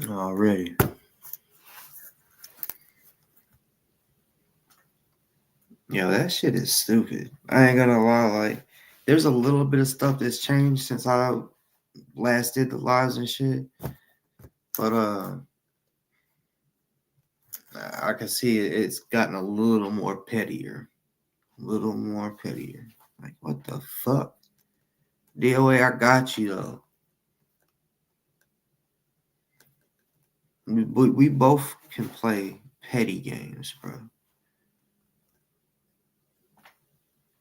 Already. Yo, that shit is stupid. I ain't gonna lie. Like, there's a little bit of stuff that's changed since I last did the lives and shit. But I can see it's gotten a little more pettier. A little more pettier. Like, what the fuck? DoA, I got you though. We both can play petty games, bro.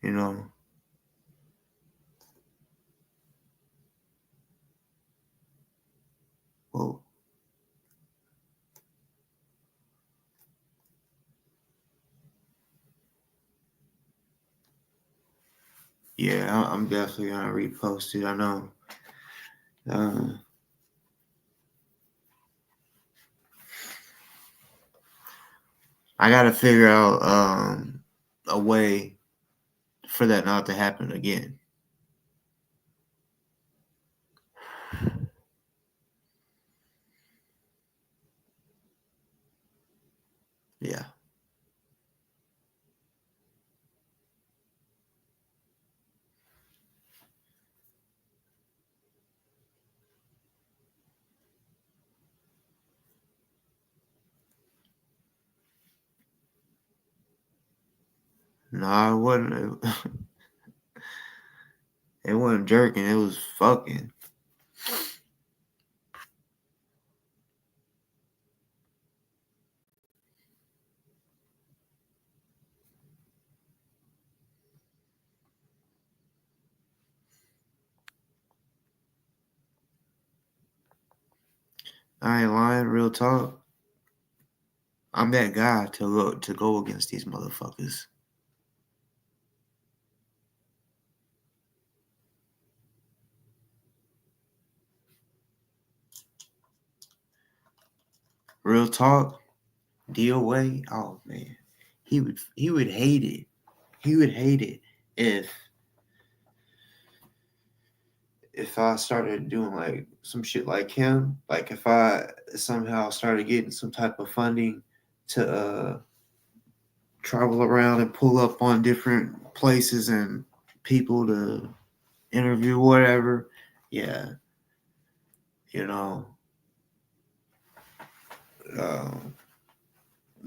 You know? Well, yeah, I'm definitely gonna repost it. I know. I gotta figure out a way for that not to happen again. Yeah. No, it wasn't. It wasn't jerking. It was fucking. I ain't lying. Real talk. I'm that guy to go against these motherfuckers. Real talk. DOA. Oh man, he would hate it. He would hate it if I started doing like some shit like him. Like if I somehow started getting some type of funding to travel around and pull up on different places and people to interview, whatever. Yeah, you know,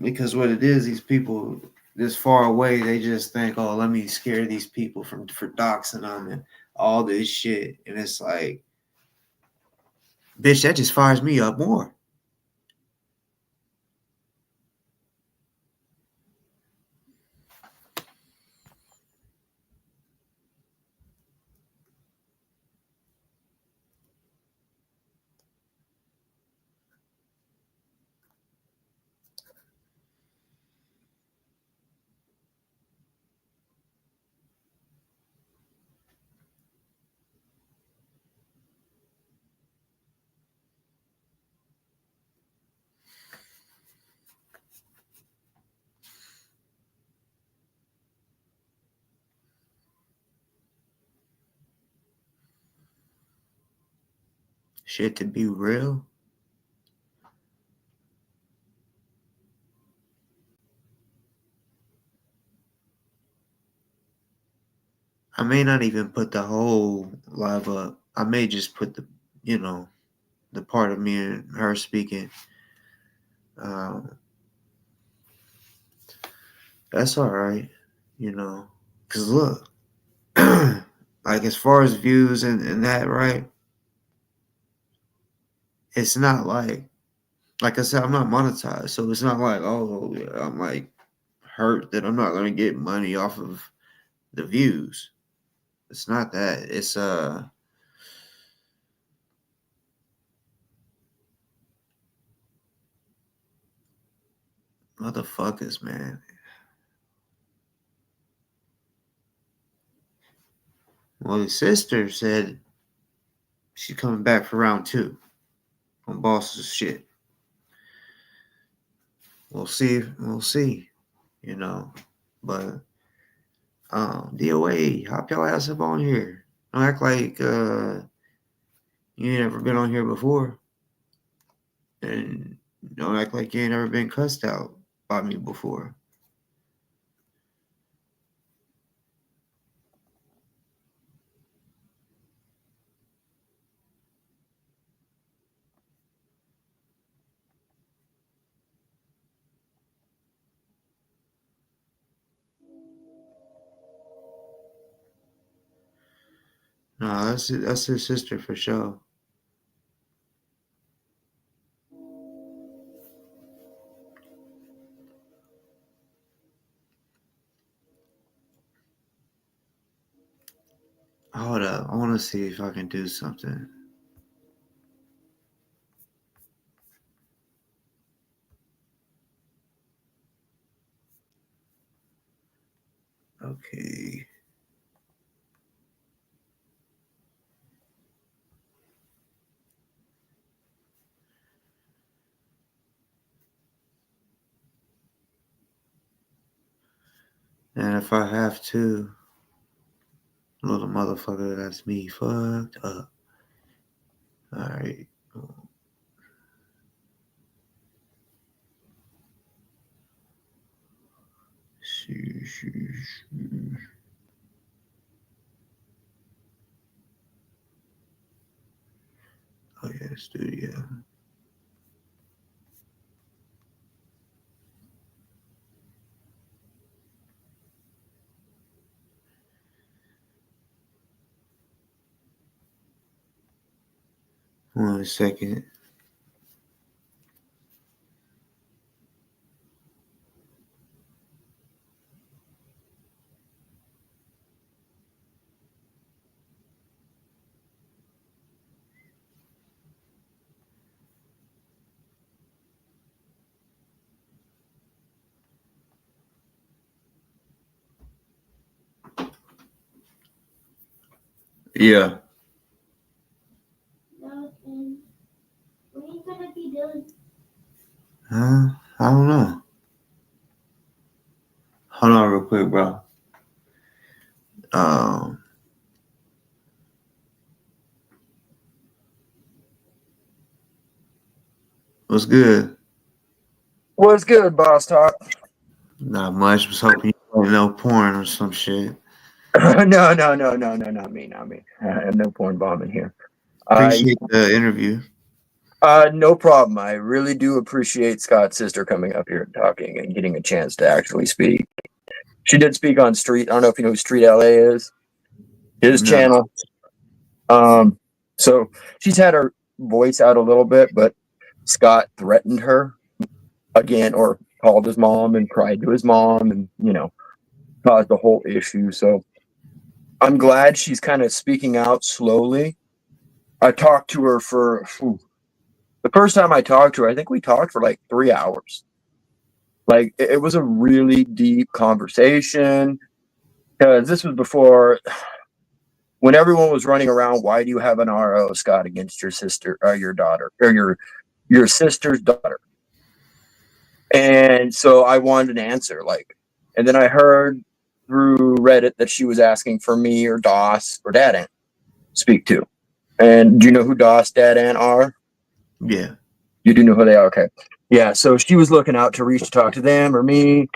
because what it is, these people this far away, they just think, oh, let me scare these people for doxing them and all this shit, and it's like, bitch, that just fires me up more. Shit, to be real, I may not even put the whole live up. I may just put the part of me and her speaking. That's all right, because look, like as far as views and that, right? It's not like I said, I'm not monetized, so it's not like, oh, I'm like hurt that I'm not gonna get money off of the views. It's not that. It's motherfuckers, man. Well, his sister said she's coming back for round 2 on Boss's shit. We'll see. We'll see. But DOA, hop your ass up on here. Don't act like you ain't ever been on here before. And don't act like you ain't ever been cussed out by me before. No, that's his sister for sure. Hold up. I want to see if I can do something. Okay. And if I have to, little motherfucker, that's me fucked up. Alright. Oh yeah, studio. One second. Yeah. Nothing. What are you gonna be doing? I don't know. Hold on real quick, bro. Um, what's good? What's good, boss talk? Not much. Was hoping you didn't know porn or some shit. No, not me. I have no porn bombing here. Appreciate the interview. No problem. I really do appreciate Scott's sister coming up here and talking and getting a chance to actually speak. She did speak on Street. I don't know if you know who Street LA is. His No. channel. So she's had her voice out a little bit, but Scott threatened her again, or called his mom and cried to his mom, and caused the whole issue. So I'm glad she's kind of speaking out slowly. I talked to her for the first time I talked to her. I think we talked for like 3 hours. Like it was a really deep conversation because this was before when everyone was running around. Why do you have an RO, Scott, against your sister or your daughter or your sister's daughter? And so I wanted an answer. And then I heard through Reddit that she was asking for me or DOS or Dad Ant speak to. And do you know who DOS, Dad Ant are? Yeah. You do know who they are, okay? Yeah. So she was looking out to reach to talk to them or me,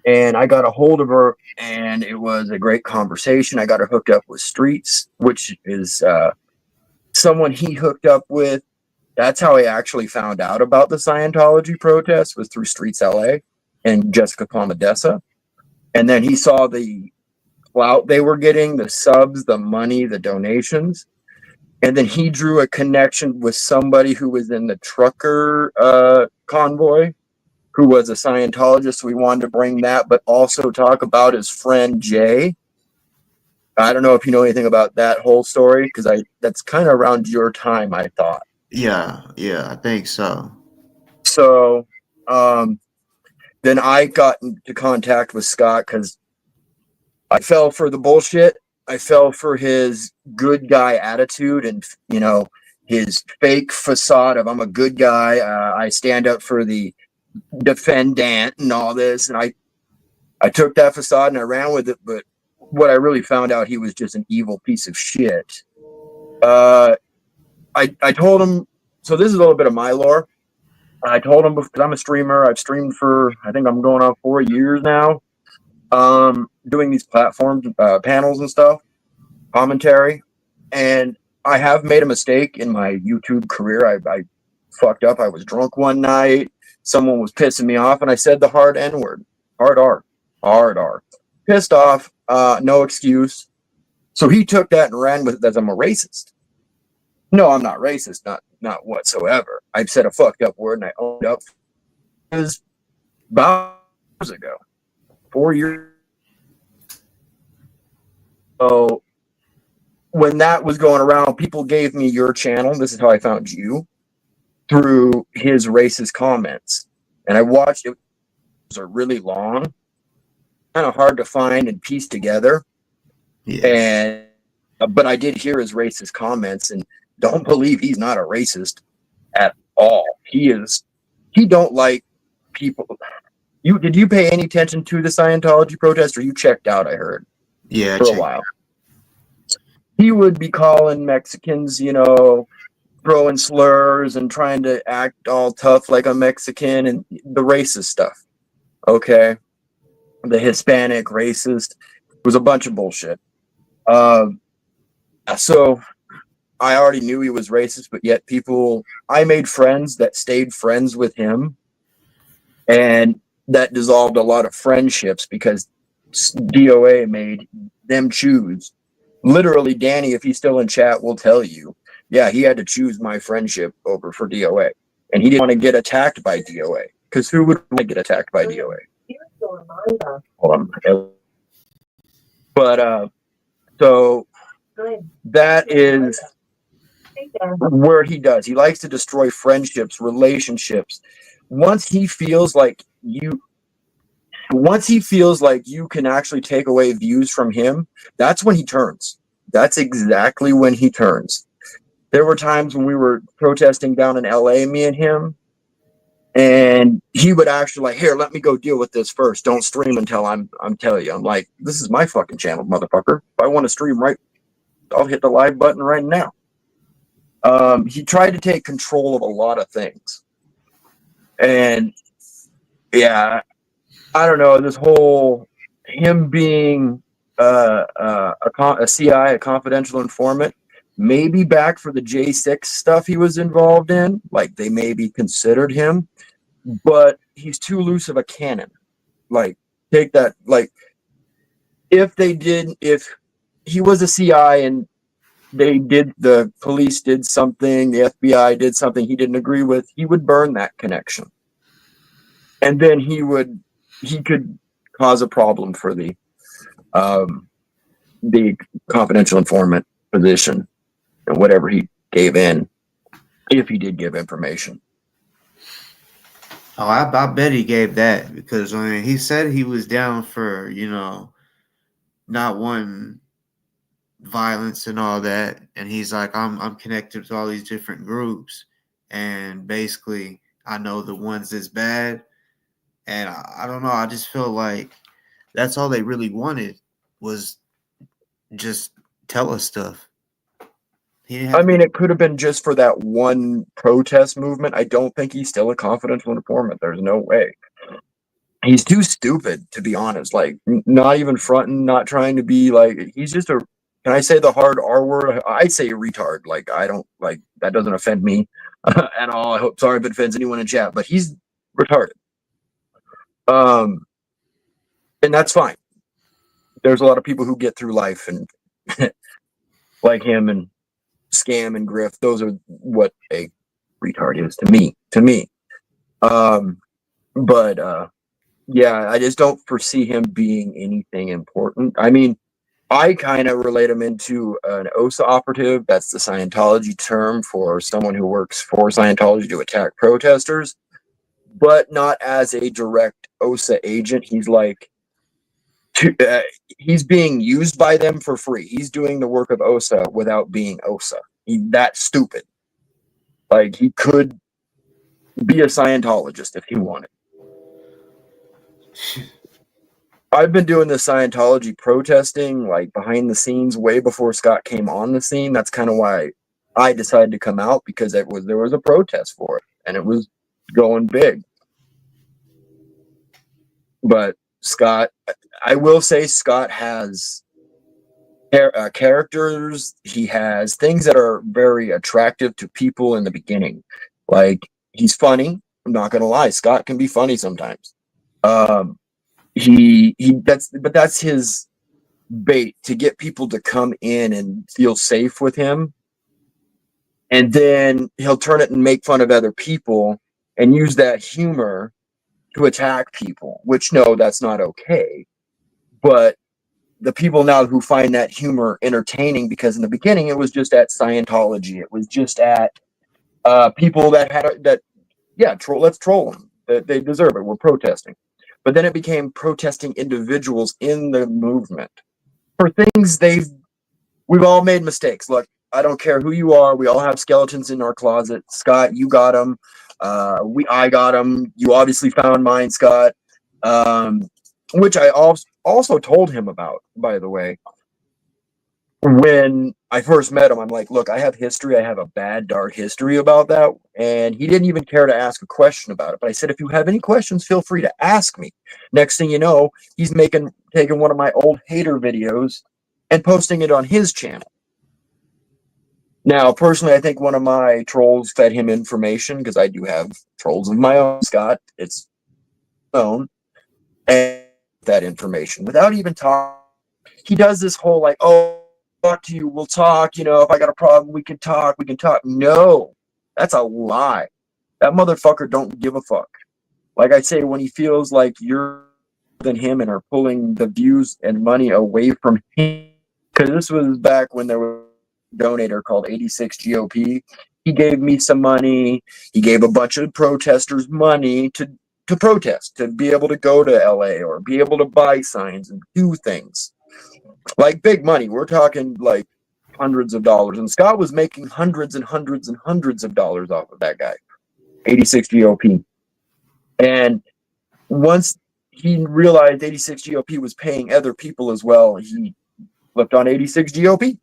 and I got a hold of her, and it was a great conversation. I got her hooked up with Streets, which is someone he hooked up with. That's how I actually found out about the Scientology protest, was through Streets LA and Jessica Palmadessa. And then he saw the clout they were getting, the subs, the money, the donations. And then he drew a connection with somebody who was in the trucker convoy, who was a Scientologist. So we wanted to bring that, but also talk about his friend Jay. I don't know if you know anything about that whole story, because that's kind of around your time, I thought. Yeah, I think so. So then I got into contact with Scott because I fell for the bullshit. I fell for his good guy attitude and, his fake facade of I'm a good guy. I stand up for the defendant and all this. And I took that facade and I ran with it. But what I really found out, he was just an evil piece of shit. I told him, so this is a little bit of my lore. I told him, because I'm a streamer, I've streamed for, I think I'm going on 4 years now, doing these platforms, panels and stuff, commentary. And I have made a mistake in my YouTube career. I fucked up. I was drunk one night. Someone was pissing me off, and I said the hard N word. Hard R. Hard R. Pissed off. No excuse. So he took that and ran with it as I'm a racist. No, I'm not racist. Not whatsoever. I've said a fucked up word, and I owned up. It was about years ago. 4 years. So when that was going around, people gave me your channel. This is how I found you, through his racist comments. And I watched it. Those are really long, kind of hard to find and piece together. Yeah. And but I did hear his racist comments, and don't believe he's not a racist at all. He don't like people. Did you pay any attention to the Scientology protest, or you checked out? I heard Yeah, for a while. He would be calling Mexicans, throwing slurs and trying to act all tough like a Mexican, and the racist stuff. Okay. The Hispanic racist was a bunch of bullshit. So I already knew he was racist, but yet I made friends that stayed friends with him, and that dissolved a lot of friendships because DoA made them choose. Literally, Danny, if he's still in chat, will tell you, yeah, he had to choose my friendship over for DoA. And he didn't want to get attacked by DoA. Because who would want to get attacked by DoA? Hold on. But, so that is where he does. He likes to destroy friendships, relationships. Once he feels like you can actually take away views from him, that's when he turns. That's exactly when he turns. There were times when we were protesting down in LA, me and him, and he would actually like, here, let me go deal with this first. Don't stream until I'm telling you. I'm like, this is my fucking channel, motherfucker. If I want to stream right, I'll hit the live button right now. He tried to take control of a lot of things. And yeah, I don't know, this whole him being a CI, a confidential informant, maybe back for the J6 stuff he was involved in, like they maybe considered him, but he's too loose of a cannon. Like, take that, like, if he was a CI and the police did something, the FBI did something he didn't agree with, he would burn that connection. And then he could cause a problem for the confidential informant position and whatever he gave in, if he did give information. Oh, I bet he gave that, because I mean, he said he was down for, not wanting violence and all that, and he's like, I'm connected to all these different groups, and basically I know the ones that's bad, and I don't know, I just feel like that's all they really wanted was just tell us stuff. I mean, it could have been just for that one protest movement. I don't think he's still a confidential informant. There's no way. He's too stupid, to be honest. Like, not even fronting, not trying to be like, he's just can I say the hard R word? I say retard. Like, I don't, like, that doesn't offend me at all. Sorry if it offends anyone in chat, but he's retarded. And that's fine. There's a lot of people who get through life and like him and scam and grift. Those are what a retard is to me. But yeah, I just don't foresee him being anything important. I mean, I kind of relate him into an OSA operative. That's the Scientology term for someone who works for Scientology to attack protesters, but not as a direct OSA agent. He's like, he's being used by them for free. He's doing the work of OSA without being OSA. He's that stupid. Like, he could be a Scientologist if he wanted. I've been doing the Scientology protesting, like, behind the scenes way before Scott came on the scene. That's kind of why I decided to come out, because there was a protest for it, and it was going big. But Scott, I will say Scott has characters. He has things that are very attractive to people in the beginning. Like, he's funny. I'm not gonna lie, Scott can be funny sometimes. That's his bait, to get people to come in and feel safe with him. And then he'll turn it and make fun of other people and use that humor to attack people, which, no, that's not okay. But the people now who find that humor entertaining, because in the beginning it was just at Scientology, it was just at people that had let's troll them. They deserve it. We're protesting. But then it became protesting individuals in the movement for things we've all made mistakes. Look, I don't care who you are. We all have skeletons in our closet. Scott, you got them. I got them. You obviously found mine, Scott. Which I also told him about, by the way. When I first met him, I'm like, look, I have history. I have a bad, dark history about that. And he didn't even care to ask a question about it. But I said, if you have any questions, feel free to ask me. Next thing you know, he's taking one of my old hater videos and posting it on his channel. Now, personally, I think one of my trolls fed him information, because I do have trolls of my own, Scott. It's own. And that information without even talking. He does this whole like, oh, talk to you, we'll talk, if I got a problem, we can talk. No, that's a lie. That motherfucker don't give a fuck. Like I say, when he feels like you're than him and are pulling the views and money away from him, because this was back when there was a donator called 86 GOP. He gave me some money. He gave a bunch of protesters money to protest, to be able to go to LA or be able to buy signs and do things. Like big money. We're talking like hundreds of dollars. And Scott was making hundreds and hundreds and hundreds of dollars off of that guy. 86 GOP. And once he realized 86 GOP was paying other people as well, he flipped on 86 GOP.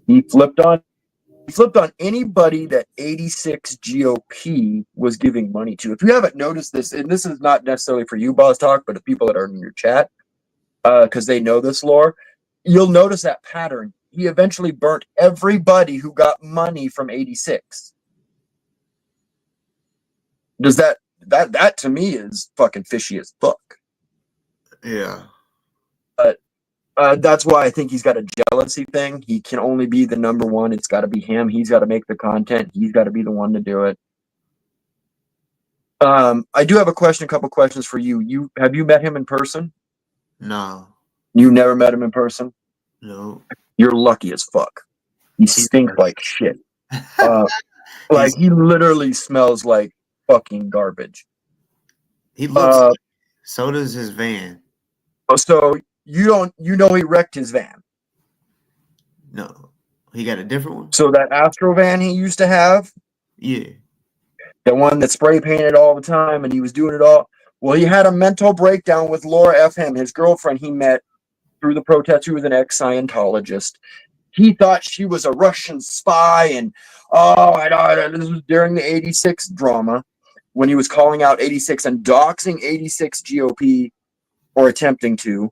He flipped on anybody that 86 GOP was giving money to. If you haven't noticed this, and this is not necessarily for you, Boss Talk, but the people that are in your chat, because they know this lore, you'll notice that pattern. He eventually burnt everybody who got money from 86. Does that to me is fucking fishy as fuck. Yeah. But that's why I think he's got a jealousy thing. He can only be the number one. It's got to be him. He's got to make the content. He's got to be the one to do it. I do have a couple questions for you. Have you met him in person? No. You never met him in person? No. You're lucky as fuck. He stinks like shit. Like he literally smells like fucking garbage. He looks. So does his van. So you he wrecked his van. No, he got a different one. So that Astro van he used to have. Yeah. The one that spray painted all the time, and he was doing it all. Well, he had a mental breakdown with Laura FM, his girlfriend he met through the protest, who was an ex-Scientologist. He thought she was a Russian spy, and this was during the 86 drama, when he was calling out 86 and doxing 86 GOP, or attempting to,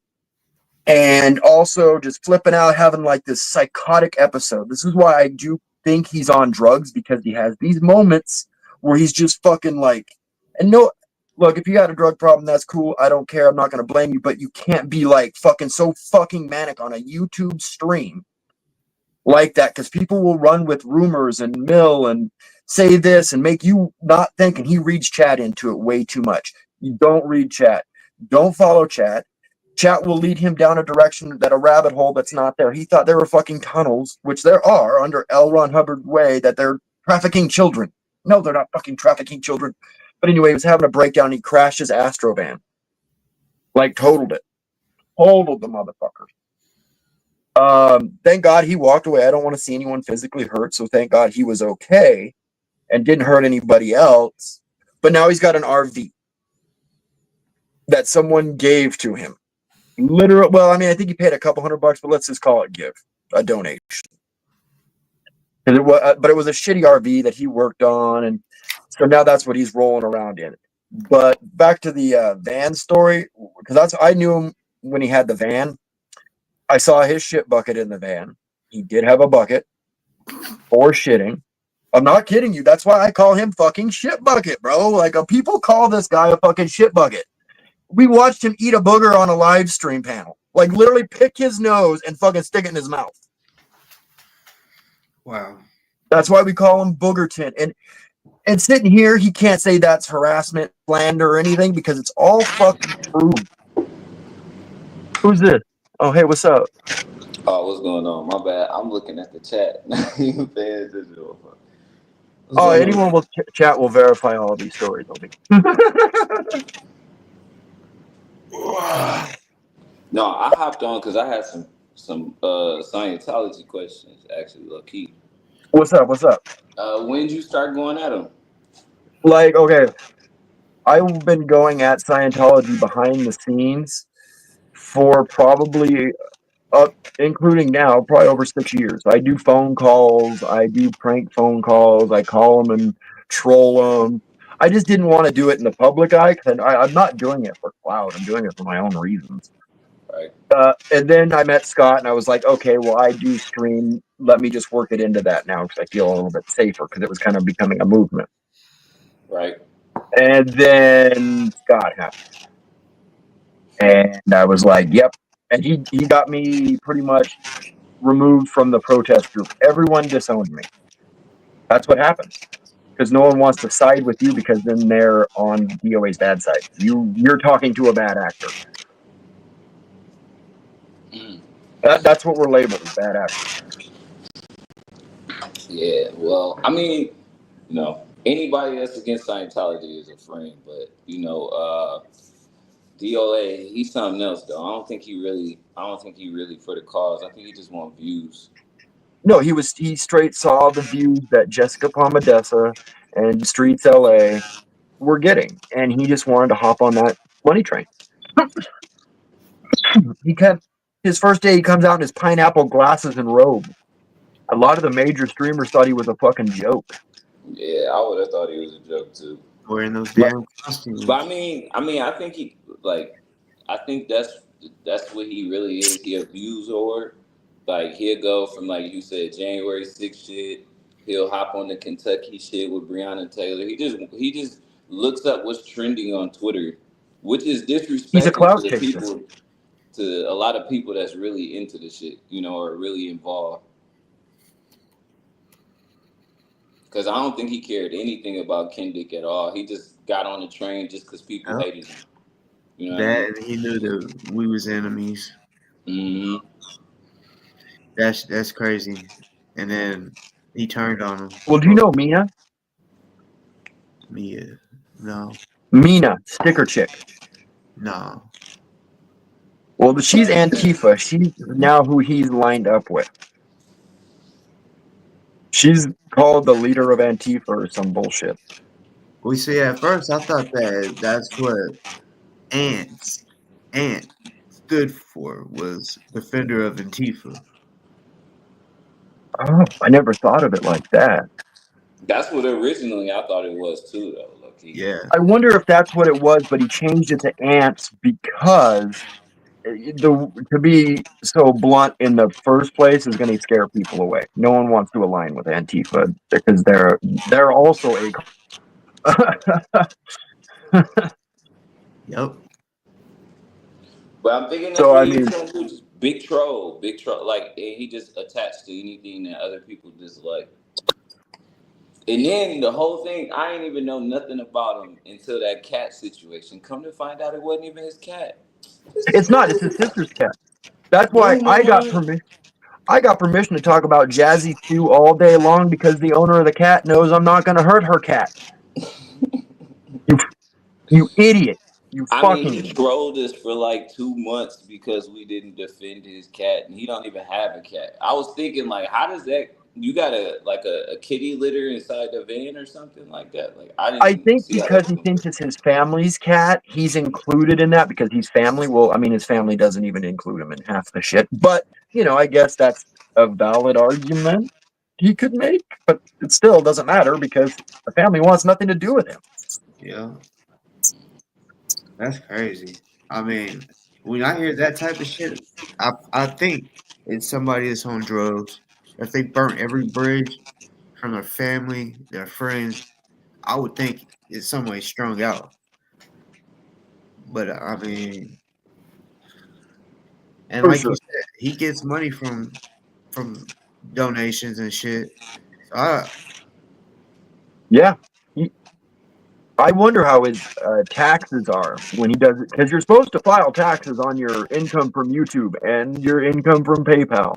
and also just flipping out, having like this psychotic episode. This is why I do think he's on drugs, because he has these moments where he's just fucking like, and no, look, if you got a drug problem, that's cool. I don't care. I'm not going to blame you, but you can't be like fucking so fucking manic on a YouTube stream like that, because people will run with rumors and mill and say this and make you not think, and he reads chat into it way too much. You don't read chat. Don't follow chat. Chat will lead him down a direction, a rabbit hole that's not there. He thought there were fucking tunnels, which there are under L. Ron Hubbard way, that they're trafficking children. No, they're not fucking trafficking children. But anyway, he was having a breakdown. He crashed his Astro van. Like, totaled it. Totaled the motherfucker. Thank God he walked away. I don't want to see anyone physically hurt, so thank God he was okay and didn't hurt anybody else. But now he's got an RV that someone gave to him. Literal. Well, I mean, I think he paid a couple $100, but let's just call it a donation. But it was a shitty RV that he worked on, and So now that's what he's rolling around in. But back to the van story, because I knew him when he had the van. I saw his shit bucket in the van. He did have a bucket for shitting. I'm not kidding you. That's why I call him fucking shit bucket, bro. Like, people call this guy a fucking shit bucket. We watched him eat a booger on a live stream panel. Like, literally pick his nose and fucking stick it in his mouth. Wow. That's why we call him Boogerton. And sitting here, he can't say that's harassment, slander, or anything because it's all fucking true. Who's this? Oh, hey, what's up? Oh, what's going on? My bad. I'm looking at the chat. You paying attention? Oh, anyone will chat will verify all these stories. No, I hopped on because I had some Scientology questions. Actually, low key. What's up? What's up? When did you start going at them? Like, okay, I've been going at Scientology behind the scenes for probably including now, probably over 6 years. I do phone calls. I do prank phone calls. I call them and troll them. I just didn't want to do it in the public eye because I'm not doing it for clout. I'm doing it for my own reasons. Right. And then I met Scott and I was like, okay, well, I do stream. Let me just work it into that now because I feel a little bit safer because it was kind of becoming a movement. Right. And then Scott happened. And I was like, yep. And he got me pretty much removed from the protest group. Everyone disowned me. That's what happens. Because no one wants to side with you because then they're on DoA's bad side. You're talking to a bad actor. That's what we're labeled as, bad actors. Yeah, well, I mean, anybody that's against Scientology is a friend, but DoA, he's something else though. I don't think he really for the cause. I think he just want views. No, he straight saw the views that Jessica Pomadessa and Streets LA were getting, and he just wanted to hop on that money train. He kept his first day. He comes out in his pineapple glasses and robe. A lot of the major streamers thought he was a fucking joke. Yeah, I would have thought he was a joke too. Wearing those damn costumes. But I mean, I think I think that's what he really is. He a views whore. Like he'll go from, like you said, January 6th shit. He'll hop on the Kentucky shit with Breonna Taylor. He just looks up what's trending on Twitter, which is disrespectful He's a clout to the chaser. people, to a lot of people that's really into the shit, or really involved. Because I don't think he cared anything about Kendrick at all. He just got on the train just because people hated him. You know what I mean? And he knew that we was enemies. Mm-hmm. That's crazy. And then he turned on him. Well, do you know Mina? Mia. No. Mina, sticker chick. No. Well, she's Antifa. She's now who he's lined up with. She's called the leader of Antifa or some bullshit. We see, at first I thought that's what Ant stood for, was defender of Antifa. Oh, I never thought of it like that. That's what originally I thought it was too, though. Lucky. Yeah. I wonder if that's what it was, but he changed it to Ants because to be so blunt in the first place is going to scare people away. No one wants to align with Antifa because they're also a. Yep. But I'm thinking that's So, what I mean, he's trying to do. Just big troll. Like, he just attached to anything that other people dislike. And then the whole thing, I ain't even know nothing about him until that cat situation. Come to find out, it wasn't even his cat. It's not. It's his sister's cat. That's why I got permission. I got permission to talk about Jazzy Stu all day long because the owner of the cat knows I'm not going to hurt her cat. You idiot. You fucking he trolled us for like 2 months because we didn't defend his cat, and he don't even have a cat. I was thinking, like, how does that? You got a kitty litter inside the van or something like that? Like, I think because he thinks it's his family's cat, he's included in that because he's family. Well, I mean, his family doesn't even include him in half the shit. But, I guess that's a valid argument he could make, but it still doesn't matter because the family wants nothing to do with him. Yeah, that's crazy. I mean, when I hear that type of shit, I think it's somebody that's on drugs. If they burnt every bridge from their family, their friends, I would think it's some way strung out. But I mean, and For like you sure. said, he gets money from donations and shit. So Yeah. I wonder how his taxes are when he does it, because you're supposed to file taxes on your income from YouTube and your income from PayPal.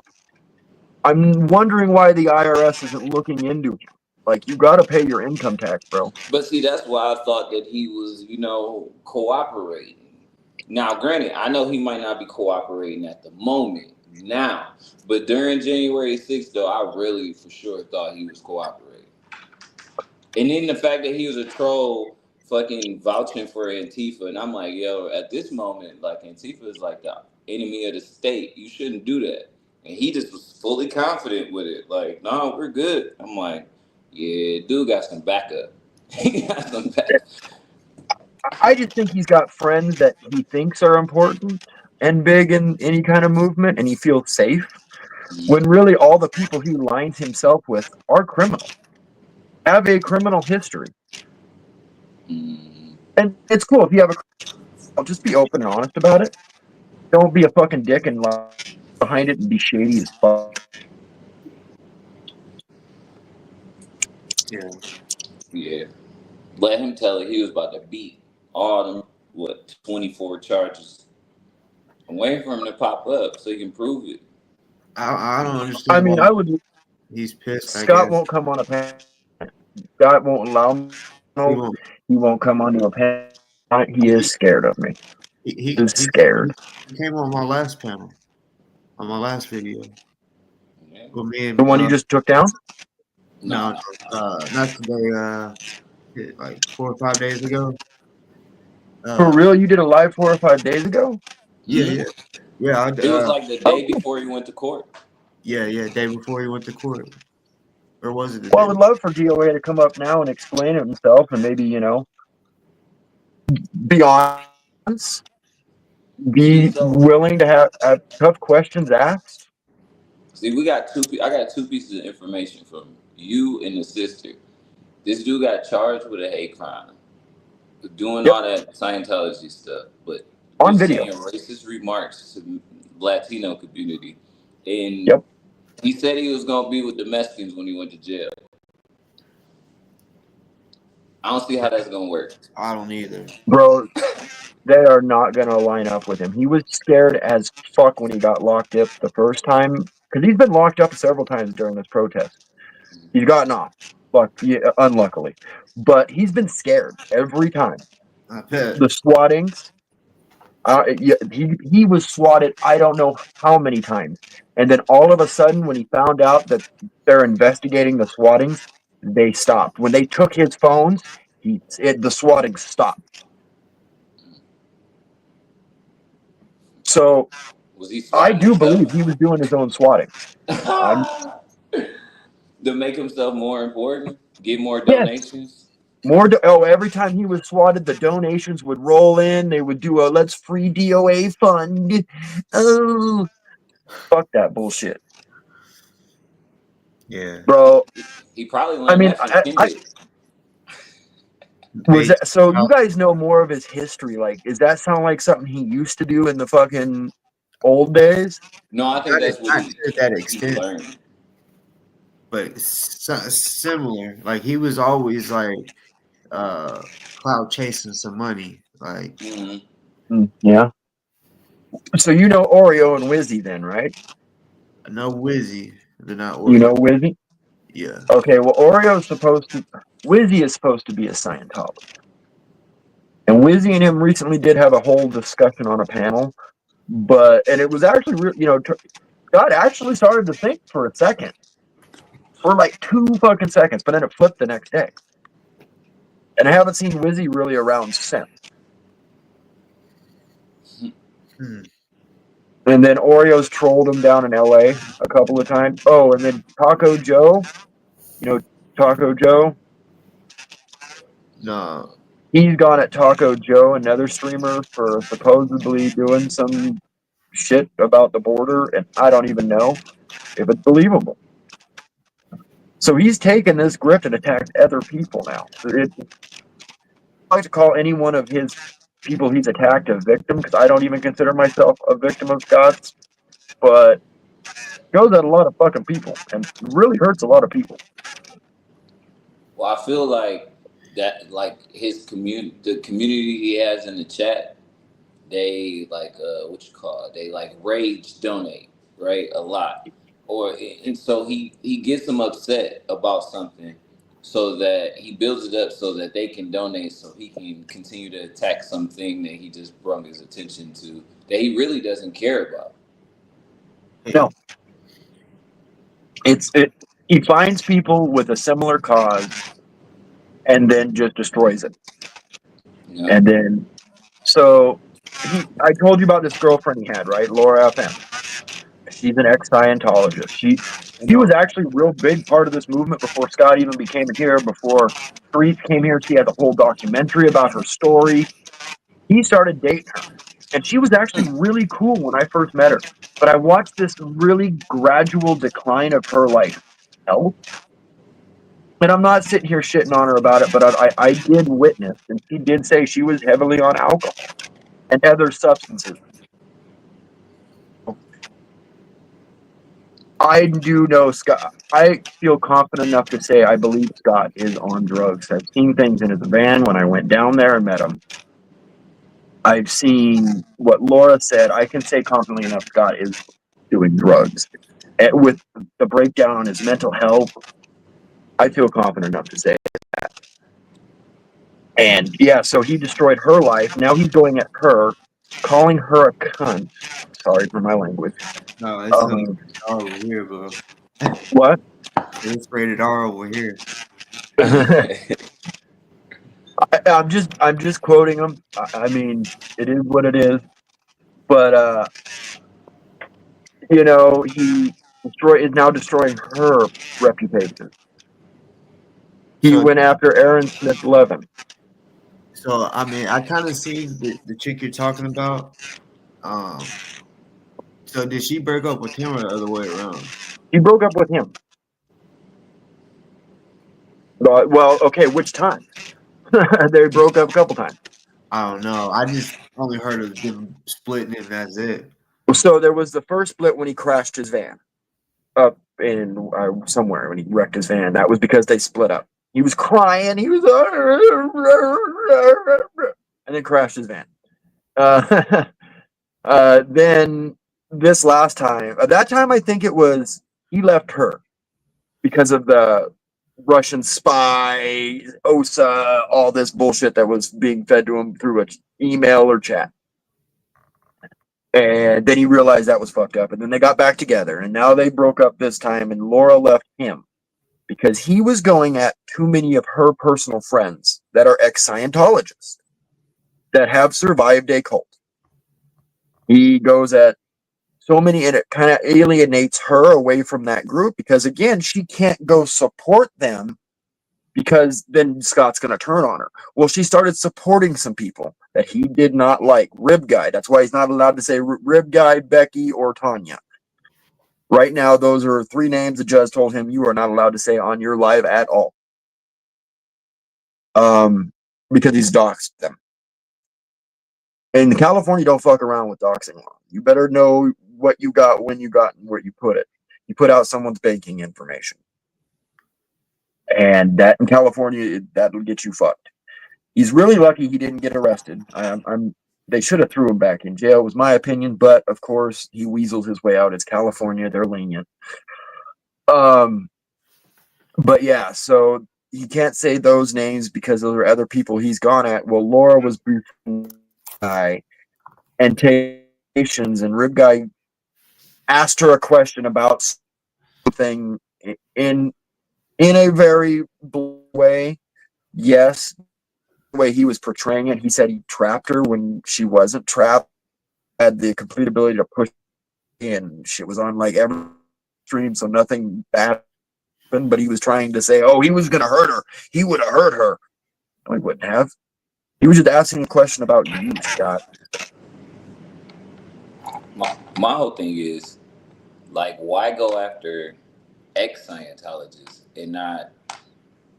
I'm wondering why the IRS isn't looking into him. Like, you got to pay your income tax, bro. But see, that's why I thought that he was, cooperating. Now, granted, I know he might not be cooperating at the moment now, but during January 6th, though, I really for sure thought he was cooperating. And then the fact that he was a troll fucking vouching for Antifa, and I'm like, yo, at this moment, like Antifa is like the enemy of the state. You shouldn't do that. And he just was fully confident with it. Like, no, we're good. I'm like, yeah, dude got some backup. He got some backup. I just think he's got friends that he thinks are important and big in any kind of movement, and he feels safe. When really all the people he lines himself with are criminals, have a criminal history. And it's cool if you have I'll just be open and honest about it. Don't be a fucking dick and lie behind it and be shady as fuck. yeah, Yeah. Let him tell it he was about to beat all them, 24 charges. I'm waiting for him to pop up so he can prove it. I don't I understand mean, why I would. he's pissed. I Scott guess won't come on a panel. Scott won't allow me. he won't. He won't come onto a panel. He is scared of me. He's He scared. came on my last panel on my last video Yeah. with me The and one you just took down? no, Nah. not today. Like 4 or 5 days ago. For Uh, real? You did a live 4 or 5 days ago? yeah, Mm. yeah, yeah. It was like the Oh, day before he went to court. Yeah. Day before he went to court, or was it the well, I day? would love for DoA to come up now and explain it himself and maybe, be honest, See, be so willing to have tough questions asked. we got I got two pieces of information from you and the sister. This dude got charged with a hate crime, doing Yep, all that Scientology stuff, but on was video. saying racist remarks to Latino community, and Yep. he said he was gonna be with the Mexicans when he went to jail. I don't see how that's gonna work. I don't either. Bro, they are not going to line up with him. He was scared as fuck when he got locked up the first time because he's been locked up several times during this protest. He's gotten off, yeah, unluckily, but he's been scared every time. I bet. The swatting, yeah, he was swatted. I don't know how many times, and then all of a sudden, when he found out that they're investigating the swattings, they stopped. When they took his phones, the swatting stopped. So Was he I swatting do believe himself he was doing his own swatting. I'm to make himself more important, get more yes, donations? every time he was swatted, the donations would roll in. They would do a let's free DoA fund. Oh, fuck that bullshit, Yeah. bro. He probably I learned mean, that from I Kendrick. was Page that so. You out. guys know more of his history. Like, does that sound like something he used to do in the fucking old days? No, I think that's what Not to that he extent, learned. but similar. Like he was always like cloud chasing some money. Like Mm-hmm. Yeah. So you know Oreo and Wizzy then, right? no Wizzy, they're not You know Oreo. Wizzy. Yeah. Okay, well, Wizzy is supposed to be a Scientologist. And Wizzy and him recently did have a whole discussion on a panel, and it was actually, God actually started to think for a second, for like 2 fucking seconds, but then it flipped the next day. And I haven't seen Wizzy really around since. Hmm. And then Oreos trolled him down in LA a couple of times. Oh, and then Taco Joe, you know, Taco Joe, No. he's gone at Taco Joe, another streamer, for supposedly doing some shit about the border, and I don't even know if it's believable. So he's taken this grift and attacked other people now. I like to call any one of his people he's attacked a victim, because I don't even consider myself a victim of Scott's, but goes at a lot of fucking people and really hurts a lot of people. Well, I feel like that, like his community, the community he has in the chat, they like what you call it? They like rage donate, right? A lot. Or and so he gets them upset about something so that he builds it up so that they can donate so he can continue to attack something that he just brought his attention to that he really doesn't care about. No. He finds people with a similar cause and then just destroys it. You know? And then so I told you about this girlfriend he had, right? Laura FM. She's an ex-Scientologist. She was actually a real big part of this movement before Scott even became here, before Streets came here. She had a whole documentary about her story. He started dating her. And she was actually really cool when I first met her. But I watched this really gradual decline of her, like, health. And I'm not sitting here shitting on her about it, but I did witness, and she did say she was heavily on alcohol and other substances. I do know Scott. I feel confident enough to say I believe Scott is on drugs. I've seen things in his van when I went down there and met him. I've seen what Laura said. I can say confidently enough Scott is doing drugs. With the breakdown on his mental health, I feel confident enough to say that. And yeah, so he destroyed her life. Now he's going at her, calling her a cunt. Sorry for my language. No, it's rated R over here, bro. What? It's rated R over here. I'm just quoting him. I mean, it is what it is. But you know, he is now destroying her reputation. He went after Aaron Smith Levin. So I mean, I kind of see the chick you're talking about. So did she break up with him or the other way around? He broke up with him. Well, okay, which time? They broke up a couple times. I don't know. I just only heard of them splitting and that's it. So there was the first split when he crashed his van up in somewhere when he wrecked his van. That was because they split up. He was crying. He was and then crashed his van. Then this last time, that time I think it was he left her because of the Russian spy, OSA, all this bullshit that was being fed to him through an email or chat. And then he realized that was fucked up. And then they got back together. And now they broke up this time. And Laura left him because he was going at too many of her personal friends that are ex-Scientologists that have survived a cult. He goes at so many, and it kind of alienates her away from that group because, again, she can't go support them because then Scott's going to turn on her. Well, she started supporting some people that he did not like. Rib Guy. That's why he's not allowed to say Rib Guy, Becky, or Tanya. Right now, those are 3 names the judge told him you are not allowed to say on your live at all. Because he's doxed them. In California, don't fuck around with doxing law. You better know what you got, when you got, and where you put it. You put out someone's banking information. And that in California, that'll get you fucked. He's really lucky he didn't get arrested. They should have threw him back in jail, was my opinion. But of course, he weasels his way out. It's California; they're lenient. But yeah, so he can't say those names because those are other people he's gone at. Well, Laura was guy, and Tations and Rib Guy asked her a question about something in a very way. Yes, the way he was portraying it, he said he trapped her when she wasn't trapped. Had the complete ability to push and shit was on like every stream, so nothing bad happened. But he was trying to say, "Oh, he was gonna hurt her. He would have hurt her." I wouldn't have. He was just asking a question about you, Scott. My whole thing is like, why go after ex-Scientologists and not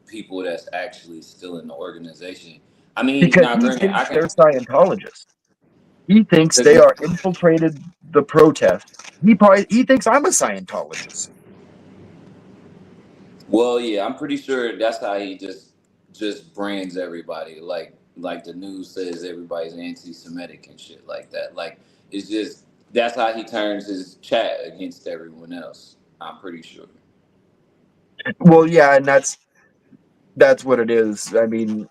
people that's actually still in the organization? I mean, Because now he granted, I thinks can they're Scientologists. He thinks because they are infiltrated the protest. He thinks I'm a Scientologist. well, yeah, I'm pretty sure that's how he just brands everybody. Like the news says, everybody's anti-Semitic and shit like that. Like it's just that's how he turns his chat against everyone else. I'm pretty sure. Well, yeah, and that's what it is. I mean,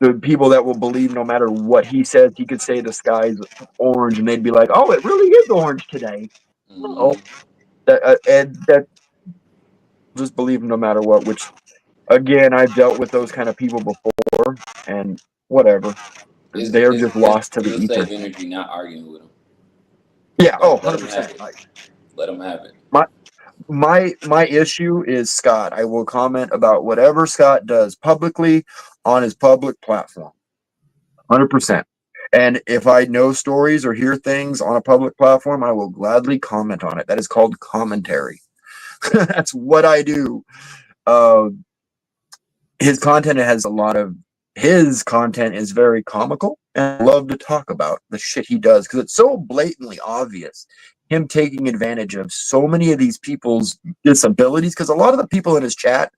the people that will believe no matter what he says, he could say the sky's orange, and they'd be like, "Oh, it really is orange today." Oh, Mm-hmm. and that just believe him no matter what. Which, again, I've dealt with those kind of people before, and whatever. They're just lost to the It'll ether. save energy not arguing with him. Yeah. Oh, Let him have 100%. it. Let him have it. My issue is Scott. I will comment about whatever Scott does publicly on his public platform. 100%. And if I know stories or hear things on a public platform, I will gladly comment on it. That is called commentary. That's what I do. Uh, his content has a lot of his content is very comical, and I love to talk about the shit he does because it's so blatantly obvious him taking advantage of so many of these people's disabilities, because a lot of the people in his chat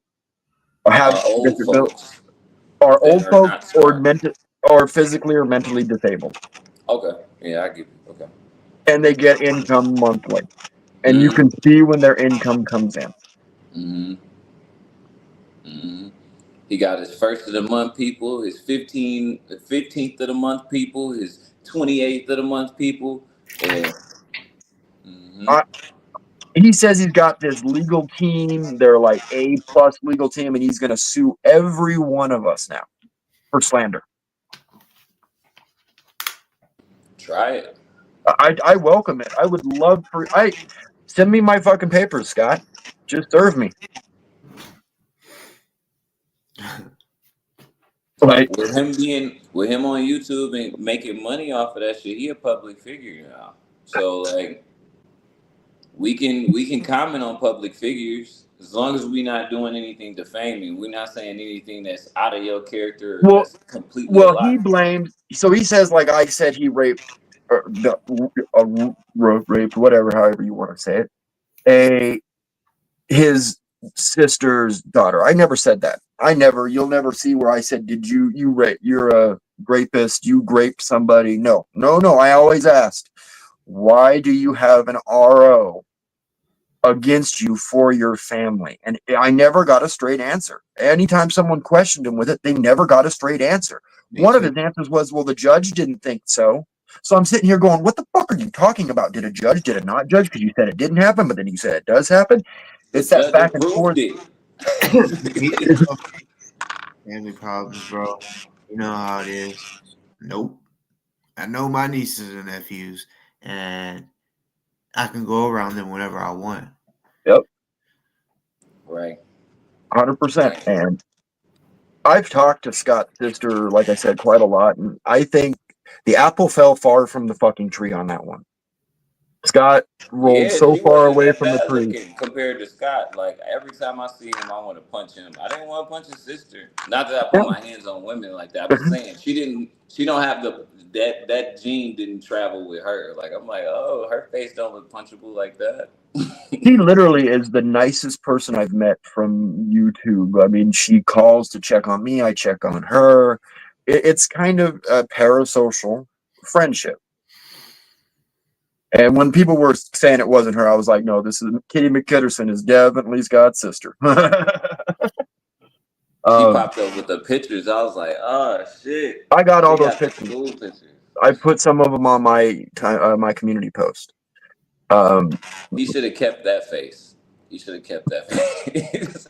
have Old disabilities, folks are that old are folks not or smart. mental or physically or mentally disabled, Okay. Yeah, I get you. Okay. and they get income monthly, and you can Mm-hmm. see when their income comes in. Mm-hmm. Mm-hmm. He got his first of the month people, his 15th of the month people, his 28th of the month people. Yeah. Mm-hmm. I, he says he's got this legal team. They're like A+ legal team, and he's going to sue every one of us now for slander. Try it. I welcome it. I would love for send me my fucking papers, Scott. Just serve me. Like, With him on YouTube and making money off of that shit, he a public figure now. So like we can comment on public figures as long as we not doing anything defaming. We're not saying anything that's out of your character or well, that's completely a well, lie. he blamed. So he says, like I said, he raped, raped, whatever, however you want to say it, his sister's daughter. I never said that. You'll never see where I said, did you rape, you're a rapist, you raped somebody. No, no, no. I always asked, why do you have an RO against you for your family? And I never got a straight answer. Anytime someone questioned him with it, they never got a straight answer. Me One of too. his answers was, well, the judge didn't think so. So I'm sitting here going, what the fuck are you talking about? Did it not judge? Because you said it didn't happen, but then you said it does happen. The It's that judge back and approved forth. it. Family problems, bro. You know how it is. Nope. I know my nieces and nephews, and I can go around them whenever I want. Yep, Right. 100%. Right. And I've talked to Scott's sister, like I said, quite a lot, and I think the apple fell far from the fucking tree on that one. Scott rolled Yeah, so she far wasn't away that from the bad tree. looking compared to Scott. Like every time I see him, I want to punch him. I didn't want to punch his sister. Not that I put my hands on women like that. I'm just saying she didn't. She don't have that gene didn't travel with her. Like I'm like, oh, her face don't look punchable like that. She literally is the nicest person I've met from YouTube. I mean, she calls to check on me, I check on her. It's kind of a parasocial friendship. And when people were saying it wasn't her, I was like, no, this is Kitty McKitterson is definitely Scott's sister. She um, popped up with the pictures. I was like, oh shit. I got all She those got the pictures. school pictures. I put some of them on my community post. He should have kept that face. He should have kept that face.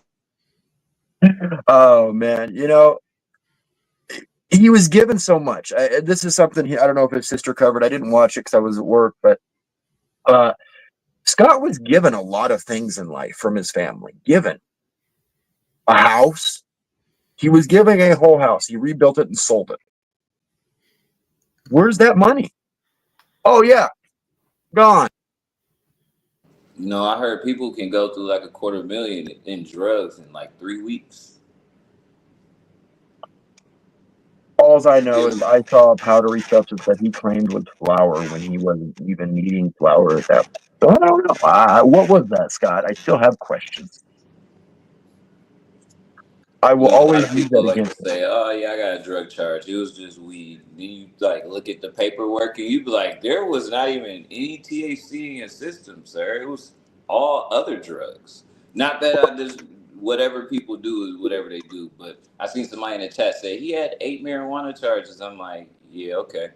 Oh man, he was given so much. This is something I don't know if his sister covered. I didn't watch it because I was at work, but Scott was given a lot of things in life from his family. Given a house. He was given a whole house. He rebuilt it and sold it. Where's that money? Oh, yeah. Gone. You know, I heard people can go through like $250,000 in drugs in like 3 weeks. All I know is I saw a powdery substance that he claimed was flour when he wasn't even needing flour at that point. So I don't know. What was that, Scott? I still have questions. I will You know, a lot always of use people that like to against him. say, "Oh yeah, I got a drug charge. It was just weed." Then you like look at the paperwork and you be like, "There was not even any THC in your system, sir. It was all other drugs." Not that I just whatever people do is whatever they do, but I seen somebody in the chat say he had 8 marijuana charges. I'm like, yeah, okay.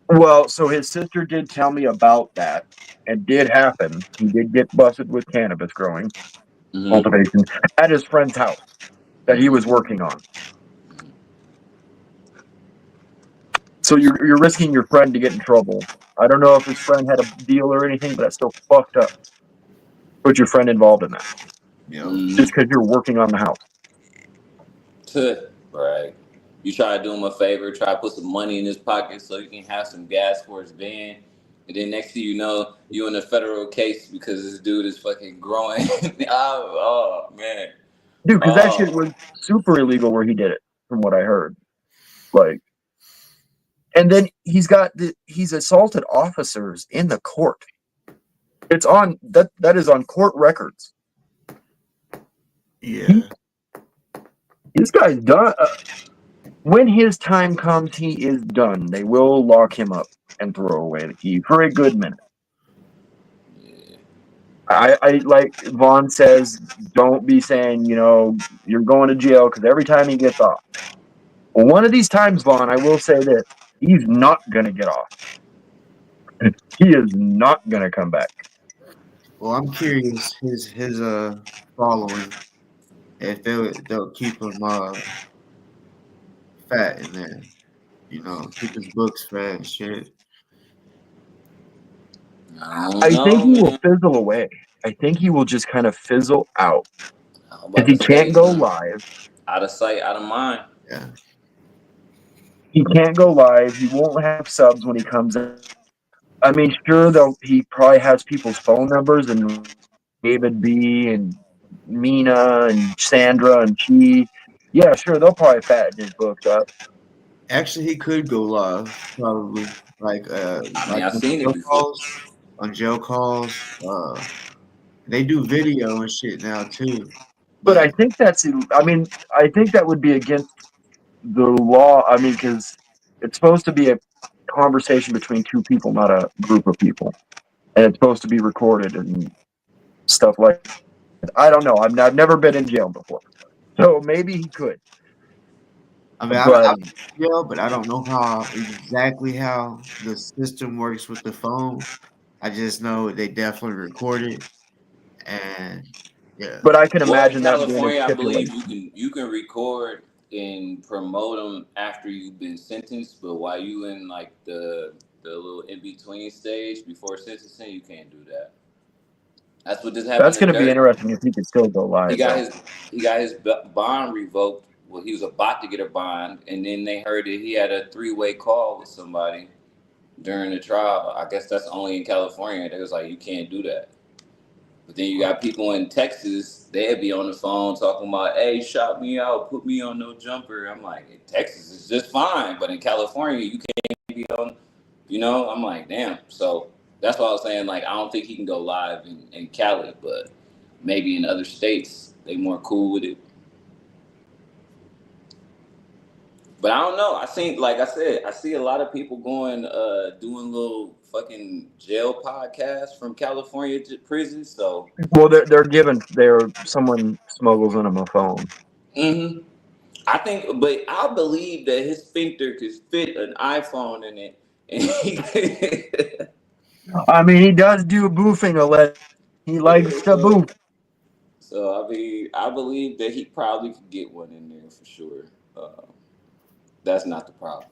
Well, so his sister did tell me about that. It did happen. He did get busted with cannabis growing, Mm-hmm. cultivation, at his friend's house that he was working on. So you're risking your friend to get in trouble. I don't know if his friend had a deal or anything, but that's still fucked up. Put your friend involved in that Yo, just Mm-hmm. because you're working on the house. Right. You try to do him a favor, try to put some money in his pocket so you can have some gas for his van. And then next thing you know, you in a federal case because this dude is fucking growing. Oh, man. Dude, because that shit Oh, was super illegal where he did it, from what I heard. Like, and then he's assaulted officers in the court. It's on that is on court records. yeah. This guy's done. When his time comes, he is done. They will lock him up and throw away the key for a good minute. yeah. I like Vaughn says, don't be saying, you're going to jail because every time he gets off. Well, one of these times, Vaughn, I will say this: he's not gonna get off. He is not gonna come back. Well, I'm curious his following if they'll keep him fat in there. Keep his books fat and shit. I don't I think know, he will man. fizzle away. I think he will just kind of fizzle out I'm because about to he can't say, go man, live. out of sight, out of mind. Yeah. He can't go live. He won't have subs when he comes in. I mean, sure, though, he probably has people's phone numbers and David B and Mina and Sandra and Chi. Yeah, sure, they'll probably fatten his books up. Actually, he could go live probably, I mean, like I've on seen it jail before. calls. On jail calls, they do video and shit now too. But I But think I think that would be against the law. I mean, because it's supposed to be a conversation between two people, not a group of people. And it's supposed to be recorded and stuff like that. I don't know. I've never been in jail before. So maybe he could. I mean, But but I don't know exactly how the system works with the phone. I just know they definitely record it, and yeah. but I can Well, in imagine that being a California, I believe stipulation. you can record and promote them after you've been sentenced, but while you in like the little in between stage before sentencing, you can't do that. That's what just happened That's to going to be Dirk. interesting if he could still go He live, got though. his bond revoked. Well, he was about to get a bond, and then they heard that he had a three-way call with somebody during the trial. I guess that's only in California. They was like, you can't do that. But then you got people in Texas, they'd be on the phone talking about, hey, shot me out, put me on no jumper. I'm like, in Texas is just fine, but in California, you can't be on, I'm like, damn. So that's why I was saying, like, I don't think he can go live in Cali, but maybe in other states, they more cool with it. But I don't know. I think, like I said, I see a lot of people going, doing little fucking jail podcasts from California to prison. So, Well, someone smuggles in him a phone. mhm. I think, but I believe that his sphincter could fit an iPhone in it. And I mean, he does do boofing. He likes to so, boof. so, I mean, I believe that he probably could get one in there for sure. That's not the problem.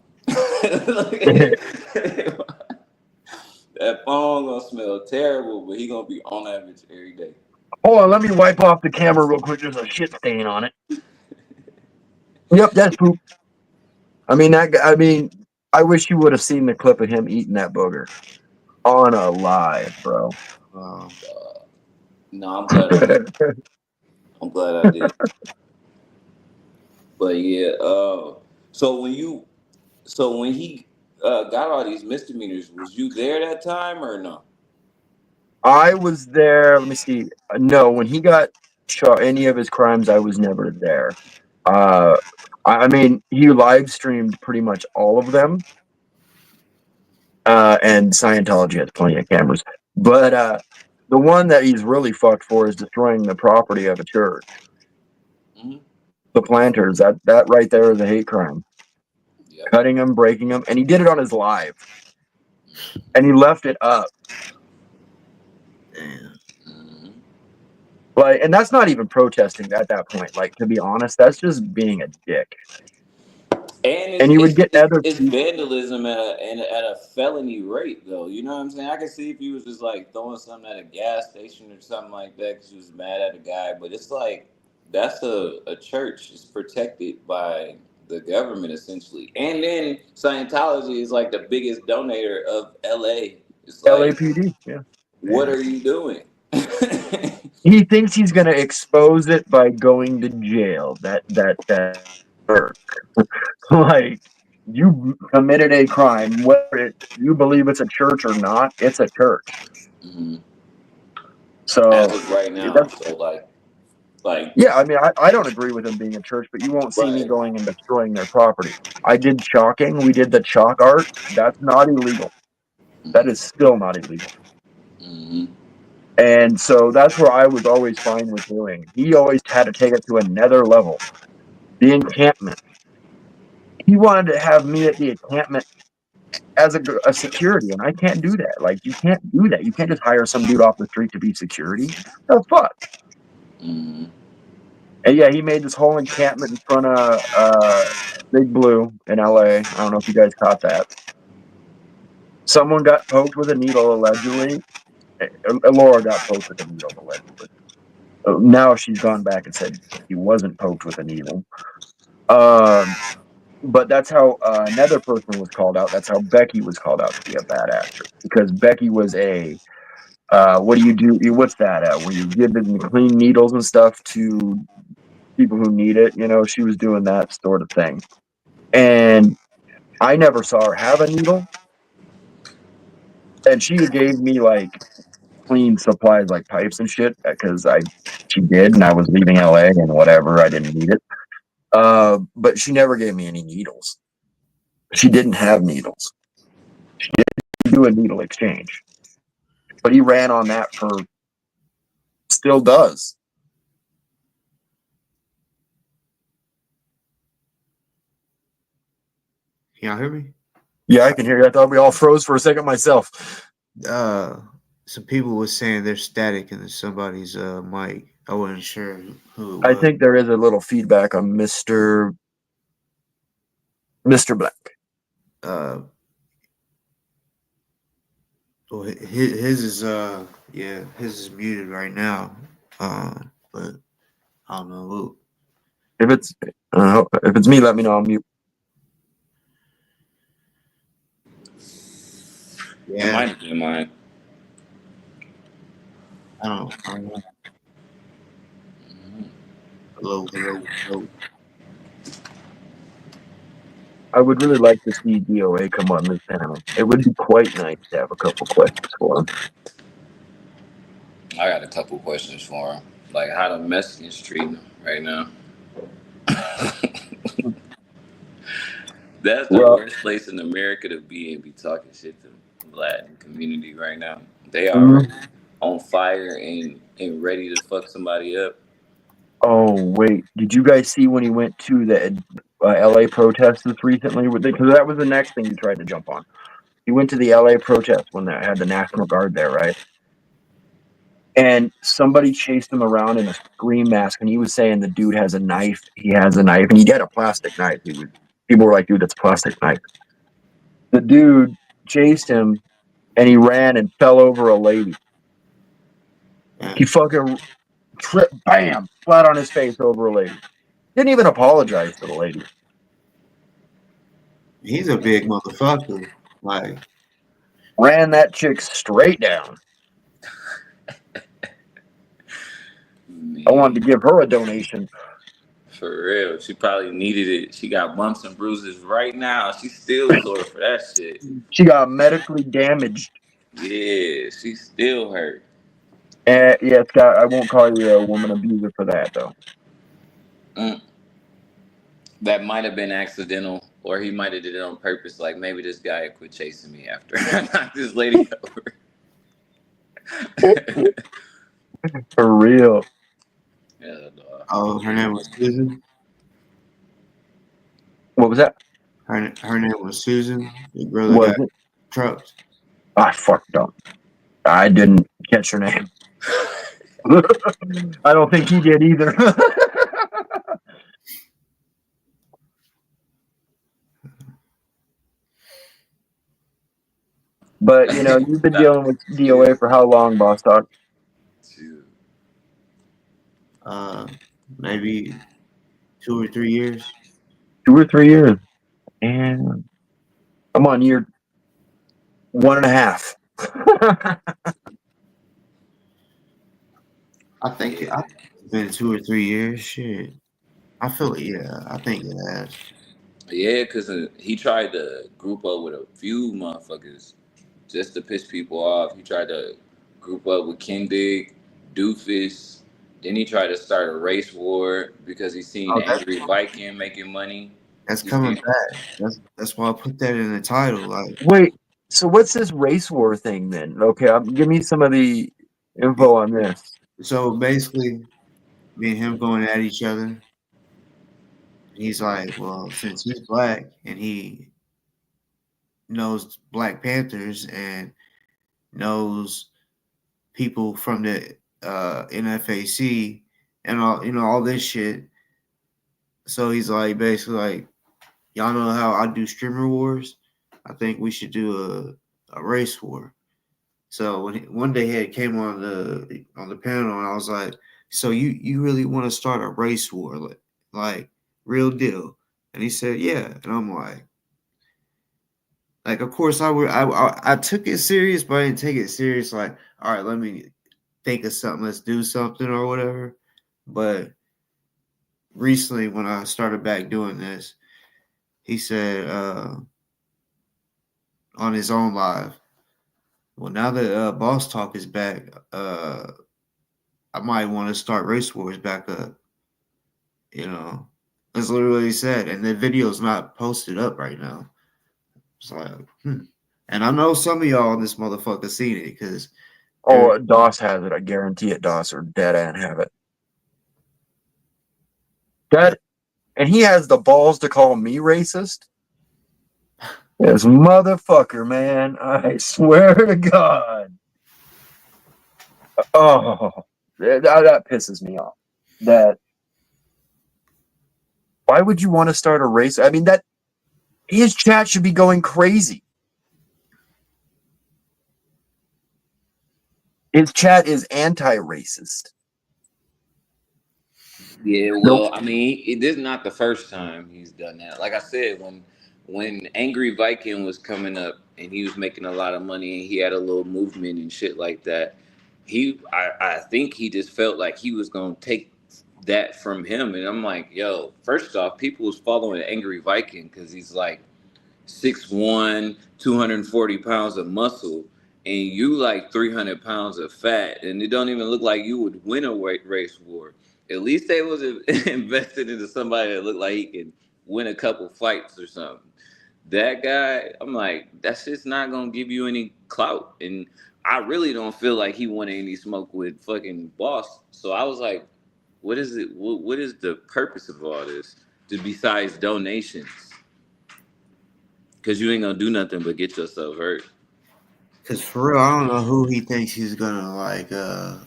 That phone gonna smell terrible, but he gonna be on average every day. Hold on, let me wipe off the camera real quick. There's a shit stain on it. Yep, that's poop. I mean, I wish you would have seen the clip of him eating that booger on a live, bro. No, I'm glad I did. I'm glad I did. But yeah, so when he got all these misdemeanors, was you there that time or no? I was there. Let me see. No, when he got shot, any of his crimes, I was never there. I mean, he live streamed pretty much all of them. And Scientology has plenty of cameras. But the one that he's really fucked for is destroying the property of a church. Mm-hmm. The planters, that right there is a hate crime. Yep. Cutting them, breaking them, and he did it on his live. And he left it up. Damn. Mm-hmm. Like, and that's not even protesting at that point. Like, to be honest, that's just being a dick. And you would get other it's people. vandalism at a felony rate, though. You know what I'm saying? I can see if you was just like throwing something at a gas station or something like that because you was mad at a guy, but it's like that's a church. It's protected by the government essentially, and then Scientology is like the biggest donator of LA. It's like, LAPD, yeah. what are you doing? He thinks he's gonna expose it by going to jail. That work. Like, you committed a crime, whether you believe it's a church or not, it's a church. Mm-hmm. So As of right now, so like yeah, I mean, I don't agree with them being a church, but you won't see me right. going and destroying their property. I did chalking. We did the chalk art. That's not illegal. That is still not illegal. Mm-hmm. And so that's where I was always fine with doing. He always had to take it to another level. The encampment. He wanted to have me at the encampment as a security, and I can't do that. Like, you can't do that. You can't just hire some dude off the street to be security. The fuck? Mm-hmm. And yeah, he made this whole encampment in front of Big Blue in LA. I don't know if you guys caught that. Someone got poked with a needle, allegedly. Laura got poked with a needle, allegedly. Now she's gone back and said he wasn't poked with a needle. But that's how another person was called out. That's how Becky was called out to be a bad actress, because Becky was a what do you do? What's that? Where you give them clean needles and stuff to people who need it. You know, she was doing that sort of thing. And I never saw her have a needle. And she gave me like clean supplies, like pipes and shit, because she did, and I was leaving LA and whatever. I didn't need it. But she never gave me any needles. She didn't have needles. She didn't do a needle exchange. But he ran on that still does. Can y'all hear me? Yeah, I can hear you. I thought we all froze for a second myself. Some people were saying there's static in somebody's mic. I wasn't sure who it I was. think there is a little feedback on Mr. Black. Well, his is his is muted right now. But I don't know who. If it's me, let me know. I'll mute. It might have been mine. I don't know. Hello. I would really like to see DoA come on this panel. It would be quite nice to have a couple questions for him. I got a couple questions for him, like how the Mexicans treating him right now. That's the worst place in America to be and be talking shit to the Latin community right now. They already on fire and ready to fuck somebody up. Oh, wait. Did you guys see when he went to the LA protests recently? Because that was the next thing you tried to jump on. He went to the LA protest when they had the National Guard there, right? And somebody chased him around in a scream mask, and he was saying the dude has a knife. He has a knife, and he had a plastic knife. People were like, dude, that's a plastic knife. The dude chased him and he ran and fell over a lady. Yeah. He fucking tripped, bam, flat on his face over a lady. Didn't even apologize to the lady. He's a big motherfucker. Like, Ran that chick straight down. I wanted to give her a donation. For real, she probably needed it. She got bumps and bruises right now. She's still sore for that shit. She got medically damaged. Yeah, she's still hurt. Yeah, Scott, I won't call you a woman abuser for that, though. That might have been accidental, or he might have did it on purpose. Like maybe this guy quit chasing me after I knocked this lady over. For real. Yeah, dog. oh, her name was Susan. What was that? Her name was Susan. The girl that Was got it? trucked. I fucked up. I didn't catch her name. I don't think he did either. But, you know, you've been dealing with DoA for how long, Boss Dog? Maybe 2 or 3 years. 2 or 3 years. And I'm on year 1.5. I think it's been 2 or 3 years. Shit. I feel it. Yeah, I think it has. Yeah, because he tried to group up with a few motherfuckers just to piss people off. He tried to group up with Kendig, Doofus. Then he tried to start a race war because he seen Oh, Angry Viking making money. that's You coming see? back. That's why I put that in the title. Like, Wait, so what's this race war thing then? Okay, give me some of the info on this. so basically, me and him going at each other. He's like, well, since he's black and he knows Black Panthers and knows people from the NFAC and all this shit. So he's like basically like, y'all know how I do streamer wars? I think we should do a race war. So one day he had came on the panel and I was like, so you really want to start a race war like real deal? And he said, yeah. And I'm like of course I took it serious, but I didn't take it serious. Like, all right, let me think of something, let's do something or whatever. But recently when I started back doing this, he said on his own live, well, now that Boss Talk is back, I might want to start race wars back up. You know, that's literally what he said, and the video's not posted up right now. It's like, and I know some of y'all in this motherfucker seen it because Oh, DOS has it. I guarantee it. DOS or Dead Ant have it. And he has the balls to call me racist. This motherfucker, man. I swear to God. Oh, that pisses me off. Why would you want to start a race? I mean, his chat should be going crazy. His chat is anti-racist. Yeah, well, I mean, this is not the first time he's done that. Like I said, when Angry Viking was coming up and he was making a lot of money and he had a little movement and shit like that, I think he just felt like he was gonna take that from him. And I'm like, yo, first off, people was following Angry Viking because he's like 6'1", 240 pounds of muscle, and you like 300 pounds of fat, and it don't even look like you would win a race war. At least they was invested into somebody that looked like he could win a couple fights or something. That guy, I'm like, that's just not gonna give you any clout, and I really don't feel like he wanted any smoke with fucking Boss. So I was like, what is it? What is the purpose of all this? Besides donations? Because you ain't gonna do nothing but get yourself hurt. because for real, I don't know who he thinks he's gonna like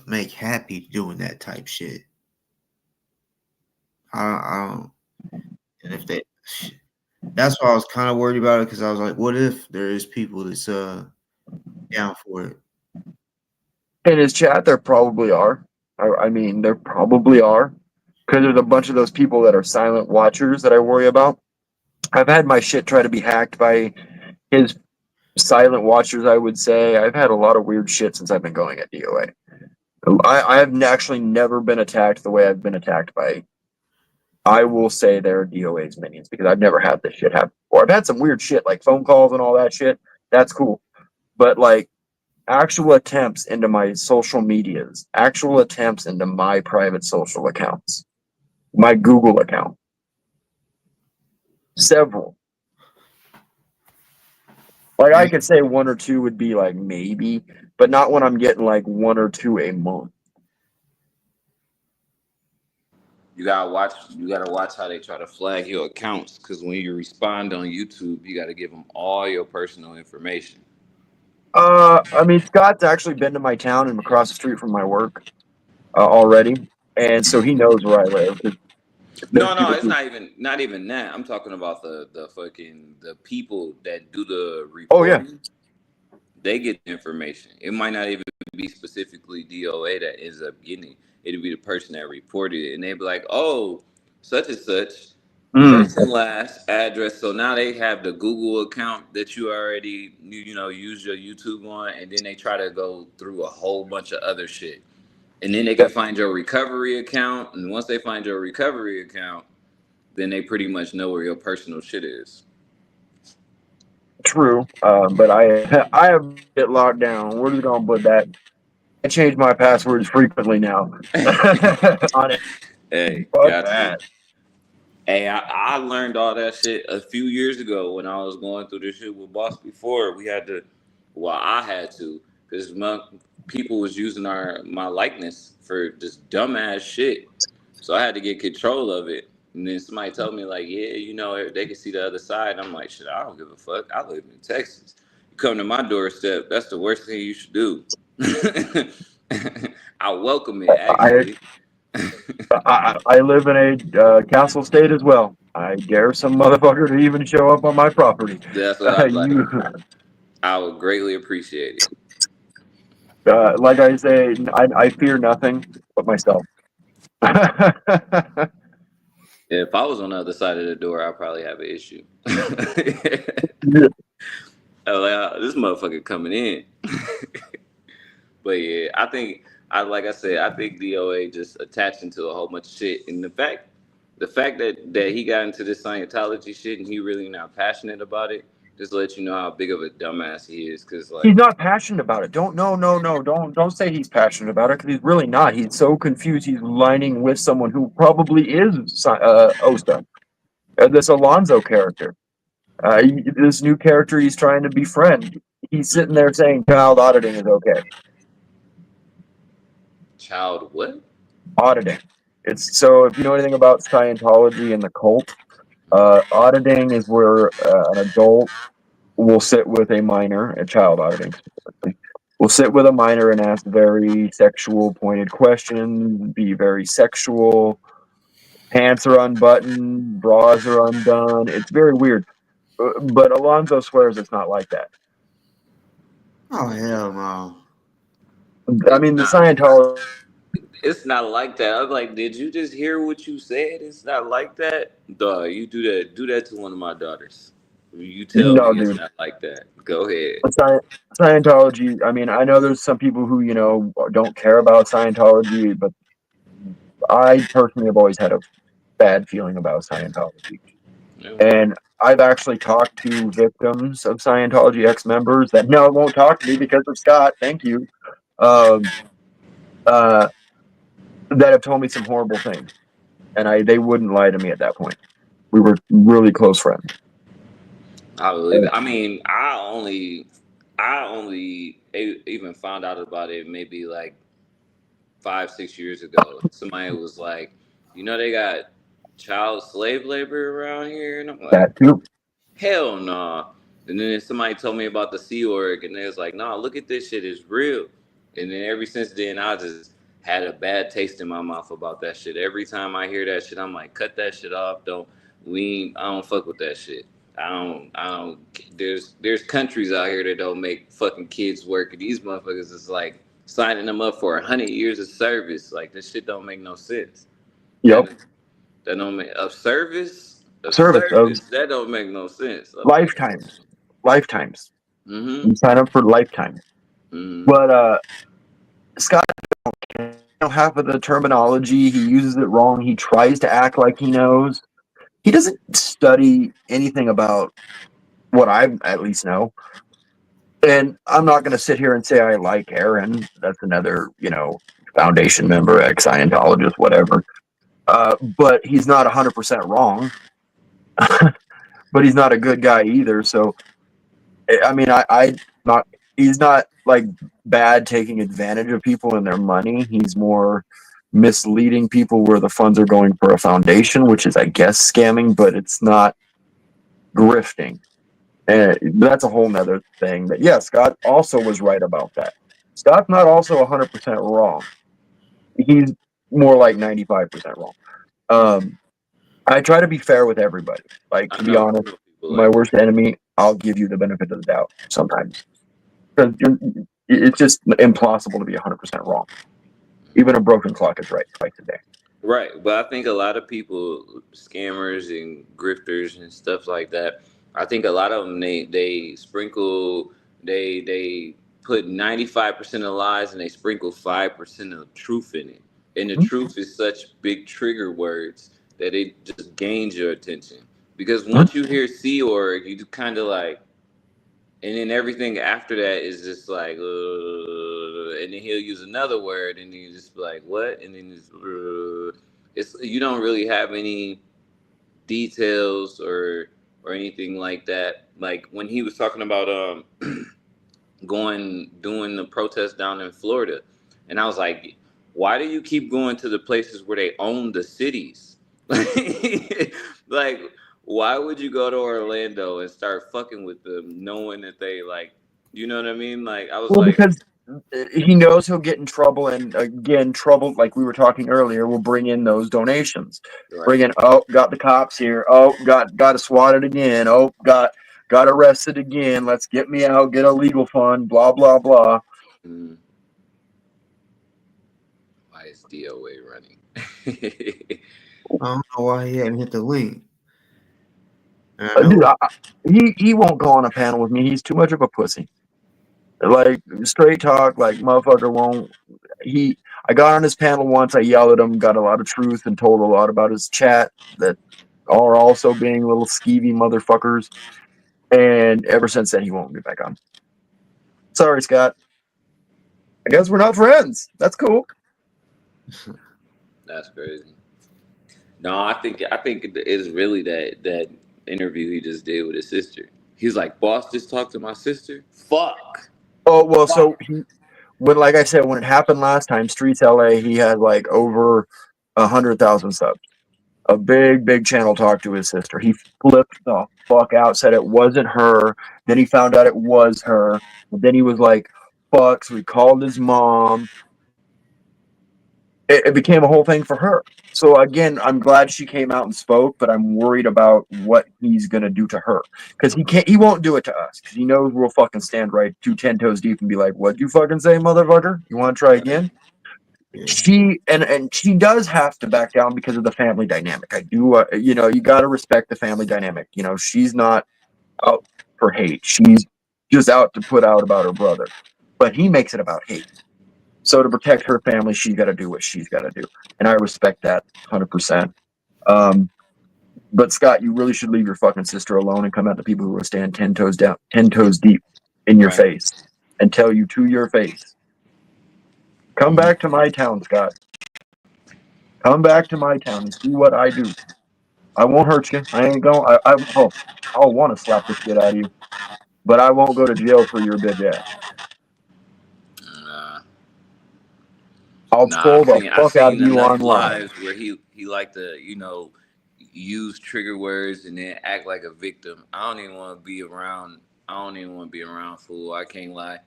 make happy doing that type shit. I don't. And if that's why I was kind of worried about it because I was like, what if there is people that's down for it. In his chat, there probably are. I mean, there probably are. Because there's a bunch of those people that are silent watchers that I worry about. I've had my shit try to be hacked by his silent watchers, I would say. I've had a lot of weird shit since I've been going at DoA. I have actually never been attacked the way I've been attacked by, I will say, they're DOA's minions, because I've never had this shit happen before. I've had some weird shit, like phone calls and all that shit. That's cool. But, like, actual attempts into my social medias, actual attempts into my private social accounts, my Google account, several. Like, I could say one or two would be like maybe, but not when I'm getting like one or two a month. You gotta watch how they try to flag your accounts, because when you respond on YouTube, you gotta give them all your personal information. I mean, Scott's actually been to my town and across the street from my work already, and so he knows where I live. No, it's not even that. I'm talking about the fucking the people that do the Oh yeah, reporting. They get the information. It might not even be specifically DOA that ends up getting it. It'll be the person that reported it, and they'd be like, "Oh, such and such, first and last address." So now they have the Google account that you already you know use your YouTube on, and then they try to go through a whole bunch of other shit, and then they can find your recovery account. And once they find your recovery account, then they pretty much know where your personal shit is. true. But I have it locked down. We're just gonna put that. I change my passwords frequently now. On it. Hey, Fuck got to. that. Hey, I learned all that shit a few years ago when I was going through this shit with Boss before. We had to, well, I had to, because people was using my likeness for just dumbass shit. So I had to get control of it. And then somebody told me, like, yeah, you know, they can see the other side. I'm like, shit, I don't give a fuck. I live in Texas. You come to my doorstep, that's the worst thing you should do. I welcome it, I actually. I live in a castle state as well. I dare some motherfucker to even show up on my property. That's what I like. You, I would greatly appreciate it. like I say, I fear nothing but myself. If I was on the other side of the door, I'd probably have an issue. I'm like, this motherfucker coming in. But yeah, I think like I said, I think DOA just attached into a whole bunch of shit. And the fact that he got into this Scientology shit and he really not passionate about it, just let you know how big of a dumbass he is. Cause He's like, not passionate about it. Don't say he's passionate about it, because he's really not. He's so confused. He's lining with someone who probably is Osa, this Alonzo character. This new character he's trying to befriend. He's sitting there saying child auditing is okay. child what? Auditing. It's so, if you know anything about Scientology and the cult, auditing is where an adult will sit with a minor, a child auditing specifically, will sit with a minor and ask very sexual pointed questions, be very sexual. Pants are unbuttoned, bras are undone. It's very weird. But Alonzo swears it's not like that. Oh hell no. I It's mean, the not. Scientology. It's not like that. I was like, did you just hear what you said? It's not like that. Dog, you do that. Do that to one of my daughters. You tell me No, it's dude. not like that. Go ahead. Scientology, I mean, I know there's some people who, don't care about Scientology, but I personally have always had a bad feeling about Scientology. Yeah. And I've actually talked to victims of Scientology, ex-members that no, won't talk to me because of Scott. Thank you. Um, uh, that have told me some horrible things, and they wouldn't lie to me at that point. We were really close friends. I believe it. I mean, I only even found out about it maybe like 5, 6 years ago. Somebody was like, they got child slave labor around here, and I'm like, That too. hell no. Nah. And then somebody told me about the Sea Org, and they was like, nah, look at this shit, it's real. And then ever since then, I just had a bad taste in my mouth about that shit. Every time I hear that shit, I'm like, cut that shit off. I don't fuck with that shit. There's countries out here that don't make fucking kids work, and these motherfuckers is like signing them up for 100 years of service. Like this shit don't make no sense. Yep. That that don't make of service Service of that don't make no sense. Okay. lifetimes. Lifetimes. Mm-hmm. You sign up for lifetime. Mm-hmm. But Scott, half of the terminology, he uses it wrong. He tries to act like he knows. He doesn't study anything about what I at least know. And I'm not going to sit here and say I like Aaron. That's another, foundation member, ex Scientologist, whatever. But he's not 100% wrong. But he's not a good guy either. So, I mean, I not. He's not like bad taking advantage of people and their money. He's more misleading people where the funds are going for a foundation, which is, I guess, scamming, but it's not grifting. And that's a whole nother thing. But yeah, Scott also was right about that. Scott's not also 100% wrong. He's more like 95% wrong. I try to be fair with everybody. Like, to I be know honest, people my like worst enemy, I'll give you the benefit of the doubt sometimes. Because it's just impossible to be 100% wrong. Even a broken clock is right twice a day. right, but I think a lot of people, scammers and grifters and stuff like that. I think a lot of them they sprinkle they put 95% of lies and they sprinkle 5% of truth in it. And the truth is such big trigger words that it just gains your attention. Because once you hear Sea Org, you kind of like, and then everything after that is just like, and then he'll use another word, and then you just be like, what? And then it's you don't really have any details or anything like that. Like when he was talking about going doing the protest down in Florida, and I was like, why do you keep going to the places where they own the cities? Like, why would you go to Orlando and start fucking with them, knowing that they like, you know what I mean? Like, I was Well, like, because he knows he'll get in trouble, and again, trouble, like we were talking earlier, will bring in those donations. right. Bring in, oh, got the cops here. Oh, got swatted again. Oh, got arrested again. Let's get me out. Get a legal fund. Blah blah blah. Mm, why is DoA running? I don't know why he hadn't hit the link. I Dude, know. he won't go on a panel with me. He's too much of a pussy. Like, straight talk, like, motherfucker won't. I got on his panel once. I yelled at him, got a lot of truth, and told a lot about his chat that are also being little skeevy motherfuckers. And ever since then, he won't get back on. Sorry, Scott. I guess we're not friends. That's cool. That's crazy. No, I think it is really that interview he just did with his sister. He's like, boss just talked to my sister. Fuck. Oh well, so like I said, when it happened last time, Streets LA, he had like over 100,000 subs. A big channel talked to his sister. He flipped the fuck out, said it wasn't her. Then he found out it was her. But then he was like, fuck. So he called his mom. It became a whole thing for her. So again, I'm glad she came out and spoke, but I'm worried about what he's gonna do to her. Because he won't do it to us. Because he knows we'll fucking stand right 10 toes deep and be like, what'd you fucking say, motherfucker? You wanna try again? Yeah. She she does have to back down because of the family dynamic. I do, you got to respect the family dynamic. She's not out for hate. She's just out to put out about her brother, but he makes it about hate. So to protect her family, she's got to do what she's got to do, and I respect that 100%. But Scott, you really should leave your fucking sister alone and come at the people who will stand 10 toes down, 10 toes deep in your Right. face and tell you to your face. Come back to my town, Scott. Come back to my town and see what I do. I won't hurt you. I ain't going. I'll want to slap the shit out of you, but I won't go to jail for your bitch ass. Nah, I'll nah. troll the I've fuck out of seen you enough online. lives where he like to use trigger words and then act like a victim. I don't even want to be around. I don't even want to be around fool. I can't lie.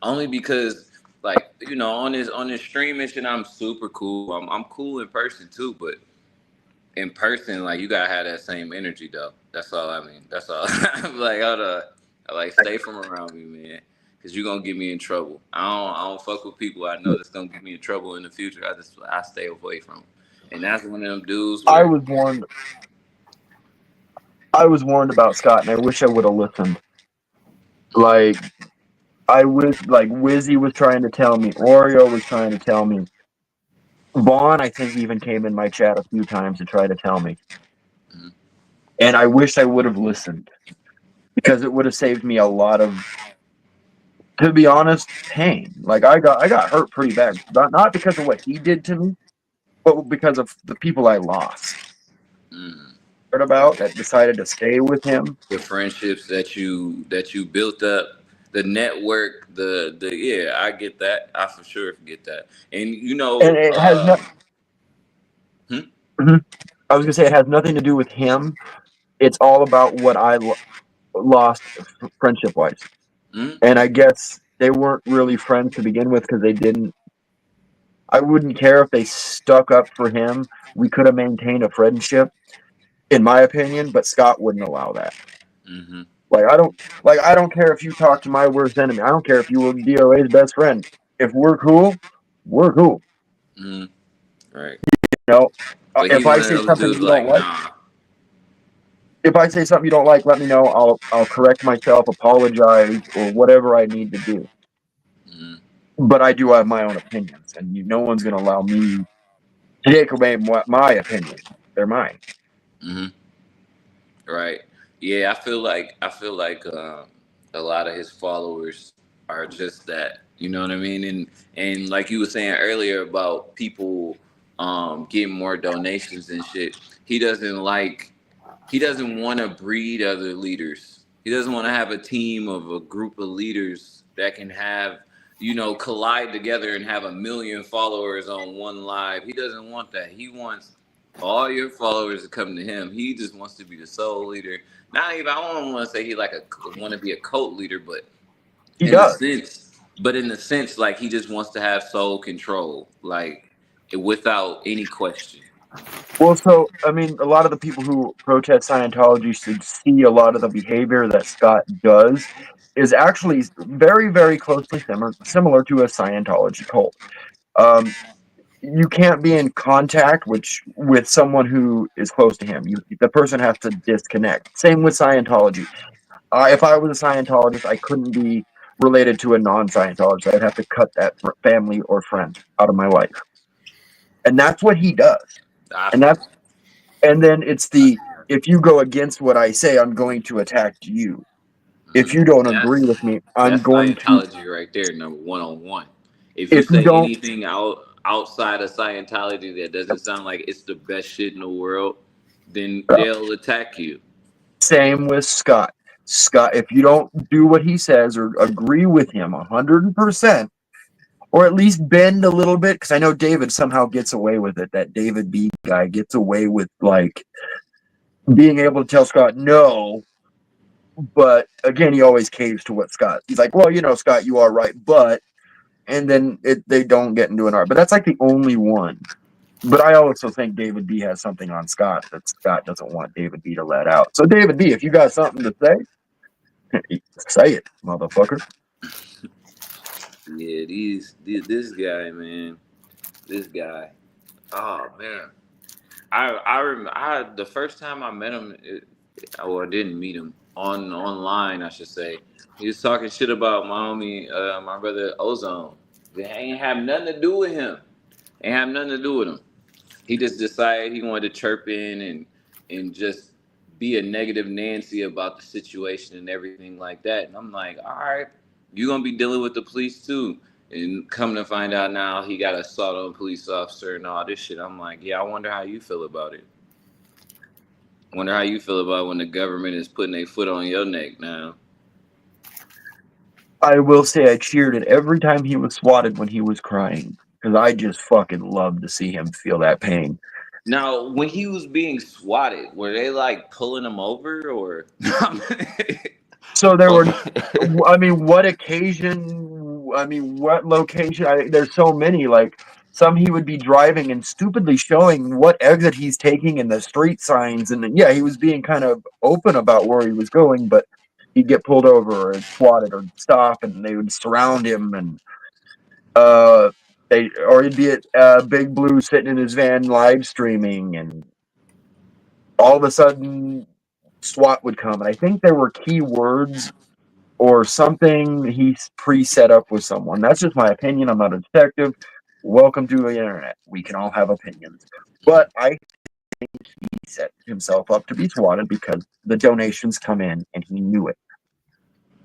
Only because like on this stream and shit, I'm super cool. I'm cool in person too, but in person, like you gotta have that same energy though. That's all I mean. That's all. Like, hold on. Like, stay from around me, man, because you're gonna get me in trouble. I don't fuck with people I know that's gonna get me in trouble in the future. I stay away from 'em. And that's one of them dudes I where, was warned. I was warned about Scott, and I wish I would have listened. Like I was like Wizzy was trying to tell me, Oreo was trying to tell me, Vaughn I think even came in my chat a few times to try to tell me, Mhm. and I wish I would have listened because it would have saved me a lot of, to be honest, pain. Like I got hurt pretty bad, not because of what he did to me, but because of the people I lost. Mhm. Heard about that decided to stay with him. The friendships that you built up, the network, the yeah, I get that. I for sure get that. And And it has not. hmm? Mhm. I was gonna say it has nothing to do with him. It's all about what I lost friendship wise. Hmm? And I guess they weren't really friends to begin with because they didn't. I wouldn't care if they stuck up for him. We could have maintained a friendship, in my opinion, but Scott wouldn't allow that. Mm-hmm. I don't care if you talk to my worst enemy. I don't care if you were DOA's best friend. If we're cool, we're cool. Mm-hmm. Right. You know, But he if I one of say those something dudes you don't like, like, nah. let me know. I'll correct myself, apologize, or whatever I need to do. Mm-hmm. But I do have my own opinions, and no one's going to allow me to take away my opinions. They're mine. Mm-hmm. Right. Yeah, I feel like a lot of his followers are just that. You know what I mean? And like you were saying earlier about people getting more donations and shit. He doesn't like he doesn't want to breed other leaders. He doesn't want to have a team of a group of leaders that can have, collide together and have 1 million followers on one live. He doesn't want that. He wants all your followers to come to him. He just wants to be the sole leader. Not even, I don't want to say he want to be a cult leader, but He in the does. sense, like he just wants to have sole control, like without any question. Well, so, I mean, a lot of the people who protest Scientology should see a lot of the behavior that Scott does is actually very, very closely similar to a Scientology cult. Um, you can't be in contact with someone who is close to him. The person has to disconnect. Same with Scientology. If I was a Scientologist, I couldn't be related to a non-Scientologist. I'd have to cut that family or friend out of my life, and that's what he does. I And feel that's and then it's if you go against what I say, I'm going to attack you. If you don't agree that's with me, I'm that's going to. Scientology right there, number one on one. If you If you say don't, anything outside of Scientology that doesn't sound like it's the best shit in the world, then they'll attack you. same with Scott. Scott, if you don't do what he says or agree with him 100%, or at least bend a little bit, because I know David somehow gets away with it. That David B guy gets away with like being able to tell Scott no, but again, he always caves to what Scott. He's like, well, Scott, you are right, but, and then they don't get into an art. But that's like the only one. But I also think David B has something on Scott that Scott doesn't want David B to let out. So David B, if you got something to say it, motherfucker. Yeah, this guy, man, this guy. Oh man, I remember the first time I met him, I didn't meet him online, I should say. He was talking shit about my homie, my brother Ozone. They ain't have nothing to do with him. Ain't have nothing to do with him. He just decided he wanted to chirp in and just be a negative Nancy about the situation and everything like that. And I'm like, all right, you're gonna be dealing with the police too. And come to find out now he got assault on a police officer and all this shit. I'm like, yeah, I wonder how you feel about it. I wonder how you feel about when the government is putting a foot on your neck now. I will say I cheered it every time he was swatted when he was crying. Because I just fucking love to see him feel that pain. Now, when he was being swatted, were they like pulling him over or? So there were, I mean, what occasion? I mean, what location? There's so many. Like, Some he would be driving and stupidly showing what exit he's taking in the street signs. And then, yeah, he was being kind of open about where he was going, but he'd get pulled over or swatted or stop, and they would surround him. And or he'd be at Big Blue sitting in his van live streaming, and all of a sudden SWAT would come. And I think there were keywords or something he pre-set up with someone. That's just my opinion. I'm not a detective. Welcome to the internet. We can all have opinions. But I think he set himself up to be swatted because the donations come in and he knew it.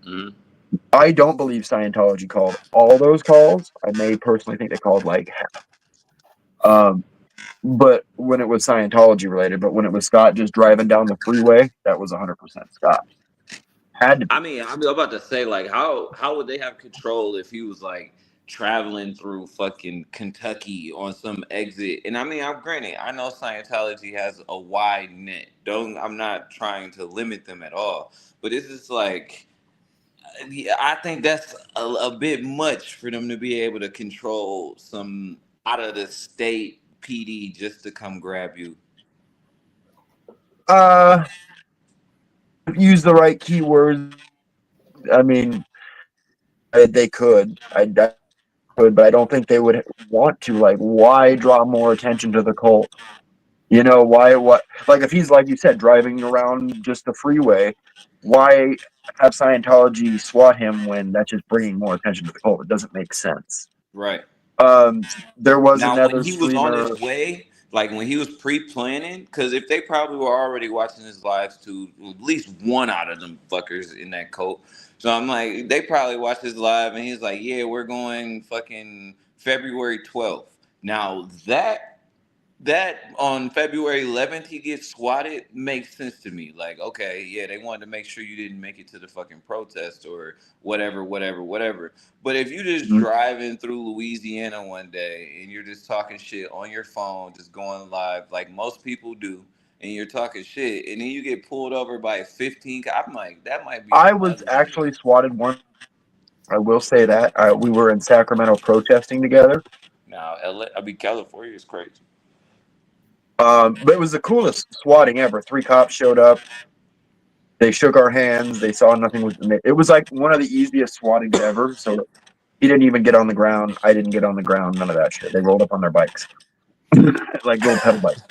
Mhm. I don't believe Scientology called all those calls. I may personally think they called like half. But when it was Scientology related, but when it was Scott just driving down the freeway, that was 100% Scott. Had to be. I mean, I'm about to say, like, how would they have control if he was like traveling through fucking Kentucky on some exit? And I mean, I'm granted, I know Scientology has a wide net. I'm not trying to limit them at all, but it's just like, yeah, I think that's a bit much for them to be able to control some out of the state PD just to come grab you. Use the right keywords. I mean, they could. I could, but I don't think they would want to. Like, why draw more attention to the cult? You know, why? What? Like, if he's like you said, driving around just the freeway, why have Scientology SWAT him when that's just bringing more attention to the cult? It doesn't make sense. Right. There was Now, when another he was on streamer. his way, like when he was pre-planning, because if they probably were already watching his lives to at least one out of them fuckers in that cult. So I'm like, they probably watched his live and he's like, yeah, we're going fucking February 12th. Now that on February 11th he gets swatted makes sense to me. Like, okay, yeah, they wanted to make sure you didn't make it to the fucking protest or whatever. But if you just driving through Louisiana one day and you're just talking shit on your phone, just going live like most people do, and you're talking shit, and then you get pulled over by 15, I'm like, that might be I some was other shit. actually swatted once. I will say that we were in Sacramento protesting together. Now, LA, I mean, California is crazy. But it was the coolest swatting ever. 3 cops showed up. They shook our hands. They saw nothing was. It was like one of the easiest swattings ever. So he didn't even get on the ground. I didn't get on the ground. None of that shit. They rolled up on their bikes, like little pedal bikes.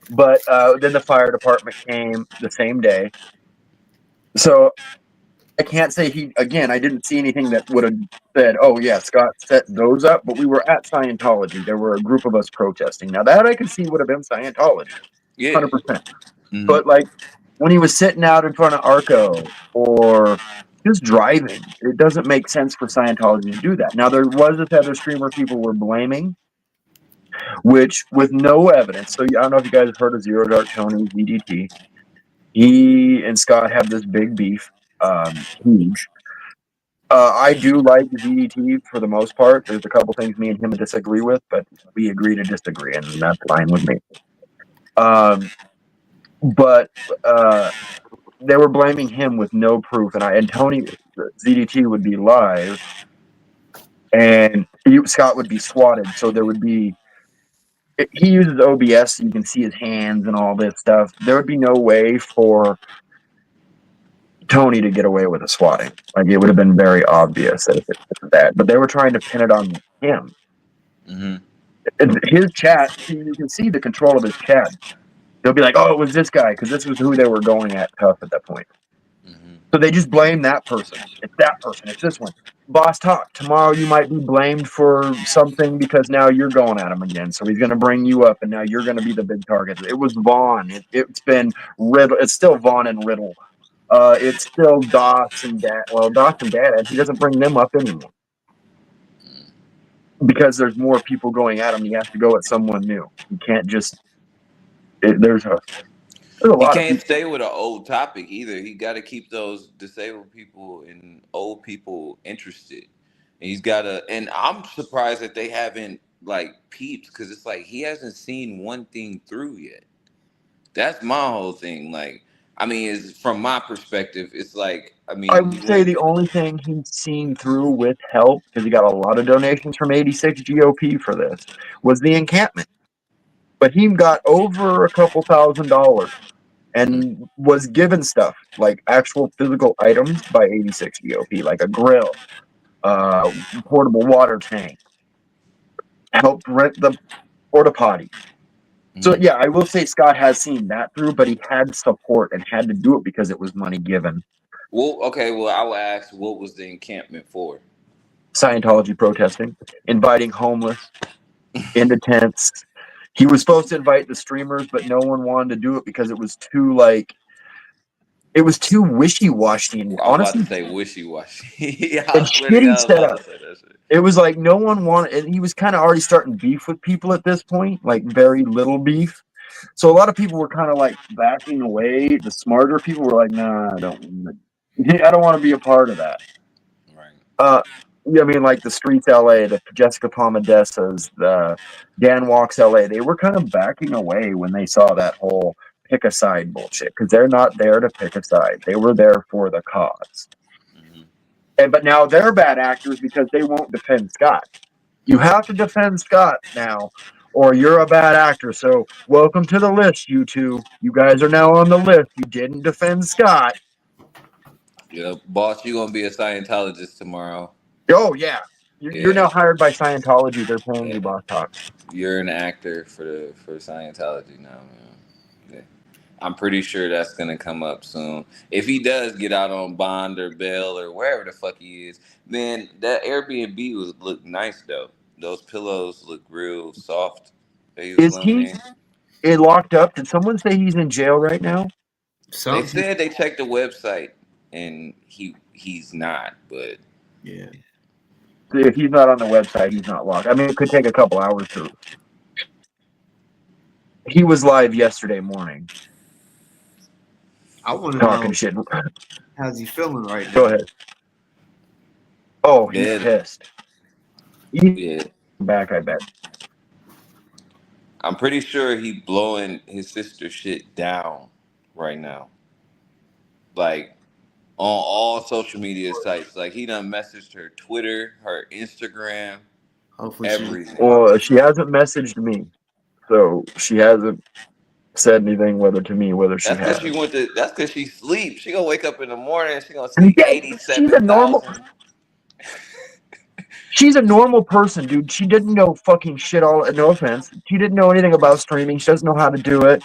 But then the fire department came the same day. So I can't say he. Again, I didn't see anything that would have said, "Oh yeah, Scott set those up." But we were at Scientology. There were a group of us protesting. Now that I can see would have been Scientology, Yeah. 100%. Mhm. But like when he was sitting out in front of Arco or just driving, it doesn't make sense for Scientology to do that. Now there was this other streamer people were blaming, which with no evidence. So I don't know if you guys heard of Zero Dark Tony ZDT. He and Scott have this big beef, huge. I do like ZDT for the most part. There's a couple things me and him disagree with, but we agree to disagree, and that's fine with me. But they were blaming him with no proof, and Tony ZDT would be live, and Scott would be swatted, so there would be. He uses OBS, so you can see his hands and all this stuff. There would be no way for Tony to get away with a swatting. Like it would have been very obvious that if it was that, but they were trying to pin it on him. Mhm. And his chat, you can see the control of his chat. They'll be like, "Oh, it was this guy," because this was who they were going at tough at that point. Mhm. So they just blame that person. It's that person. It's this one. Boss talk. Tomorrow you might be blamed for something because now you're going at him again. So he's going to bring you up, and now you're going to be the big target. It was Vaughn. It's been Riddle. It's still Vaughn and Riddle. It's still Dox and Dad. Well, Dox and Dad, he doesn't bring them up anymore because there's more people going at him. He has to go at someone new. You can't just. There's a He lot of can't people. stay with an old topic either. He got to keep those disabled people and old people interested. And he's got to, and I'm surprised that they haven't like peeped because it's like he hasn't seen one thing through yet. That's my whole thing. Like, I mean, is from my perspective, it's like, I I mean, he would say went. the only thing he's seen through with help, because he got a lot of donations from 86 GOP for this, was the encampment. But he got over a couple $1,000 and was given stuff like actual physical items by 86 GOP, like a grill, uh, portable water tank, helped rent the porta potty. So Mhm. yeah, I will say Scott has seen that through, but he had support and had to do it because it was money given. Well, okay. Well, I will ask, what was the encampment for? Scientology protesting, inviting homeless into tents. He was supposed to invite the streamers, but no one wanted to do it because it was too it was too wishy-washy and I was about to honestly say wishy washy. I and swear to shitty God, I was about setup. to say that shit. It was like no one wanted, and he was kind of already starting beef with people at this point, like very little beef. So a lot of people were kind of like backing away. The smarter people were like, "Nah, I don't want to be a part of that." Right. Uh, yeah, I mean, like the Streets LA, the Jessica Palmadessas, the Dan Walks LA, they were kind of backing away when they saw that whole pick a side bullshit because they're not there to pick a side. They were there for the cause. Hmm. But now they're bad actors because they won't defend Scott. You have to defend Scott now, or you're a bad actor. So welcome to the list, you two. You guys are now on the list. You didn't defend Scott. Yeah, boss, you gonna be a Scientologist tomorrow. Oh yeah, you're Yeah, now hired by Scientology. They're paying yeah. you, boss talk. You're an actor for Scientology now, man. Yeah. I'm pretty sure that's gonna come up soon. If he does get out on bond or bail or wherever the fuck he is, man, that Airbnb was look nice though. Those pillows look real soft that he was Is laying he in. locked up? Did someone say he's in jail right now? They Some people, said they checked the website and he's not, but yeah. If he's not on the website, he's not locked. I mean, it could take a couple hours to. He was live yesterday morning I want to talking know shit. how's he feeling right Go now. ahead. Oh, he's yeah, pissed. He's yeah. back, I bet. I'm pretty sure he blowing his sister shit down right now. Like on all social media sites. Like he done messaged her Twitter, her Instagram, Hopefully she don't everything. block Well, she hasn't messaged me, so she hasn't said anything whether to me whether she That's cause has. she went to that's cause she sleep. She gonna wake up in the morning, she gonna see Yeah, she's a normal. 87,000. She's a normal person, dude. She didn't know fucking shit all. No offense, she didn't know anything about streaming. She doesn't know how to do it.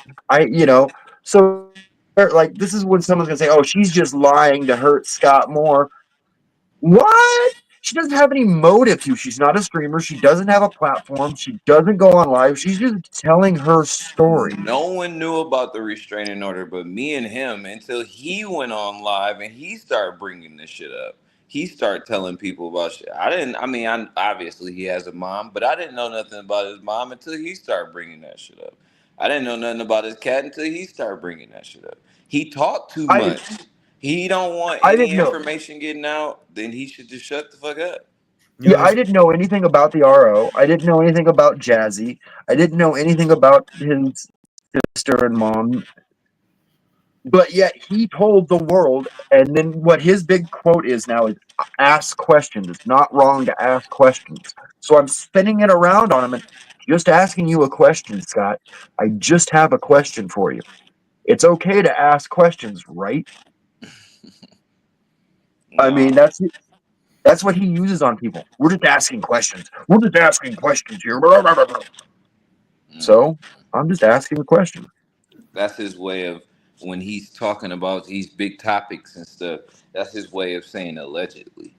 So like this is when someone's gonna say, "Oh, she's just lying to hurt Scott more." What? She doesn't have any motive to. She's not a streamer. She doesn't have a platform. She doesn't go on live. She's just telling her story. No one knew about the restraining order but me and him until he went on live and he started bringing this shit up. He started telling people about shit. I mean, obviously he has a mom, but I didn't know nothing about his mom until he started bringing that shit up. I didn't know nothing about his cat until he started bringing that shit up. He talked too I did. much. He don't want I any didn't know. information getting out, then he should just shut the fuck up. you Yeah, know I didn't know anything about the RO. I didn't know anything about Jazzy. I didn't know anything about his sister and mom. But yet he told the world, and then what his big quote is now is ask questions. It's not wrong to ask questions. So I'm spinning it around on him and just asking you a question, Scott. I just have a question for you. It's okay to ask questions, right? I mean, No. that's what he uses on people. We're just asking questions. We're just asking questions here. Blah, blah, blah, blah. Mm. So I'm just asking a question. That's his way of when he's talking about these big topics and stuff. That's his way of saying allegedly.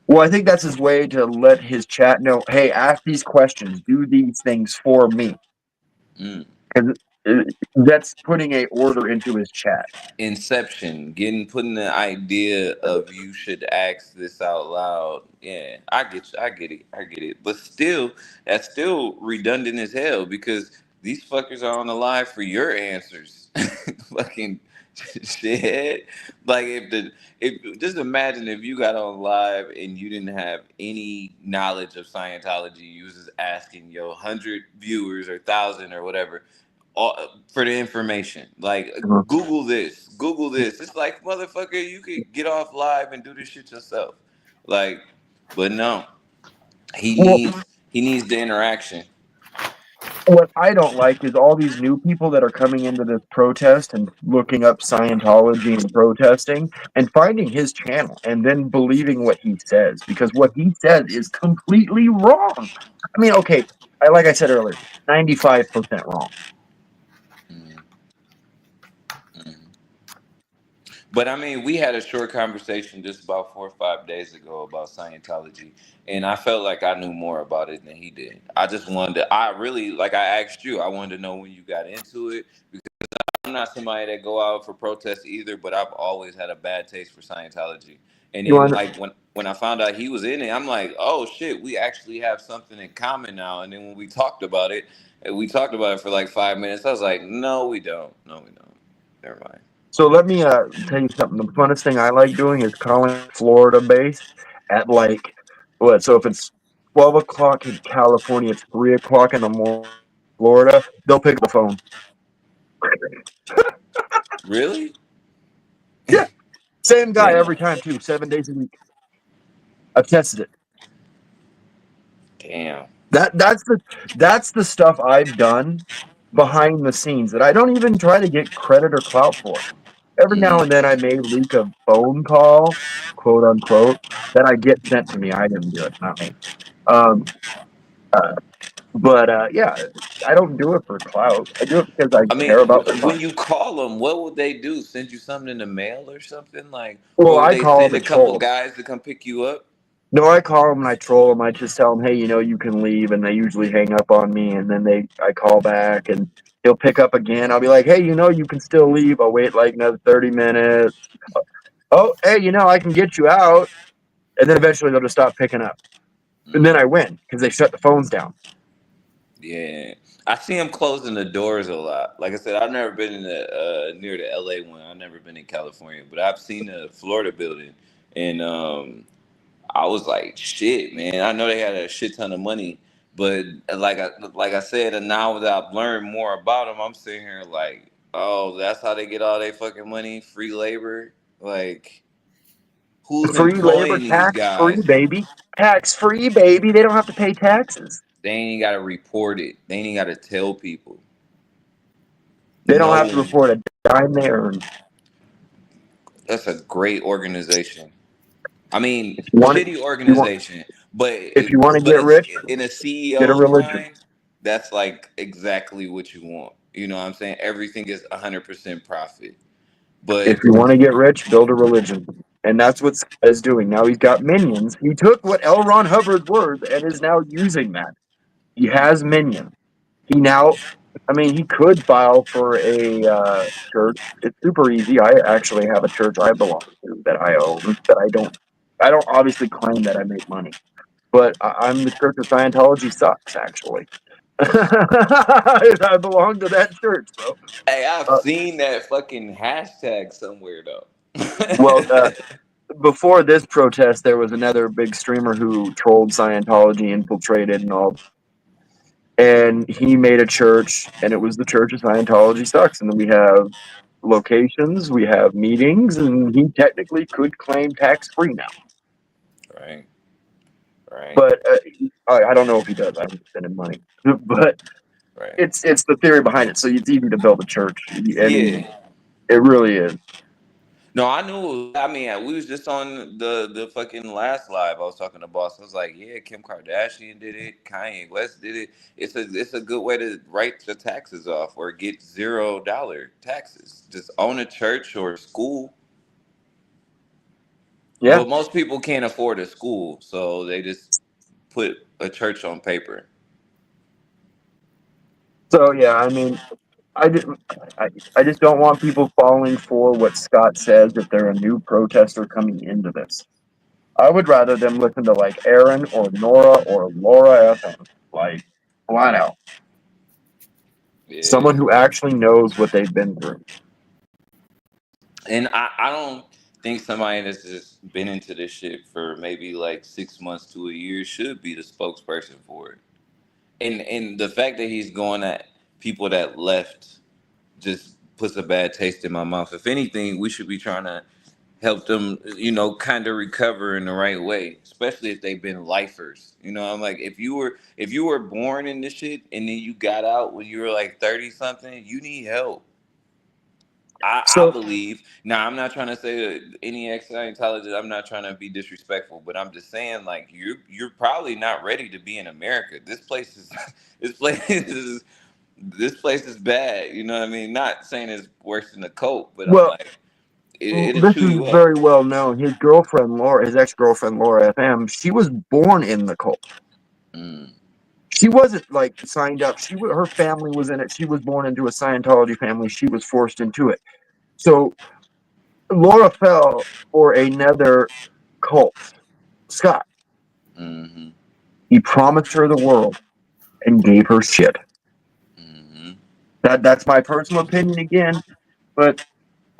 Well, I think that's his way to let his chat know, hey, ask these questions, do these things for me. Mm. Because that's putting a order into his chat. Inception, putting the idea of you should ask this out loud. Yeah, I get you. I get it. I get it. But still, that's still redundant as hell because these fuckers are on the live for your answers. Fucking shit. Like if just imagine if you got on live and you didn't have any knowledge of Scientology, you was just asking your 100 viewers or 1,000 or whatever for the information. Like Mhm. Google this, Google this. It's like motherfucker, you could get off live and do this shit yourself. Like, but no, he Well, needs he needs the interaction. what I don't like is all these new people that are coming into this protest and looking up Scientology and protesting and finding his channel and then believing what he says because what he says is completely wrong. I mean, okay, like I said earlier, 95% wrong. Mm, mm. But I mean, we had a short conversation just about 4 or 5 days ago about Scientology, and I felt like I knew more about it than he did. I just wanted to, I really, like I asked you, I wanted to know when you got into it because I'm not somebody that go out for protests either, but I've always had a bad taste for Scientology. And You then want like when I found out he was in it, I'm like, oh shit, we actually have something in common now. And then when we talked about it, and we talked about it for like 5 minutes, I was like, no, we don't. No, we don't. Never mind. So let me tell you something. The funnest thing I like doing is calling Florida based at like what? So if it's 12 o'clock in California, it's 3 o'clock in the morning in Florida. They'll pick up the phone. Really? Yeah, same guy Damn. every time too. 7 days a week. I've tested it. Damn. That's the stuff I've done behind the scenes that I don't even try to get credit or clout for. Every now and Mm. then I may leak a phone call, quote unquote, that I get sent to me. I didn't do it, not me. Um, uh, but yeah, I don't do it for clout. I do it because I I mean, care about the when money. you call them, what would they do? Send you something in the mail or something? Like, Well, or would I they call send them a and couple troll them. guys to come pick you up? No, I call them and I troll them. I just tell them, hey, you can leave, and they usually hang up on me. And then I call back, and he'll pick up again. I'll be like, hey, you can still leave. I'll wait like another 30 minutes. Oh, hey, I can get you out. And then eventually they'll just stop picking up, and then Mm. I win because they shut the phones down. Yeah, I see them closing the doors a lot. Like I said, I've never been in the near the LA one. I've never been in California, but I've seen the Florida building, and I was like, shit, man. I know they had a shit ton of money, but like I said, and now that I've learned more about them, I'm sitting here like, oh, that's how they get all their fucking money, free labor. Like, who's Free labor, employing these tax free, guys? baby. Tax free, baby. They don't have to pay taxes. They ain't even got to report it. They ain't got to tell people. They don't No have to one. report a dime they earn. That's a great organization. I mean, If you want it, shitty you want organization, but if you want to but get it's rich, in a get a CEO's religion. mind. That's like exactly what you want. You know what I'm saying? Everything is 100% profit. But If you want to get rich, build a religion. And that's what Scott is doing. Now he's got minions. He took what L. Ron Hubbard's words and is now using that. He has minions. He now, I mean, he could file for a church. It's super easy. I actually have a church I belong to that I own that I don't obviously claim that I make money, but I'm the Church of Scientology sucks actually. I belong to that church, bro. hey, I've Uh, seen that fucking hashtag somewhere though. well, before this protest, there was another big streamer who trolled Scientology, infiltrated, and all. And he made a church, and it was the Church of Scientology sucks. And then we have locations, we have meetings, and he technically could claim tax free now. Right, right, But I don't know if he does. I haven't sent him money, but right. it's the theory behind it. So it's easy to build a church, and Yeah. it really is. No, I knew. I mean, we was just on the fucking last live. I was talking to boss. I was like, yeah, Kim Kardashian did it. Kanye West did it. It's a good way to write the taxes off or get $0 taxes. Just own a church or school. Yeah. But most people can't afford a school, so they just put a church on paper. So yeah, I mean, I just, I just don't want people falling for what Scott says if they're a new protester coming into this. I would rather them listen to like Aaron or Nora or Laura FM, like flat out. Yeah. Someone who actually knows what they've been through. And I don't think somebody that's just been into this shit for maybe like 6 months to a year should be the spokesperson for it. And the fact that he's going at people that left just puts a bad taste in my mouth. If anything, we should be trying to help them, kind of recover in the right way, especially if they've been lifers. I'm like, if you were born in this shit and then you got out when you were like 30 something, you need help. I So, believe. Now, I'm not trying to say that any ex-Scientologist. I'm not trying to be disrespectful, but I'm just saying, like, you're probably not ready to be in America. This place is, this place is bad. You know what I mean? Not saying it's worse than the coke, but I'm well, like, it'll this chew is you up. very well known. His girlfriend, Laura, his ex-girlfriend, Laura FM, she was born in the cult. Mm, She wasn't like signed up. Her family was in it. She was born into a Scientology family. She was forced into it. So Laura fell for another cult, Scott. mm-hmm, He promised her the world and gave her shit. mm-hmm. That's my personal opinion again, but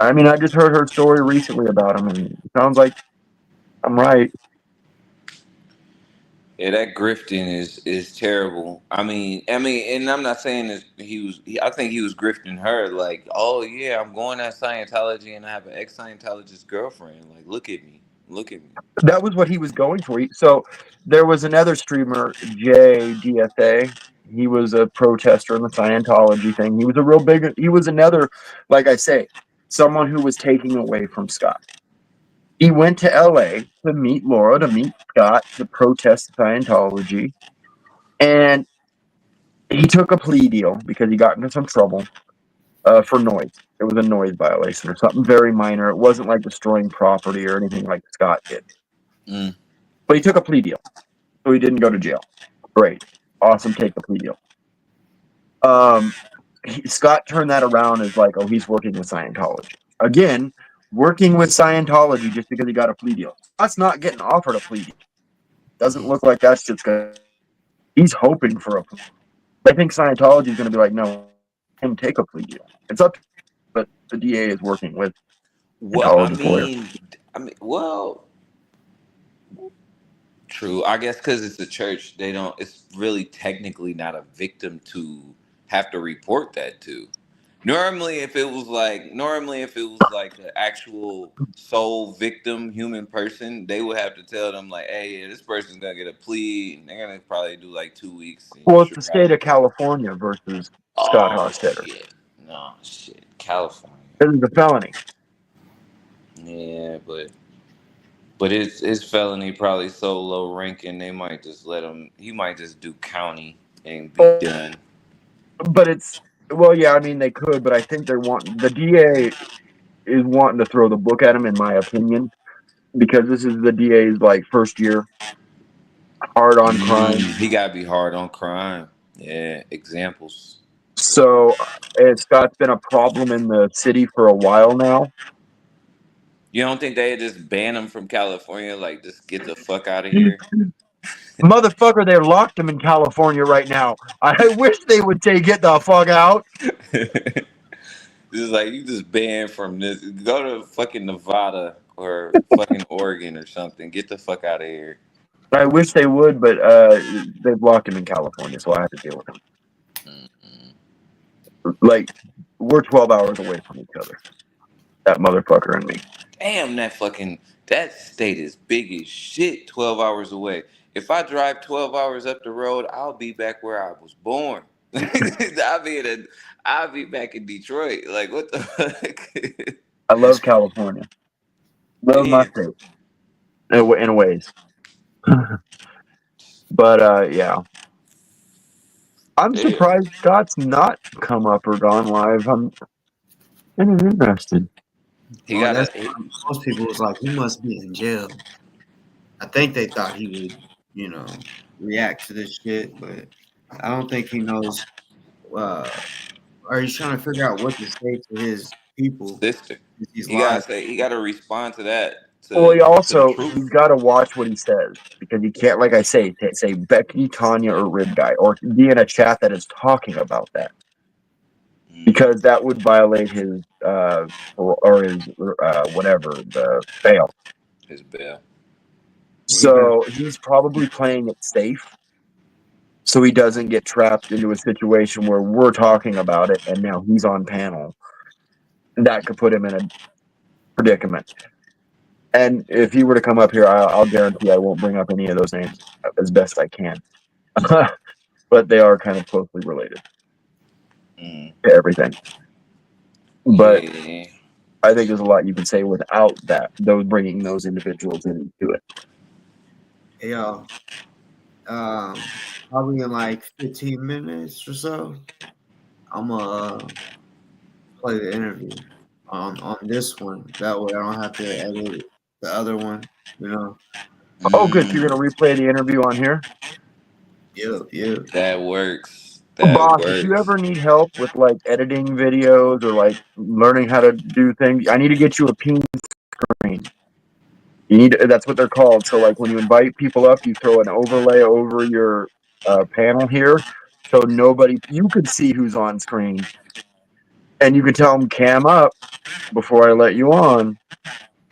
I mean, I just heard her story recently about him, and it sounds like I'm right. Yeah, that grifting is terrible. And I'm not saying that I think he was grifting her. Like, oh yeah, I'm going at Scientology, and I have an ex-Scientologist girlfriend. Like, look at me. That was what he was going for. So there was another streamer, JDSA. He was a protester in the Scientology thing. He was a real big. He was another, like I say, someone who was taking away from Scott. He went to LA to meet Laura, to meet Scott, to protest Scientology, and he took a plea deal because he got into some trouble for noise. It was a noise violation or something very minor. It wasn't like destroying property or anything like Scott did. Mm, But he took a plea deal, so he didn't go to jail. Great, awesome, take the plea deal. Scott turned that around as like, oh, he's working with Scientology again. Working with Scientology just because he got a plea deal. Scott's not getting offered a plea deal. Doesn't look like that's just gonna. He's hoping for a plea. I think Scientology is going to be like, no, him take a plea deal. It's up to, but the DA is working with well, Scientology lawyers. well, true. I guess because it's a church, they don't. It's really technically not a victim to have to report that to. Normally if it was like an actual sole victim human person, they would have to tell them like, hey, yeah, this person's gonna get a plea, and they're gonna probably do like 2 weeks, and you Well, it's should the state probably of go. California versus Scott Oh Hostetter. shit, no shit, California. This is a felony. Yeah, but his felony probably so low ranking, they might just let him. He might just do county and be done. But it's, well, yeah, I mean, they could, but I think the DA is wanting to throw the book at him, in my opinion, because this is the DA's like first year hard on crime. He gotta be hard on crime. Yeah, examples. So Scott's been a problem in the city for a while now. You don't think they just ban him from California? Like, just get the fuck out of here. Motherfucker, they locked him in California right now. I wish they would get the fuck out. It's like you just banned from this. Go to fucking Nevada or fucking Oregon or something. Get the fuck out of here. I wish they would, but they've locked him in California, so I have to deal with him. Mm-mm. Like, we're 12 hours away from each other. That motherfucker and me. Damn, that state is big as shit. 12 hours away. If I drive 12 hours up the road, I'll be back where I was born. I'll be back in Detroit. Like, what the fuck? I love California. Love my Damn. state. In ways. But, yeah. I'm Yeah. surprised Scott's not come up or gone live. I'm interested. He Well, got that's a. most people was like, he must be in jail. I think they thought he would, react to this shit, but I don't think he knows. Or he's trying to figure out what to say to his people. Sister. He's He gotta live. say. He gotta respond to that. Well, To the he's truth. got to watch what he says because he can't, like I say Becky, Tanya, or Rib Guy, or be in a chat that is talking about that because that would violate his or his whatever the bail. His bail. So he's probably playing it safe. so he doesn't get trapped into a situation where we're talking about it and now he's on panel. That could put him in a predicament. And if he were to come up here, I'll guarantee I won't bring up any of those names as best I can. But they are kind of closely related to everything. But Yeah. I think there's a lot you can say without that, those bringing those individuals into it. Hey, y'all. Probably in like 15 minutes or so, I'm gonna play the interview on this one. That way, I don't have to edit the other one. You know. Oh, good. So you're going to replay the interview on here? Yep. That works. Boss, That if you works. ever need help with like editing videos or like learning how to do things, I need to get you a ping screen. That's what they're called. So like when you invite people up, you throw an overlay over your panel here. So you can see who's on screen. And you can tell them cam up before I let you on.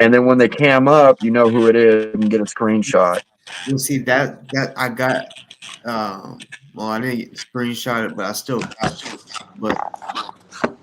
And then when they cam up, you know who it is and get a screenshot. You'll see that I got. Well, I didn't screenshot it, but I still got it. But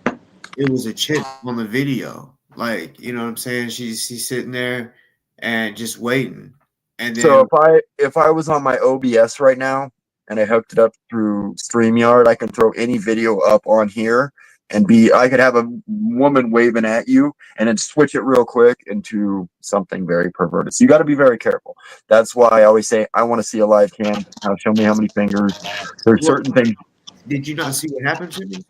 it was a chick on the video. Like, you know what I'm saying? She's sitting there and just waiting. And So then if I was on my OBS right now and I hooked it up through StreamYard, I can throw any video up on here and I could have a woman waving at you and then switch it real quick into something very perverted. So you got to be very careful. That's why I always say I want to see a live cam. Now show me how many fingers. There's well, certain things. did you not see what happened to me?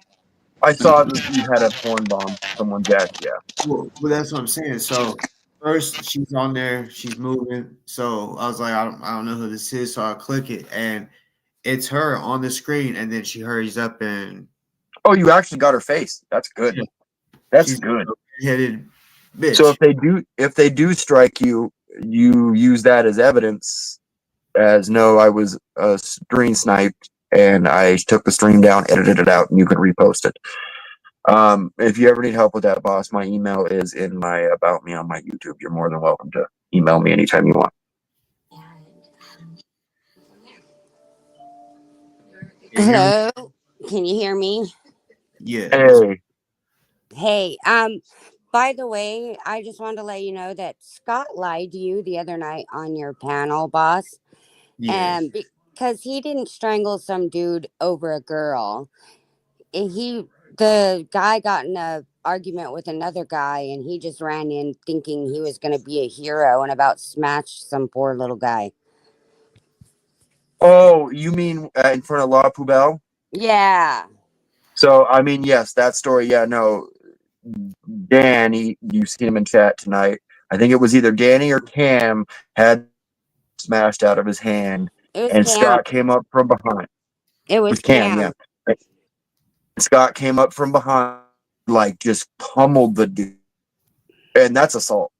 I saw that you had a porn bomb. Someone dead. Yeah. Well, that's what I'm saying. So first she's on there, she's moving. So I was like, I don't know who this is. So I click it and it's her on the screen, and then she hurries up and Oh, you actually got her face. That's good. yeah, That's she's good. a headed So bitch. if they do strike you, you use that as evidence. As no, I was stream sniped and I took the stream down, edited it out, and you can repost it. If you ever need help with that, boss, my email is in my about me on my YouTube. You're more than welcome to email me anytime you want. Can you hear me? Hello, can you hear me? Yeah. Hey, Hey, by the way, I just wanted to let you know that Scott lied to you the other night on your panel, boss, Yeah. and because he didn't strangle some dude over a girl. The guy got in a argument with another guy, and he just ran in thinking he was going to be a hero and about smashed some poor little guy. oh, you mean in front of La Poubelle? Yeah, So I mean, yes, that story. Yeah, no, Danny, you seen him in chat tonight. I think it was either Danny or Cam had smashed out of his hand, it was and Cam. Scott came up from behind. It It was was Cam, yeah. Cam. Scott came up from behind, like just pummeled the dude, and that's assault.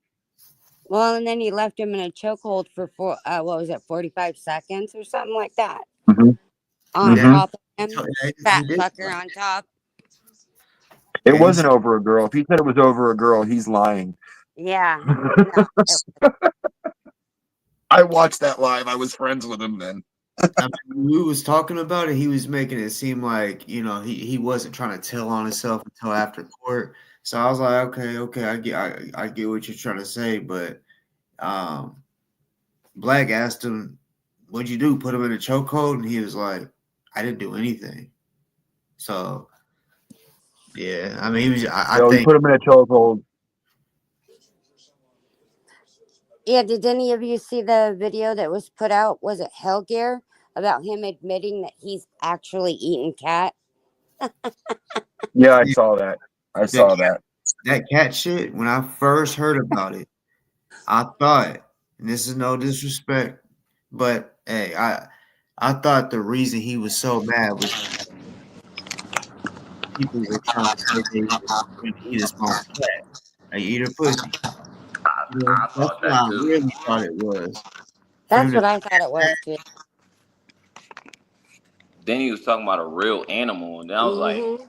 Well, and then he left him in a chokehold for 45 seconds or something like that. Mm-hmm. On Yeah. top of him, He fat did. fucker on top. It Yeah, wasn't over a girl. If he said it was over a girl, he's lying. Yeah, no, I watched that live. I was friends with him then. I mean, we was talking about it. He was making it seem like, you know, he wasn't trying to tell on himself until after court. So I was like, okay, I get what you're trying to say, but um, Black asked him, "What'd you do? Put him in a chokehold?" And he was like, "I didn't do anything." So yeah, I mean, he was. I We think put him in a chokehold. yeah. Did any of you see the video that was put out? Was it Hellgear about him admitting that he's actually eaten cat? Yeah, I saw that. I that saw that. that cat shit. When I first heard about it, I thought, and this is no disrespect, but hey, I thought the reason he was so mad was people were trying to say they were going to eat his mom's cat, like eat her pussy. You know, I that's thought what that I too. really thought it was. For him That's to what I thought it was too. Then he was talking about a real animal, and I was like, Mm-hmm.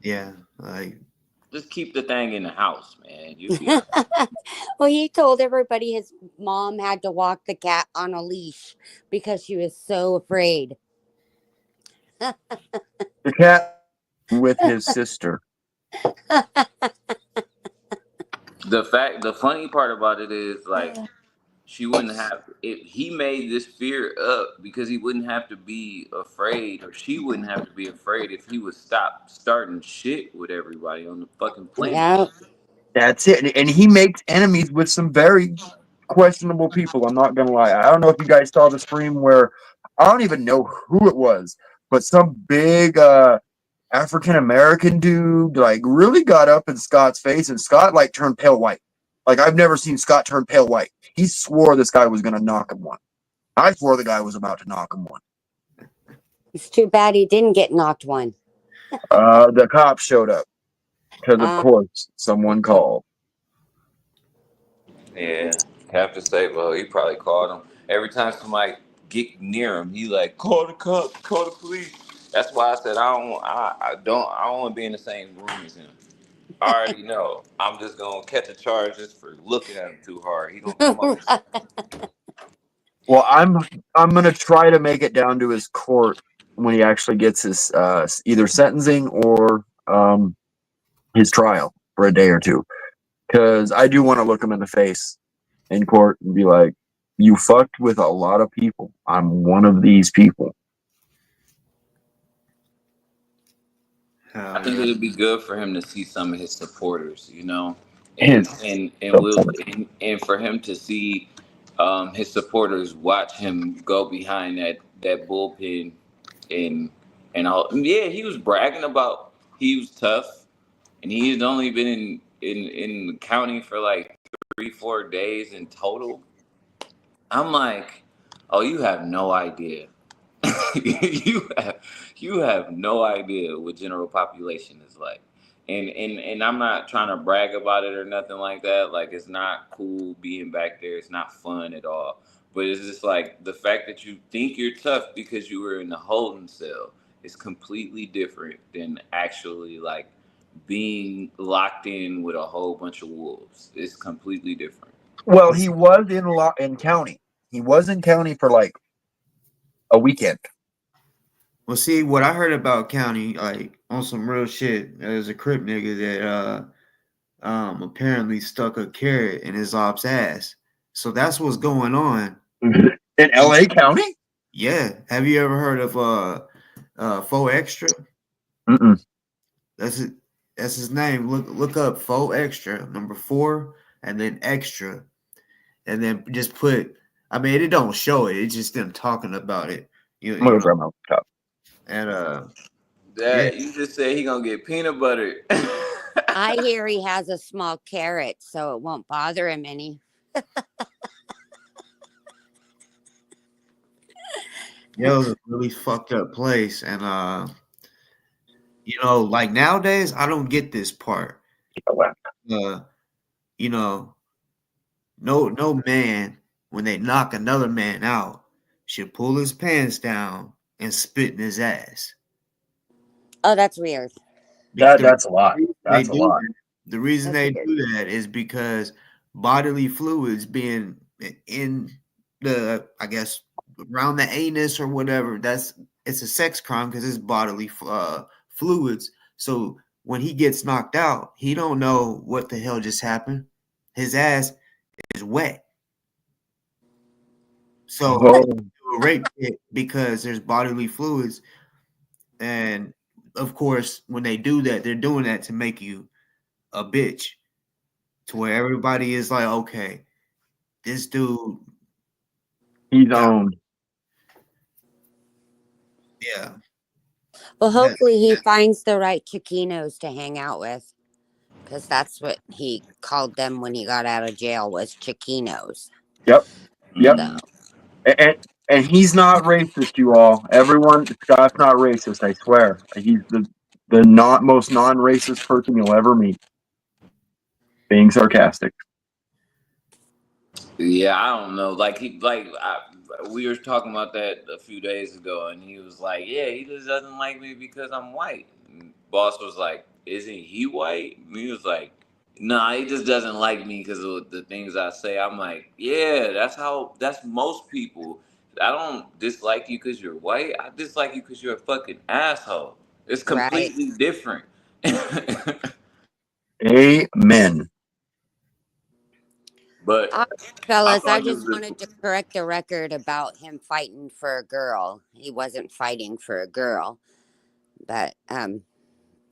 yeah, like Just keep the thing in the house, man. You'll be all right. Well, he told everybody his mom had to walk the cat on a leash because she was so afraid. The cat with his sister. The funny part about it is like she wouldn't have it. He made this fear up because he wouldn't have to be afraid, or she wouldn't have to be afraid if he would stop starting shit with everybody on the fucking planet. Yeah. That's it. And he makes enemies with some very questionable people. I'm not gonna lie. I don't know if you guys saw the stream where I don't even know who it was, but some big African American dude like really got up in Scott's face, and Scott like turned pale white. Like I've never seen Scott turn pale white. He swore this guy was gonna knock him one. I swore the guy was about to knock him one. It's too bad he didn't get knocked one. The cops showed up because of course someone called. Yeah, have to say, well, he probably called him every time somebody get near him. He like call the cops, call the police. That's why I said I don't want to be in the same room as him. I already know. I'm just gonna catch a charge just for looking at him too hard. He gonna come up. Well, I'm gonna try to make it down to his court when he actually gets his either sentencing or his trial for a day or two, because I do want to look him in the face in court and be like, "You fucked with a lot of people. I'm one of these people." I think it'd be good for him to see some of his supporters, you know, His and for him to see his supporters watch him go behind that bullpen and all. Yeah, he was bragging about he was tough, and he had only been in the county for like 3-4 days in total. I'm like, oh, you have no idea. you have you have no idea what general population is like. And I'm not trying to brag about it or nothing like that. Like it's not cool being back there. It's not fun at all. But it's just like the fact that you think you're tough because you were in the holding cell is completely different than actually like being locked in with a whole bunch of wolves. It's completely different. Well, he was in county. He was in county for like a weekend. Well, see, what I heard about County, like on some real shit, there's a Crip nigga that apparently stuck a carrot in his op's ass. So that's what's going on. In LA County? Yeah. Have you ever heard of Faux Extra? Mm-mm. That's it. That's his name. Look up Faux Extra, number 4, and then extra. And then just put, I mean, it don't show it. It's just them talking about it. You I'm gonna know, grab my cup. and That yeah. you just said he gonna get peanut butter. I hear he has a small carrot, so it won't bother him any. Yeah, it was a really fucked up place. And you know, like nowadays, I don't get this part. Uh, you know, no man, when they knock another man out, should pull his pants down and spit in his ass. Oh, that's weird. That's a lot. They That's a do lot. that. The reason That's they weird. do that is because bodily fluids being in the, I guess, around the anus or whatever, it's a sex crime because it's bodily fluids. So when he gets knocked out, he don't know what the hell just happened. His ass is wet. So Oh, a rape kit because there's bodily fluids, and of course, when they do that, they're doing that to make you a bitch, to where everybody is like, okay, this dude, he's got, owned. yeah, Well, that, hopefully he finds the right Chiquinos to hang out with, because that's what he called them when he got out of jail, was Chiquinos. Yep. Yep. So, And he's not racist, you all. Everyone, Scott's not racist, I swear. He's the not most non-racist person you'll ever meet. Being sarcastic. Yeah, I don't know. Like we were talking about that a few days ago, and he was like, "Yeah, he just doesn't like me because I'm white." And boss was like, isn't he white? And he was like, nah, he just doesn't like me because of the things I say. I'm like, yeah, that's most people. I don't dislike you because you're white. I dislike you because you're a fucking asshole. It's Right. completely different. Amen. Uh, But I Fellas, I thought he just was wanted to correct the record about him fighting for a girl. He wasn't fighting for a girl. But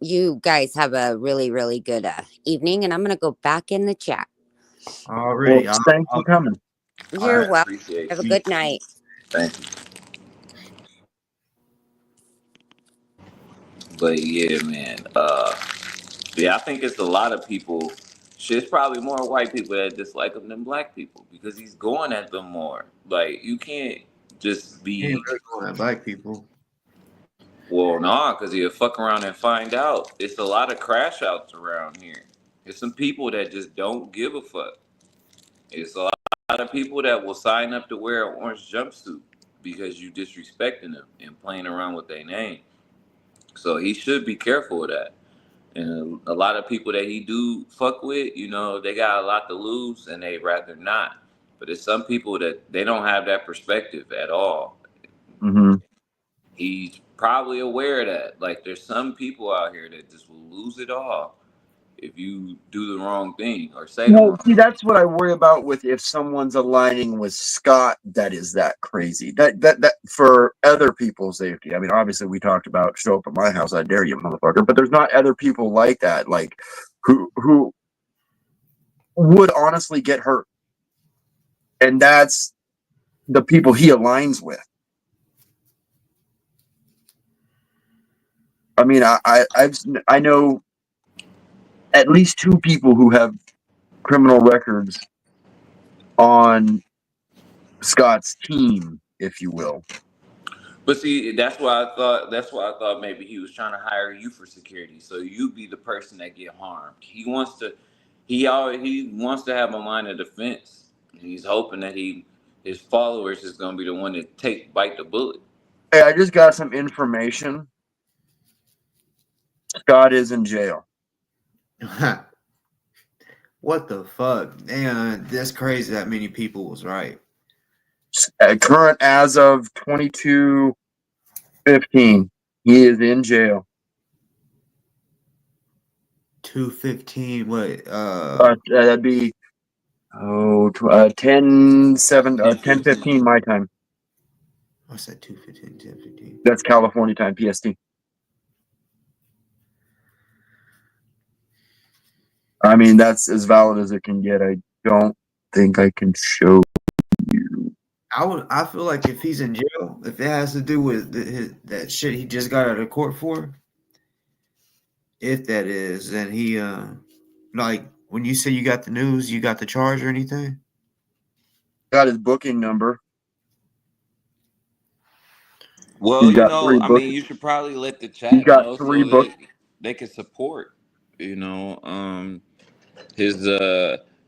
you guys have a really, really good evening, and I'm gonna go back in the chat. Well, Already, thanks for coming. all You're right. welcome. Appreciate Have a you. good night. Thank you. But yeah, man. Yeah, I think it's a lot of people. Shit, it's probably more white people that dislike him than black people because he's going at them more. Like you can't just he ain't be really going at black people. well, nah, because he'll fuck around and find out. It's a lot of crash outs around here. There's some people that just don't give a fuck. It's a lot of people that will sign up to wear an orange jumpsuit because you disrespecting them and playing around with their name. So he should be careful of that. And a lot of people that he do fuck with, they got a lot to lose and they rather not. But it's some people that they don't have that perspective at all. Mm-hmm. He's probably aware of that. Like there's some people out here that just will lose it all if you do the wrong thing or say the Well, wrong see, thing. that's what I worry about with if someone's aligning with Scott. That is that crazy. That for other people's safety. I mean, obviously, we talked about show up at my house. I dare you, motherfucker. But there's not other people like that, like who would honestly get hurt, and that's the people he aligns with. I mean, I know at least two people who have criminal records on Scott's team, if you will. But see, that's why I thought maybe he was trying to hire you for security, so you be the person that get harmed. He wants to have a line of defense. He's hoping that his followers is gonna be the one that bite the bullet. Hey, I just got some information. Scott is in jail. What the fuck? Damn, that's crazy that many people was right. Current as of 22/15, he is in jail. 215, what? That'd be 10/7, 10/15 my time. What's that? 215, 1015. That's California time, PST. I mean, that's as valid as it can get. I don't think I can show you. I feel like if he's in jail, if it has to do with that shit he just got out of court for, if that is, then he like when you say you got the news, you got the charge or anything? Got his booking number. Well, He's got three bookings. you should probably let the He's chat got know three so books. that they can support. His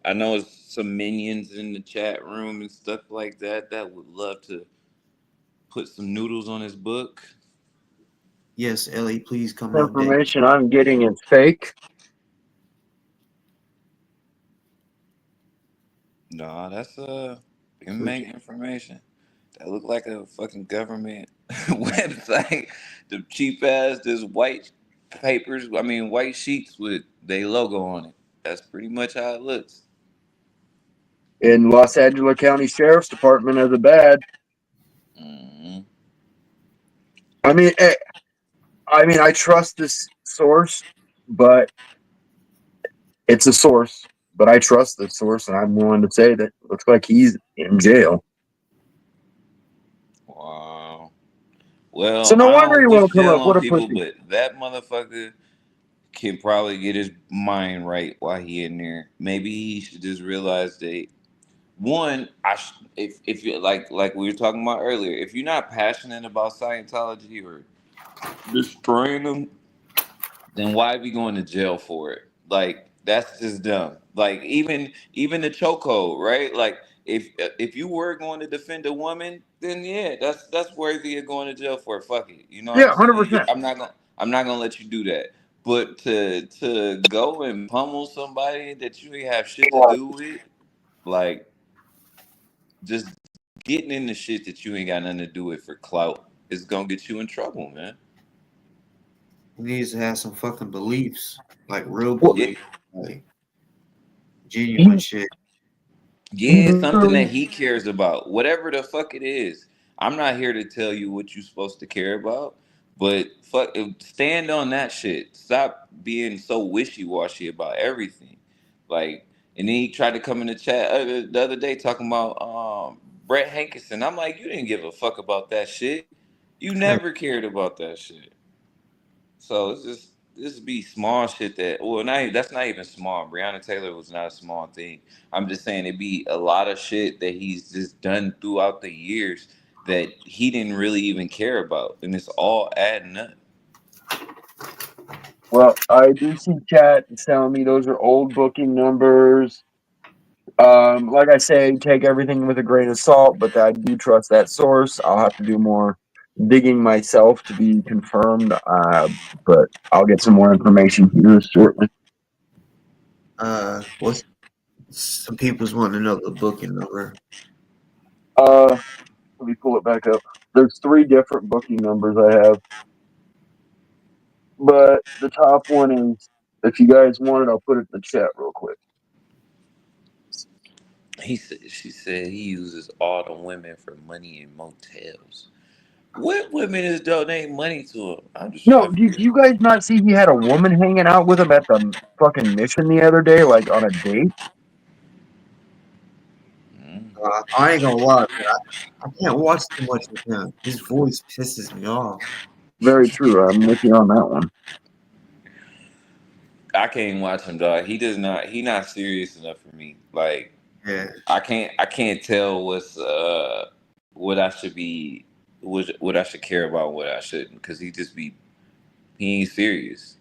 I know some minions in the chat room and stuff like that would love to put some noodles on his book. Yes, Ellie, please come update. Information I'm getting is fake. No, that's inmate information. That look like a fucking government website. The cheap ass, this white papers. I mean, white sheets with their logo on it. That's pretty much how it looks. In Los Angeles County Sheriff's Department as a badge. Mm-hmm. I mean, I trust this source, but it's a source. But I trust this source, and I'm willing to say that it looks like he's in jail. Wow. So Well, no I wonder he don't won't wish come jail up. What on a people, pussy! but that motherfucker can probably get his mind right while he in there. Maybe he should just realize that one, if you like we were talking about earlier, if you're not passionate about Scientology or destroying them, then why be going to jail for it? Like that's just dumb. Like even the chokehold, right? Like if you were going to defend a woman, then yeah, that's worthy of going to jail for. Fuck it, you know what Yeah, I'm saying? 100%. I'm not gonna let you do that. But to go and pummel somebody that you ain't have shit to do with, like just getting into shit that you ain't got nothing to do with for clout is gonna get you in trouble, man. He needs to have some fucking beliefs, like real Well, Yeah, belief, like he, genuine shit. he yeah, something that literally, he cares about, whatever the fuck it is. I'm not here to tell you what you're supposed to care about, but fuck, stand on that shit. Stop being so wishy washy about everything. Like, and then he tried to come in the chat the other day talking about Brett Hankinson. I'm like, you didn't give a fuck about that shit. You never cared about that shit. So it's just this be small shit that well not that's not even small. Breonna Taylor was not a small thing. I'm just saying it be a lot of shit that he's just done throughout the years that he didn't really even care about, and it's all adding up. well, I do see chat telling me those are old booking numbers. Like I say, take everything with a grain of salt, but I do trust that source. I'll have to do more digging myself to be confirmed, but I'll get some more information here shortly. What's some people's want to know the booking number? Uh, Let me pull it back up. There's 3 different booking numbers I have, but the top one is, if you guys want it, I'll put it in the chat real quick. She said he uses all the women for money in motels. What women is donating money to him? I'm just No, trying to did figure. you guys not see he had a woman hanging out with him at the fucking mission the other day, like on a date? Mm. I ain't gonna lie, man. I can't watch too much of him. His voice pisses me off. Very true. I'm with you on that one. I can't watch him, dog. He does not. He not serious enough for me. Like Yeah, I can't tell what I should be what I should care about, what I shouldn't, because he ain't serious.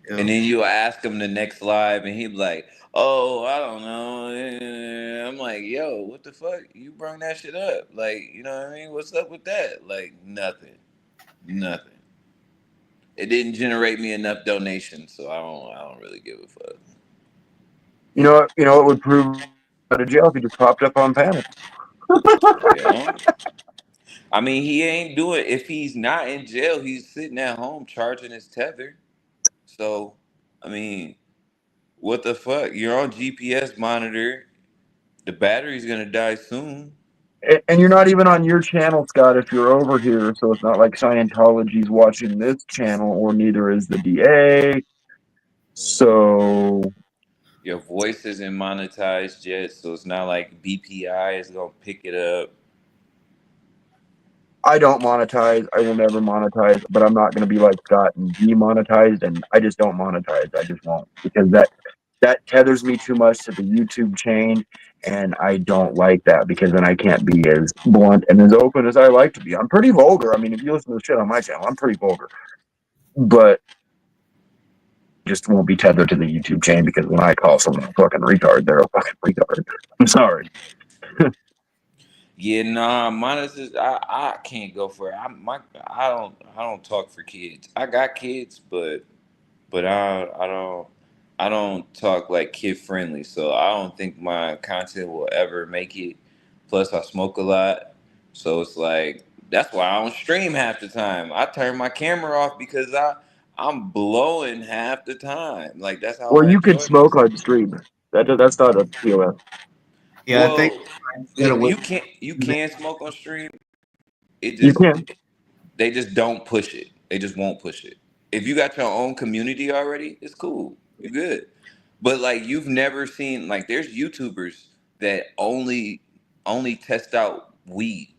yeah, And then you ask him the next live, and he be like, "Oh, I don't know." I'm like, "Yo, what the fuck? You bring that shit up? Like, you know what I mean? What's up with that? Like, nothing, nothing. It didn't generate me enough donations, so I don't really give a fuck." You know what? You know what would prove out of jail if he just popped up on panel. Yeah. I mean, he ain't doing. If he's not in jail, he's sitting at home charging his tether. So, I mean, what the fuck? You're on GPS monitor. The battery's gonna die soon. And you're not even on your channel, Scott, if you're over here. So it's not like Scientology's watching this channel, or neither is the DA. So Your voice isn't monetized yet, so it's not like BPI is gonna pick it up. I don't monetize. I will never monetize, but I'm not going to be like Scott and demonetized. And I just don't monetize. I just won't, because that tethers me too much to the YouTube chain, and I don't like that, because then I can't be as blunt and as open as I like to be. I'm pretty vulgar. I mean, if you listen to the shit on my channel, I'm pretty vulgar, but just won't be tethered to the YouTube chain, because when I call someone a fucking retard, they're a fucking retard. I'm sorry. Yeah, nah, monetization. I can't go for it. I don't talk for kids. I got kids, but I don't talk like kid friendly, so I don't think my content will ever make it. Plus, I smoke a lot, so it's like that's why I don't stream half the time. I turn my camera off because I'm blowing half the time. Like that's how Well, I you can enjoy smoke myself. on stream. That's not a POS. yeah. I think Well, instead of you can smoke on stream. It You just can. they just don't push it. They just won't push it. If you got your own community already, it's cool. You good. But like you've never seen like there's YouTubers that only test out weed,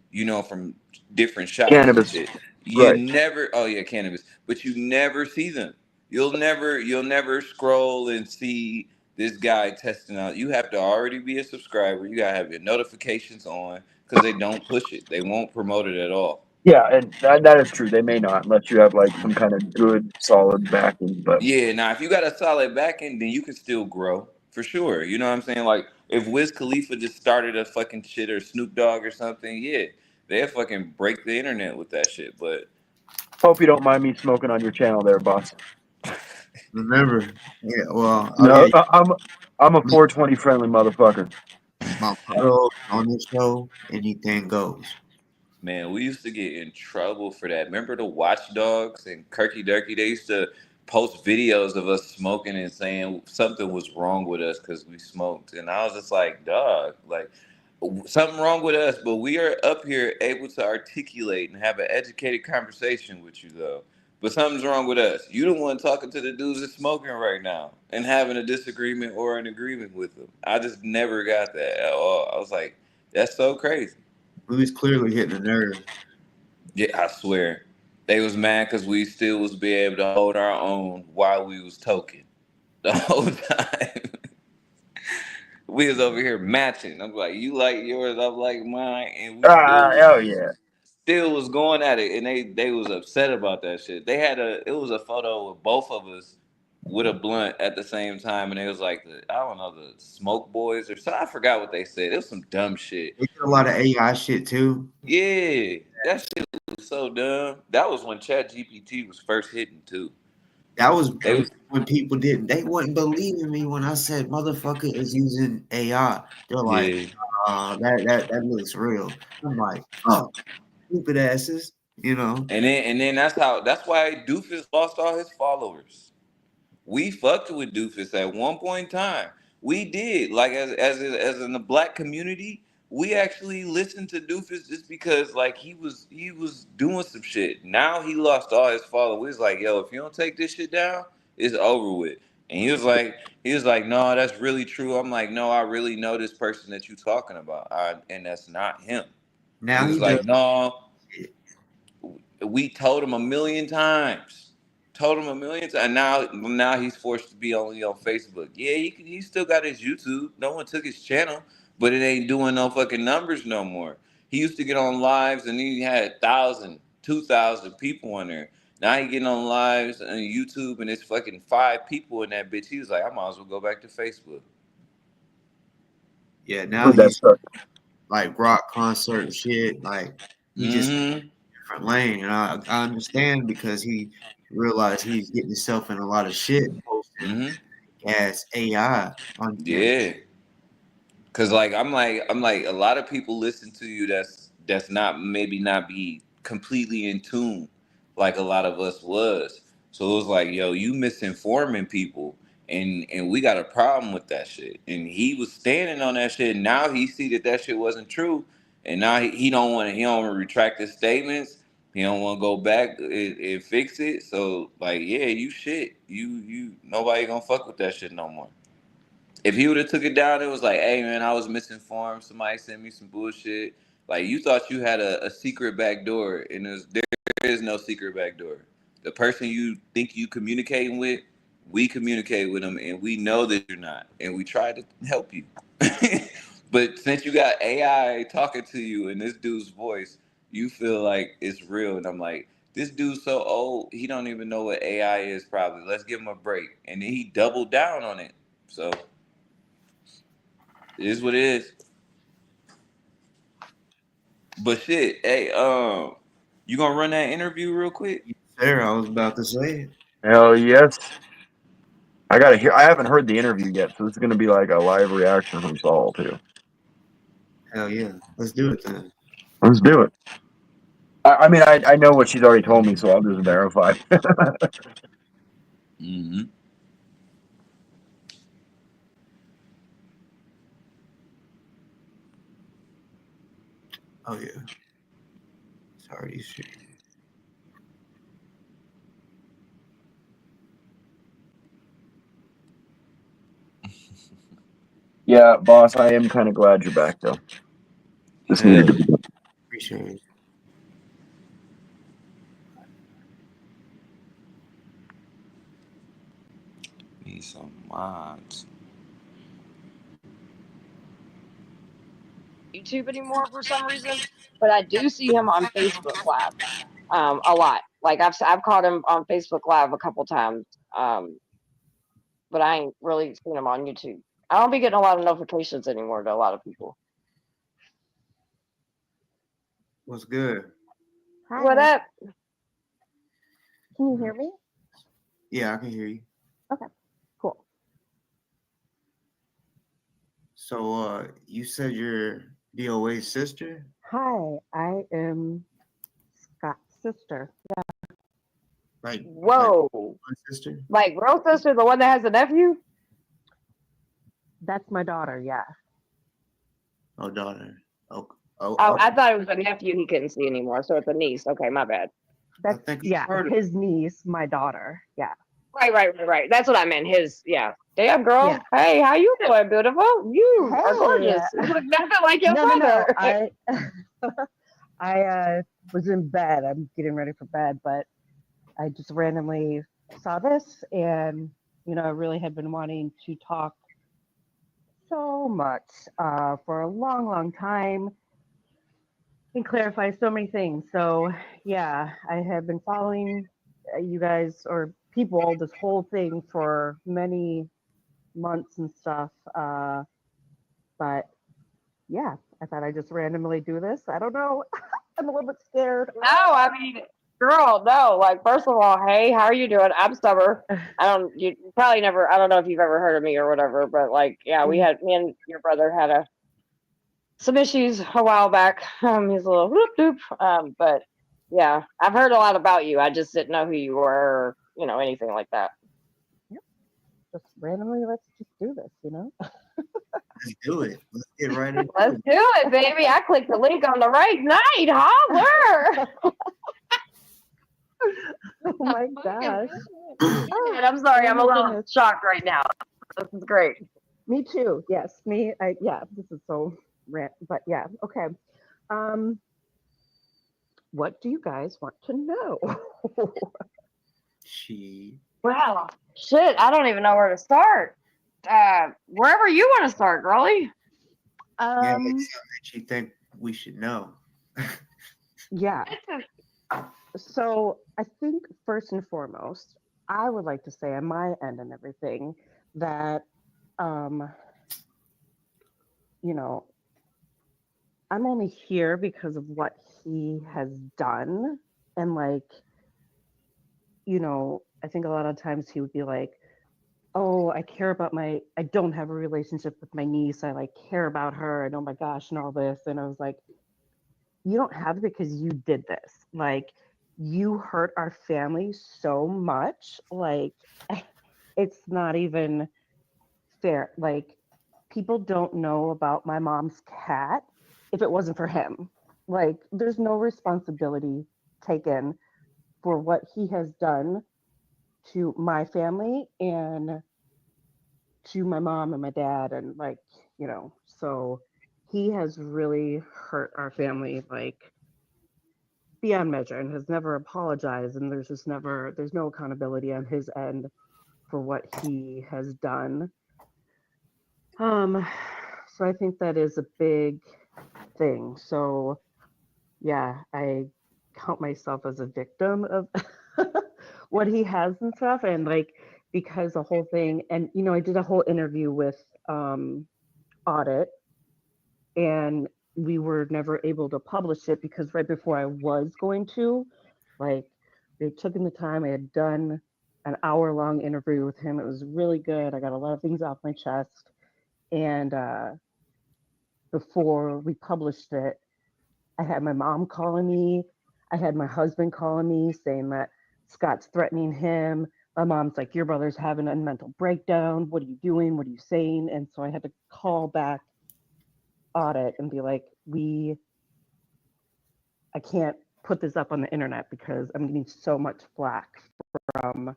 from different shops and Cannabis. shit. You Right. never oh yeah, cannabis. But you never see them. You'll never scroll and see this guy testing out. You have to already be a subscriber. You gotta have your notifications on because they don't push it. They won't promote it at all. Yeah, and that is true. They may not, unless you have like some kind of good, solid backing. But Yeah, now if you got a solid back end, then you can still grow for sure. You know what I'm saying? Like if Wiz Khalifa just started a fucking shit or Snoop Dogg or something, yeah, they'll fucking break the internet with that shit. But hope you don't mind me smoking on your channel there, boss. Remember? Yeah. Well. Oh No, yeah. I'm a 420 friendly motherfucker. My motto on this show: anything goes. Man, we used to get in trouble for that. Remember the Watchdogs and Kirky Durky? They used to post videos of us smoking and saying something was wrong with us because we smoked. And I was just like, dog, like something wrong with us, but we are up here able to articulate and have an educated conversation with you, though. But something's wrong with us. You the one talking to the dudes that's smoking right now and having a disagreement or an agreement with them. I just never got that at all. I was like, that's so crazy. We was clearly hitting a nerve. Yeah, I swear. They was mad because we still was be able to hold our own while we was toking the whole time. We was over here matching. I'm like, you like yours, I'm like mine, and we Hell yeah. still was going at it, and they was upset about that shit. They had it was a photo with both of us with a blunt at the same time, and it was like I don't know, the smoke boys or so. I forgot what they said. It was some dumb shit. They did a lot of AI shit too. Yeah, that shit was so dumb. That was when Chat GPT was first hitting too. That was They was when people didn't. They wouldn't believe in me when I said motherfucker is using AI. They're like, yeah. that looks real. I'm like, oh, stupid asses. You know. And then that's why Doofus lost all his followers. We fucked with Doofus at one point in time. We did. Like as in the black community, we actually listened to Doofus just because like he was doing some shit. Now he lost all his followers. We was like, yo, if you don't take this shit down, it's over with. And he was like, no, that's really true. I'm like, no, I really know this person that you talking about. And that's not him. And he Now was he does like, no, it. we told him a million times. Told him a million times. And now he's forced to be only on Facebook. Yeah, he still got his YouTube. No one took his channel, but it ain't doing no fucking numbers no more. He used to get on lives and he had 1,000, 2,000 people on there. Now he getting on lives on YouTube and it's fucking 5 people in that bitch. He was like, I might as well go back to Facebook. Yeah. Now Heard that he's stuff. like rock concert shit. Like he just Mm-hmm. different lane, and I understand because he realized he's getting himself in a lot of shit posting Mm-hmm. as AI on camera. Yeah. Cause like I'm like a lot of people listen to you that's not maybe not be completely in tune like a lot of us was. So it was like, yo, you misinforming people and we got a problem with that shit. And he was standing on that shit. Now he see that shit wasn't true. And now he don't want to he don't want to retract his statements. He don't want to go back and fix it. So like, yeah, you shit. You nobody gonna fuck with that shit no more. If he would have took it down, it was like, hey man, I was misinformed. Somebody sent me some bullshit. Like you thought you had a secret back door, and there is no secret back door. The person you think you communicating with, we communicate with them, and we know that you're not, and we try to help you. But since you got AI talking to you in this dude's voice, you feel like it's real, and I'm like, this dude's so old, he don't even know what AI is. Probably, let's give him a break, and then he doubled down on it. So. It is what it is. But shit, hey, you gonna run that interview real quick? There, I was about to say it. Hell yes. I gotta hear. I haven't heard the interview yet, so this is gonna be like a live reaction from Saul too. Hell yeah, let's do it then. Let's do it. I mean, I know what she's already told me, so I'll just verify. Mm-hmm. Oh yeah, sorry, shit. Yeah, boss, I am kind of glad you're back though. This needed Hell to yeah. be. Appreciate it. Need some mods. YouTube anymore for some reason, but I do see him on Facebook Live a lot. Like I've caught him on Facebook Live a couple times, but I ain't really seen him on YouTube. I don't be getting a lot of notifications anymore to a lot of people. What's good? Hi. What up? Can you hear me? Yeah, I can hear you. Cool. So you said you're DOA's sister? Hi, I am Scott's sister. Like Whoa. my sister? Like real sister, the one that has a nephew? That's my daughter, yeah. Oh, daughter. Oh, Oh, oh, I thought it was a nephew he couldn't see anymore, so it's a niece. Okay, my bad. I That's think I've yeah, heard of his niece, my daughter. Yeah. Right. That's what I meant. His, yeah. Damn, girl. Yeah. Hey, how you doing, beautiful? You are Hey. gorgeous. You look nothing like your No. mother. I was in bed. I'm getting ready for bed, but I just randomly saw this, and I really had been wanting to talk so much for a long, long time and clarify so many things. So yeah, I have been following you guys or people this whole thing for many months and stuff. But yeah, I thought I'd just randomly do this. I don't know. I'm a little bit scared. No, I mean, girl, no. Like, first of all, hey, how are you doing? I'm Summer. You probably never, I don't know if you've ever heard of me or whatever, but like, yeah, me and your brother had some issues a while back. He's a little whoop doop. But yeah, I've heard a lot about you. I just didn't know who you were or, anything like that. Just randomly, let's just do this, Let's do it. Let's get right into Let's it. do it, baby. I clicked the link on the right night. Holler. Oh my gosh. And I'm sorry, I'm a little shocked right now. This is great. Me too. Yes, this is so rant, but yeah, okay. What do you guys want to know? Well, shit, I don't even know where to start. Wherever you want to start, girlie. Yeah, like something that you think we should know. Yeah. So I think first and foremost, I would like to say on my end and everything that, I'm only here because of what he has done. And I think a lot of times he would be like, oh, I don't have a relationship with my niece. I care about her. And oh my gosh, and all this. And I was like, you don't have it because you did this. You hurt our family so much. It's not even fair. People don't know about my mom's cat if it wasn't for him. There's no responsibility taken for what he has done to my family and to my mom and my dad. And so he has really hurt our family beyond measure and has never apologized. And there's no accountability on his end for what he has done. So I think that is a big thing. So yeah, I count myself as a victim of what he has and stuff. And because the whole thing, and I did a whole interview with Audit, and we were never able to publish it because right before I was going to, they took in the time. I had done an hour-long interview with him. It was really good. I got a lot of things off my chest. And before we published it, I had my mom calling me. I had my husband calling me saying that Scott's threatening him. My mom's like, your brother's having a mental breakdown. What are you doing? What are you saying? And so I had to call back Audit and be like, I can't put this up on the internet because I'm getting so much flack from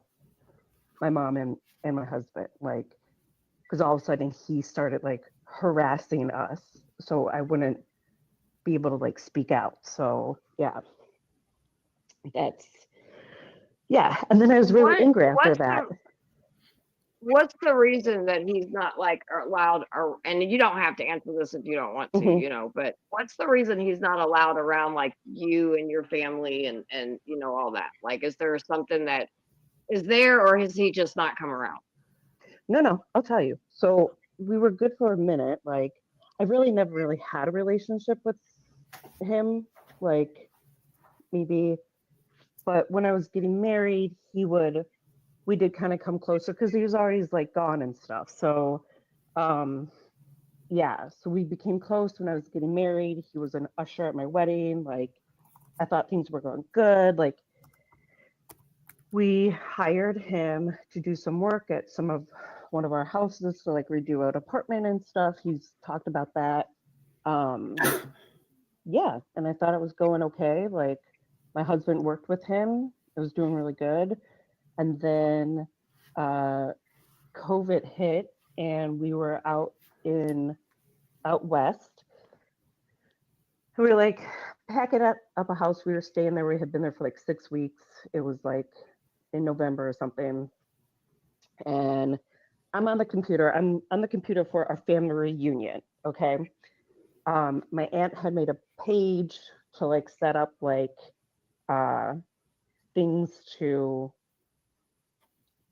my mom and my husband. Because all of a sudden he started harassing us. So I wouldn't be able to speak out. So yeah. And then I was really angry after that. What's the reason that he's not allowed, and you don't have to answer this if you don't want to, but what's the reason he's not allowed around you and your family and all that? Is there something that is there, or has he just not come around? No, I'll tell you. So we were good for a minute. I really never really had a relationship with him, maybe. But when I was getting married, he would we did kind of come closer because he was already like gone and stuff. So, yeah, so we became close when I was getting married. He was an usher at my wedding. Like, I thought things were going good. Like, we hired him to do some work at one of our houses to like redo an apartment and stuff. He's talked about that. Yeah, and I thought it was going okay. Like, my husband worked with him. It was doing really good. And then COVID hit, and we were out west. We were like packing up a house. We were staying there. We had been there for like 6 weeks. It was like in November or something. And I'm on the computer. I'm on the computer for our family reunion. Okay. My aunt had made a page to like set up like things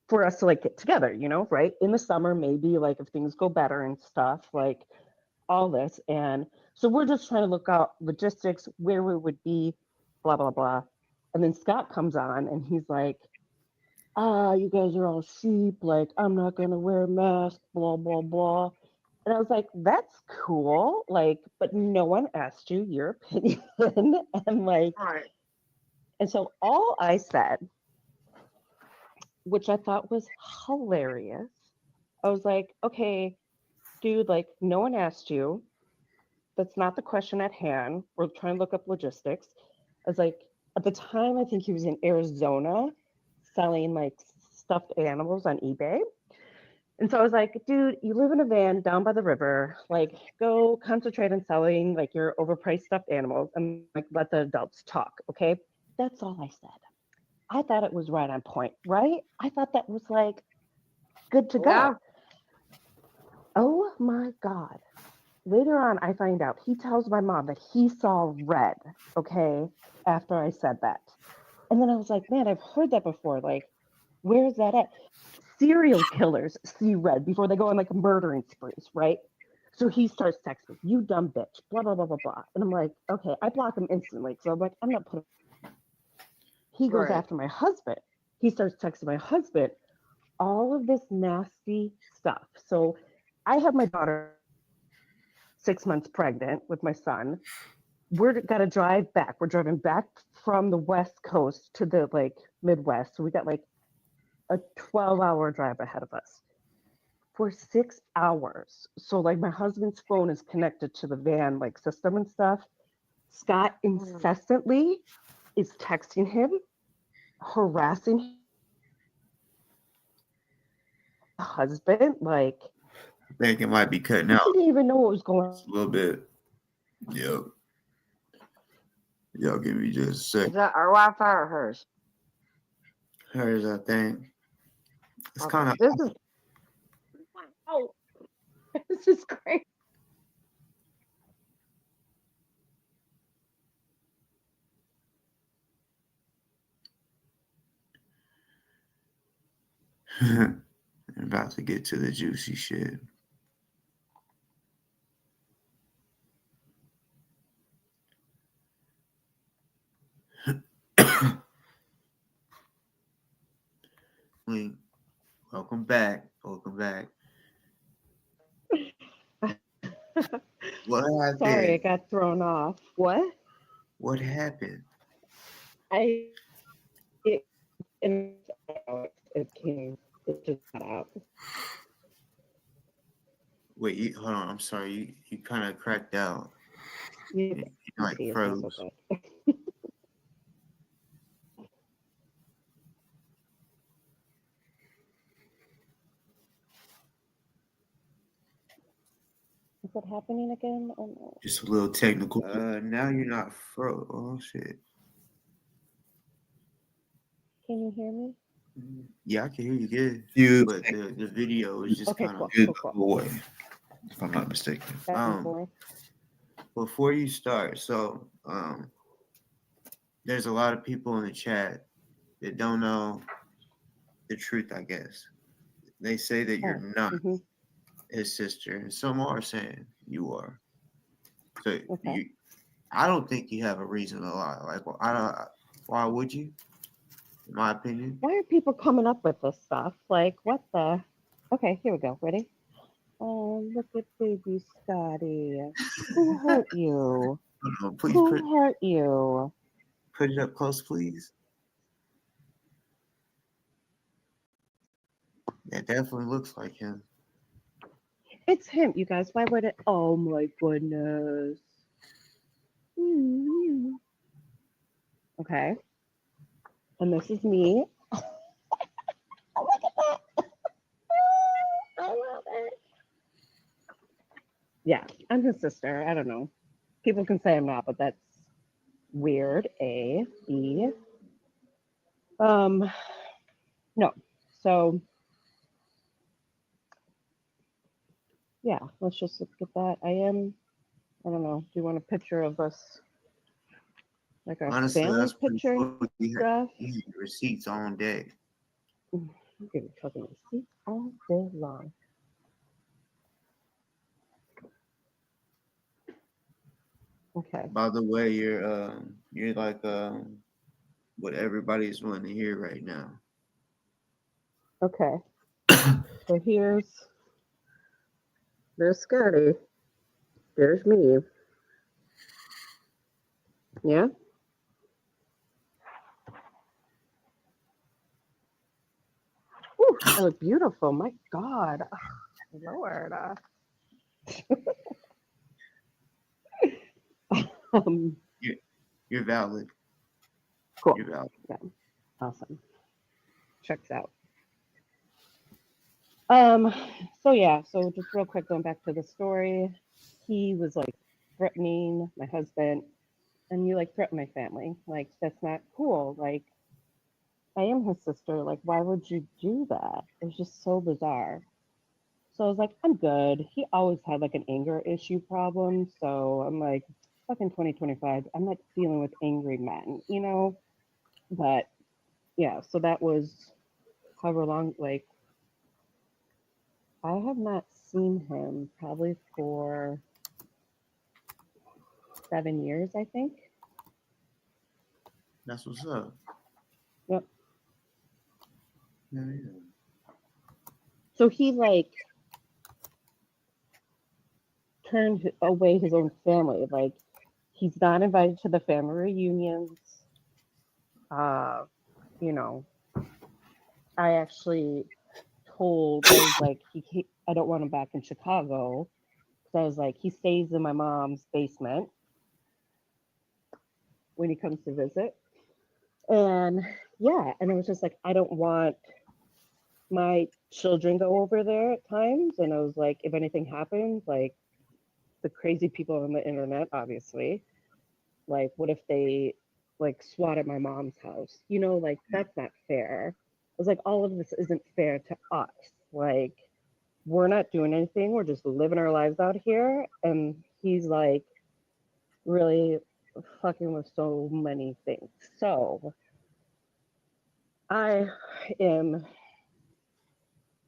for us to like get together, right? In the summer, maybe like if things go better and stuff, like all this. And so we're just trying to look out logistics, where we would be, blah, blah, blah. And then Scott comes on and he's like, you guys are all sheep. Like, I'm not going to wear a mask, blah, blah, blah. And I was like, that's cool. Like, but no one asked you your opinion. And like, Right. and so all I said, which I thought was hilarious, I was like, okay, dude, like, no one asked you. That's not the question at hand. We're trying to look up logistics. I was like, at the time, I think he was in Arizona selling like stuffed animals on eBay. And so I was like, dude, you live in a van down by the river. Like, go concentrate on selling like your overpriced stuffed animals and like let the adults talk. Okay. That's all I said. I thought it was right on point, right? I thought that was like good to go. Yeah. Oh my God. Later on, I find out he tells my mom that he saw red, okay, after I said that. And then I was like, man, I've heard that before. Like, where's that at? Serial killers see red before they go on like murdering sprees, right? So he starts texting, you dumb bitch, blah, blah, blah, blah, blah. And I'm like, okay, I block him instantly. So I'm like, I'm not putting. He goes Right. after my husband. He starts texting my husband all of this nasty stuff. So I have my daughter 6 months pregnant with my son. We're got to drive back. We're driving back from the West Coast to the like Midwest. So we got like a 12-hour drive ahead of us for 6 hours. So like my husband's phone is connected to the van like system and stuff. Scott incessantly is texting him, harassing his husband. Like, I think it might be cutting he out didn't even know what was going on. a little bit. Yep. Y'all give me just a Is second. that our Wi-Fi or hers? Hers, I think. It's Okay. kind of. This is. Oh, this is great. I'm about to get to the juicy shit. Welcome back. Welcome back. What happened? Sorry, I got thrown off. What? What happened? It came. It just got out. Wait, hold on. I'm sorry. You kind of cracked out. You You like see, it's froze. not so good. Is that happening again? Oh, no. Just a little technical. Now you're not froze. Oh shit. Can you hear me? Yeah, I can hear you good. But the video is just Okay, kind of cool. away, if I'm not mistaken. Back and forth. Before you start, so there's a lot of people in the chat that don't know the truth, I guess. They say that you're not his sister, and some are saying you are. So I don't think you have a reason to lie. Like, well, why would you? in my opinion. Why are people coming up with this stuff? Like, what the? Okay, here we go. Ready? Oh, look at baby Scotty. Who hurt you? Please Who hurt you? put it up close, please. That definitely looks like him. It's him, you guys. Why would it? Oh my goodness. Okay. And this is me. Oh, look at that. I love it. Yeah, I'm his sister. I don't know. People can say I'm not, but that's weird. A, B. No. So, yeah, let's just look at that. I don't know. Do you want a picture of us? Like our Honestly, family that's pretty picture cool. and stuff? You had receipts on deck. I'm giving fucking receipts all day long. Okay. By the way, you're like what everybody's wanting to hear right now. Okay. So there's Scotty. There's me. Yeah. Whew, that was beautiful. My God. Oh, Lord. Um, You're valid. cool. You're valid. Yeah. Awesome. Checks out. So yeah, so just real quick, going back to the story, he was like threatening my husband, and you like threaten my family. Like, that's not cool. Like, I am his sister. Like, why would you do that? It was just so bizarre. So I was like, I'm good. He always had like an anger issue problem. So I'm like, fucking 2025. I'm not dealing with angry men, you know? But yeah, so that was however long, like, I have not seen him probably for 7 years, I think. That's what's up. Yep. Yeah. So he like turned away his own family. Like, he's not invited to the family reunions. You know, I actually told, I was like, I don't want him back in Chicago. So I was like, he stays in my mom's basement when he comes to visit. And yeah, and I was just like, I don't want my children go over there at times. And I was like, if anything happens, like the crazy people on the internet, obviously, like what if they like swat at my mom's house? You know, like that's not fair. I was like, all of this isn't fair to us. Like, we're not doing anything. We're just living our lives out here. And he's like really fucking with so many things. So I am,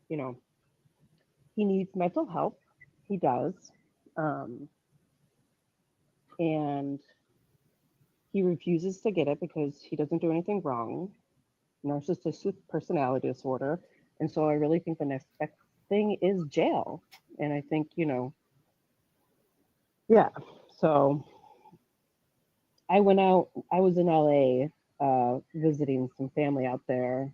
you know, he needs mental help. He does. And he refuses to get it because he doesn't do anything wrong. Narcissistic personality disorder. And so I really think the next best thing is jail. And I think, you know, yeah. So I went out, I was in LA visiting some family out there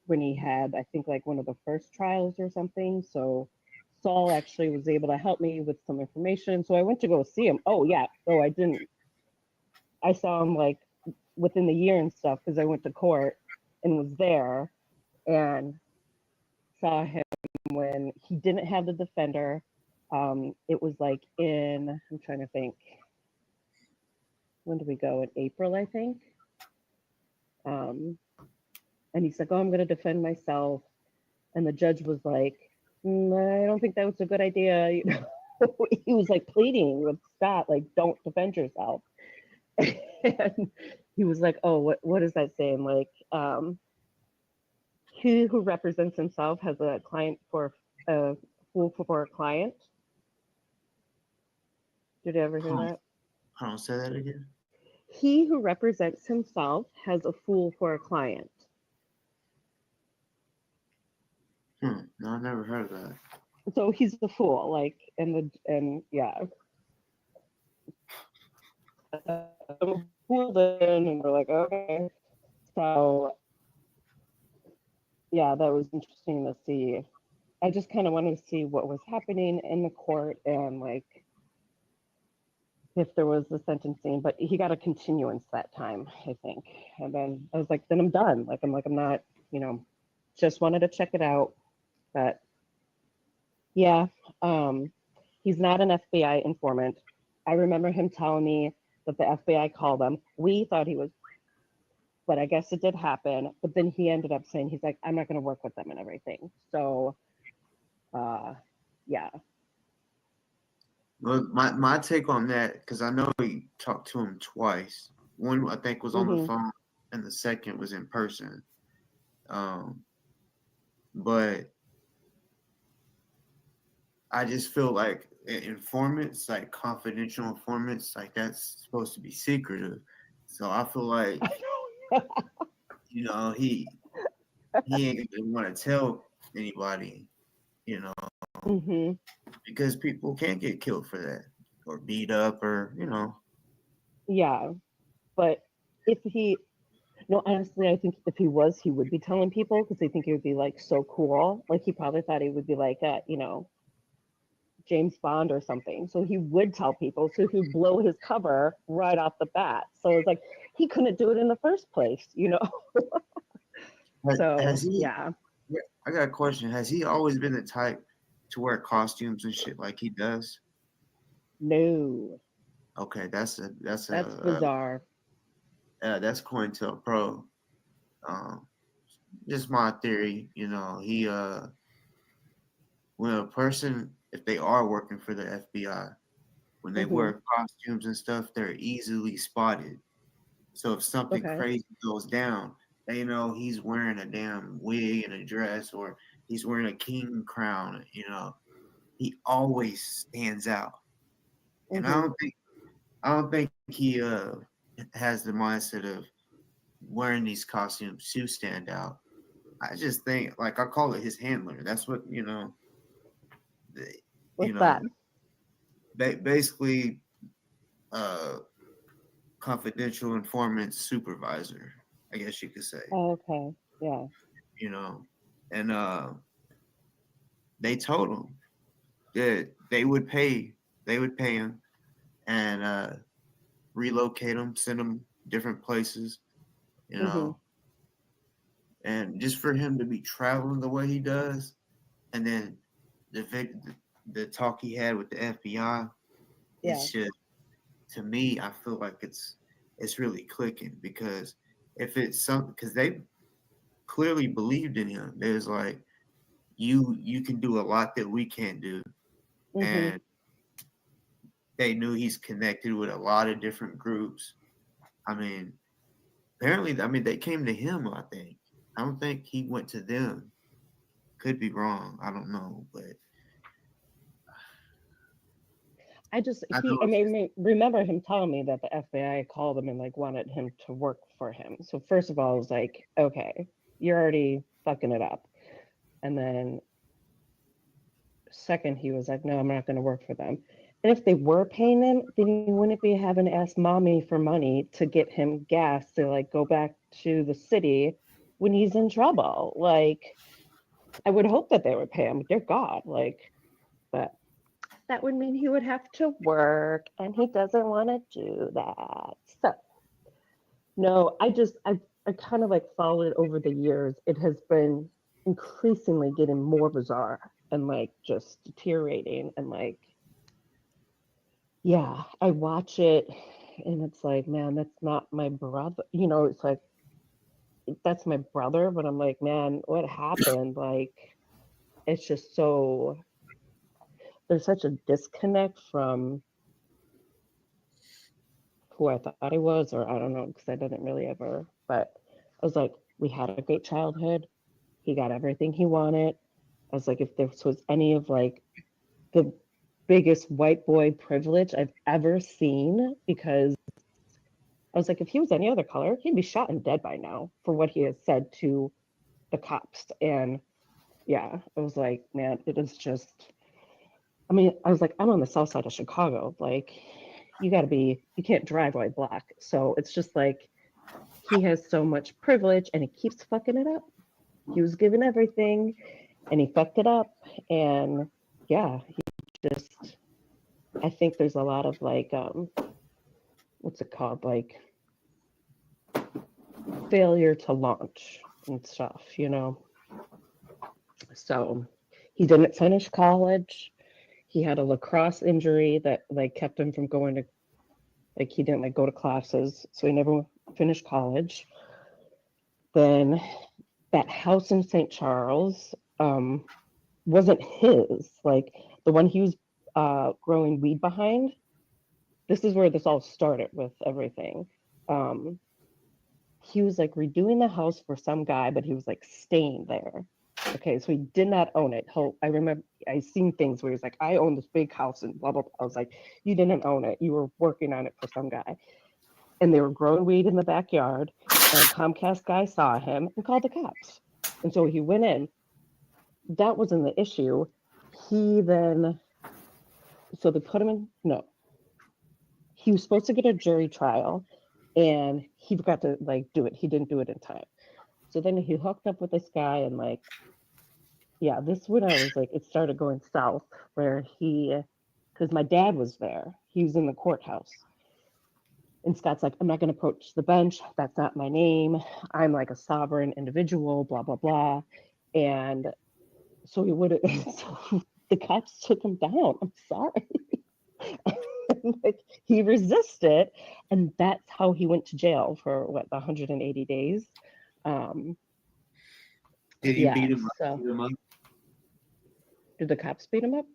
when he had, I think, like one of the first trials or something. So Saul actually was able to help me with some information. So I went to go see him. Oh, yeah. Oh, I didn't. I saw him like within the year and stuff because I went to court and was there and saw him when he didn't have the defender. It was like I'm trying to think. When did we go? In April, I think. And he's like, oh, I'm going to defend myself. And the judge was like, I don't think that was a good idea. You know, he was like pleading with Scott, like, don't defend yourself. And he was like, oh, what is that saying? Like, he who represents himself has a client for a fool for a client. Did you ever hear that? Hold on, say that again. He who represents himself has a fool for a client. No, I never heard of that. So he's the fool, like, and yeah. Pulled in, and we're like, okay. So yeah, that was interesting to see. I just kind of wanted to see what was happening in the court and like if there was the sentencing, but he got a continuance that time, I think. And then I was like, then I'm done. I'm not, just wanted to check it out. But yeah, he's not an FBI informant. I remember him telling me that the FBI called him. We thought he was, but I guess it did happen. But then he ended up saying, he's like, I'm not going to work with them and everything. So, yeah. Well, my take on that, because I know he talked to him twice. One I think was on the phone, and the second was in person. But I just feel like informants, like confidential informants, like that's supposed to be secretive. So I feel like, he ain't gonna want to tell anybody, because people can get killed for that or beat up or. Yeah. But if he, no, honestly, I think if he was, he would be telling people because they think it would be like so cool. Like he probably thought he would be like, James Bond or something. So he would tell people. So he'd blow his cover right off the bat. So it's like he couldn't do it in the first place, So Has he? yeah. Yeah, I got a question. Has he always been the type to wear costumes and shit like he does? No. Okay, that's Bizarre. that's COINTELPRO. Just my theory. He when a person, if they are working for the FBI, when they wear costumes and stuff, they're easily spotted. So if something crazy goes down, they know he's wearing a damn wig and a dress, or he's wearing a king crown. He always stands out. And I don't think he has the mindset of wearing these costumes to stand out. I just think, like, I call it his handler. That's what What's that? Basically, confidential informant supervisor, I guess you could say. Oh, okay. Yeah. And they told him that they would pay him and relocate him, send him different places, and just for him to be traveling the way he does, and then the talk he had with the FBI, it's just, to me, I feel like it's really clicking, because if it's something, because they clearly believed in him. There's like, you can do a lot that we can't do, and they knew he's connected with a lot of different groups. Apparently, they came to him. I don't think he went to them. Could be wrong. I don't know, but I remember him telling me that the FBI called him and like wanted him to work for him. So first of all, I was like, okay, you're already fucking it up. And then second, he was like, no, I'm not going to work for them. And if they were paying him, then he wouldn't be having to ask mommy for money to get him gas to like go back to the city when he's in trouble. Like, I would hope that they would pay him. Dear God, but that would mean he would have to work, and he doesn't want to do that. So, no, I kind of like followed it over the years. It has been increasingly getting more bizarre and like just deteriorating, and like, yeah, I watch it and it's like, man, that's not my brother. It's like, that's my brother, but I'm like, man, what happened? Like, it's just so, there's such a disconnect from who I thought he was, or I don't know, because I didn't really ever, but I was like, we had a great childhood. He got everything he wanted. I was like, if this was any of like the biggest white boy privilege I've ever seen, because I was like, if he was any other color, he'd be shot and dead by now for what he has said to the cops. And Yeah, I was like, man, it is just. I mean, I was like, I'm on the south side of Chicago. Like, you can't drive while black. So it's just like he has so much privilege and he keeps fucking it up. He was given everything and he fucked it up. And yeah, he just, I think there's a lot of like, what's it called? Like failure to launch and stuff, you know? So he didn't finish college. He had a lacrosse injury that like kept him from going to, like he didn't like go to classes. So he never finished college. Then that house in St. Charles wasn't his. Like the one he was growing weed behind. This is where this all started with everything. He was like redoing the house for some guy, but he was like staying there. Okay, so he did not own it. I remember I seen things where he's like, I own this big house and blah blah blah. I was like, you didn't own it. You were working on it for some guy. And they were growing weed in the backyard. And a Comcast guy saw him and called the cops. And so he went in. That wasn't the issue. He then, so they put him in, no. He was supposed to get a jury trial and he forgot to like do it. He didn't do it in time. So then he hooked up with this guy and like, yeah, this when I was like, it started going south where because my dad was there. He was in the courthouse. And Scott's like, I'm not going to approach the bench. That's not my name. I'm like a sovereign individual, blah, blah, blah. And so he would so the cops took him down. I'm sorry. Like he resisted. And that's how he went to jail for what, 180 days. Did he beat him up? So, Beat him up? did the cops beat him up?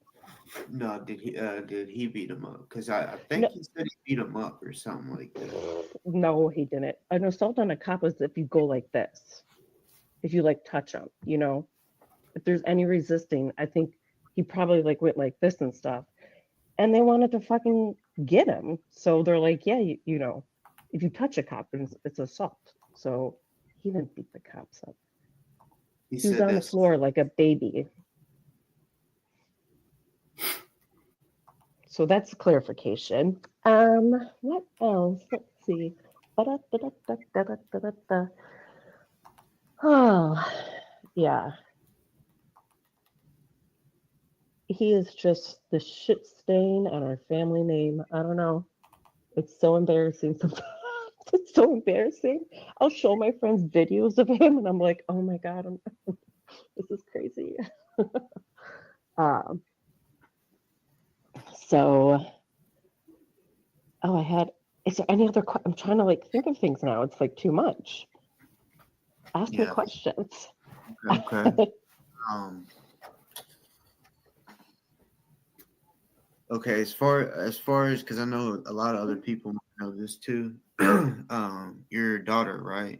No, did he beat him up? Because I think he said he beat him up or something like that. No, he didn't. An assault on a cop is if you go like this, if you like touch him, you know, if there's any resisting, I think he probably like went like this and stuff. And they wanted to fucking get him. So they're like, yeah, you know, if you touch a cop, it's assault. So he didn't beat the cops up. He was on the floor like a baby. So that's clarification. What else? Let's see. Oh, yeah. He is just the shit stain on our family name. I don't know. It's so embarrassing sometimes. It's so embarrassing. I'll show my friends videos of him and I'm like, oh my God, this is crazy. So, is there any other, I'm trying to like think of things now. It's like too much. Ask me questions. Okay. Okay, as far as because I know a lot of other people know this too. Your daughter, right?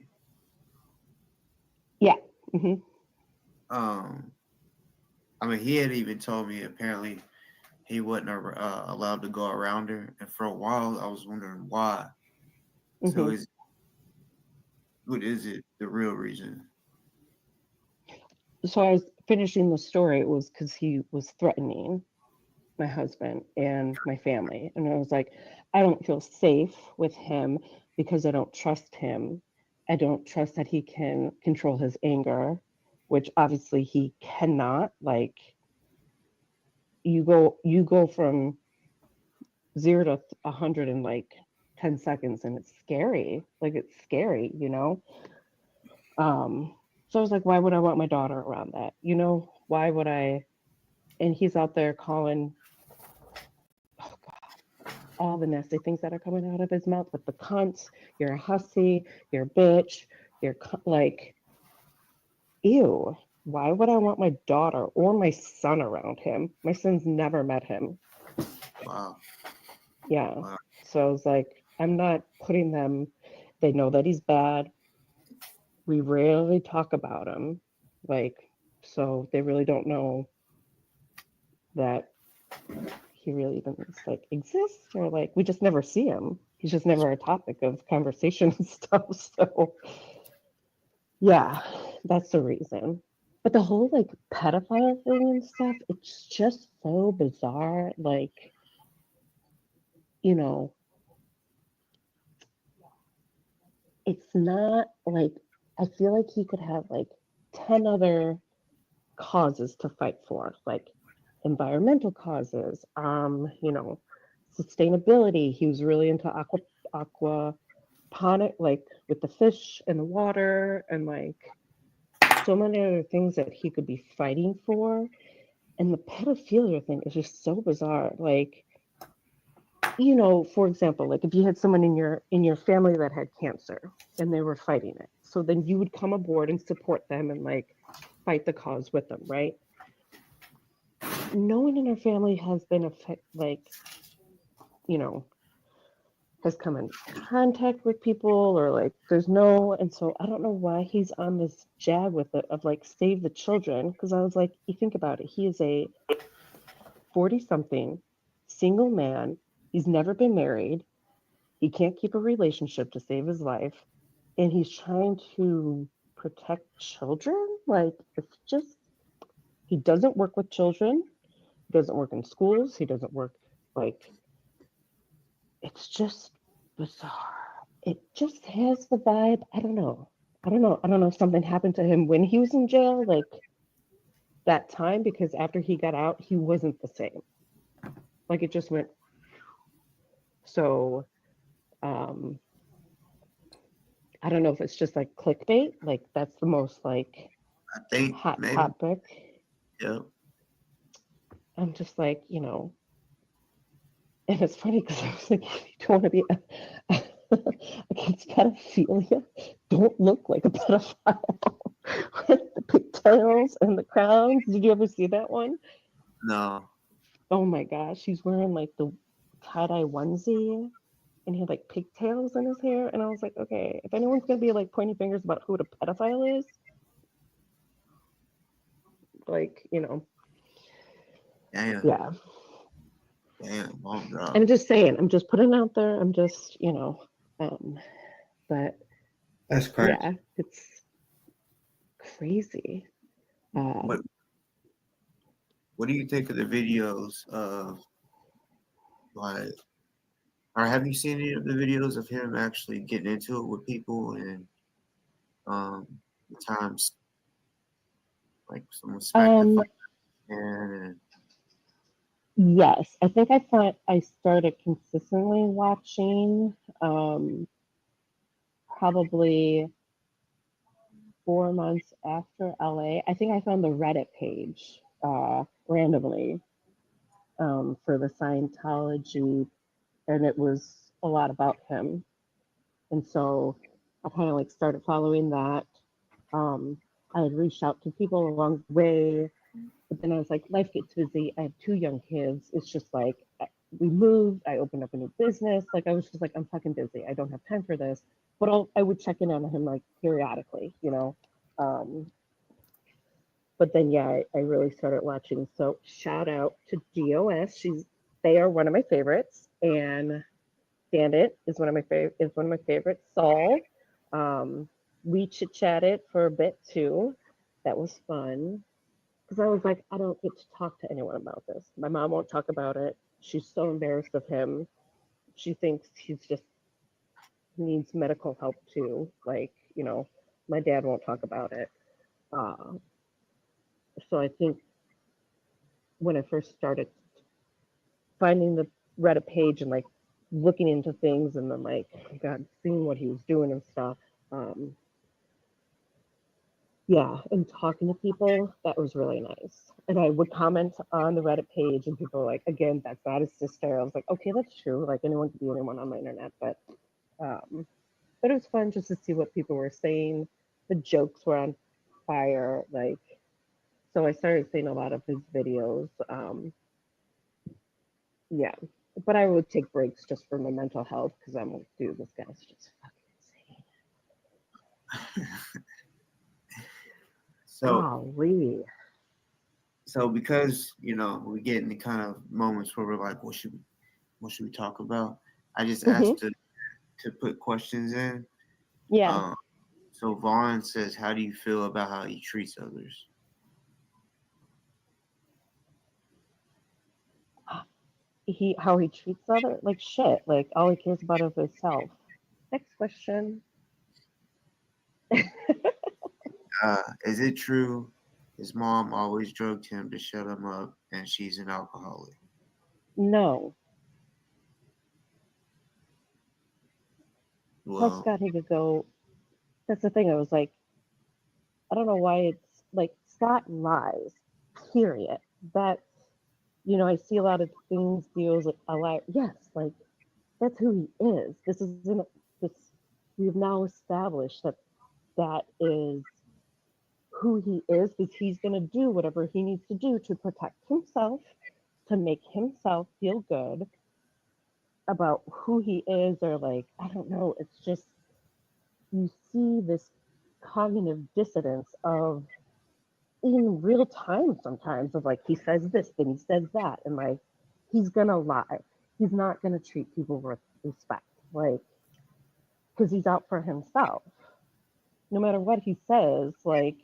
Yeah. Mm-hmm. I mean, he had even told me apparently he wasn't allowed to go around her, and for a while I was wondering why. Mm-hmm. So what is it? The real reason? So I was finishing the story. It was because he was threatening my husband and my family. And I was like, I don't feel safe with him because I don't trust him. I don't trust that he can control his anger, which obviously he cannot. Like you go from 0 to 100 in like 10 seconds and it's scary. Like it's scary, you know? So I was like, why would I want my daughter around that? You know, why would I? And he's out there calling, oh God, all the nasty things that are coming out of his mouth with the cunts. You're a hussy, you're a bitch, you're like, ew. Why would I want my daughter or my son around him? My son's never met him. Wow. Yeah. Wow. So I was like, I'm not putting them, they know that he's bad. We rarely talk about him. Like, so they really don't know that he really even like exists, or like we just never see him. He's just never a topic of conversation and stuff. So yeah, that's the reason. But the whole like pedophile thing and stuff, it's just so bizarre. Like, you know, it's not like I feel like he could have like 10 other causes to fight for, like environmental causes, you know, sustainability. He was really into aquaponic, like with the fish and the water, and like so many other things that he could be fighting for. And the pedophilia thing is just so bizarre. Like, you know, for example, like if you had someone in your family that had cancer and they were fighting it, so then you would come aboard and support them and like fight the cause with them, right? No one in our family has been like, you know, has come in contact with people or like there's no, and so I don't know why he's on this jab with it of like save the children, because I was like, you think about it, he is a 40 something single man, he's never been married, he can't keep a relationship to save his life, and he's trying to protect children. Like it's just, he doesn't work with children, he doesn't work in schools, he doesn't work, like it's just bizarre. It just has the vibe. I don't know. I don't know if something happened to him when he was in jail, like that time, because after he got out, he wasn't the same. Like it just went. So, um, I don't know if it's just like clickbait. Like that's the most like I think hot maybe. topic. Yeah. I'm just like, you know, and it's funny because I was like, you don't want to be against pedophilia. Don't look like a pedophile with the pigtails and the crowns. Did you ever see that one? No. Oh my gosh, he's wearing like the tie-dye onesie and he had like pigtails in his hair. And I was like, okay, if anyone's gonna be like pointing fingers about who the pedophile is, like, you know, Damn. yeah. Damn. Oh God. I'm just saying, I'm just putting it out there. I'm just, you know, but That's crazy. yeah, it's crazy. What What do you think of the videos of like, or have you seen any of the videos of him actually getting into it with people and the times like someone smacked the Um, fuck and yes, I think I started consistently watching probably 4 months after LA. I think I found the Reddit page randomly for the Scientology, and it was a lot about him. And so I kind of like started following that. I had reached out to people along the way, but then I was like, life gets busy. I have 2 young kids. It's just like we moved. I opened up a new business. Like I was just like, I'm fucking busy. I don't have time for this. But I would check in on him like periodically, you know. Um, but then yeah, I really started watching. So shout out to DOS. They are one of my favorites, and Bandit is one of my favorites. Saul, we chit chatted for a bit too. That was fun because I was like, I don't get to talk to anyone about this. My mom won't talk about it. She's so embarrassed of him. She thinks he's just needs medical help too. Like, you know, my dad won't talk about it. Uh, so I think when I first started finding the Reddit page and like looking into things and then like God, seeing what he was doing and stuff. Um, yeah, and talking to people, that was really nice. And I would comment on the Reddit page, and people were like, again, that's not his sister. I was like, okay, that's true. Like anyone could be anyone on the internet, um, but it was fun just to see what people were saying. The jokes were on fire, like so. I started seeing a lot of his videos. Yeah, but I would take breaks just for my mental health because I'm like, dude, this guy's just fucking insane. so Golly. so because we get in the kind of moments where we're like, what should we talk about? I just Hmm. asked to put questions in. Yeah. Um, so Vaughn says, how do you feel about how he treats others? how he treats other like shit. Like all he cares about is himself. Next question. Is it true his mom always drugged him to shut him up and she's an alcoholic? No. Plus Well, Scott he could go. That's the thing. I was like, I don't know why it's like Scott lies. Period. That I see a lot of things deals with a lie. Yes, like that's who he is. This isn't this. We've now established that that is who he is because he's going to do whatever he needs to do to protect himself, to make himself feel good about who he is, or like, I don't know, it's just you see this cognitive dissonance of in real time sometimes of like he says this, then he says that, and like he's gonna lie. He's not gonna treat people with respect, like because he's out for himself. No matter what he says, like,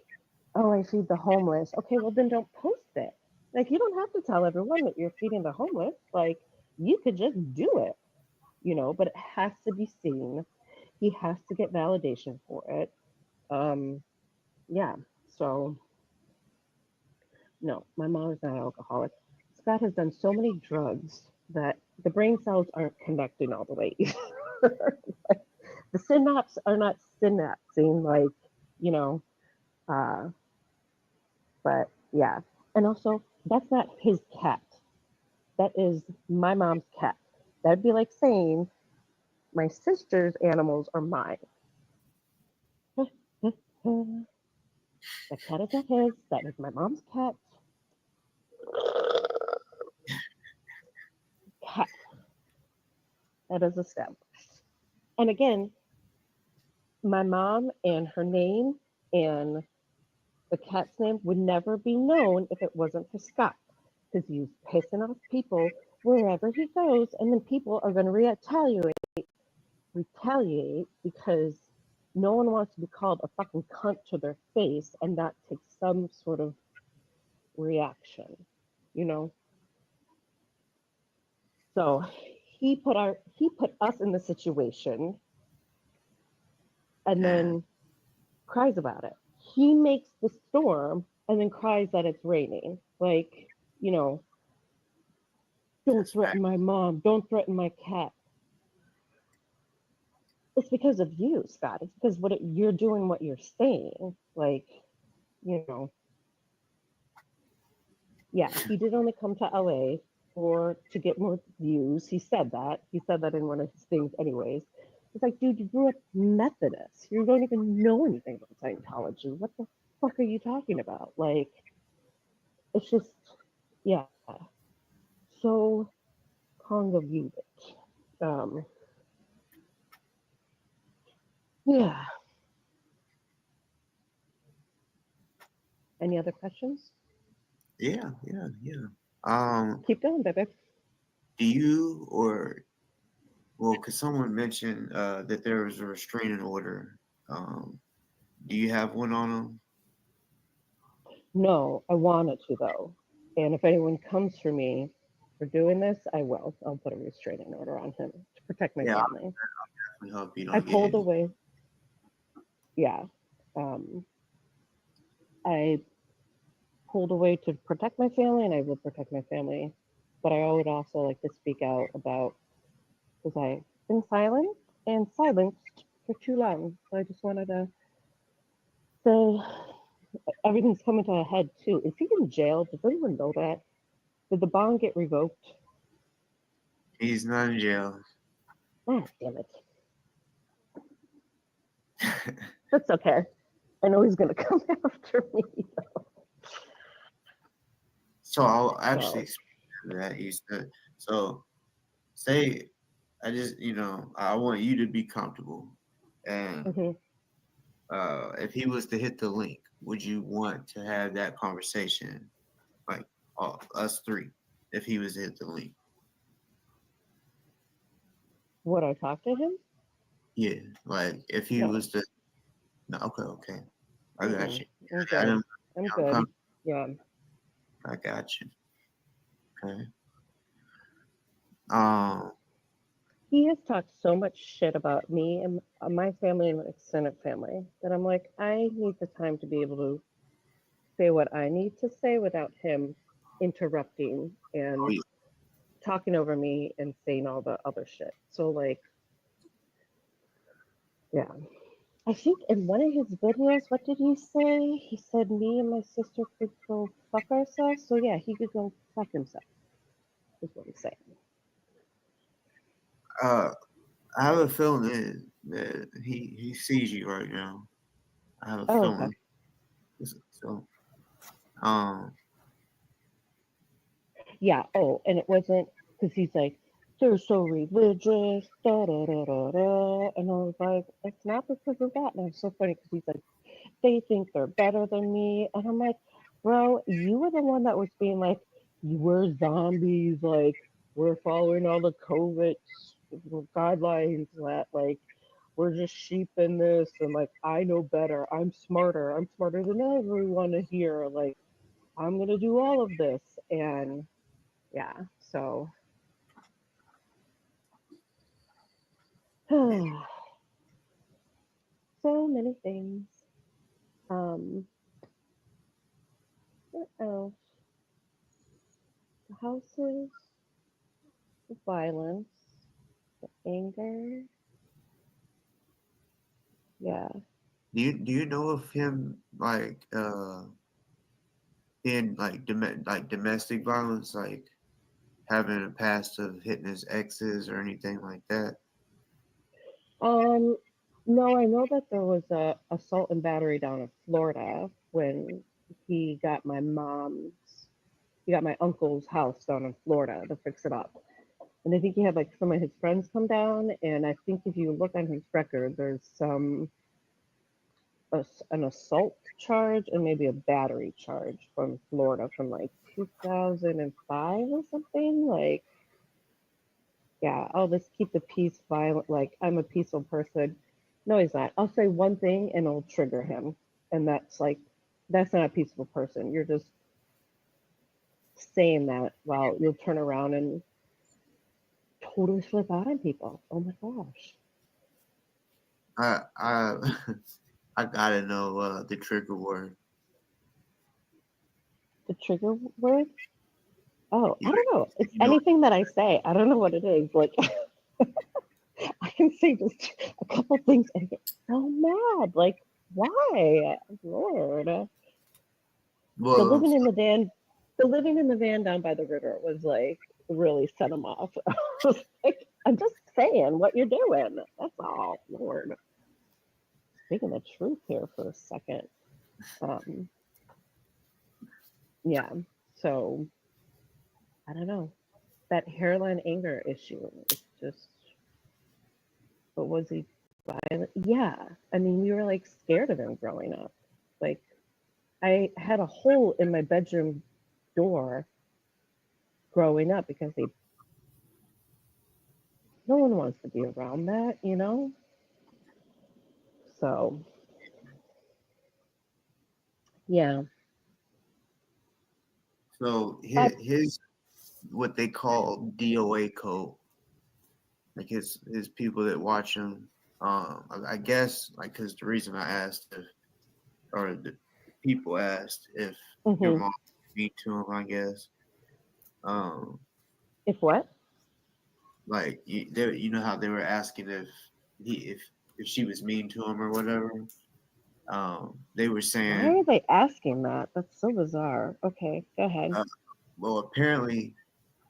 oh, I feed the homeless. Okay, well then don't post it. Like you don't have to tell everyone that you're feeding the homeless. Like you could just do it, but it has to be seen. He has to get validation for it. Yeah. So no, my mom is not an alcoholic. Scott has done so many drugs that the brain cells aren't connecting all the way. The synapses are not synapsing like, you know, uh, but yeah. And also, that's not his cat. That is my mom's cat. That'd be like saying my sister's animals are mine. That cat is not his. That is my mom's cat. Cat. That is established. And again, my mom and her name and the cat's name would never be known if it wasn't for Scott. Because he's pissing off people wherever he goes, and then people are going to retaliate because no one wants to be called a fucking cunt to their face and not take some sort of reaction, you know. So he put us in the situation, and and then cries about it. He makes the storm and then cries that it's raining. Like, don't that's fact. threaten my mom, don't threaten my cat. It's because of you, Scott. It's because you're doing what you're saying. Like, you know, yeah, he did only come to LA to get more views. He said that. He said that in one of his things, anyways. It's like, dude, you grew up Methodist. You don't even know anything about Scientology. What the fuck are you talking about? Like, it's just, yeah, so convoluted. Um, yeah. Any other questions? Yeah. Keep going, baby. Do you or well, because someone mentioned that there was a restraining order. Do you have one on them? No, I wanted to though. And if anyone comes for me for doing this, I will. I'll put a restraining order on him to protect my Yeah, I'll family. definitely hope you I don't get pulled any. away. Yeah. Um, I pulled away to protect my family, and I will protect my family. But I would also like to speak out about because I've been silent and silenced for too long. So I just wanted to say everything's coming to a head too. Is he in jail? Does anyone know that? Did the bond get revoked? He's not in jail. Ah, damn it. That's okay. I know he's gonna come after me. So I'll actually So explain that. You said so. Say I just I want you to be comfortable, and mhm. if he was to hit the link, would you want to have that conversation, like us three, if he was to hit the link? Would I talk to him? Yeah, like if he No. was to. No, okay, I got Mm-mm. you. I'm I good. don't, I'm I'm good. coming. Yeah. I got you. Okay. He has talked so much shit about me and my family and my extended family that I'm like, I need the time to be able to say what I need to say without him interrupting oh, and yeah. talking over me and saying all the other shit. So like, yeah. I think in one of his videos, what did he say? He said me and my sister could go fuck ourselves. So yeah, he could go fuck himself. Is what he's saying. I have a feeling that he sees you right now. I have a Oh, okay. feeling. So, um, Yeah. Oh, and it wasn't because he's like, they're so religious, da da da da da. And I was like, it's not because of that. And it's so funny because he's like, they think they're better than me. And I'm like, bro, you were the one that was being like, we're zombies. Like, we're following all the COVID guidelines that, like, we're just sheep in this. And, like, I know better. I'm smarter. I'm smarter than everyone here. Like, I'm going to do all of this. And yeah, so. So many things. What else? The houses, the violence, the anger. Yeah. do you know of him like in like domestic violence, like having a past of hitting his exes or anything like that? Um, no, I know that there was a assault and battery down in Florida when he got my mom's, he got my uncle's house down in Florida to fix it up. And I think he had like some of his friends come down, and I think if you look on his record, there's an assault charge and maybe a battery charge from Florida from like 2005 or something. Like, yeah, I'll just keep the peace violent. Like, I'm a peaceful person. No, he's not. I'll say one thing and it'll trigger him. And that's like, that's not a peaceful person. You're just saying that while you'll turn around and totally flip out on people. Oh my gosh. I I gotta know the trigger word. The trigger word? Oh, You, I don't know. It's you know, anything that I say. I don't know what it is. Like, I can say just a couple things and get so mad. Like, why? Lord. The well, living in the van, the living in the van down by the river was like really set him off. I was like, I'm just saying what you're doing. That's all, Lord. Speaking the truth here for a second. Um, yeah. So I don't know. That hairline anger issue. It's just, but was he violent? Yeah. I mean, we were like scared of him growing up. Like, I had a hole in my bedroom door growing up because they, no one wants to be around that, you know? So, yeah. so I, his what they call DoA code, like his people that watch him. I guess like because the reason I asked if, or the people asked if your mhm. mom beat to him, I guess. Um, If what? like you know how they were asking if he if she was mean to him or whatever. They were Why saying, are they asking that? That's so bizarre. Okay, go ahead. uh, well, apparently,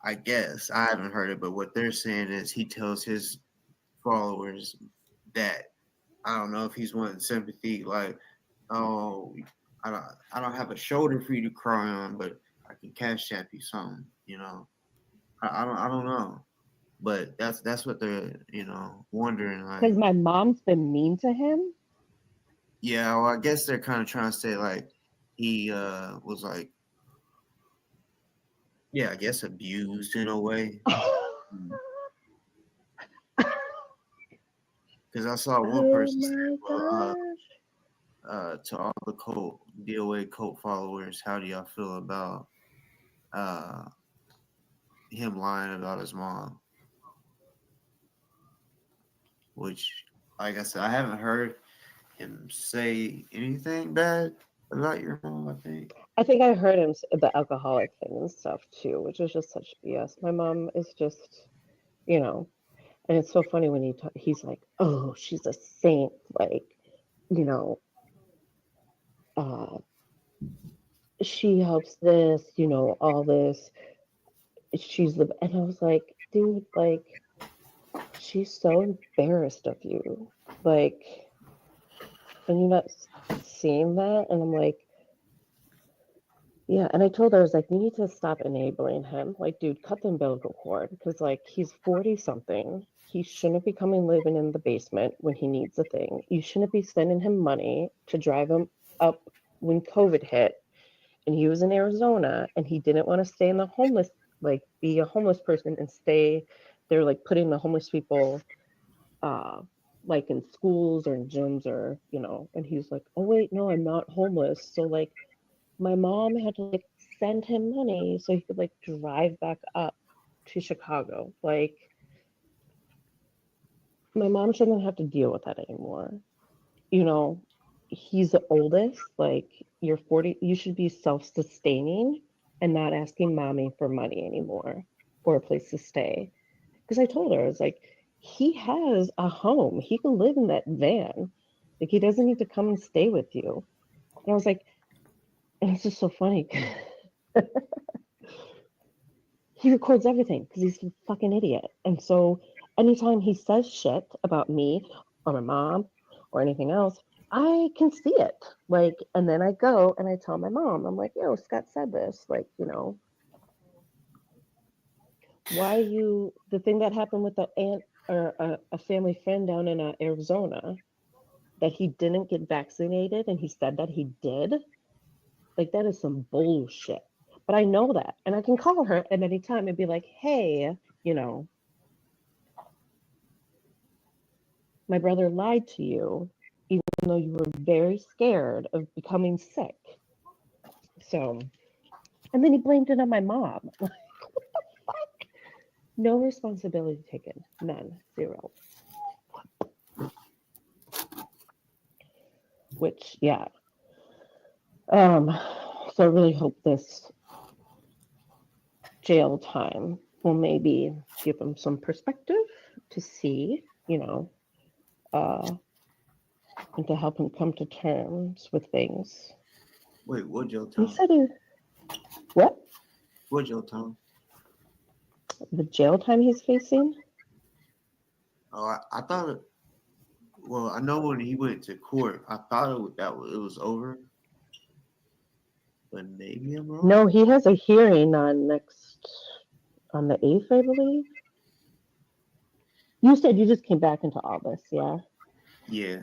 I guess I haven't heard it, but what they're saying is he tells his followers that I don't know if he's wanting sympathy, like, oh, I don't have a shoulder for you to cry on, but I can cash app you something, you know. I don't know, but that's what they're wondering, Because like, my mom's been mean to him. yeah, well, I guess they're kind of trying to say like he was like, yeah, I guess abused in a way. Because I saw one Oh person say, my well, gosh. to all the cult DOA cult followers, how do y'all feel about uh him lying about his mom? which, like I said, I haven't heard him say anything bad about your mom. I think. I think I heard him the alcoholic thing and stuff too, which is just such BS. My mom is just, you know, and it's so funny when he's like, "Oh, she's a saint," like, you know, uh, she helps this, all this. She's the, and I was like, dude, like, she's so embarrassed of you, like, and you're not seeing that, and I'm like, yeah, and I told her, I was like, you need to stop enabling him. Like, dude, cut the umbilical cord because, like, he's 40 something. He shouldn't be coming living in the basement when he needs a thing. You shouldn't be sending him money to drive him up when COVID hit and he was in Arizona and he didn't want to stay in the homeless, like, be a homeless person and stay there, like, putting the homeless people, uh, like, in schools or in gyms or, and he's like, oh, wait, no, I'm not homeless. So, like, my mom had to like send him money so he could like drive back up to Chicago. Like my mom shouldn't have to deal with that anymore. You know, he's the oldest, like you're 40, you should be self-sustaining and not asking mommy for money anymore or a place to stay. Because I told her, I was like, he has a home. He can live in that van. Like he doesn't need to come and stay with you. And I was like, and it's just so funny. He records everything because he's a fucking idiot. And so anytime he says shit about me or my mom or anything else, I can see it. Like, and then I go and I tell my mom, I'm like, yo, Scott said this. Like, why the thing that happened with the aunt or a family friend down in Arizona that he didn't get vaccinated and he said that he did, like, that is some bullshit. But I know that. And I can call her at any time and be like, hey, my brother lied to you, even though you were very scared of becoming sick. So, and then he blamed it on my mom. Like, what the fuck? No responsibility taken. None. Zero. Which, yeah. So I really hope this jail time will maybe give him some perspective to see, and to help him come to terms with things. Wait, what jail He time? said what? What jail time? The jail time he's facing? Oh, I thought it. Well, I know when he went to court, I thought it was over, but maybe I'm wrong. No, he has a hearing on the 8th, I believe. You said you just came back into all this, yeah? Yeah.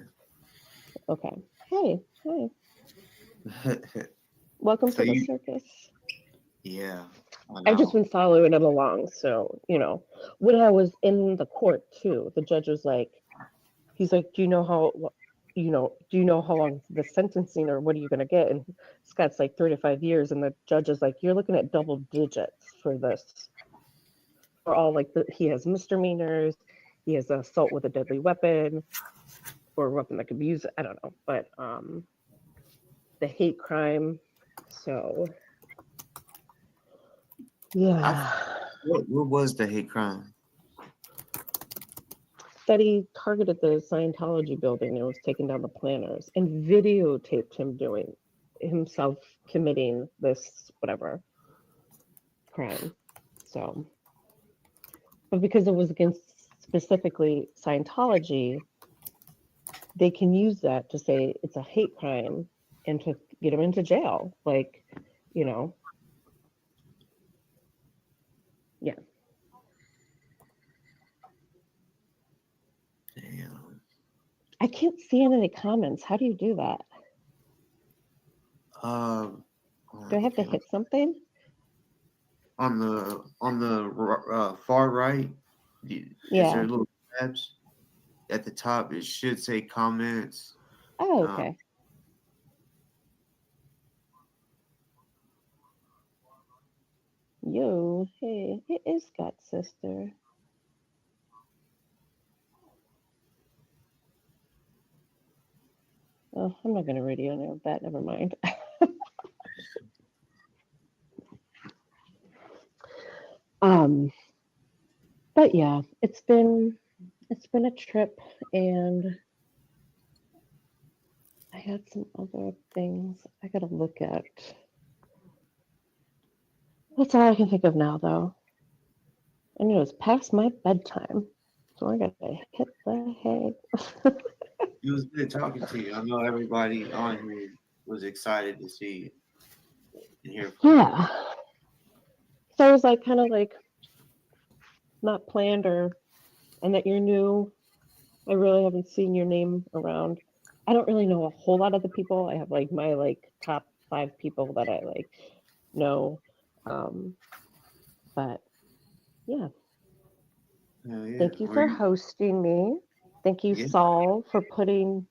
Okay. Hey. Welcome So to the you, circus. yeah, I I've just know. been following it along. So, when I was in the court too, the judge was like, he's like, do you know how long the sentencing or what are you going to get? And Scott's like 35 years. And the judge is like, you're looking at double digits for this. For all like he has misdemeanors, he has assault with a deadly weapon or a weapon that could be used. I don't know, but the hate crime. So yeah, What was the hate crime? that he targeted the Scientology building and was taking down the planners and videotaped him doing himself committing this whatever crime. So, but because it was against specifically Scientology, they can use that to say it's a hate crime and to get him into jail. Like, yeah. Damn. I can't see in any comments. How do you do that? Do I have to Okay. hit something? On the far right, is there Yeah. little tabs at the top? It should say comments. Oh, Um, okay. Yo, hey, it is Scott's sister. Oh, I'm not going to read any of that. Never mind. But yeah, it's been a trip, and I had some other things I got to look at. That's all I can think of now, though. I knew it was past my bedtime, so I got to hit the hay. It was good talking to you. I know everybody on here was excited to see you and hear from you. Yeah. So it was like kind of like not planned, and that you're new. I really haven't seen your name around. I don't really know a whole lot of the people. I have like my top 5 people that I know. But yeah. Hell yeah. Thank you Were for you? hosting me. Thank you, Yeah. Saul, for putting,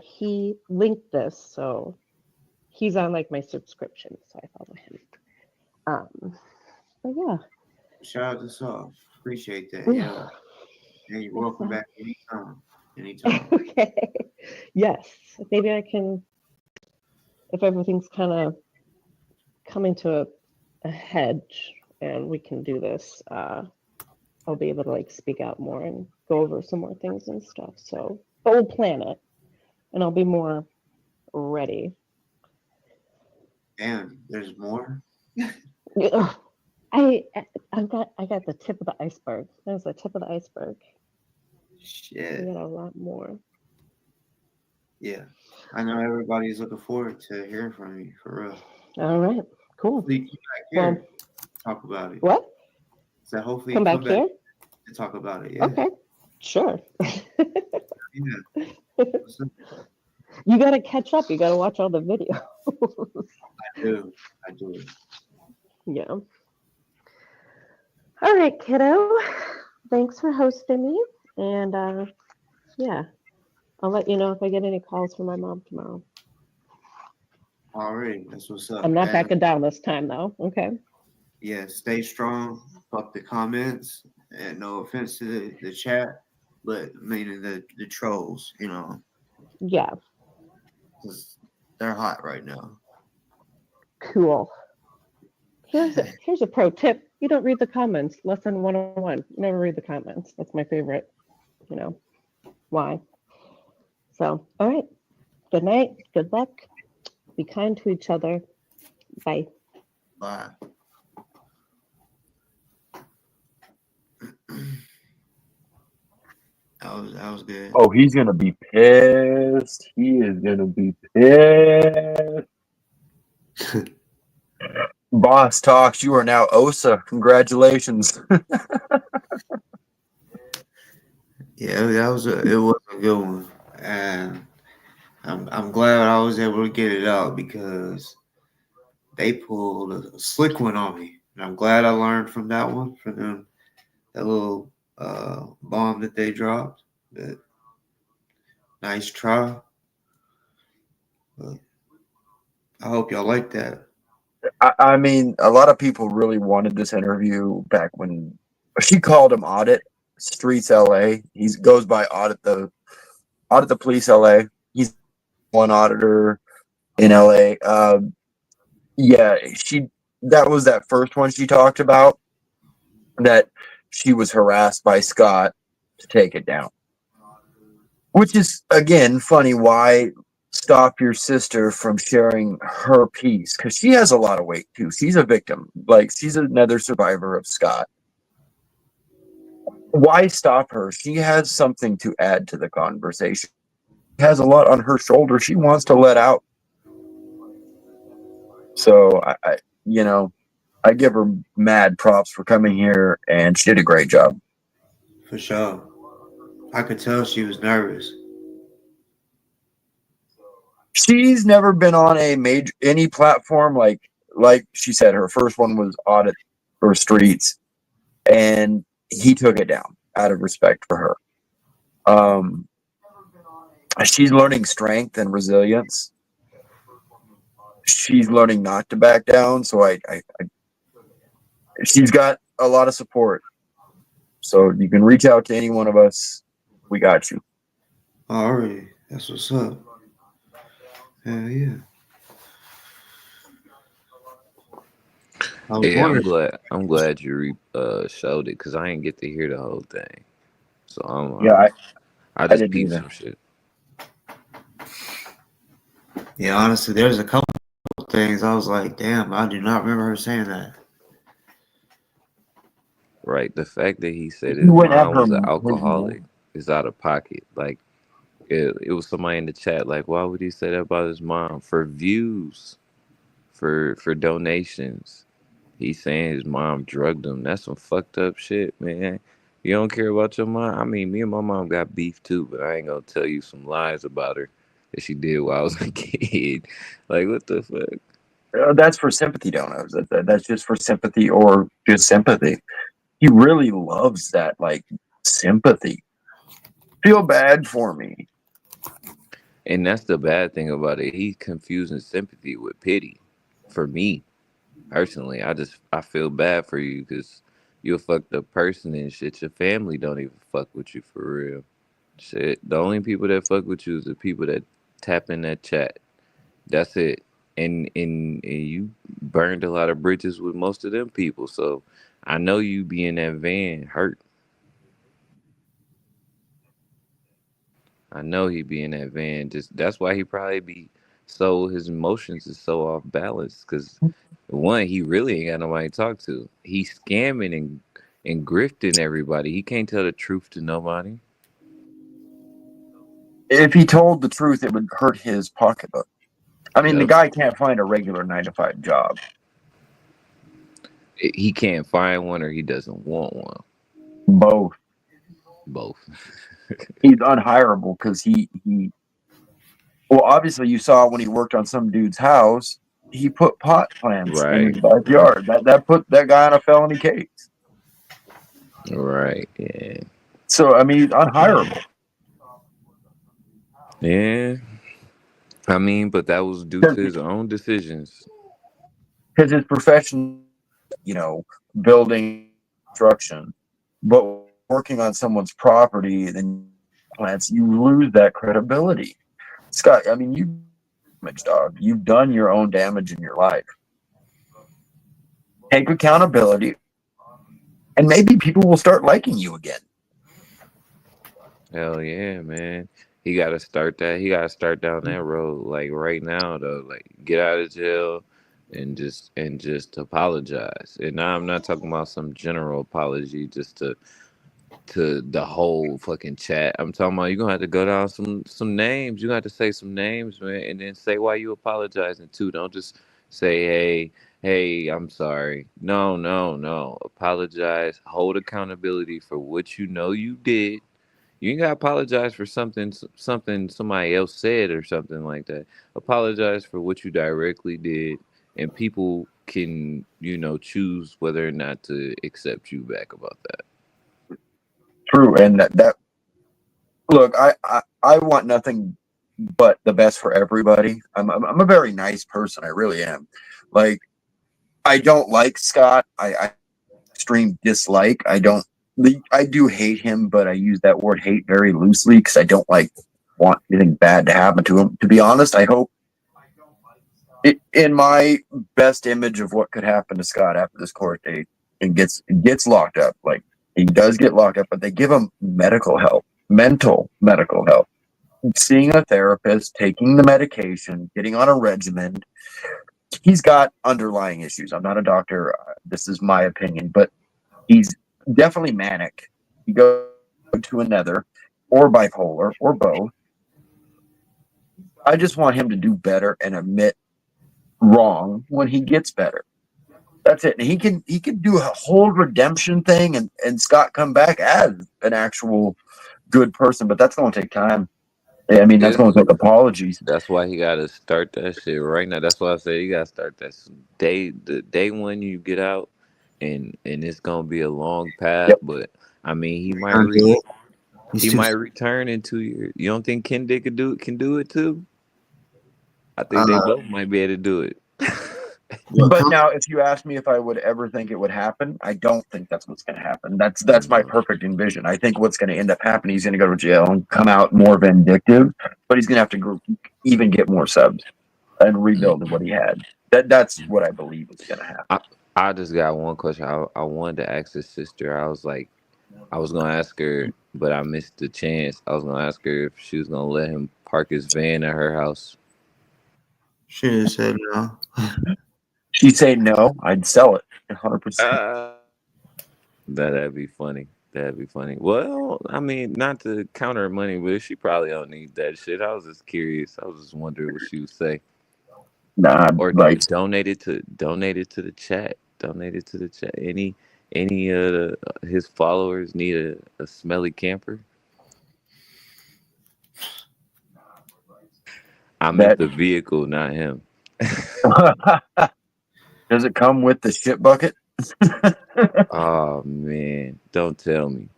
he linked this, so he's on like my subscription, so I follow him. But yeah. Shout out to Saul. Appreciate that. Ooh, Yeah. And you're thanks, welcome Saul. back anytime. Anytime. Okay. Yes. Maybe I can, if everything's kind of coming to a head and we can do this, I'll be able to like speak out more and go over some more things and stuff. So, but we'll plan it, and I'll be more ready. Damn, there's more. Ugh. I got the tip of the iceberg. That was the tip of the iceberg. Shit. We got a lot more. Yeah. I know everybody's looking forward to hearing from you, for real. All right. Cool. Hopefully you come back here talk about it. What? So hopefully Come you back here? to talk about it. Yeah. Okay. Sure. Yeah. You got to catch up. You got to watch all the videos. I do. Yeah. All right, kiddo. Thanks for hosting me. And yeah, I'll let you know if I get any calls from my mom tomorrow. All right. That's what's up. I'm not backing down this time, though. Okay. Yeah. Stay strong. Fuck the comments. And no offense to the chat, but meaning the trolls, Yeah. 'cause they're hot right now. Cool. Here's a pro tip. You don't read the comments. Lesson 101. Never read the comments. That's my favorite. Why? So, all right. Good night. Good luck. Be kind to each other. Bye. Bye. That was good. Oh, he's gonna be pissed. He is gonna be pissed. Boss Talks, you are now OSA. Congratulations. Yeah, it was a good one, and I'm glad I was able to get it out because they pulled a slick one on me, and I'm glad I learned from that one, from them, that little bomb that they dropped. But nice try. But I hope y'all like that. I mean, a lot of people really wanted this interview back when she called him Audit Streets LA. He goes by Audit the Police LA. He's one auditor in LA. Yeah, that was that first one she talked about, that she was harassed by Scott to take it down. Which is, again, funny. Why stop your sister from sharing her piece? Because she has a lot of weight, too. She's a victim. Like, she's another survivor of Scott. Why stop her? She has something to add to the conversation. She has a lot on her shoulder she wants to let out. So, I give her mad props for coming here, and she did a great job. For sure. I could tell she was nervous. She's never been on any platform like she said. Her first one was Audit or Streets, and he took it down out of respect for her. She's learning strength and resilience. She's learning not to back down. So she's got a lot of support. So you can reach out to any one of us. We got you. All right. That's what's up. Hell yeah. I was Yeah, I'm wondering. glad. I'm glad you showed it because I didn't get to hear the whole thing. So Yeah, I I just didn't peeped either. some shit. Yeah, honestly, there's a couple things I was like, damn, I do not remember her saying that. Right, the fact that he said You his wouldn't have mom her was an his mom. alcoholic is out of pocket. Like it was somebody in the chat. Like, why would he say that about his mom? For views, for donations. He's saying his mom drugged him. That's some fucked up shit, man. You don't care about your mom? I mean, me and my mom got beef too, but I ain't gonna tell you some lies about her that she did while I was a kid. Like, what the fuck? That's for sympathy donors. That's just for sympathy or just sympathy. He really loves that, like, sympathy. Feel bad for me. And that's the bad thing about it. He's confusing sympathy with pity. For me personally, I feel bad for you because you're a fucked up person and shit. Your family don't even fuck with you for real. Shit, the only people that fuck with you is the people that tap in that chat. That's it. And you burned a lot of bridges with most of them people. So I know you be in that van hurt. I know he be in that van. Just that's why he probably be so his emotions is so off balance. Cause one, he really ain't got nobody to talk to. He's scamming and grifting everybody. He can't tell the truth to nobody. If he told the truth, it would hurt his pocketbook. I mean, the Yep. guy can't find a regular 9 to 5 job. He can't find one or he doesn't want one. Both. Both. He's unhireable because he. Well, obviously, you saw when he worked on some dude's house, he put pot plants in Right. his backyard. That put that guy on a felony case. Right. Yeah. So I mean, he's unhireable Yeah. I mean, but that was due to his own decisions. because his profession, you know, building construction, but working on someone's property, then plants, you lose that credibility. Scott, I mean, you damage, dog. You've done your own damage in your life. Take accountability, and maybe people will start liking you again. Hell yeah, man. He got to start that. He got to start down that road like right now though. Like get out of jail and just apologize. And now I'm not talking about some general apology just to the whole fucking chat. I'm talking about you're going to have to go down some names. You got to say some names, man, and then say why you apologizing too. Don't just say, "Hey, I'm sorry." No, no, no. Apologize. Hold accountability for what you know you did. You ain't gotta apologize for something somebody else said or something like that. Apologize for what you directly did, and people can choose whether or not to accept you back about that. True, and that look, I want nothing but the best for everybody. I'm a very nice person. I really am. Like, I don't like Scott. I extreme dislike. I do hate him, but I use that word hate very loosely because I don't like want anything bad to happen to him. To be honest, I hope in my best image of what could happen to Scott after this court date and gets locked up. Like, he does get locked up, but they give him medical help, mental medical help, seeing a therapist, taking the medication, getting on a regimen. He's got underlying issues. I'm not a doctor. This is my opinion, but he's definitely manic. He goes to another, or bipolar, or both. I just want him to do better and admit wrong when he gets better. That's it. And he can do a whole redemption thing and Scott come back as an actual good person, but that's going to take time. I mean, that's Yeah, going to take apologies. that's why he gotta start that shit right now. That's why I say you gotta start that the day one you get out, and it's gonna be a long path. Yep. But I mean, Can't do it. He's he too. might return in 2 years. You don't think Ken can do it too? I think they Uh, both might be able to do it. But now, if you ask me if I would ever think it would happen, I don't think that's what's going to happen. That's my perfect envision. I think what's going to end up happening, he's going to go to jail and come out more vindictive, but he's going to have to even get more subs and rebuild what he had. That's what I believe is going to happen. I just got one question. I wanted to ask his sister. I was like, I was gonna ask her, but I missed the chance. I was gonna ask her if she was gonna let him park his van at her house. She just said no. She'd say no, I'd sell it 100%. That'd be funny. That'd be funny. Well, I mean, not to count her money, but she probably don't need that shit. I was just curious. I was just wondering what she would say. Nah, Or like, donate it to the chat. Donate it to the chat. Any his followers need a smelly camper? I meant the vehicle, not him. does it come with the shit bucket? Oh man, don't tell me.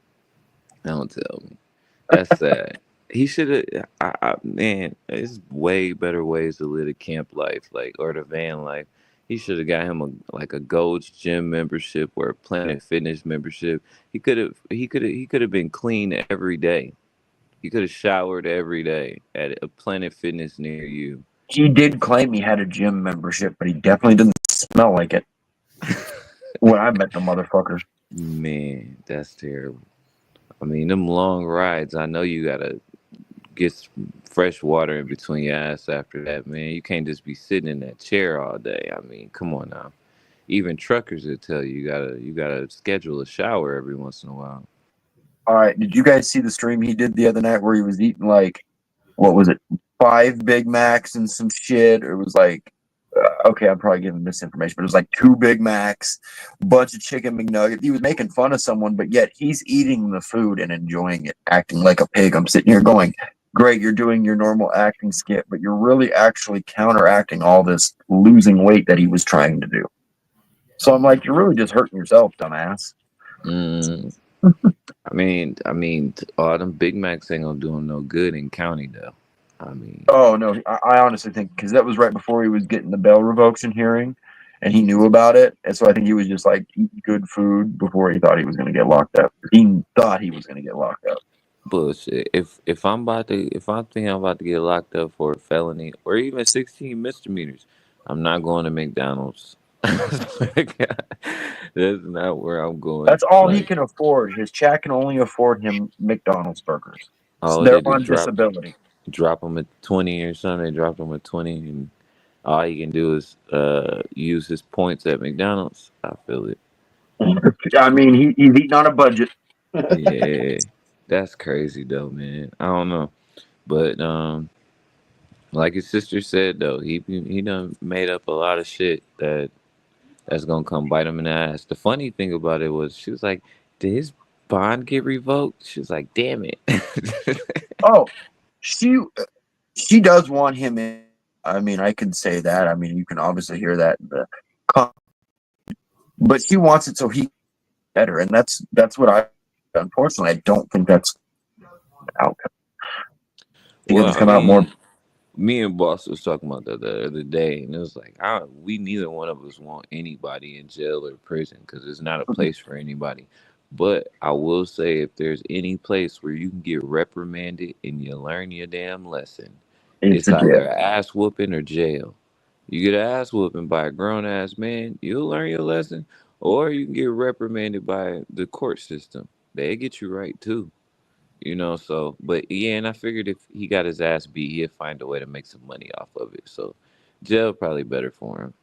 Don't tell me. That's sad. He should have. Man, there's way better ways to live a camp life, like or the van life. He should have got him a Gold's Gym membership or a Planet Fitness membership. He could have been clean every day. He could have showered every day at a Planet Fitness near you. He did claim he had a gym membership, but he definitely didn't smell like it when I met the motherfucker. Man, that's terrible. I mean, them long rides. I know you gotta get some fresh water in between your ass after that, man. You can't just be sitting in that chair all day. I mean, come on now. Even truckers will tell you you gotta schedule a shower every once in a while. All right, did you guys see the stream he did the other night where he was eating like, what was it, 5 Big Macs and some shit? Or it was like, okay, I'm probably giving misinformation, but it was like 2 Big Macs, a bunch of chicken McNuggets. He was making fun of someone, but yet he's eating the food and enjoying it, acting like a pig. I'm sitting here going, great, you're doing your normal acting skit, but you're really actually counteracting all this losing weight that he was trying to do. So I'm like, you're really just hurting yourself, dumbass. Mm. I mean, all them Big Macs ain't gonna do him no good in county though. I mean, Oh no, I honestly think because that was right before he was getting the bail revocation hearing, and he knew about it, and so I think he was just like eating good food before he thought he was going to get locked up. He thought he was going to get locked up. bullshit. If I'm thinking I'm about to get locked up for a felony or even 16 misdemeanors, I'm not going to McDonald's. That's not where I'm going. That's all he Like, can afford. His chat can only afford him McDonald's burgers. So all they're they do on disability. drop him at 20 or something. They dropped him at 20, and all he can do is use his points at McDonald's. I feel it. I mean, he's eating on a budget. Yeah, that's crazy though, man. I don't know, but like his sister said though, he done made up a lot of shit that's gonna come bite him in the ass. The funny thing about it was she was like, "Did his bond get revoked?" She was like, "Damn it." Oh, she does want him in. I mean, I can say that. I mean, you can obviously hear that in the but she wants it so he better, and that's what I. Unfortunately, I don't think that's the outcome. Because Well, it's I come out more. mean, me and Boss was talking about that the other day, and it was like, we neither one of us want anybody in jail or prison because it's not a place for anybody. But I will say, if there's any place where you can get reprimanded and you learn your damn lesson, It's it's a either jail. a ass whooping or jail. You get an ass whooping by a grown ass man, you'll learn your lesson, or you can get reprimanded by the court system. They get you right too. So, but yeah, and I figured if he got his ass beat, he'd find a way to make some money off of it. So, jail probably better for him.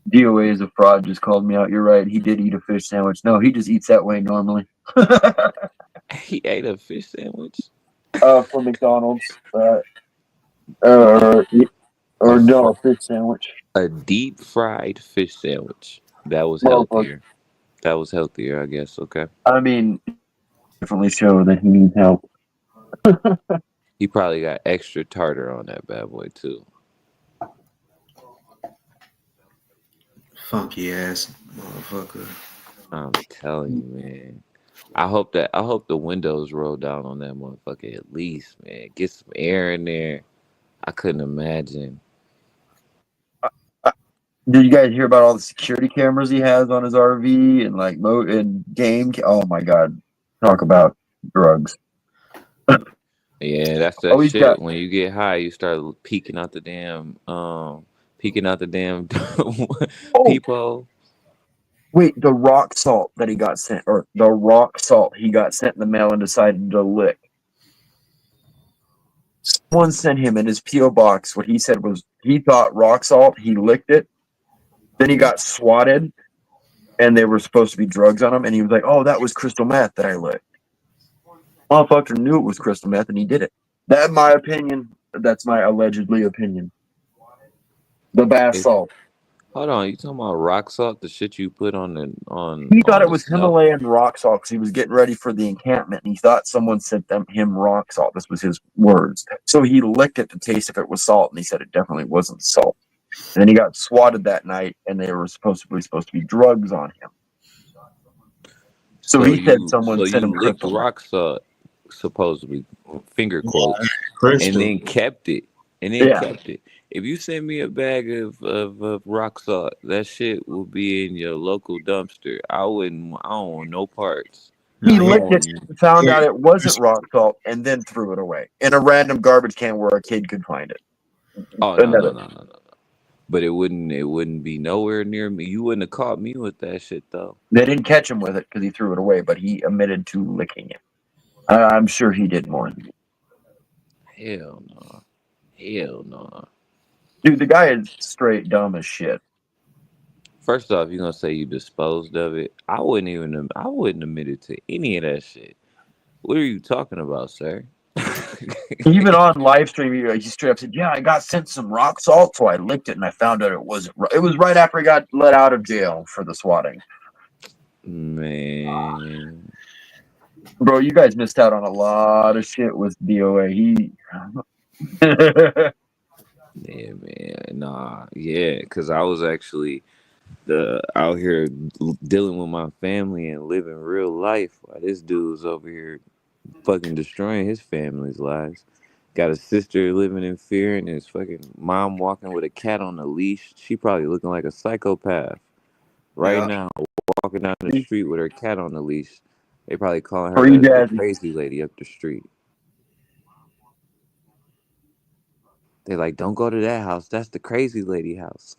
DoA is a fraud. Just called me out. You're right. He did eat a fish sandwich. No, he just eats that way normally. He ate a fish sandwich. For McDonald's. Or no, a fish sandwich. A deep fried fish sandwich. That was Well, healthier. That was healthier, I guess. Okay. I mean, definitely show that he needs help. He probably got extra tartar on that bad boy too. Funky ass motherfucker. I'm telling you, man. I hope the windows roll down on that motherfucker at least, man. Get some air in there. I couldn't imagine. Did you guys hear about all the security cameras he has on his RV and like and game? Oh my god! Talk about drugs. Yeah, that's Oh, that he's got. shit. When you get high, you start peeking out the damn Oh, peephole. wait, the rock salt that he got sent, or the rock salt he got sent in the mail and decided to lick. Someone sent him in his P.O. box what he said was he thought rock salt. He licked it. Then he got swatted, and they were supposed to be drugs on him. And he was like, "Oh, that was crystal meth that I licked." Motherfucker knew it was crystal meth, and he did it. That's my opinion. That's my allegedly opinion. The bath It, salt. hold on, you talking about rock salt? The shit you put He thought on it the was snow? Himalayan rock salt because he was getting ready for the encampment, and he thought someone sent him rock salt. This was his words. So he licked it to taste if it was salt, and he said it definitely wasn't salt. And then he got swatted that night, and they were supposed to be drugs on him. So he said someone So sent him you licked crystal meth. rock salt, supposedly, finger quotes, and Crystal. then kept it. Yeah, If you send me a bag of rock salt, that shit will be in your local dumpster. I don't want no parts. he No, I don't licked it, want. found out it wasn't rock salt, and then threw it away in a random garbage can where a kid could find it. Oh no no Another. no no no. But it wouldn't be nowhere near me. You wouldn't have caught me with that shit though. They didn't catch him with it because he threw it away, but he admitted to licking it. I'm sure he did more. Hell no. Hell no. Dude, the guy is straight dumb as shit. First off, you're gonna say you disposed of it. I wouldn't admit it to any of that shit. What are you talking about, sir? Even on live stream, he straight up said, "Yeah, I got sent some rock salt, so I licked it, and I found out it wasn't. It was right after he got let out of jail for the swatting." Man. Bro, you guys missed out on a lot of shit with DoA. Yeah, man. Nah, yeah, because I was actually out here dealing with my family and living real life while this dude's over here fucking destroying his family's lives. Got a sister living in fear and his fucking mom walking with a cat on a leash. She probably looking like a psychopath right yeah. now, walking down the street with her cat on the leash. They probably calling her Free the daddy. crazy lady up the street. They like, don't go to that house. That's the crazy lady house.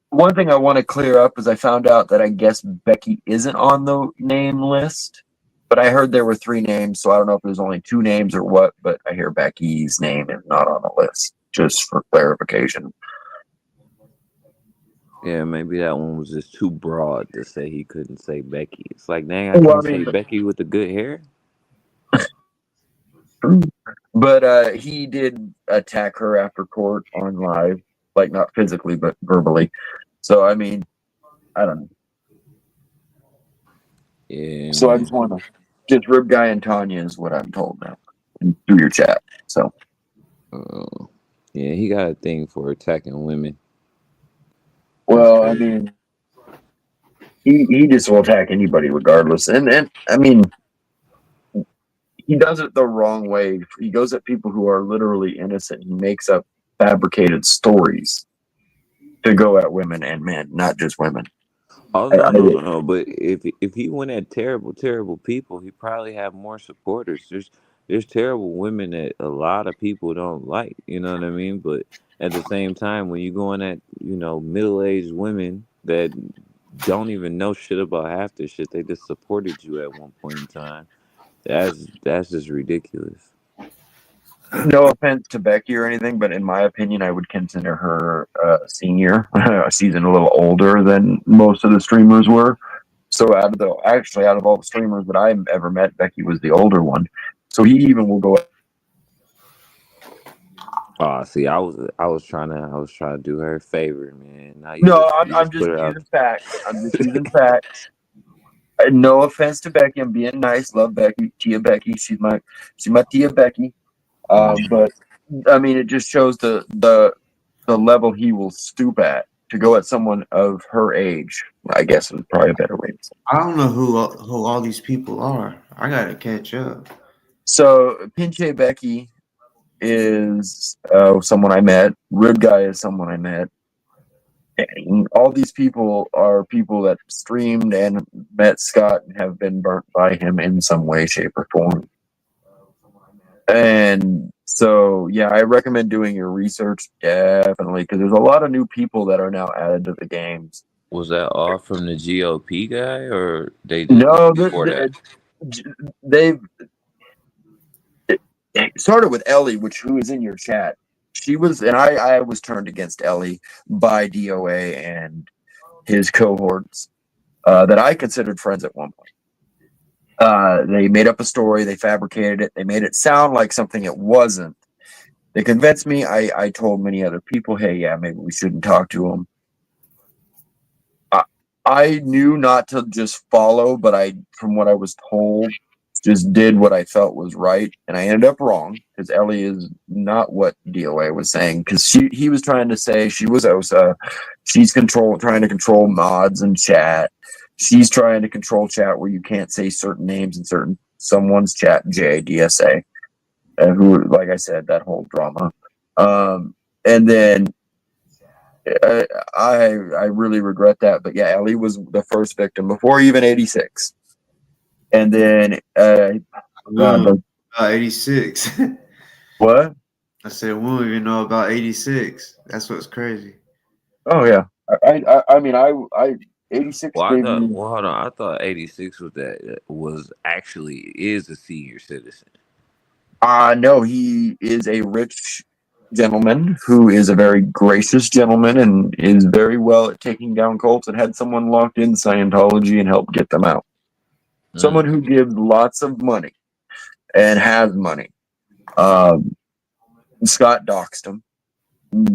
One thing I want to clear up is I found out that I guess Becky isn't on the name list, but I heard there were 3 names, so I don't know if there's only 2 names or what, but I hear Becky's name is not on the list, just for clarification. Yeah, maybe that one was just too broad to say he couldn't say Becky. It's like, dang, I Well, can't I say mean, Becky with the good hair. but he did attack her after court on live, like not physically, but verbally. So, I mean, I don't know. Yeah, So I man. just want to just rib guy and Tanya is what I'm told now through your chat. So, Yeah, he got a thing for attacking women. That's well, I crazy. mean, he just will attack anybody regardless. And I mean, he does it the wrong way. He goes at people who are literally innocent. He makes up fabricated stories to go at women and men, not just women. Oh no. But if he went at terrible people, he probably have more supporters. There's terrible women that a lot of people don't like. You know what I mean? But at the same time, when you going at middle aged women that don't even know shit about half this shit, they just supported you at one point in time. That's just ridiculous. No offense to Becky or anything, but in my opinion, I would consider her senior. She's a little older than most of the streamers were. So out of all the streamers that I've ever met, Becky was the older one. So he even will go. Oh, see, I was trying to do her a favor, man. Now No, you I'm just just put her out. using facts. I'm just using facts. No offense to Becky. I'm being nice. Love Becky. Tia Becky. She's my Tia Becky. But I mean, it just shows the level he will stoop at to go at someone of her age. I guess is probably a better way to say it. I don't know who all these people are. I gotta catch up. So Pinche Becky is someone I met. Rib Guy is someone I met. And all these people are people that streamed and met Scott and have been burnt by him in some way, shape, or form. And so, yeah, I recommend doing your research definitely, because there's a lot of new people that are now added to the games. Was that all from the GOP guy, or they did No, before that? they've it started with Ellie, who is in your chat. She was, and I was turned against Ellie by DoA and his cohorts that I considered friends at one point. They made up a story, they fabricated it, they made it sound like something it wasn't. They convinced me. I told many other people, hey, yeah, maybe we shouldn't talk to him. I knew not to just follow, but from what I was told, just did what I felt was right, and I ended up wrong because Ellie is not what DOA was saying. Because he was trying to say she was OSA, she's trying to control mods and chat. She's trying to control chat where you can't say certain names in someone's chat, JDSA, who, like I said, that whole drama. And then I really regret that, but yeah, Ellie was the first victim before even 86, and then about 86. What? I said we don't even know about 86. That's what's crazy. Oh yeah, I mean I 86 Well, gave me. well, hold on. I thought 86 was actually is a senior citizen. No, he is a rich gentleman who is a very gracious gentleman and is very well at taking down cults and had someone locked in Scientology and helped get them out. Someone who gives lots of money and has money. Scott doxed him,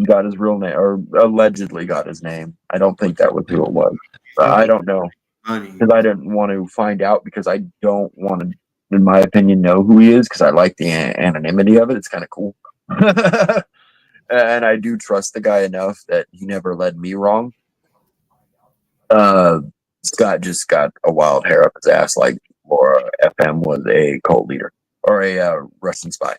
got his real name, or allegedly got his name. I don't think that was who it was. I don't know, because I didn't want to find out, because I don't want to, in my opinion, know who he is, because I like the anonymity of it. It's kind of cool. And I do trust the guy enough that he never led me wrong. Scott just got a wild hair up his ass like Laura FM was a cult leader or a Russian spy.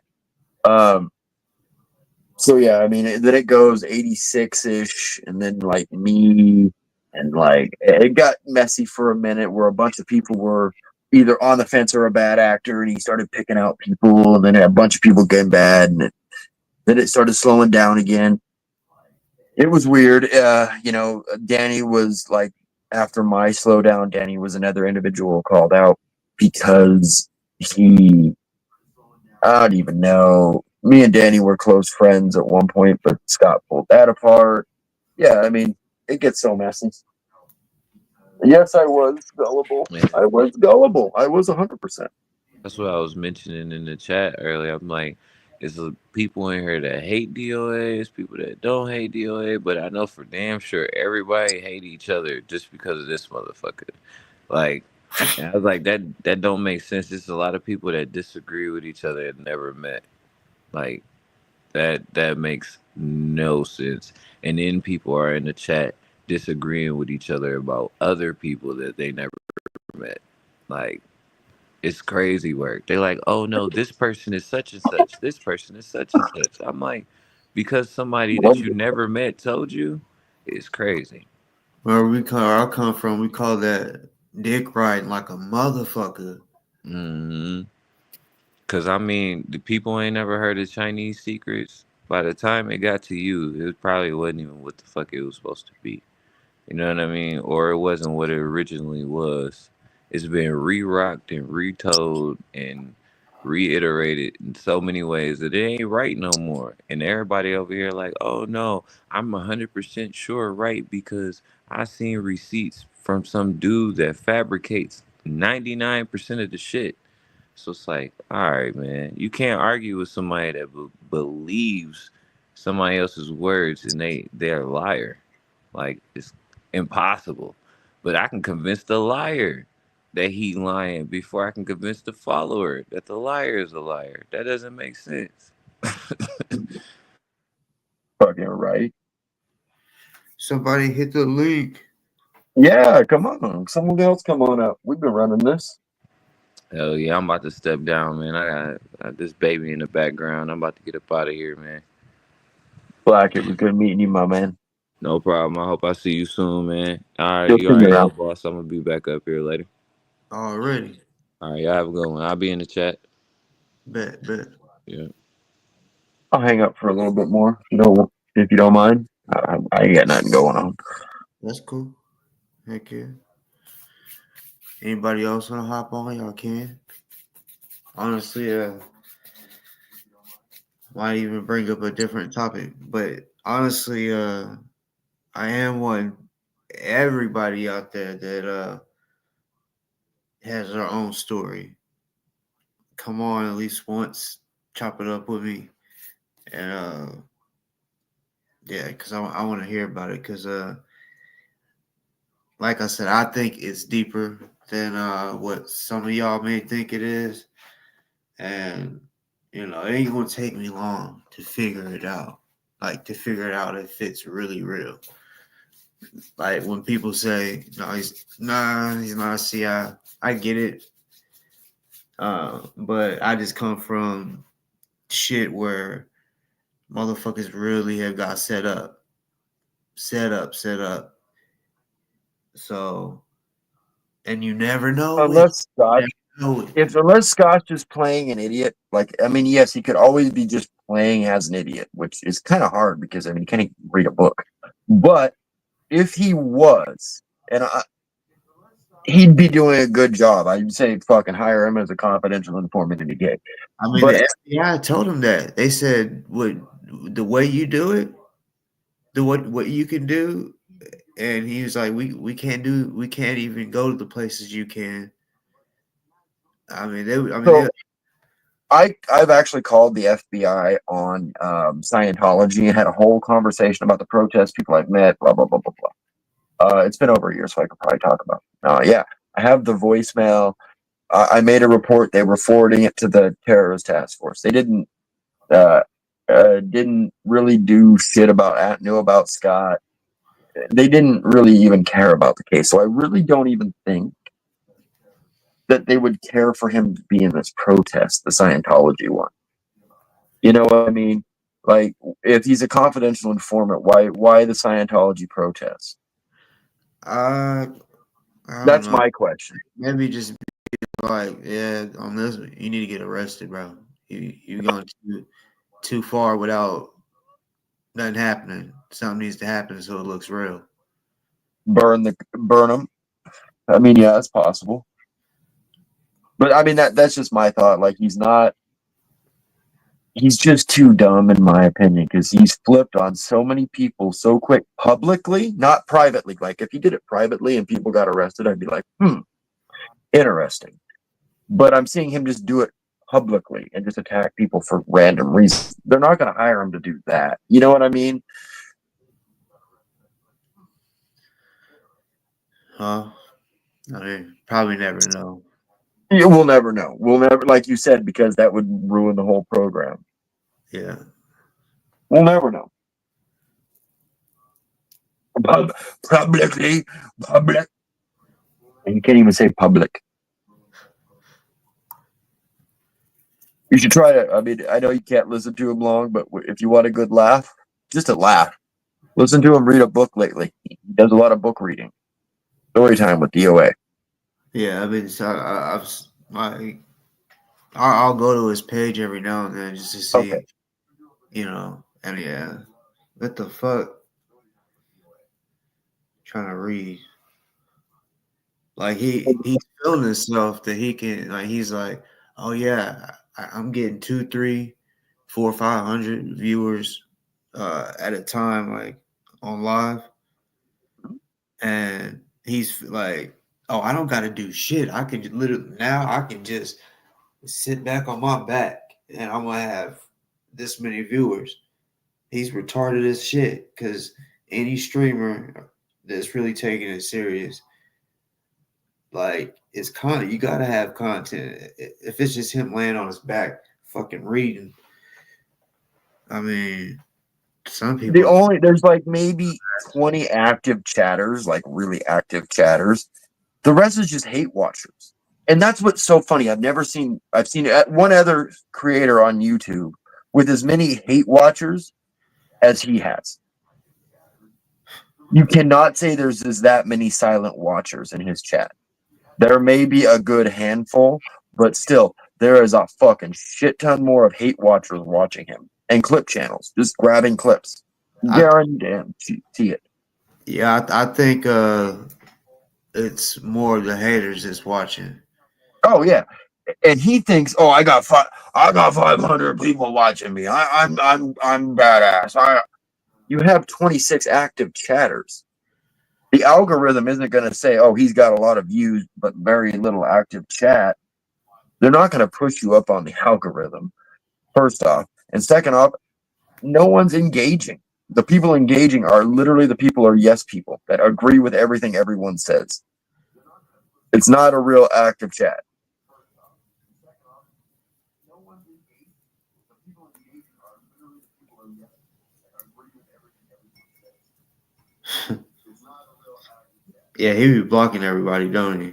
So yeah, I mean, then it goes 86-ish, and then like me, and like it got messy for a minute where a bunch of people were either on the fence or a bad actor, and he started picking out people, and then a bunch of people getting bad, and then it started slowing down again. It was weird. Danny was like, after my slowdown, Danny was another individual called out because I don't even know. Me and Danny were close friends at one point, but Scott pulled that apart. Yeah, I mean, it gets so messy. Yes, I was gullible. Yeah. I was gullible. I was 100%. That's what I was mentioning in the chat earlier. I'm like, it's people in here that hate DOA, it's people that don't hate DOA, but I know for damn sure everybody hate each other just because of this motherfucker. Like, and I was like, that don't make sense. There's a lot of people that disagree with each other and never met. Like, that makes no sense. And then people are in the chat disagreeing with each other about other people that they never met. Like, it's crazy work. They're like, oh no, this person is such and such. This person is such and such. I'm like, because somebody that you never met told you, it's crazy. Where I come from, we call that dick riding like a motherfucker. Because I mean, the people ain't never heard of Chinese secrets. By the time it got to you, it probably wasn't even what the fuck it was supposed to be. You know what I mean? Or it wasn't what it originally was. It's been re-rocked and retold and reiterated in so many ways that it ain't right no more. And everybody over here like, oh no, I'm 100% sure right because I seen receipts from some dude that fabricates 99% of the shit. So it's like, all right, man, you can't argue with somebody that believes somebody else's words and they're a liar. Like, it's impossible. But I can convince the liar that he lying before I can convince the follower that the liar is a liar. That doesn't make sense. Fucking right. Somebody hit the link. Yeah, come on. Someone else come on up. We've been running this. Hell yeah, I'm about to step down, man. I got this baby in the background. I'm about to get up out of here, man. Black, it was good meeting you, my man. No problem. I hope I see you soon, man. All right, You'll you see me already know, around. boss. I'm gonna be back up here later. Already. All right, y'all have a good one. I'll be in the chat. Bet. Yeah. I'll hang up for a little bit more. If you don't mind. I ain't got nothing going on. That's cool. Heck yeah. Anybody else want to hop on? Y'all can. Honestly, might even bring up a different topic. But honestly, I am one. Everybody out there that has their own story. Come on, at least once, chop it up with me, and yeah, because I want to hear about it. Because like I said, I think it's deeper than what some of y'all may think it is, and it ain't gonna take me long to figure it out. Like to figure it out if it's really real. Like when people say, "No, he's not." See, I get it, but I just come from shit where motherfuckers really have got set up. So, and you never know it. Unless Scott, unless Scott's just playing an idiot, like I mean, yes, he could always be just playing as an idiot, which is kind of hard because I mean, you can't read a book. But if he was, and he'd be doing a good job. I'd say fucking hire him as a confidential informant in the game. I mean, But the FBI told him that. They said, "What the way you do it, what you can do," and he was like, "We can't even go to the places you can." I mean, I've actually called the FBI on Scientology and had a whole conversation about the protests people I've met, blah blah blah blah blah. It's been over a year, so I could probably talk about it. Yeah, I have the voicemail. I made a report. They were forwarding it to the terrorist task force. They didn't really do shit about knew about Scott. They didn't really even care about the case. So I really don't even think that they would care for him to be in this protest, the Scientology one. You know what I mean? Like, if he's a confidential informant, why the Scientology protest? I don't That's know. my question. Maybe just be like, yeah, on this, you need to get arrested, bro. You're going too far without nothing happening. Something needs to happen so it looks real. Burn them. I mean, yeah, it's possible. But I mean, that's just my thought. Like, he's just too dumb, in my opinion, because he's flipped on so many people so quick publicly, not privately. Like, if he did it privately and people got arrested, I'd be like, interesting. But I'm seeing him just do it publicly and just attack people for random reasons. They're not going to hire him to do that. You know what I mean? Huh? I mean, probably never know. Yeah, we'll never know. We'll never, like you said, because that would ruin the whole program. Yeah. We'll never know. Publicly, public. And you can't even say public. You should try to. I mean, I know you can't listen to him long, but if you want a good laugh, just a laugh, listen to him read a book lately. He does a lot of book reading. Story time with DoA. Yeah, I mean, so I'll go to his page every now and then just to see, Okay. And yeah, what the fuck? Trying to read. Like he's feeling himself that he can, like, he's like, oh yeah, I'm getting 2, 3, 4, 500 viewers at a time, like on live. And he's like, oh, I don't got to do shit. I can just sit back on my back and I'm going to have this many viewers. He's retarded as shit because any streamer that's really taking it serious, like, it's content. You got to have content. If it's just him laying on his back, fucking reading, I mean, some people. There's like maybe 20 active chatters, like really active chatters. The rest is just hate watchers. And that's what's so funny. I've seen one other creator on YouTube with as many hate watchers as he has. You cannot say there's that many silent watchers in his chat. There may be a good handful, but still, there is a fucking shit ton more of hate watchers watching him and clip channels, just grabbing clips. Guarantee it. Yeah, I think it's more of the haters that's watching. Oh yeah, and he thinks, oh, I got 500 people watching me. I'm badass. You have 26 active chatters. The algorithm isn't going to say, oh, he's got a lot of views but very little active chat. They're not going to push you up on the algorithm, first off. And second off, no one's engaging. The people engaging are literally the people are yes people that agree with everything everyone says. It's not a real active chat. Yeah, he be blocking everybody, don't he?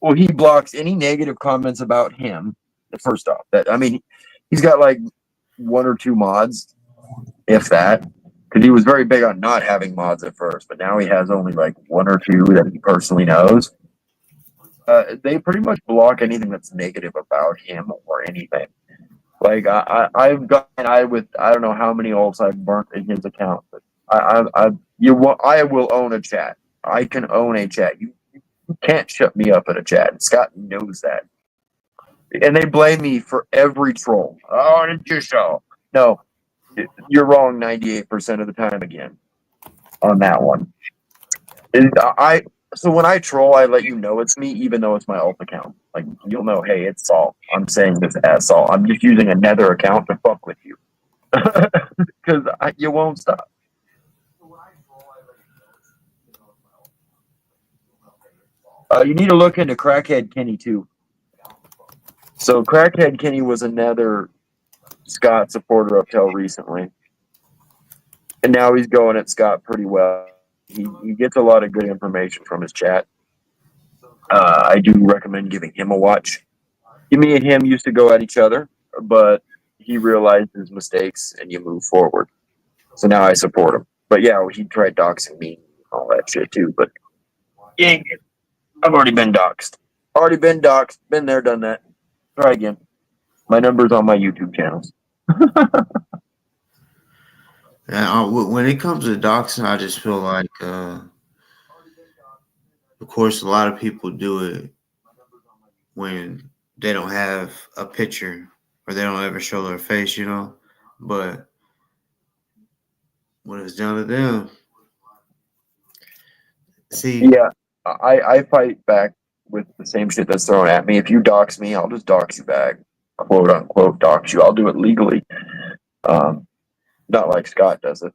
Well, he blocks any negative comments about him. First off, he's got like 1 or 2 mods, if that, because he was very big on not having mods at first, but now he has only like 1 or 2 that he personally knows. They pretty much block anything that's negative about him or anything. Like I don't know how many ults I've burnt in his account, but I will own a chat. I can own a chat. You can't shut me up in a chat. Scott knows that. And they blame me for every troll. Oh, did you show? No, you're wrong 98% of the time again on that one. So when I troll, I let you know it's me, even though it's my alt account. Like, you'll know, hey, it's Saul. I'm saying this as Saul. I'm just using another account to fuck with you. Because you won't stop. You need to look into Crackhead Kenny, too. So Crackhead Kenny was another Scott supporter up till recently. And now he's going at Scott pretty well. He gets a lot of good information from his chat. I do recommend giving him a watch. Me and him used to go at each other, but he realized his mistakes and you move forward. So now I support him. But yeah, he tried doxing me and all that shit too. But yeah, I've already been doxed. Been there, done that. Try again. My number's on my YouTube channels. And when it comes to doxing, I just feel like, of course, a lot of people do it when they don't have a picture or they don't ever show their face, you know. But when it's done to them, see. Yeah, I fight back with the same shit that's thrown at me. If you dox me, I'll just dox you back. Quote unquote dox you. I'll do it legally. Not like Scott does it.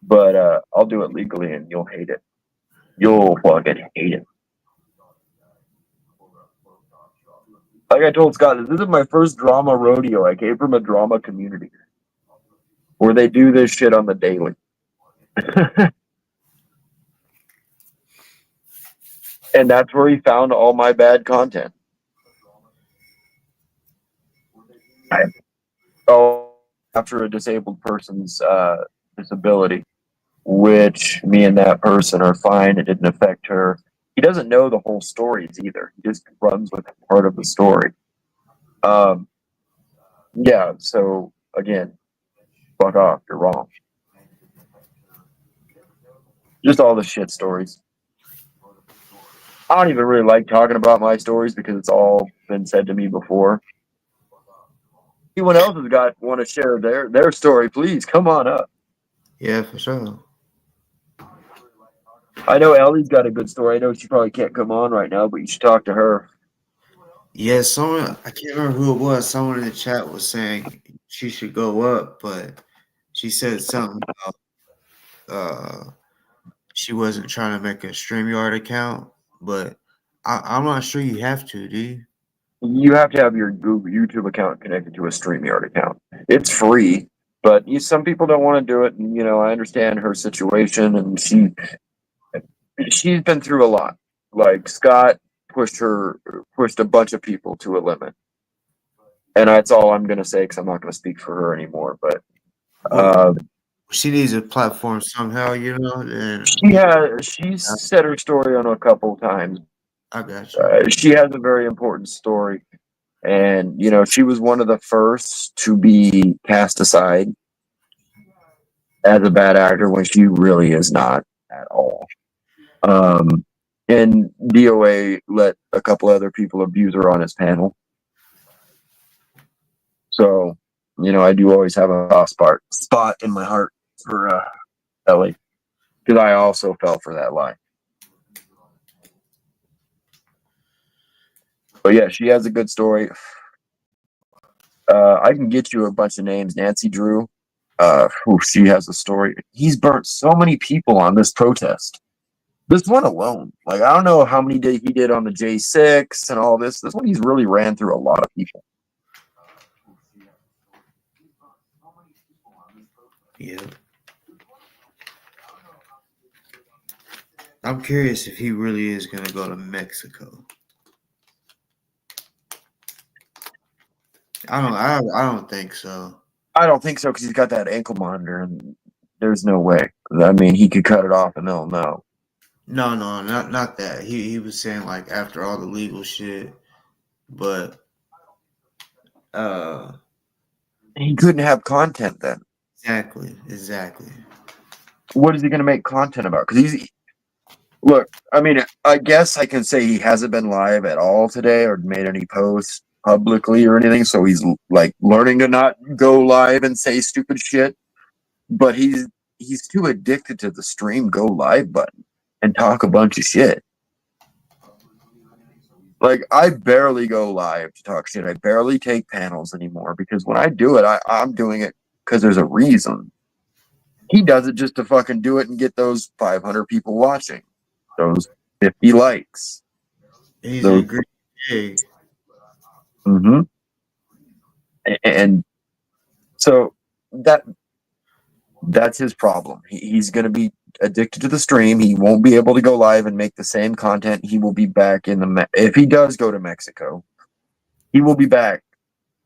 But I'll do it legally and you'll hate it. You'll fucking hate it. Like I told Scott, this isn't my first drama rodeo. I came from a drama community where they do this shit on the daily. And that's where he found all my bad content. After a disabled person's disability, which me and that person are fine. It didn't affect her. He doesn't know the whole stories either. He just runs with part of the story. Yeah, so again, fuck off. You're wrong. Just all the shit stories. I don't even really like talking about my stories because it's all been said to me before. Anyone else has want to share their story, please come on up. Yeah, for sure. I know Ellie's got a good story. I know she probably can't come on right now, but you should talk to her. Yeah, someone, I can't remember who it was. Someone in the chat was saying she should go up, but she said something about she wasn't trying to make a StreamYard account, but I'm not sure you have to, do you? You have to have your Google YouTube account connected to a StreamYard account. It's free, but some people don't want to do it. And, I understand her situation, and she's been through a lot. Like Scott pushed a bunch of people to a limit, and that's all I'm going to say because I'm not going to speak for her anymore. But She needs a platform somehow, you know. And She's said her story on a couple times. I got you. She has a very important story, and she was one of the first to be cast aside as a bad actor when she really is not at all. And DoA let a couple other people abuse her on his panel. So, I do always have a soft spot in my heart for Ellie, because I also fell for that lie. But yeah, she has a good story. I can get you a bunch of names. Nancy Drew, she has a story. He's burnt so many people on this protest. This one alone, like I don't know how many he did on the J6 and all this. This one, he's really ran through a lot of people. Yeah. I'm curious if he really is gonna go to Mexico. I don't think so. I don't think so, because he's got that ankle monitor, and there's no way. I mean, he could cut it off and they'll know. No, not that. He was saying like after all the legal shit, but he couldn't have content then. Exactly. What is he going to make content about? Because look, I mean, I guess I can say he hasn't been live at all today or made any posts publicly or anything. So he's like learning to not go live and say stupid shit. But he's too addicted to the stream go live button and talk a bunch of shit. Like, I barely go live to talk shit. I barely take panels anymore, because when I do it, I'm doing it because there's a reason. He does it just to fucking do it and get those 500 people watching, those 50 likes. He's a great pig. Mm-hmm. And so that's his problem. He's going to be addicted to the stream. He won't be able to go live and make the same content. He will be back if he does go to Mexico, he will be back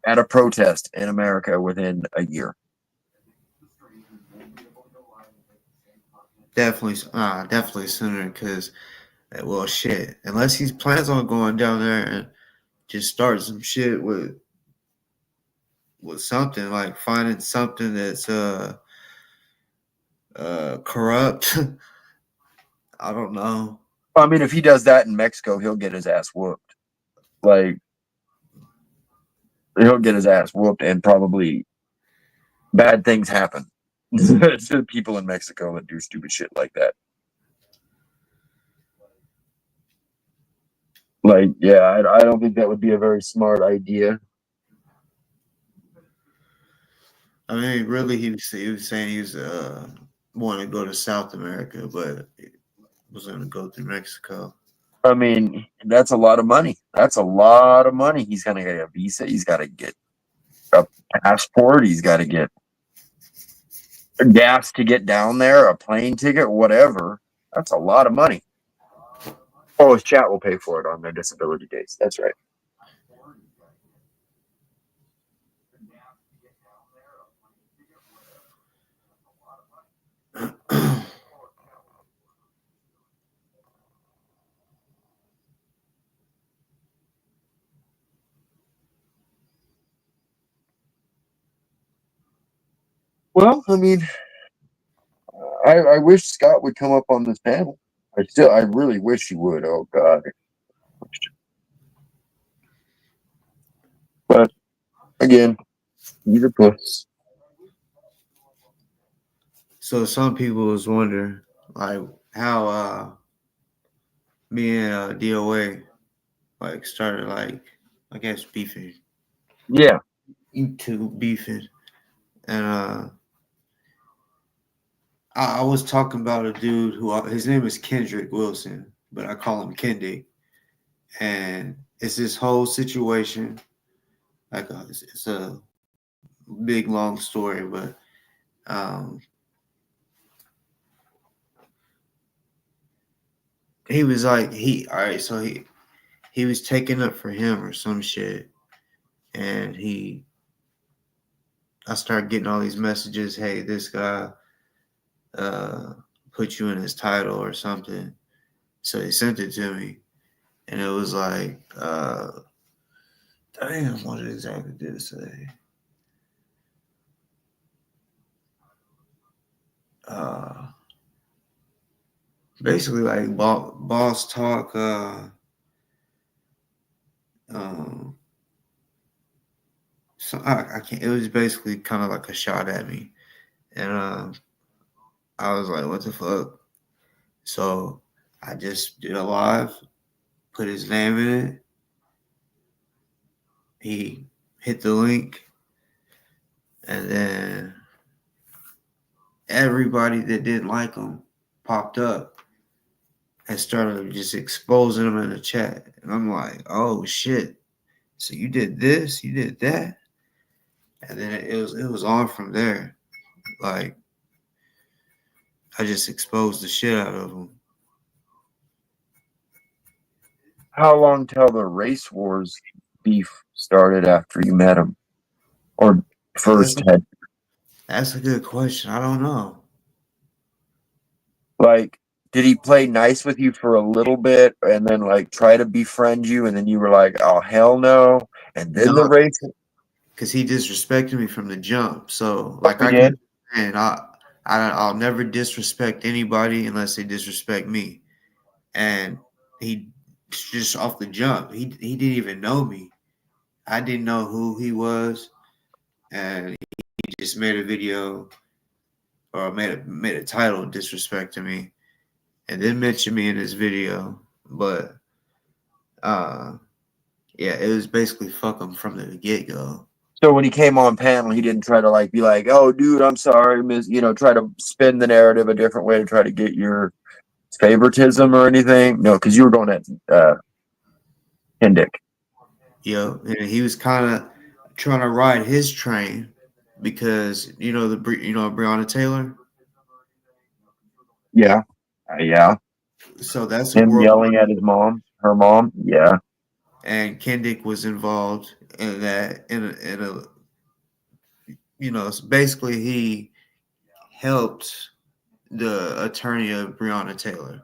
at a protest in America within a year. Definitely sooner, because, well, shit. Unless he plans on going down there and just start some shit with something, like finding something that's corrupt. I don't know. I mean, if he does that in Mexico, he'll get his ass whooped. Like, he'll get his ass whooped, and probably bad things happen to people in Mexico that do stupid shit like that. Like, yeah, I don't think that would be a very smart idea. I mean, really, he was saying he was wanting to go to South America, but was going to go through Mexico. I mean, that's a lot of money. That's a lot of money. He's going to get a visa. He's got to get a passport. He's got to get gas to get down there, a plane ticket, whatever. That's a lot of money. Oh, his chat will pay for it on their disability days. That's right. Well, I mean, I wish Scott would come up on this panel. I really wish he would. Oh God. But again, he's a puss. So some people was wondering, like, how me and DoA like started, like, I guess beefing. Yeah. YouTube beefing. And I was talking about a dude who, his name is Kendrick Wilson, but I call him Kendi. And it's this whole situation. Like, it's a big long story, but he was like, so he was taking up for him or some shit, and I started getting all these messages. Hey, this guy put you in his title or something. So he sent it to me, and it was like, damn, what exactly did it say? Basically, like boss talk. Um, so I can't. It was basically kind of like a shot at me, and I was like, what the fuck? So I just did a live, put his name in it. He hit the link, and then everybody that didn't like him popped up and started just exposing him in the chat. And I'm like, oh shit. So you did this, you did that. And then it was on from there. Like I just exposed the shit out of him. How long till the race wars beef started after you met him, or first had? That's a good question. I don't know. Like, did he play nice with you for a little bit and then like try to befriend you, and then you were like, oh hell no, and then the No, race? because he disrespected me from the jump. So like He I did. can, and I'll never disrespect anybody unless they disrespect me. And he just off the jump, he didn't even know me. I didn't know who he was, and he just made a video or made a title disrespecting me, and then mentioned me in his video. But uh, yeah, it was basically fuck him from the get go. So when he came on panel, he didn't try to like be like, "Oh, dude, I'm sorry," try to spin the narrative a different way to try to get your favoritism or anything. No, because you were going at Hendick. And he was kind of trying to ride his train because Breonna Taylor. Yeah, yeah. So that's a Him world, yelling at his mom, her mom. Yeah. and Kendick was involved in that. So basically he helped the attorney of Breonna Taylor,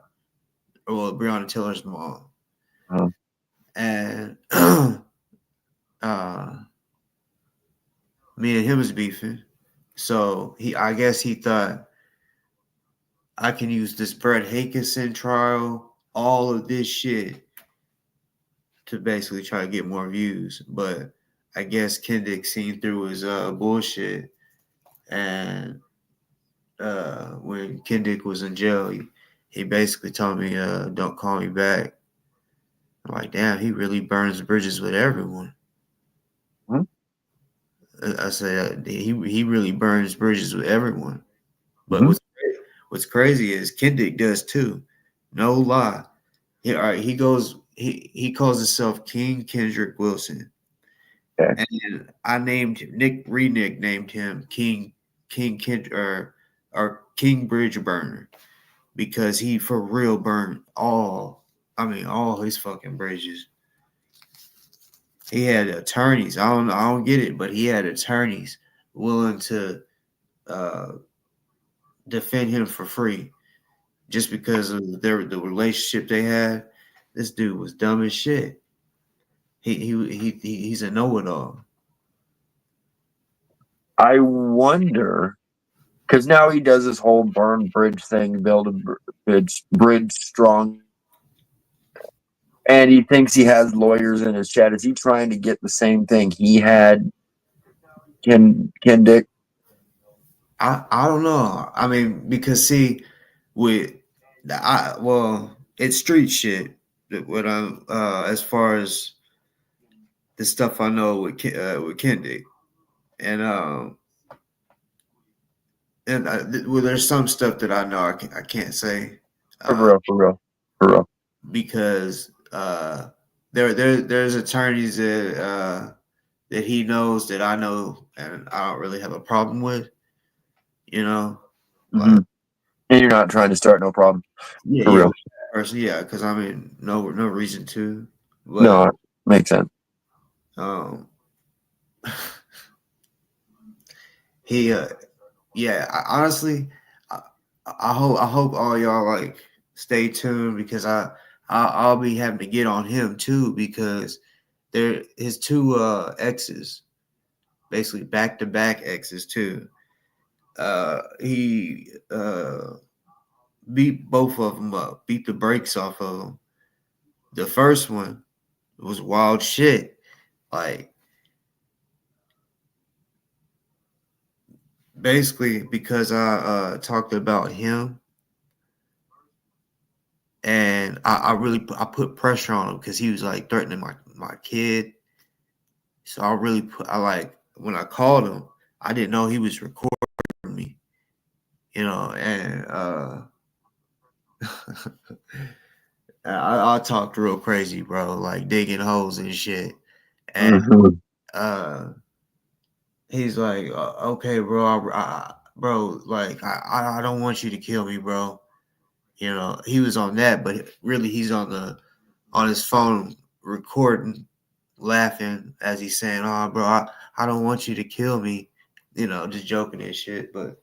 or Breonna Taylor's mom, Uh, and me and him was beefing. So I guess he thought I can use this Brett Hakeson trial, all of this shit, to basically try to get more views. But I guess Kendick seen through his bullshit, and when Kendick was in jail, he basically told me, "Don't call me back." I'm like, damn, he really burns bridges with everyone. hmm? I said he really burns bridges with everyone. But Mhm. what's crazy is Kendick does too. No lie. All right, he calls himself King Kendrick Wilson. Okay. And I named him, Nick Renick named him King Kend or King Bridge Burner, because he for real burned all his fucking bridges. He had attorneys. I don't get it, but he had attorneys willing to uh, defend him for free just because of the relationship they had. This dude was dumb as shit. He's a know-it-all. I wonder, because now he does this whole burn bridge thing, build a bridge strong, and he thinks he has lawyers in his chat. Is he trying to get the same thing he had, Ken Dick? I don't know. I mean, because see, it's street shit. What I'm as far as the stuff I know with Kendi, and there's some stuff that I know I can't say For real, for real, for real. because there's attorneys that he knows that I know and I don't really have a problem with, Mm-hmm. like And you're not trying to start no problem. yeah, For yeah, real. person, yeah, because I mean, no reason to, but No, makes sense. um, he, yeah, honestly, I hope all y'all like stay tuned because I'll be having to get on him too because they're his two exes, basically back to back exes too. He beat both of them up, beat the brakes off of them. The first one was wild shit. Like basically because I talked about him and I put pressure on him because he was like threatening my kid. So I like when I called him, I didn't know he was recording me, and I talked real crazy, bro, like digging holes and shit. And Mhm. uh he's like, okay, bro, bro, like I don't want you to kill me, bro. He was on that, but really he's on his phone recording, laughing as he's saying, "Oh, bro, I don't want you to kill me," just joking and shit. But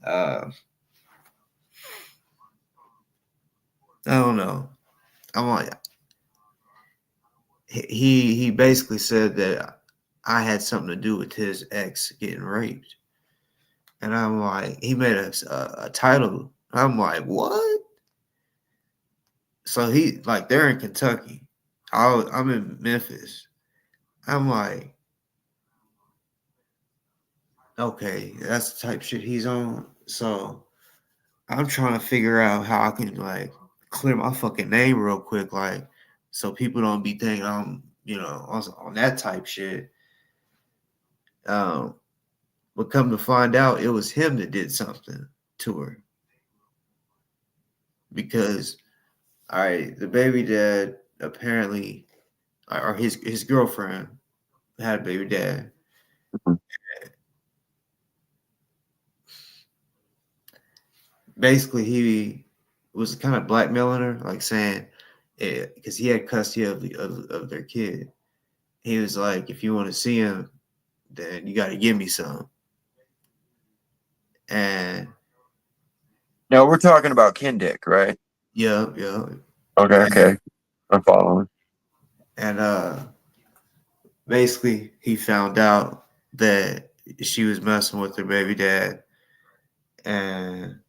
uh, I don't know. I'm like, he basically said that I had something to do with his ex getting raped, and I'm like, he made a title. I'm like, what? So he like they're in Kentucky. I'm in Memphis. I'm like, okay, that's the type of shit he's on. So I'm trying to figure out how I can like clear my fucking name real quick, like so people don't be thinking I'm, on that type shit. Um, but come to find out, it was him that did something to her because, all right, the baby dad apparently, or his girlfriend had a baby dad. Basically, he was kind of blackmailing her, like saying, because he had custody of their kid. He was like, if you want to see him, then you got to give me some. And Now we're talking about Kindick, right? yeah, yeah. Okay, okay. I'm following. And basically, he found out that she was messing with her baby dad. And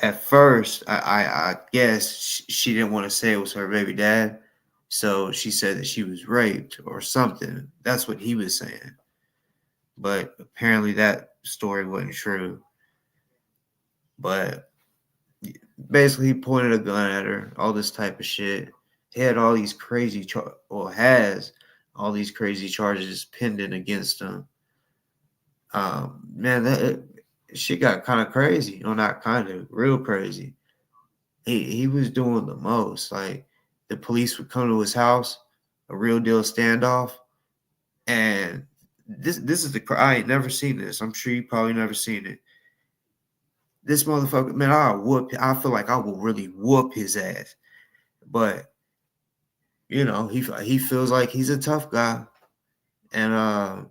at first, I guess she didn't want to say it was her baby dad. So she said that she was raped or something. That's what he was saying. But apparently, that story wasn't true. But basically, he pointed a gun at her, all this type of shit. He had all these has all these crazy charges pending against him. Man, that shit got kind of crazy. Not kind of, real crazy. He was doing the most. Like the police would come to his house, a real deal standoff, and this is I ain't never seen this. I'm sure you probably never seen it. This motherfucker, man, I feel like I will really whoop his ass. But he feels like he's a tough guy, and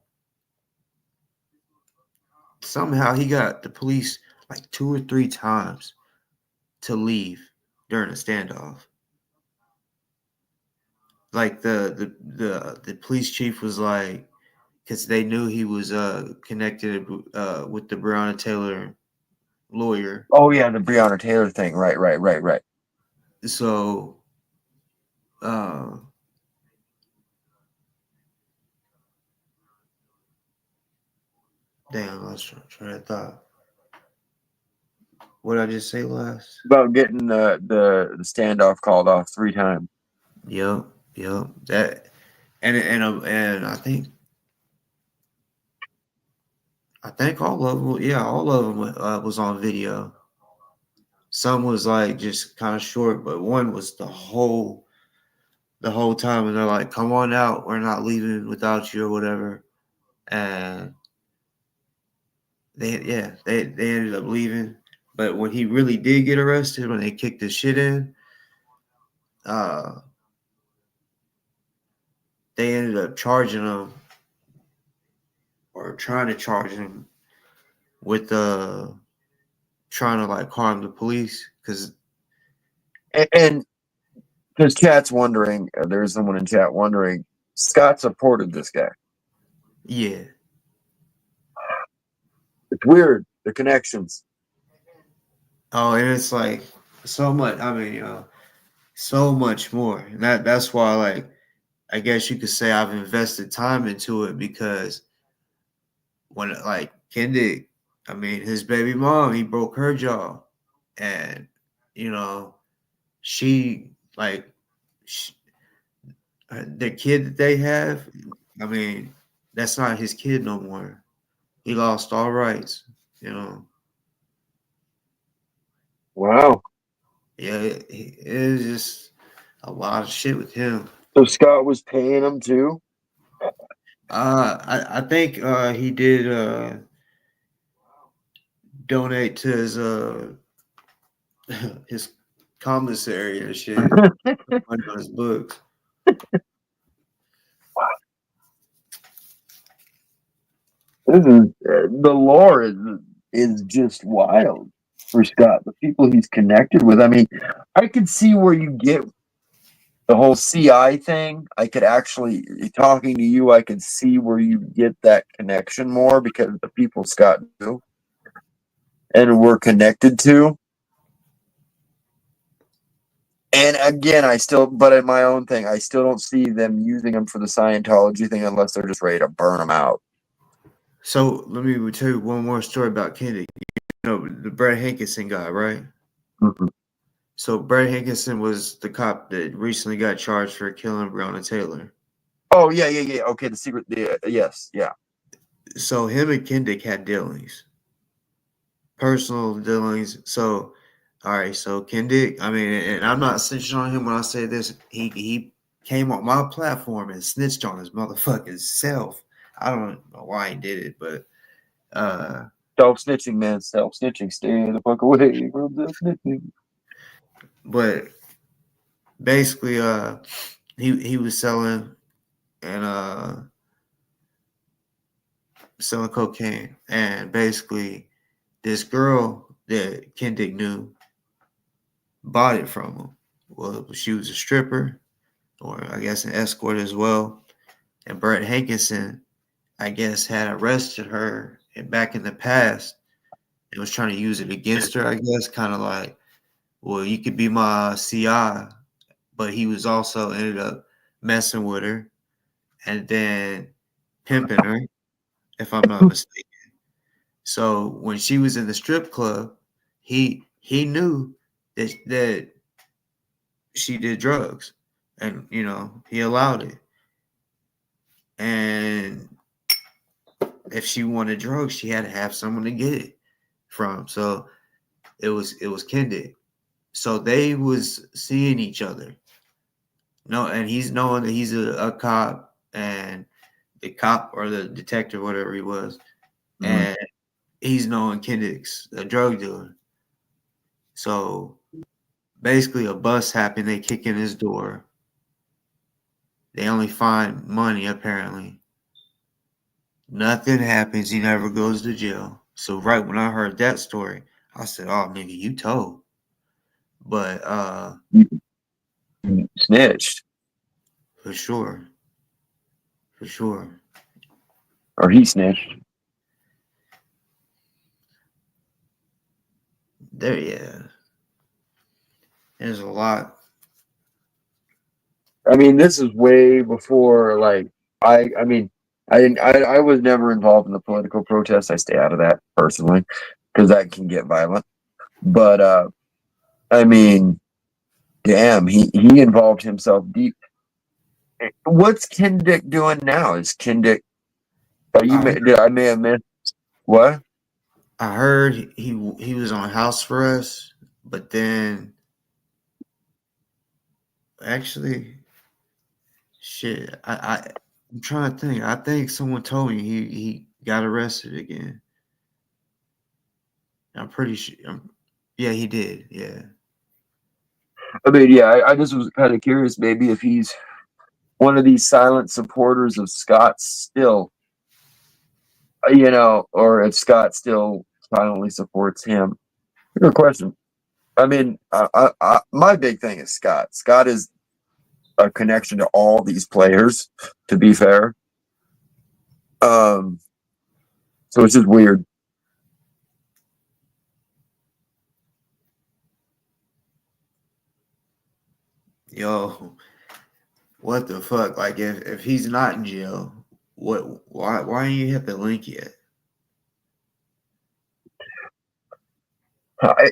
somehow he got the police like 2 or 3 times to leave during a standoff. Like the police chief was like, because they knew he was connected with the Breonna Taylor lawyer. Oh yeah, the Breonna Taylor thing. Right, right, right, right. So uh damn, I was trying to thought. What did I just say last? About getting the standoff called off 3 times. Yep, yep. That and I think all of them, yeah, all of them was on video. Some was like just kind of short, but one was the whole time, and they're like, "Come on out, we're not leaving without you" or whatever. And they ended up leaving. But when he really did get arrested, when they kicked his shit in, uh, they ended up charging him or trying to charge him with trying to like harm the police because And because chat's wondering, there's someone in chat wondering, Scott supported this guy. yeah. It's weird, the connections. Oh, and it's like so much. I mean, so much more. And that's why, like, I guess you could say I've invested time into it because when like Kendrick, I mean, his baby mom, he broke her jaw, and you know, she like sh the kid that they have. I mean, that's not his kid no more. He lost all rights. You know, Wow. yeah, it is just a lot of shit with him. So Scott was paying him too? I think he did donate to his commissary and shit. Money on his books. This is the lore is just wild for Scott. The people he's connected with. I mean, I could see where you get the whole CI thing. I could actually, talking to you, I could see where you get that connection more because the people Scott knew and were connected to. And again, but in my own thing, I still don't see them using him for the Scientology thing unless they're just ready to burn him out. So let me tell you one more story about Kendrick. You know the Brett Hankinson guy, right? Mhm. So Brett Hankinson was the cop that recently got charged for killing Breonna Taylor. Oh yeah. Okay, the secret. Yes, yeah. So him and Kendrick had dealings, personal dealings. So, all right. So Kendrick, I mean, and I'm not snitching on him when I say this. He came on my platform and snitched on his motherfucking self. I don't know why he did it, but Self-snitching, man. Self-snitching. Stay the fuck away from self-snitching. but basically, he was selling and selling cocaine, and basically, this girl that Kendrick knew bought it from him. Well, she was a stripper, or I guess an escort as well. And Brett Hankinson, I guess, had arrested her back in the past and was trying to use it against her. I guess, kind of like, well, you could be my CI, but he was also ended up messing with her and then pimping her, if I'm not mistaken. So when she was in the strip club, he knew that she did drugs, and he allowed it. And if she wanted drugs, she had to have someone to get it from. So it was Kendrick. So they was seeing each other. No, and he's knowing that he's a cop, and the cop or the detective, whatever he was, and he's knowing Kendrick's a drug dealer. So basically, a bust happened. They kick in his door. They only find money, apparently. Nothing happens. He never goes to jail. So right when I heard that story, I said, "Oh, nigga, you told." But Snitched. for sure, for sure, Or he snitched. there, yeah. There's a lot. I mean, this is way before, like, I mean, I was never involved in the political protest. I stay out of that personally because that can get violent. But I mean, damn, he involved himself deep. What's Kendrick doing now? Is Kendrick? I may have missed what? I heard he was on house arrest, but then actually, shit, I'm trying to think. I think someone told me he got arrested again. I'm pretty sure. Yeah, he did. Yeah. I mean, yeah, I just was kind of curious, maybe if he's one of these silent supporters of Scott still, or if Scott still silently supports him. Good question. I mean, my big thing is Scott. Scott is a connection to all these players, to be fair. So it's just weird. Yo, what the fuck? Like, if he's not in jail, why ain't you hit the link yet?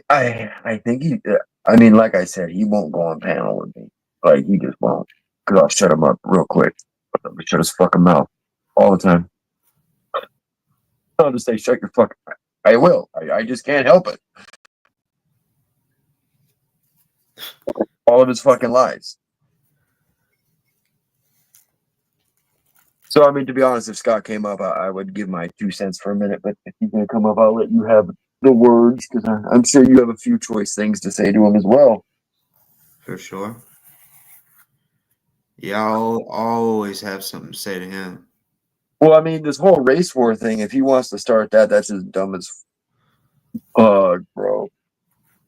I think he. I mean, like I said, he won't go on panel with me. Like he just won't. Cause I'll shut him up real quick. I'll shut his fucking mouth all the time. I'll just say, shut your fucking. I will. I just can't help it. All of his fucking lies. So I mean, to be honest, if Scott came up, I would give my 2 cents for a minute. But if he's gonna come up, I'll let you have the words because I'm sure you have a few choice things to say to him as well. For sure. Yeah, I'll always have something to say to him. Well, I mean, this whole race war thing, if he wants to start that, that's as dumb as fuck, bro.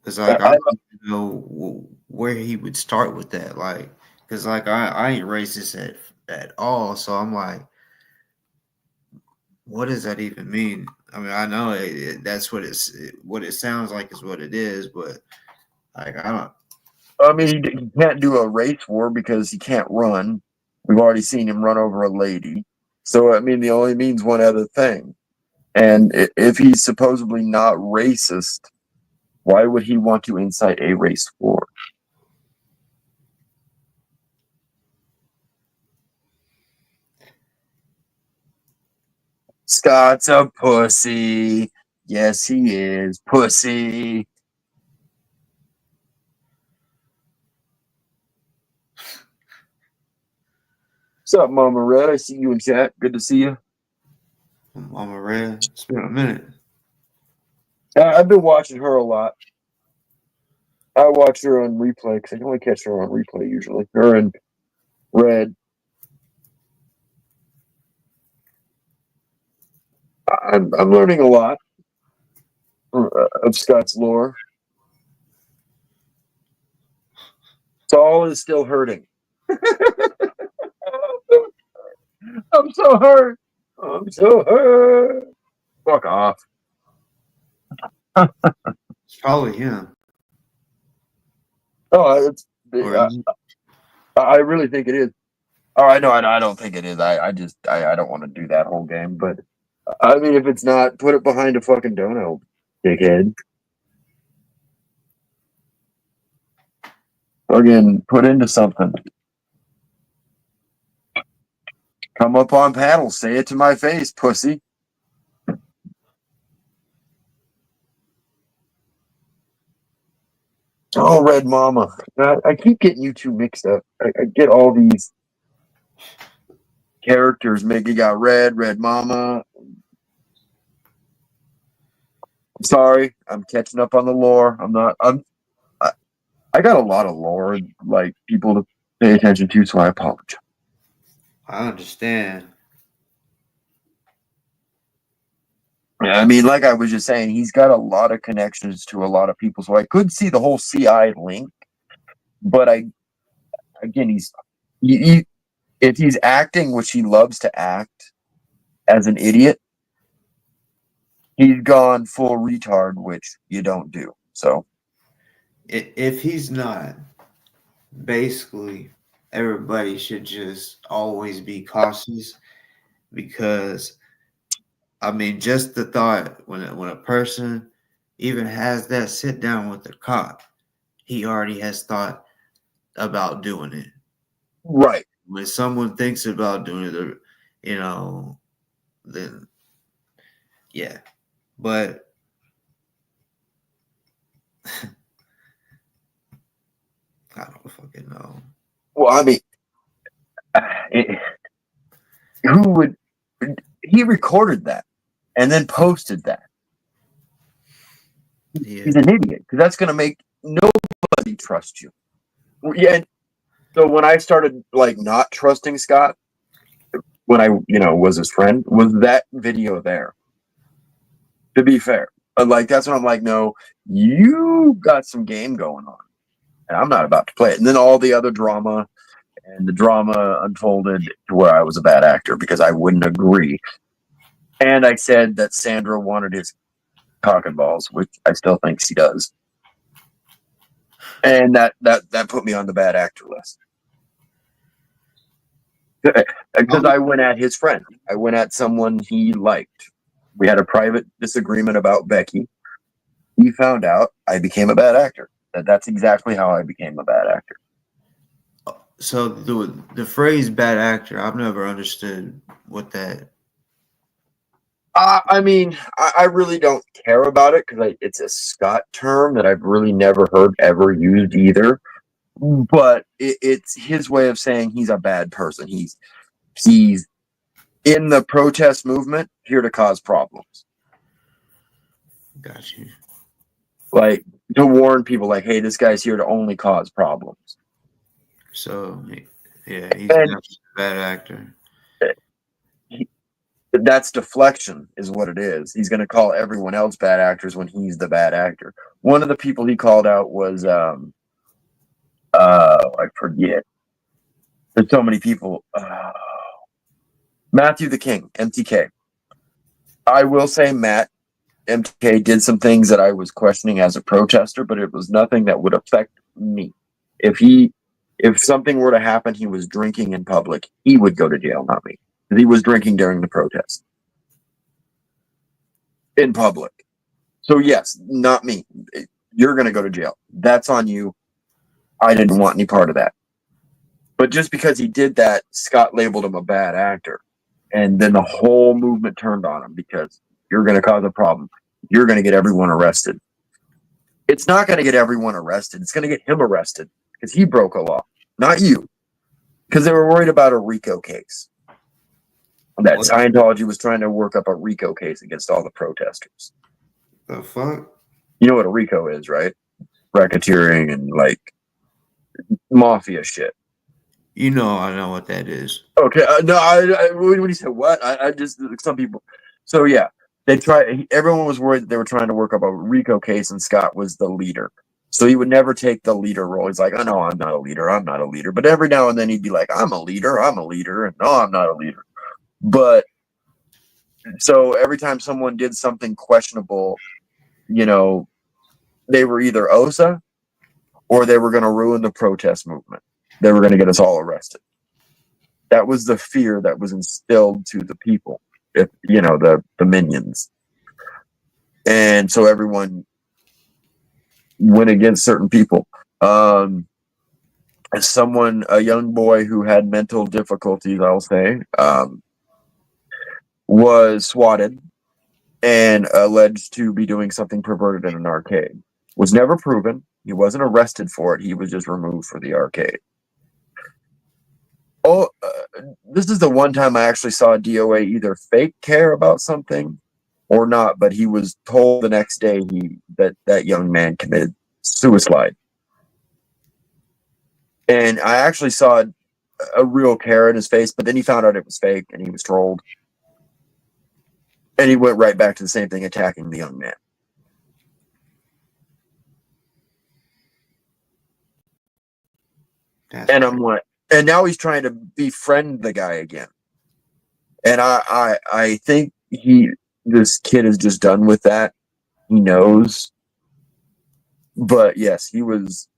Cause like I don't even know where he would start with that. Like, cause like I ain't racist at all. So I'm like, what does that even mean? I mean, I know that's what what it sounds like is what it is, but like I don't. I mean, he can't do a race war because he can't run. We've already seen him run over a lady. So, I mean, the only means one other thing. And if he's supposedly not racist, why would he want to incite a race war? Scott's a pussy. Yes, he is. Pussy. What's up, Mama Red? I see you in chat. Good to see you. Mama Red, it's been a minute. I've been watching her a lot. I watch her on replay because I can only catch her on replay usually. Her and Red. I'm learning a lot of Scott's lore. Saul is still hurting. I'm so hurt. I'm so hurt. Fuck off. It's probably him. Oh, Or I really think it is. Oh, I know. I don't think it is. I don't want to do that whole game. But I mean, if it's not, put it behind a fucking dono, dickhead. Again, put into something. Come up on panel. Say it to my face, pussy. Oh, Red Mama. I keep getting you two mixed up. I get all these characters. You got Red Mama. I'm sorry. I'm catching up on the lore. I got a lot of lore, like people to pay attention to, so I apologize. I understand. Yeah, I mean, like I was just saying, he's got a lot of connections to a lot of people, so I could see the whole CI link. But if he's acting, which he loves to act, as an idiot, he's gone full retard, which you don't do. So, If he's not, basically everybody should just always be cautious because I mean, just the thought when a person even has that sit down with the cop, he already has thought about doing it. right. When someone thinks about doing it, then yeah. But I don't fucking know. Well, I mean, who would? He recorded that and then posted that. Yeah. He's an idiot because that's going to make nobody trust you. Yeah. So when I started like not trusting Scott, when I was his friend, was that video there? To be fair, Like, that's when I'm like, no, you got some game going on, and I'm not about to play it. And then all the other drama, and the drama unfolded to where I was a bad actor because I wouldn't agree. And I said that Sandra wanted his cock and balls, which I still think she does. And that put me on the bad actor list. Because I went at his friend. I went at someone he liked. We had a private disagreement about Becky. He found out. I became a bad actor. That's exactly how I became a bad actor. So the phrase "bad actor," I've never understood what that. I mean, I really don't care about it because it's a Scott term that I've really never heard ever used either. But it's his way of saying he's a bad person. He's in the protest movement, here to cause problems. Got you. Like, to warn people, like, hey, this guy's here to only cause problems. So yeah, he's not a bad actor. That's deflection, is what it is. He's going to call everyone else bad actors when he's the bad actor. One of the people he called out was, I forget. There's so many people. Matthew the King, MTK. I will say Matt, MTK, did some things that I was questioning as a protester, but it was nothing that would affect me. If something were to happen, he was drinking in public, he would go to jail, not me. Because he was drinking during the protest. In public. So yes, not me. You're going to go to jail. That's on you. I didn't want any part of that. But just because he did that, Scott labeled him a bad actor. And then the whole movement turned on him because you're going to cause a problem. You're going to get everyone arrested. It's not going to get everyone arrested. It's going to get him arrested because he broke a law, not you. Because they were worried about a RICO case. That What? Scientology was trying to work up a RICO case against all the protesters. The fuck? You know what a RICO is, right? Racketeering and like mafia shit. You know, I know what that is. Okay, no, when you said what, I just, some people. So yeah, everyone was worried that they were trying to work up a RICO case, and Scott was the leader. So he would never take the leader role. He's like, oh no, I'm not a leader. I'm not a leader. But every now and then he'd be like, I'm a leader. I'm a leader. And no, I'm not a leader. But so every time someone did something questionable, you know, they were either OSA or they were going to ruin the protest movement. They were going to get us all arrested. That was the fear that was instilled to the people, if you know, the minions. And so everyone went against certain people. A young boy who had mental difficulties, I'll say, was swatted and alleged to be doing something perverted in an arcade. Was never proven. He wasn't arrested for it. He was just removed for the arcade. Oh, this is the one time I actually saw DoA either fake care about something or not, but he was told the next day that young man committed suicide. And I actually saw a real care in his face, but then he found out it was fake and he was trolled. And he went right back to the same thing, attacking the young man. And I'm like, and now he's trying to befriend the guy again. And I think this kid is just done with that. He knows. But yes, he was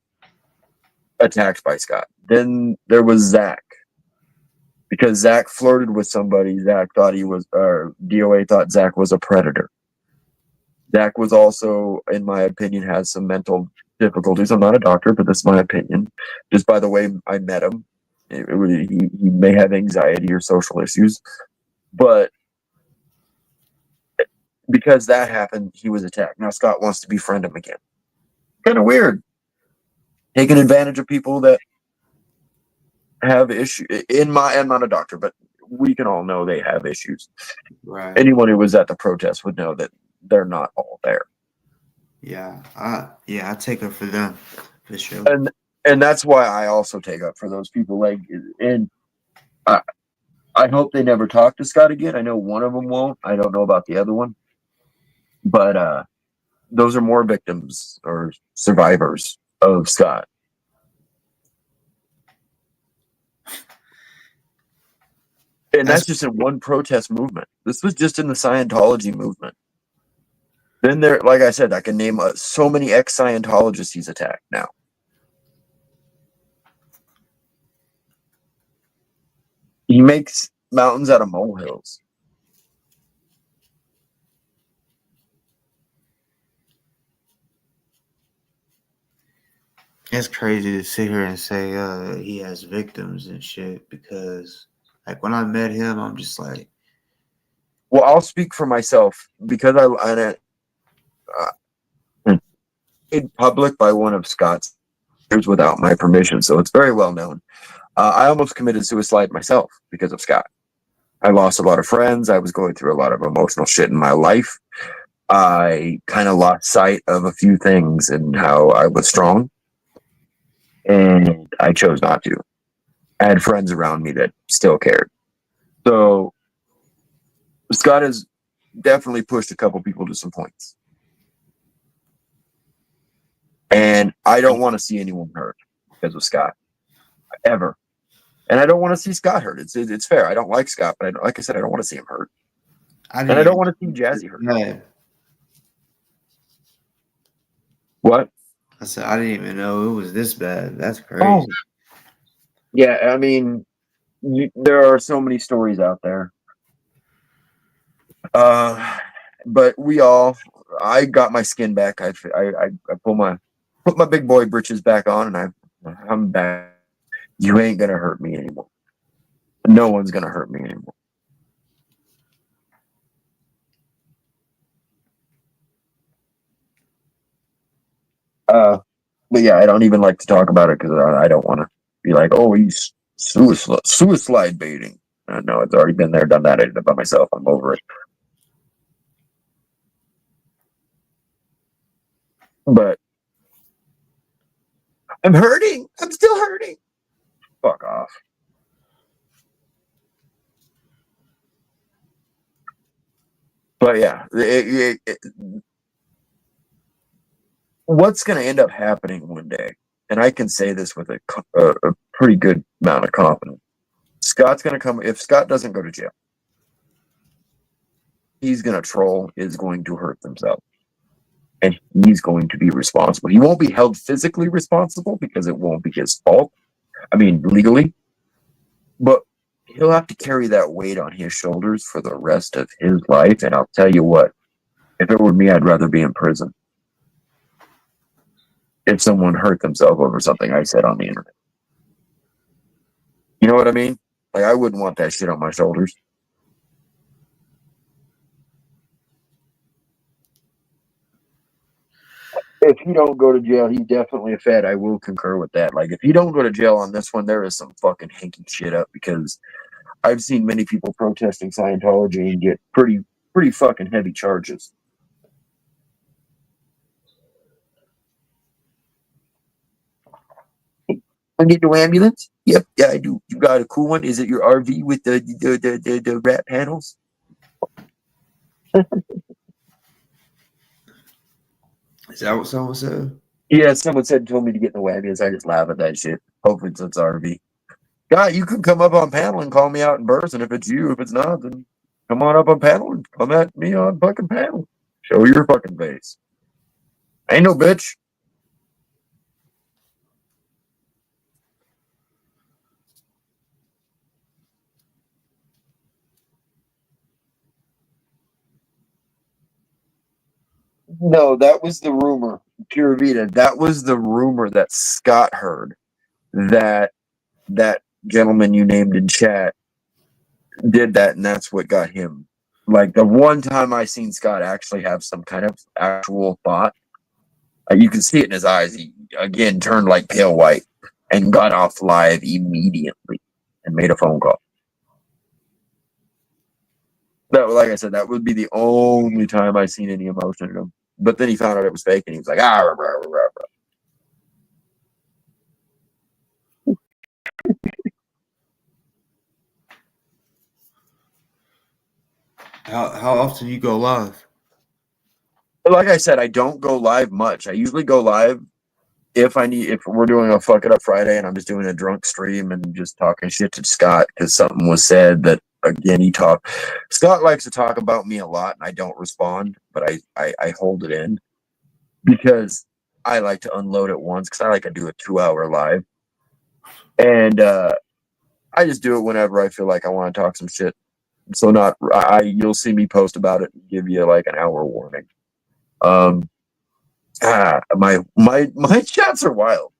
attacked by Scott. Then there was Zach. Because Zach flirted with somebody, Zach thought DoA thought Zach was a predator. Zach was also, in my opinion, has some mental difficulties. I'm not a doctor, but that's my opinion. Just by the way I met him, he may have anxiety or social issues. But because that happened, he was attacked. Now Scott wants to befriend him again. Kind of weird. Taking advantage of people that have issues. I'm not a doctor, but we can all know they have issues. Right. Anyone who was at the protest would know that they're not all there. Yeah, I take up for them for sure. And that's why I also take up for those people. Like, and I hope they never talk to Scott again. I know one of them won't. I don't know about the other one, but those are more victims or survivors of Scott. And that's just in one protest movement. This was just in the Scientology movement. Then there, like I said, I can name so many ex-Scientologists he's attacked now. He makes mountains out of molehills. It's crazy to sit here and say he has victims and shit because, like, when I met him, I'm just like, Well, I'll speak for myself because I made public by one of Scott's without my permission, so it's very well known. I almost committed suicide myself because of Scott. I lost a lot of friends. I was going through a lot of emotional shit in my life. I kind of lost sight of a few things and how I was strong, and I chose not to. I had friends around me that still cared. So Scott has definitely pushed a couple people to some points. And I don't want to see anyone hurt because of Scott, ever. And I don't want to see Scott hurt. It's fair. I don't like Scott, but like I said, I don't want to see him hurt. And I don't want to see Jazzy hurt. Yeah. What? I said I didn't even know it was this bad. That's crazy. Oh. Yeah, I mean, there are so many stories out there. But I got my skin back. I put my big boy britches back on, and I'm back. You ain't gonna hurt me anymore. No one's gonna hurt me anymore. But yeah, I don't even like to talk about it because I don't want to be like, oh, he's suicide baiting. No, it's already been there, done that. I did it by myself. I'm over it. But I'm hurting. I'm still hurting. Fuck off. But yeah, what's going to end up happening one day, and I can say this with a pretty good amount of confidence. Scott's going to come. If Scott doesn't go to jail, he's going to troll, is going to hurt themselves. And he's going to be responsible. He won't be held physically responsible because it won't be his fault. I mean, legally. But he'll have to carry that weight on his shoulders for the rest of his life. And I'll tell you what, if it were me, I'd rather be in prison. If someone hurt themselves over something I said on the internet. You know what I mean? Like, I wouldn't want that shit on my shoulders. If he don't go to jail, he's definitely a fed. I will concur with that. Like, if he don't go to jail on this one, there is some fucking hinky shit up, because I've seen many people protesting Scientology and get pretty fucking heavy charges. I get no ambulance? Yep, yeah, I do. You got a cool one? Is it your RV with the rat panels? Is that what someone said? Yeah, someone told me to get in the ambulance. I just laugh at that shit. Hopefully it's RV. God, you can come up on panel and call me out in person if it's you. If it's not, then come on up on panel and come at me on fucking panel. Show your fucking face. Ain't no bitch. No, that was the rumor. Pura Vida. That was the rumor that Scott heard. That gentleman you named in chat did that, and that's what got him. Like, the one time I seen Scott actually have some kind of actual thought, you can see it in his eyes. He again turned like pale white and got off live immediately and made a phone call. That, like I said, that would be the only time I seen any emotion in him. But then he found out it was fake, and he was like, ah, rah, rah, rah, rah. How often you go live? like I said, I don't go live much. I usually go live if we're doing a fuck it up Friday and I'm just doing a drunk stream and just talking shit to Scott because something was said that again Scott likes to talk about me a lot and I don't respond, but I hold it in because I like to unload it once because I like to do a 2-hour live. And I just do it whenever I feel like I want to talk some shit. So you'll see me post about it and give you like an hour warning. My chats are wild.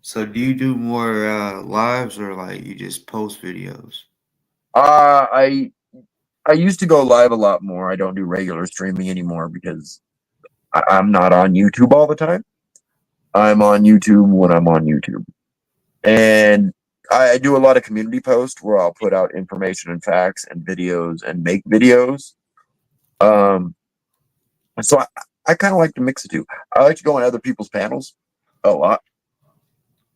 So do you do more lives or like you just post videos? I used to go live a lot more. I don't do regular streaming anymore because I'm not on YouTube all the time. I'm on YouTube when I'm on YouTube. And I do a lot of community posts where I'll put out information and facts and videos and make videos. So I kind of like to mix the two. I like to go on other people's panels a lot.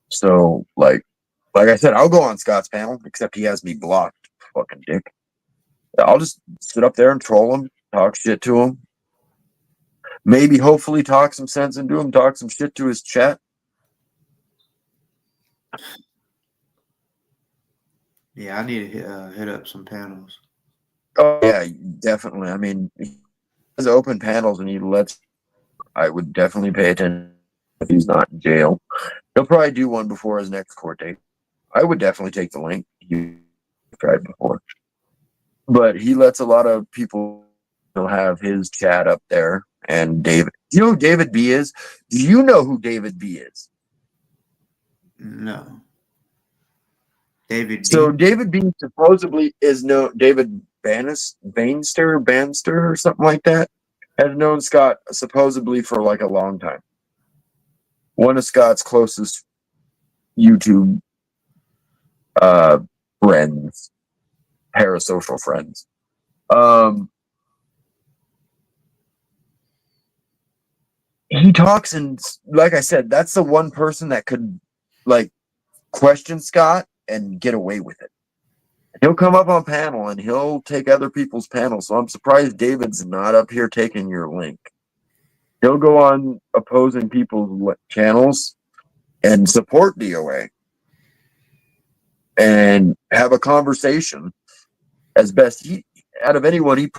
So like I said, I'll go on Scott's panel, except he has me blocked. Fucking dick. I'll just sit up there and troll him, talk shit to him. Maybe hopefully talk some sense into him, talk some shit to his chat. Yeah, I need to hit up some panels. Oh yeah, definitely. I mean, he has open panels and I would definitely pay attention if he's not in jail. He'll probably do one before his next court date. I would definitely take the link. You tried before. But he lets a lot of people have his chat up there. And David, do you know who David B is? Do you know who David B is? No. David So B. David B supposedly is David Banster or something like that, has known Scott supposedly for like a long time. One of Scott's closest YouTube friends, parasocial friends. He talks and like I said, that's the one person that could like question Scott and get away with it. He'll come up on panel and he'll take other people's panels. So I'm surprised David's not up here taking your link. He'll go on opposing people's channels and support DoA and have a conversation as best out of anyone he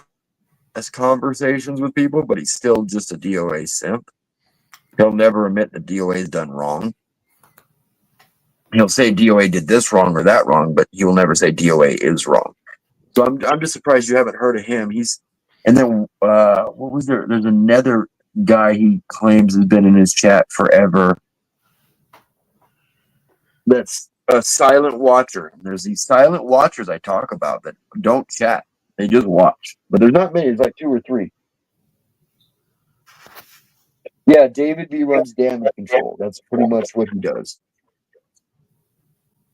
has conversations with people, but he's still just a DoA simp. He'll never admit that DoA's done wrong. He'll say DoA did this wrong or that wrong, but he will never say DoA is wrong. So I'm just surprised you haven't heard of him. And then what was there? There's another guy he claims has been in his chat forever. That's a silent watcher. There's these silent watchers I talk about that don't chat. They just watch. But there's not many. There's like 2 or 3. Yeah, David B runs damage control. That's pretty much what he does.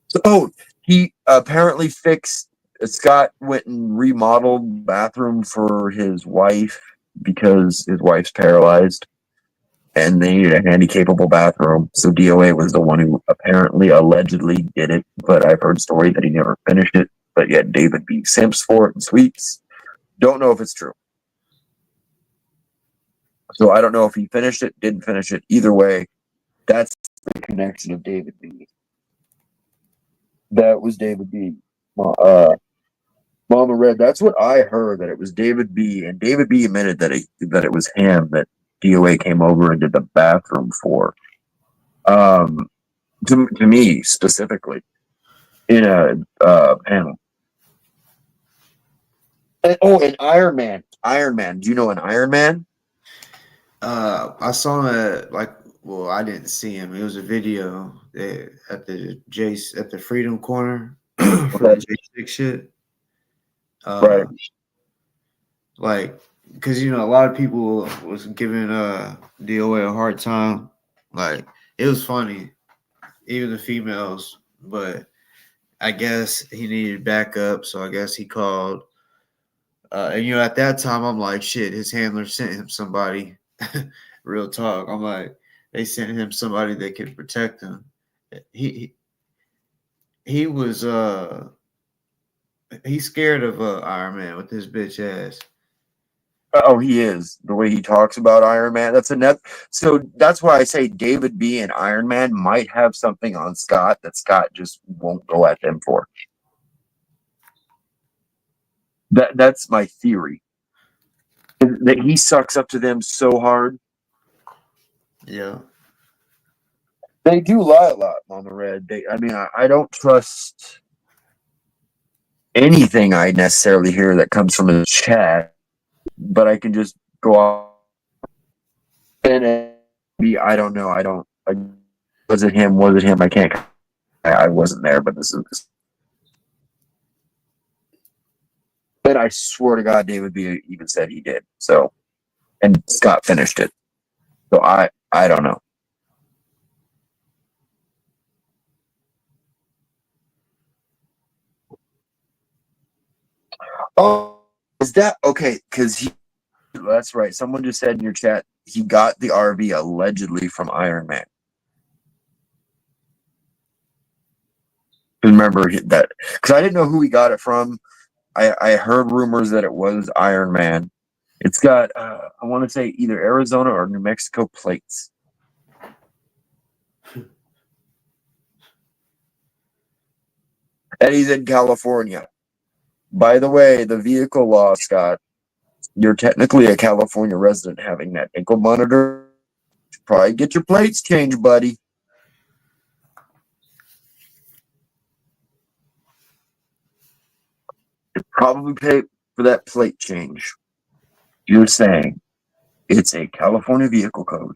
So he apparently fixed. Scott went and remodeled the bathroom for his wife because his wife's paralyzed and they needed a handy-capable bathroom. So DoA was the one who apparently allegedly did it, but I've heard story that he never finished it. But yet David B simps for it and sweeps. Don't know if it's true. So I don't know if he finished it, didn't finish it. Either way, that's the connection of David B. That was David B. Mama Red. That's what I heard, that it was David B. And David B. admitted that it was him that DoA came over and did the bathroom for. To me specifically in a panel. And Iron Man. Iron Man. Do you know an Iron Man? I saw it well, I didn't see him. It was a video at the Freedom Corner for the J6 shit. Right. Like, because a lot of people was giving DoA a hard time. Like, it was funny, even the females. But I guess he needed backup, so I guess he called. And at that time, I'm like, shit. His handler sent him somebody. Real talk. I'm like, they sent him somebody that could protect him. He was He's scared of Iron Man with his bitch ass. Oh, he is. The way he talks about Iron Man. So that's why I say David B and Iron Man might have something on Scott that Scott just won't go at them for. That's my theory. That he sucks up to them so hard. Yeah. They do lie a lot, Mama Red. I don't trust anything I necessarily hear that comes from the chat, but I can just go off and I don't know. Was it him? Was it him? I can't. I wasn't there, but this is. But I swear to God, David B even said he did. So, and Scott finished it. So I don't know. Oh, is that okay? Because that's right. Someone just said in your chat he got the RV allegedly from Iron Man. Remember that? Because I didn't know who he got it from. I heard rumors that it was Iron Man. It's got I want to say either Arizona or New Mexico plates. And he's in California. By the way, the vehicle law, Scott, you're technically a California resident having that ankle monitor. Probably get your plates changed, buddy. You probably pay for that plate change. You're saying it's a California vehicle code.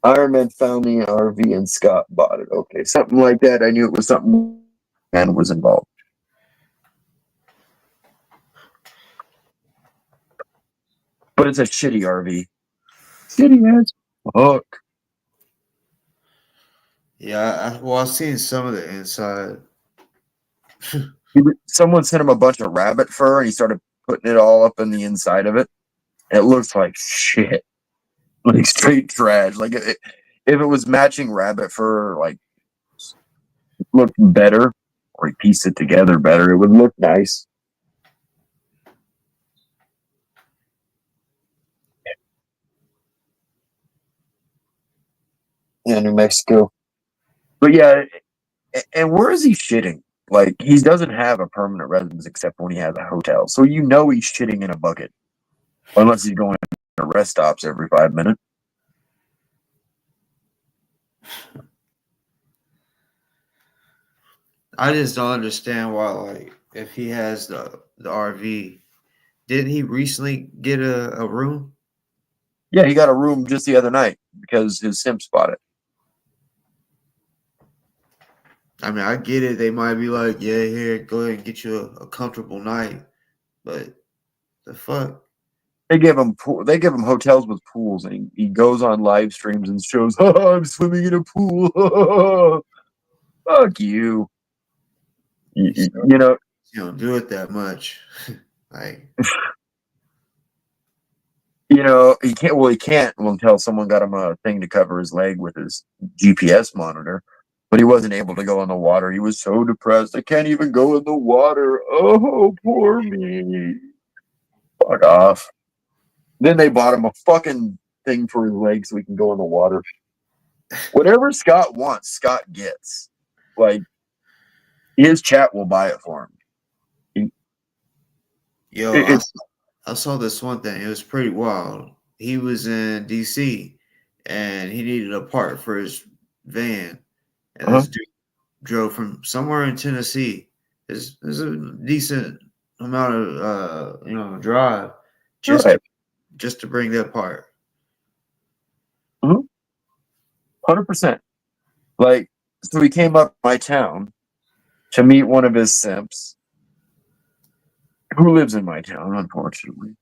Iron Man found the RV and Scott bought it. Okay, something like that. I knew it was something and was involved. But it's a shitty RV. Shitty as fuck. Yeah, I've seen some of the inside. Someone sent him a bunch of rabbit fur and he started putting it all up in the inside of it. And it looks like shit. Like straight trash. Like if it was matching rabbit fur, like looked better, or he pieced it together better, it would look nice. Yeah, New Mexico. But yeah, and where is he shitting? Like, he doesn't have a permanent residence except when he has a hotel. So you know he's shitting in a bucket. Unless he's going to rest stops every 5 minutes. I just don't understand why, like, if he has the RV, didn't he recently get a room? Yeah, he got a room just the other night because his simp bought it. I mean, I get it. They might be like, yeah, here, go ahead and get you a comfortable night. But the fuck? They give him hotels with pools, and he goes on live streams and shows, oh, I'm swimming in a pool. Fuck you. You know, You don't do it that much. Like, you know, he can't. Well, he can't until someone got him a thing to cover his leg with his GPS monitor. But he wasn't able to go in the water. He was so depressed. I can't even go in the water. Oh, poor me. Fuck off. Then they bought him a fucking thing for his leg so he can go in the water. Whatever Scott wants, Scott gets. Like, his chat will buy it for him. yo, I saw this one thing. It was pretty wild. He was in DC and he needed a part for his van. And this dude drove from somewhere in Tennessee. It's a decent amount of drive just to bring that part. 100%. Like, so he came up to my town to meet one of his simps who lives in my town, unfortunately,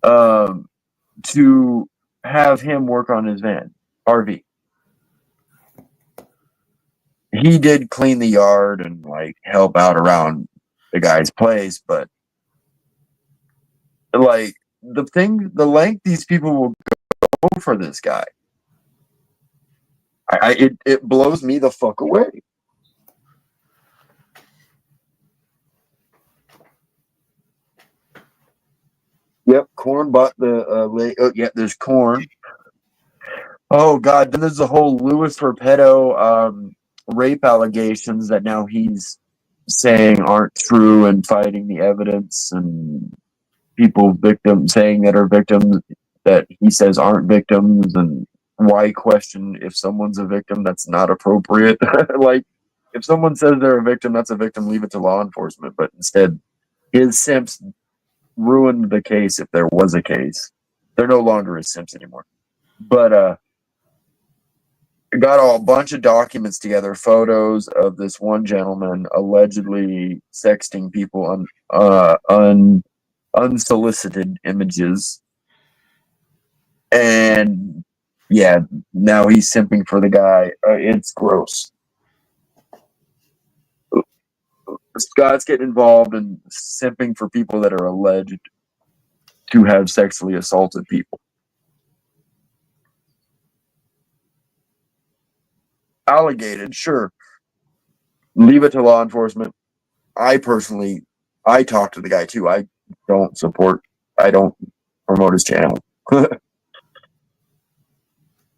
to have him work on his van, RV. He did clean the yard and like help out around the guy's place, but like the length these people will go for this guy. It blows me the fuck away. Yep, Corn bought the oh yeah, there's Corn. Oh god, then there's the whole Louis for pedo rape allegations that now he's saying aren't true and fighting the evidence, and people victims saying that are victims that he says aren't victims, and why question if someone's a victim? That's not appropriate. Like, if someone says they're a victim, that's a victim, leave it to law enforcement. But instead, his simps ruined the case if there was a case. They're no longer his simps anymore. But got a bunch of documents together, photos of this one gentleman allegedly sexting people on unsolicited images. And yeah, now he's simping for the guy. It's gross. Scott's getting involved in simping for people that are alleged to have sexually assaulted people. Alligated, sure. Leave it to law enforcement. I talk to the guy too. I don't promote his channel.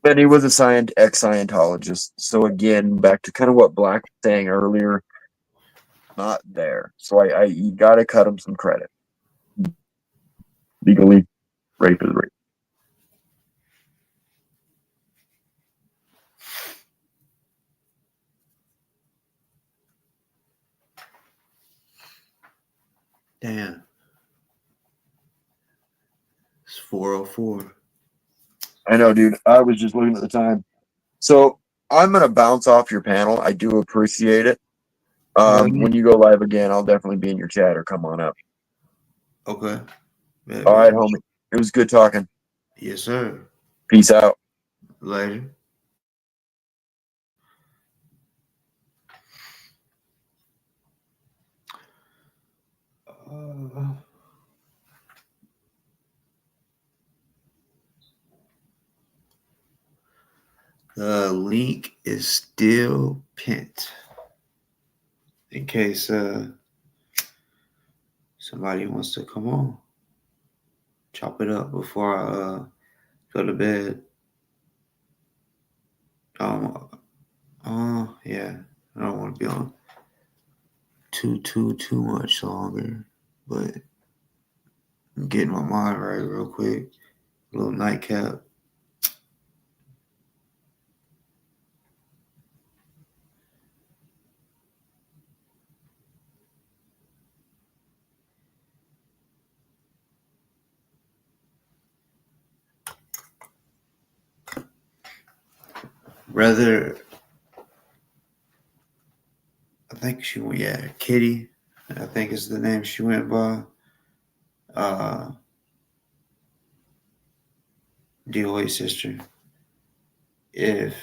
But he was a ex-Scientologist. So again, back to kind of what Black was saying earlier, not there. So you gotta cut him some credit. Legally, rape is rape. Damn. It's 4:04. I know, dude. I was just looking at the time. So I'm gonna bounce off your panel. I do appreciate it. When you go live again, I'll definitely be in your chat or come on up. Okay. All right, homie. It was good talking. Yes, sir. Peace out. Later. The link is still pinned. In case somebody wants to come on. Chop it up before I go to bed. Yeah. I don't want to be on too much longer. But I'm getting my mind right real quick. A little nightcap. Rather, I think she went, Kitty, I think is the name she went by. DoA sister. If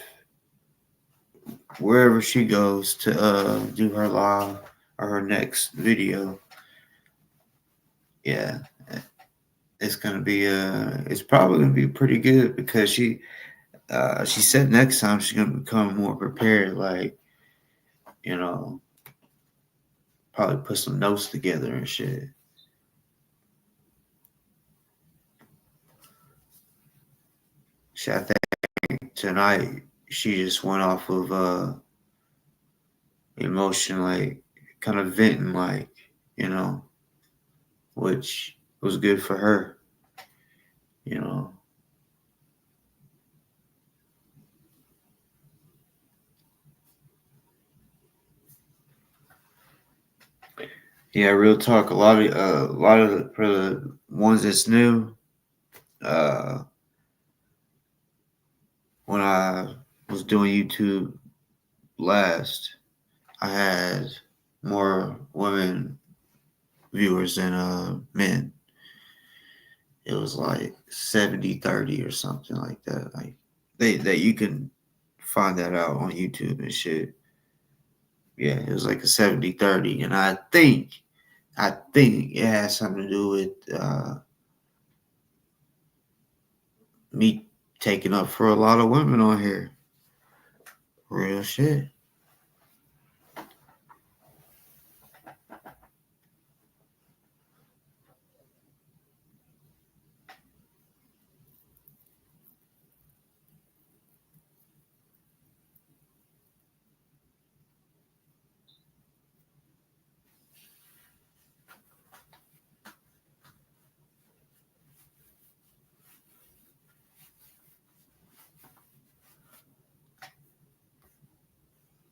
wherever she goes to do her live or her next video, it's gonna be it's probably gonna be pretty good because she said next time she's gonna become more prepared, like, probably put some notes together and shit. I think tonight she just went off of emotion, like kind of venting, like, which was good for her, Yeah, real talk. For the ones that's new, when I was doing YouTube last, I had more women viewers than men. It was like 70-30 or something like that. Like that you can find that out on YouTube and shit. Yeah, it was like a 70-30, and I think it has something to do with me taking up for a lot of women on here. Real shit.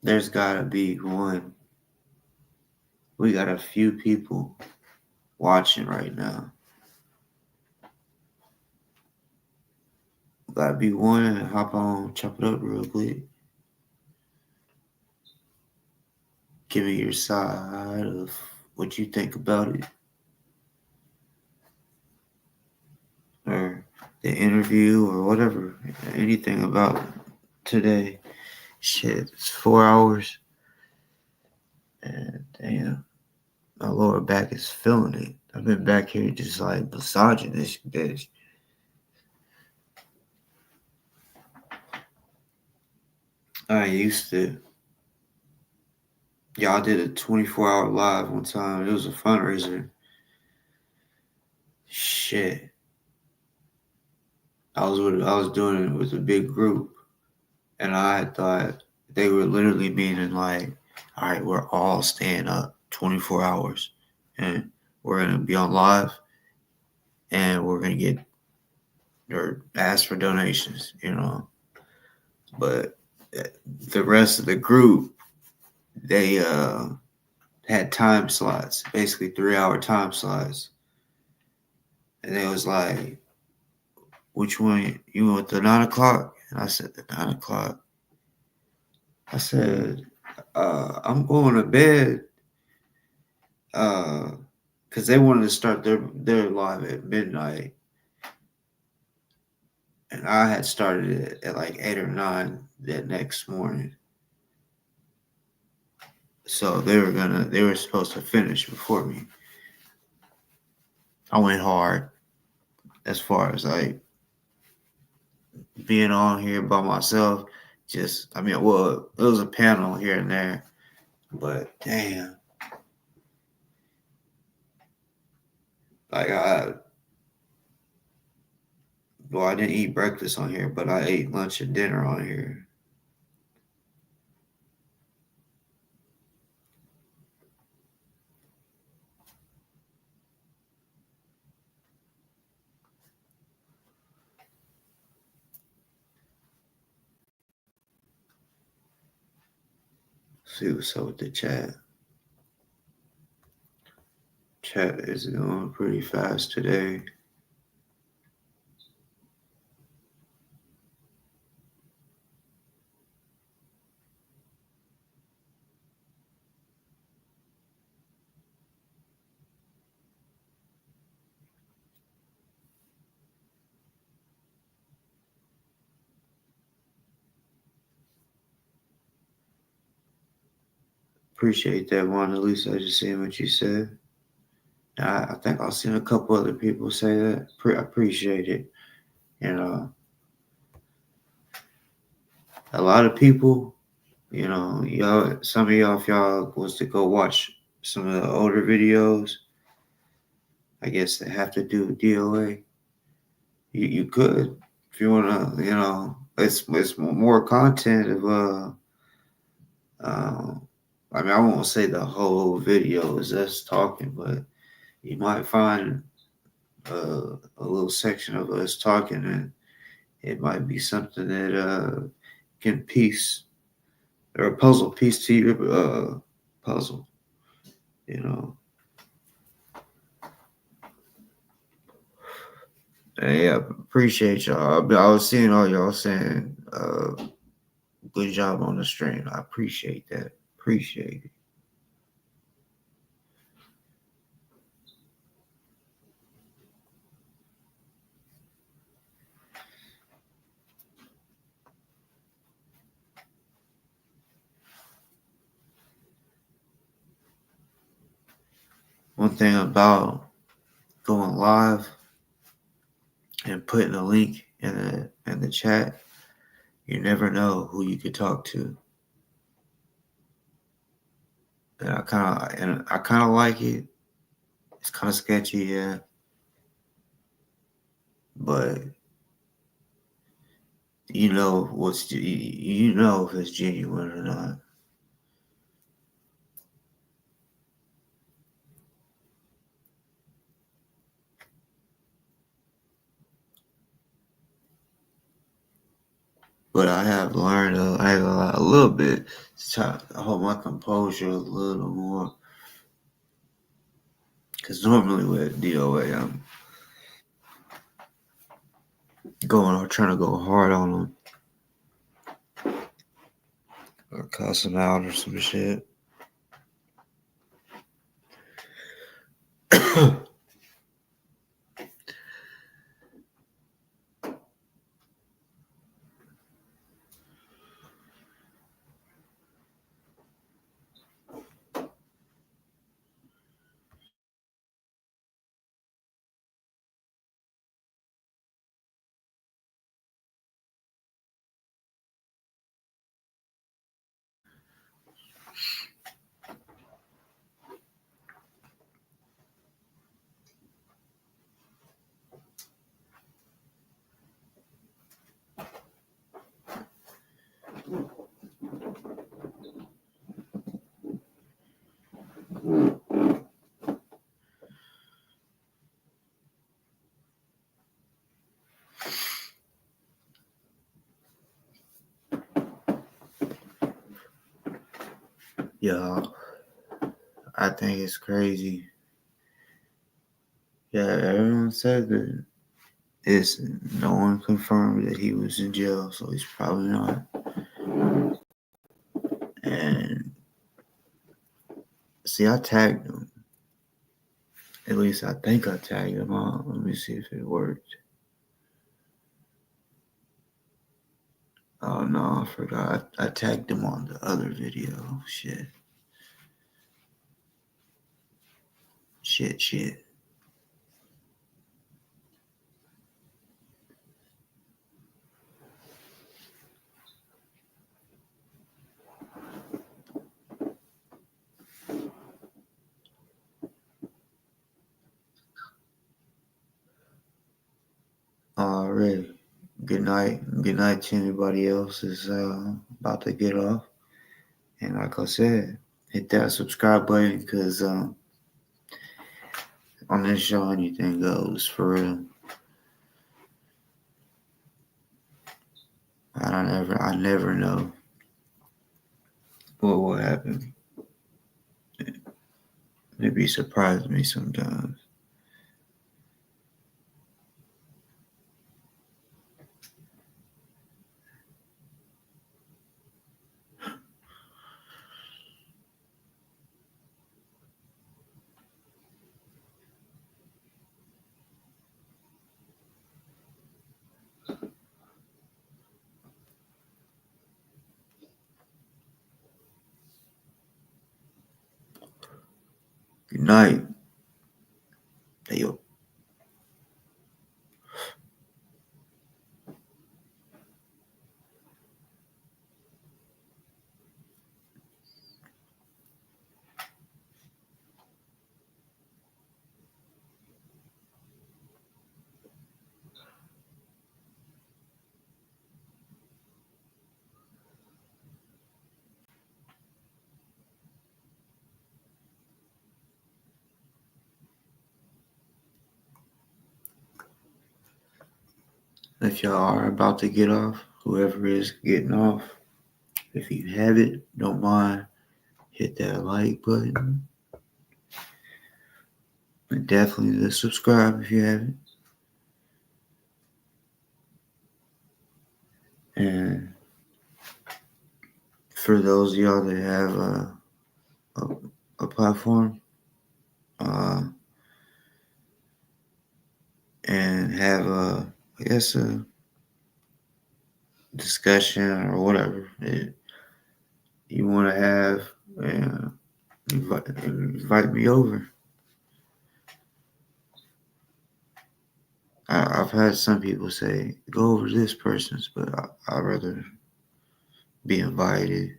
There's gotta be one. We got a few people watching right now. Gotta be one and hop on, chop it up real quick. Give me your side of what you think about it. Or the interview or whatever. Anything about today. Shit, it's 4 hours. And damn, my lower back is feeling it. I've been back here just like massaging this bitch. I used to. Y'all did a 24-hour live one time. It was a fundraiser. Shit. I was doing it with a big group. And I thought they were literally meaning like, all right, we're all staying up 24 hours. And we're gonna be on live and we're gonna get or ask for donations, you know. But the rest of the group, they had time slots, basically 3-hour time slots. And they was like, which one you want, the 9 o'clock? And I said, the 9 o'clock. I said, I'm going to bed. Because they wanted to start their live at midnight. And I had started it at like 8 or 9 that next morning. So they were supposed to finish before me. I went hard as far as like being on here by myself. It was a panel here and there, but damn. Like I didn't eat breakfast on here, but I ate lunch and dinner on here. See what's up with the chat. Chat is going pretty fast today. Appreciate that one. At least I just seen what you said. I think I've seen a couple other people say that. I appreciate it. You know, a lot of people, you know, y'all, some of y'all, if y'all was to go watch some of the older videos, I guess they have to do with DoA. You could, if you want to, you know, it's more content of I mean, I won't say the whole video is us talking, but you might find a little section of us talking, and it might be something that can piece or a puzzle piece to your puzzle, you know. And yeah, appreciate y'all. I was seeing all y'all saying good job on the stream. I appreciate that. Appreciate it. One thing about going live and putting a link in the chat, you never know who you could talk to. And I kind of like it. It's kind of sketchy, yeah. But you know you know if it's genuine or not. But I have learned a little bit to try to hold my composure a little more. Because normally with DoA, I'm trying to go hard on them or cuss them out or some shit. Yeah, I think it's crazy. Yeah, everyone said that it's no one confirmed that he was in jail, so he's probably not. And see, I tagged him. At least I think I tagged him on. Let me see if it worked. Oh no, I forgot. I tagged him on the other video. Shit. Already. Good night. Good night to anybody else is about to get off. And like I said, hit that subscribe button because on this show anything goes for real. I never know what will happen. Maybe surprise me sometimes. Good night. Hey, yo. If y'all are about to get off, whoever is getting off, if you have it, don't mind, hit that like button. And definitely the subscribe if you haven't. And for those of y'all that have a platform and have I guess a discussion or whatever that you want to have, invite me over. I've had some people say, go over this person's, but I'd rather be invited.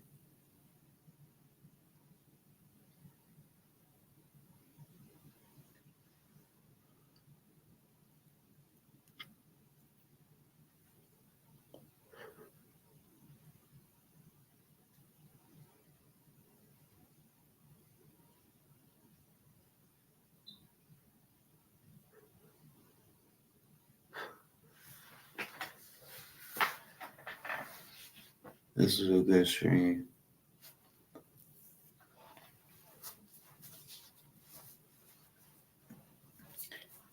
This is a good stream.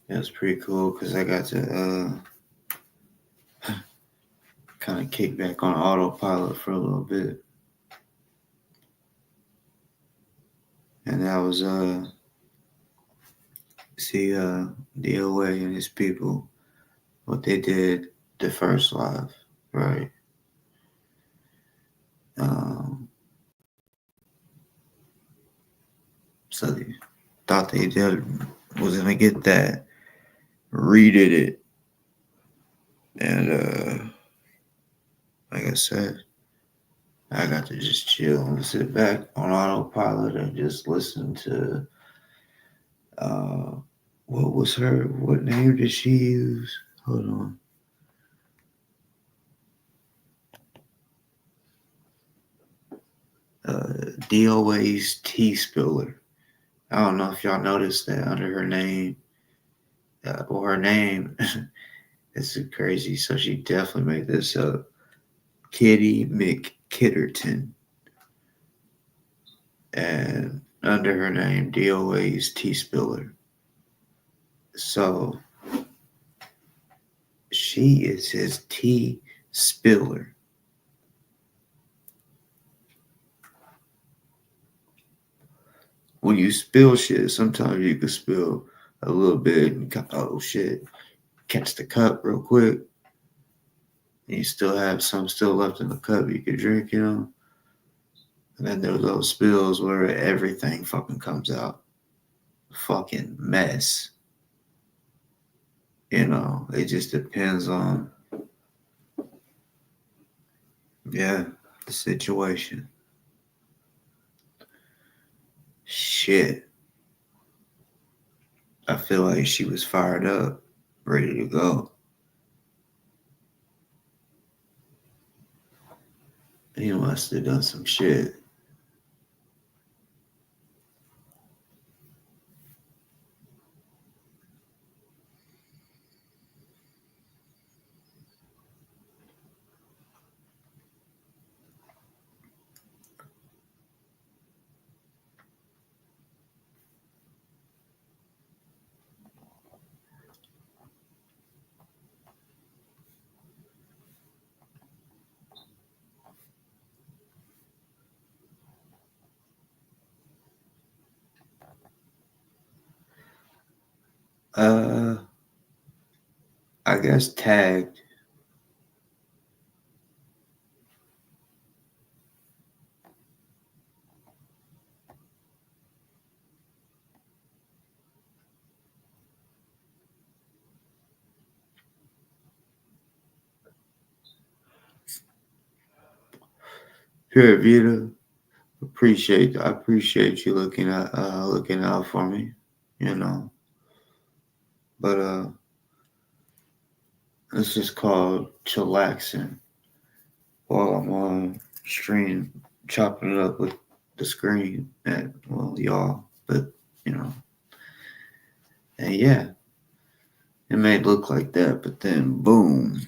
That's pretty cool because I got to kind of kick back on autopilot for a little bit. And that was see DoA and his people, what they did the first live, right? So they thought they was gonna get that, redid it, and like I said, I got to just chill and sit back on autopilot and just listen to what name did she use? Hold on. DOA's tea spiller. I don't know if y'all noticed that under her name. Or her name. It's crazy. So she definitely made this up. Kitty McKitterton. And under her name, DOA's tea spiller. So she is his tea spiller. When you spill shit, sometimes you can spill a little bit and oh shit, catch the cup real quick. And you still have some still left in the cup you could drink, you know. And then there's those spills where everything fucking comes out. Fucking mess. You know, it just depends on, the situation. Shit. I feel like she was fired up, ready to go. He must have done some shit. I guess tagged. Here, Vita. I appreciate you looking out for me, you know. But it's just called chillaxing while I'm on stream, chopping it up with the screen and y'all. But you know, and yeah, it may look like that, but then boom,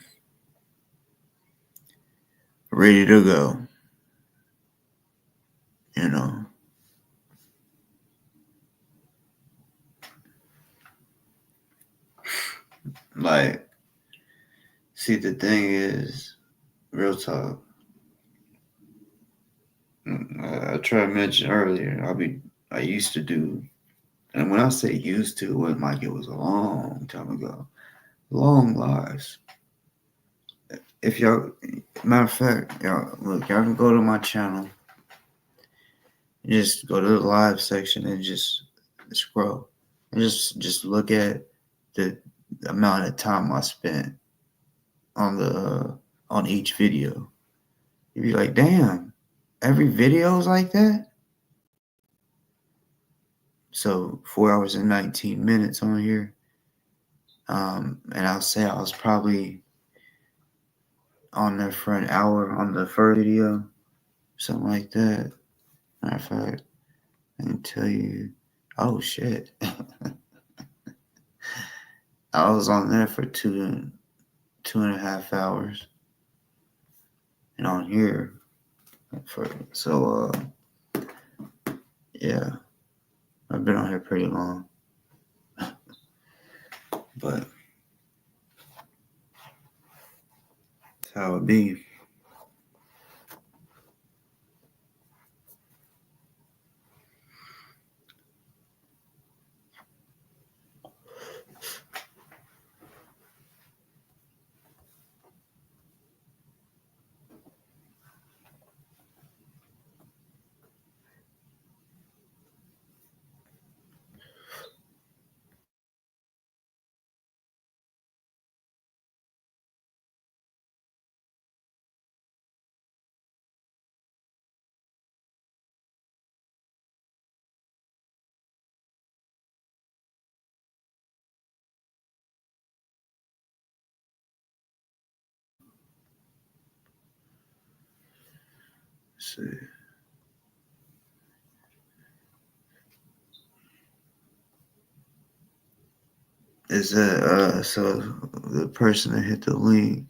ready to go. You know. Like, see, the thing is, real talk. I tried to mention earlier, I used to do, and when I say used to, it wasn't like it was a long time ago. Long lives. If y'all, matter of fact, y'all can go to my channel. Just go to the live section and just scroll. And just look at the amount of time I spent on each video. You'd be like, damn, every video is like that? So 4 hours and 19 minutes on here. And I'll say I was probably on there for an hour on the first video, something like that. Matter of fact, I can tell you, oh shit. I was on there for two and a half hours. And on here, So yeah, I've been on here pretty long, but that's how it be. Let's see. Is that so the person that hit the link,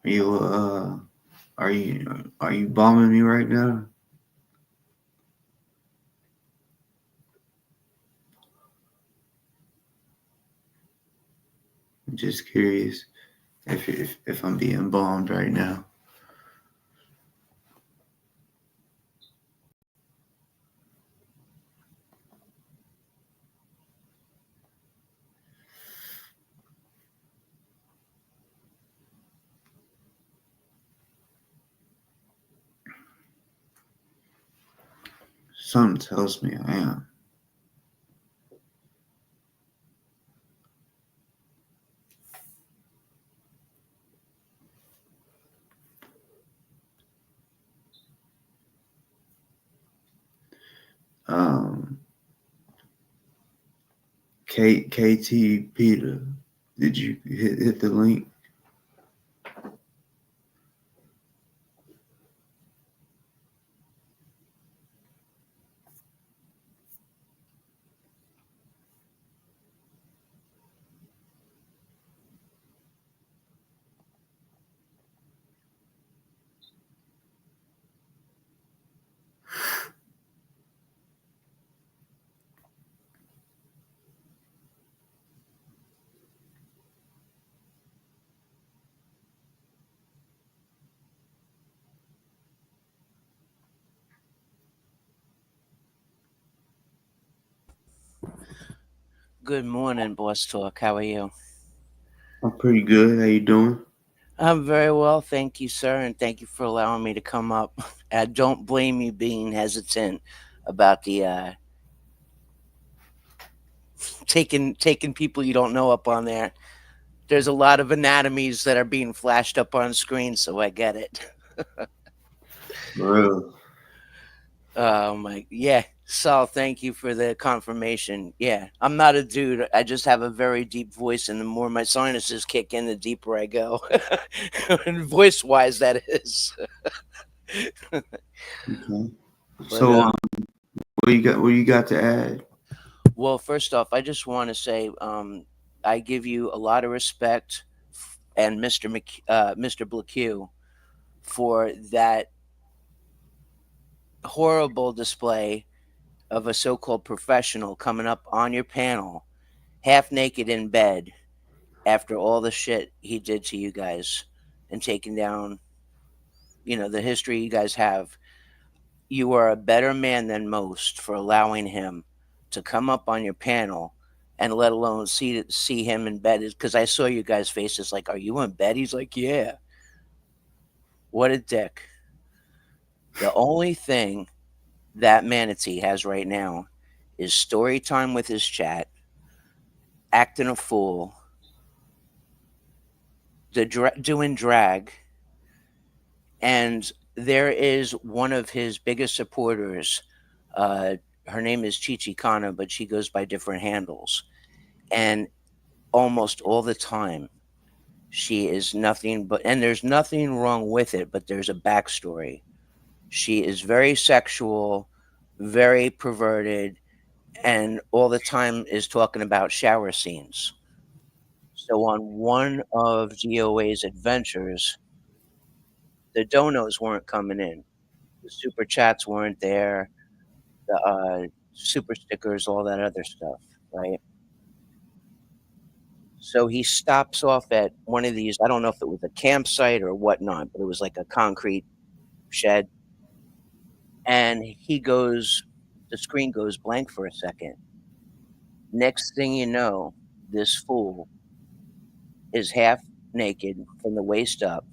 you are you bombing me right now? I'm just curious if I'm being bombed right now. Something tells me I am. Um, KT Peter, did you hit the link? Good morning, Boss Talk. How are you? I'm pretty good. How you doing? I'm very well, thank you, sir, and thank you for allowing me to come up. I don't blame you being hesitant about the taking people you don't know up on there. There's a lot of anatomies that are being flashed up on screen, so I get it. For real. Yeah. Saul, thank you for the confirmation. Yeah, I'm not a dude. I just have a very deep voice, and the more my sinuses kick in, the deeper I go. And voice wise, that is. Okay. But So what you got? What you got to add? well, first off, I just want to say I give you a lot of respect and Mr. Blaque for that horrible display of a so-called professional coming up on your panel half naked in bed after all the shit he did to you guys and taking down, the history you guys have. You are a better man than most for allowing him to come up on your panel and let alone see him in bed. Because I saw you guys' faces like, "Are you in bed?" He's like, "Yeah." What a dick. The only thing that manatee has right now is story time with his chat, acting a fool, doing drag, and there is one of his biggest supporters. Her name is Chichi Kana, but she goes by different handles. And almost all the time, she is nothing but, and there's nothing wrong with it, but there's a backstory. She is very sexual, very perverted, and all the time is talking about shower scenes. So on one of DoA's adventures, the donos weren't coming in. The super chats weren't there. The super stickers, all that other stuff, right? So he stops off at one of these. I don't know if it was a campsite or whatnot, but it was like a concrete shed. And he goes, the screen goes blank for a second. Next thing you know, this fool is half naked from the waist up,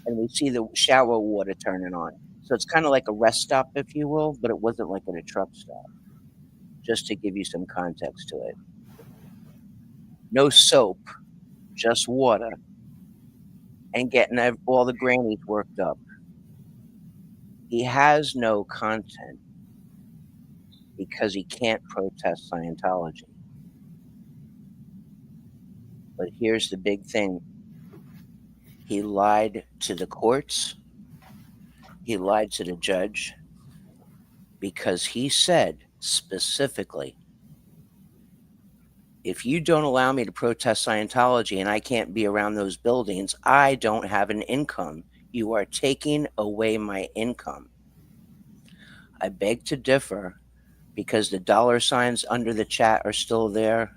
and we see the shower water turning on. So it's kind of like a rest stop, if you will, but it wasn't like at a truck stop, just to give you some context to it. No soap, just water, and getting all the grannies worked up. He has no content because he can't protest Scientology. But here's the big thing. He lied to the courts. He lied to the judge because he said specifically, if you don't allow me to protest Scientology and I can't be around those buildings, I don't have an income. You are taking away my income. I beg to differ because the dollar signs under the chat are still there.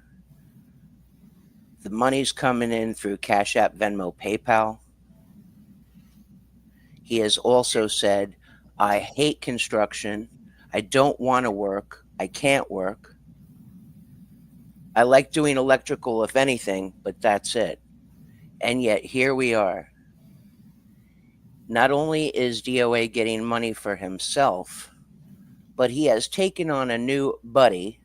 The money's coming in through Cash App, Venmo, PayPal. He has also said, I hate construction. I don't want to work. I can't work. I like doing electrical, if anything, but that's it. And yet here we are. Not only is DoA getting money for himself, but he has taken on a new buddy,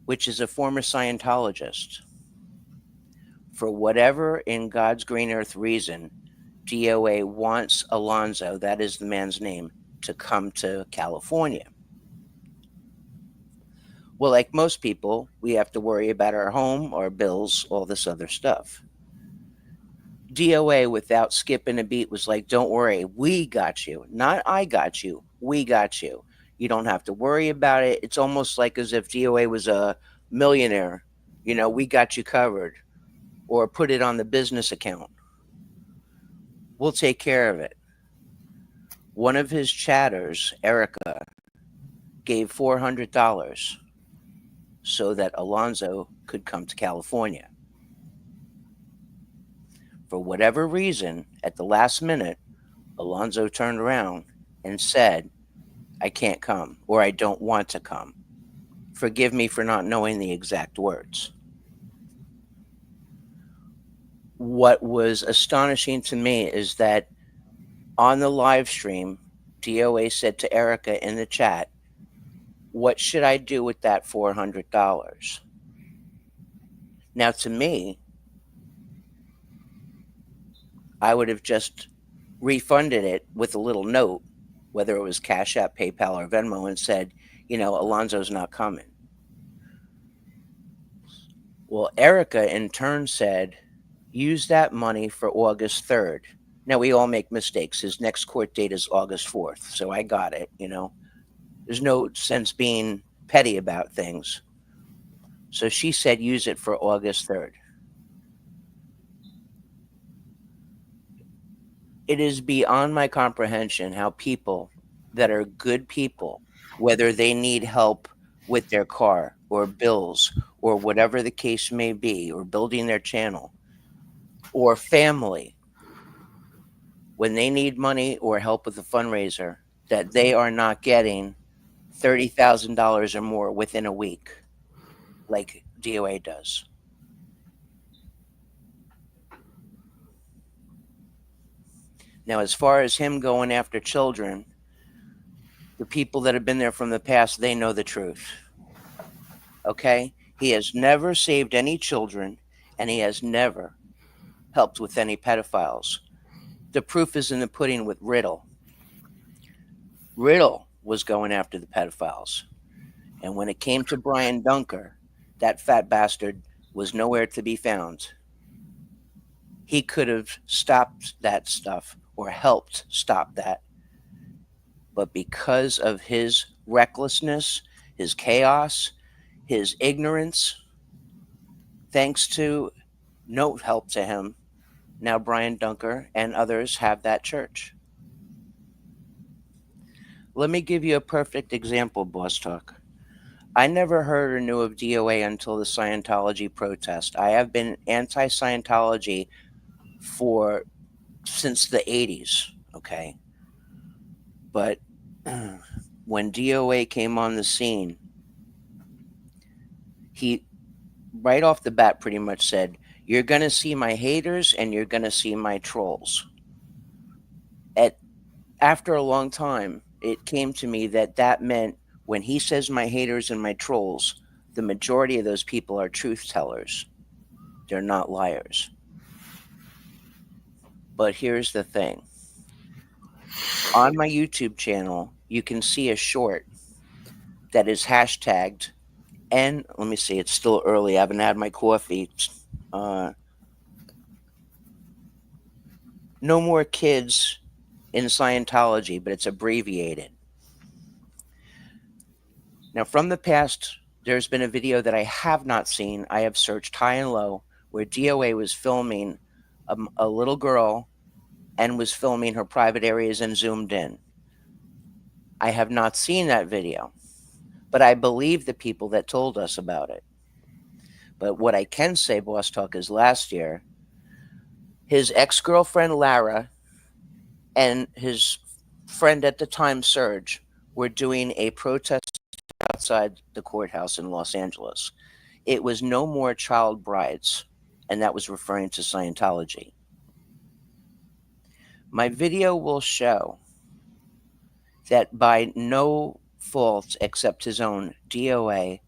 which is a former Scientologist. For whatever in God's green earth reason, DoA wants Alonzo, that is the man's name, to come to California. Well, like most people, we have to worry about our home, our bills, all this other stuff. DoA, without skipping a beat, was like, don't worry, we got you. Not I got you, we got you. You don't have to worry about it. It's almost like as if DoA was a millionaire. You know, we got you covered. Or put it on the business account. We'll take care of it. One of his chatters, Erica, gave $400 so that Alonzo could come to California. For whatever reason, at the last minute, Alonzo turned around and said, I can't come, or I don't want to come. Forgive me for not knowing the exact words. What was astonishing to me is that on the live stream, DoA said to Erica in the chat, what should I do with that $400? Now, to me, I would have just refunded it with a little note, whether it was Cash App, PayPal, or Venmo, and said, you know, Alonzo's not coming. Well, Erica in turn said, use that money for August 3rd. Now, we all make mistakes. His next court date is August 4th, so I got it, you know. There's no sense being petty about things. So she said use it for August 3rd. It is beyond my comprehension how people that are good people, whether they need help with their car or bills or whatever the case may be, or building their channel, or family, when they need money or help with a fundraiser, that they are not getting $30,000 or more within a week, like DoA does. Now, as far as him going after children, the people that have been there from the past, they know the truth. Okay? He has never saved any children, and he has never helped with any pedophiles. The proof is in the pudding with Riddle. Riddle was going after the pedophiles. And when it came to Brian Dunker, that fat bastard was nowhere to be found. He could have stopped that stuff or helped stop that. But because of his recklessness, his chaos, his ignorance, thanks to no help to him, Now Brian Dunker and others have that church. Let me give you a perfect example, Boss Talk. I never heard or knew of DoA until the Scientology protest. I have been anti-Scientology for since the 80s, okay? But when DoA came on the scene, he right off the bat pretty much said, "You're going to see my haters and you're going to see my trolls." After a long time, it came to me that that meant when he says my haters and my trolls, the majority of those people are truth tellers. They're not liars. But here's the thing. On my YouTube channel, you can see a short that is hashtagged, and let me see, it's still early. I haven't had my coffee. No more kids in Scientology, but it's abbreviated. Now, from the past, there's been a video that I have not seen. I have searched high and low where DoA was filming a little girl and was filming her private areas and zoomed in. I have not seen that video, but I believe the people that told us about it. But what I can say, Boss Talk, is last year, his ex-girlfriend Lara and his friend at the time, Serge, were doing a protest outside the courthouse in Los Angeles. It was no more child brides, and that was referring to Scientology. My video will show that by no fault except his own, DoA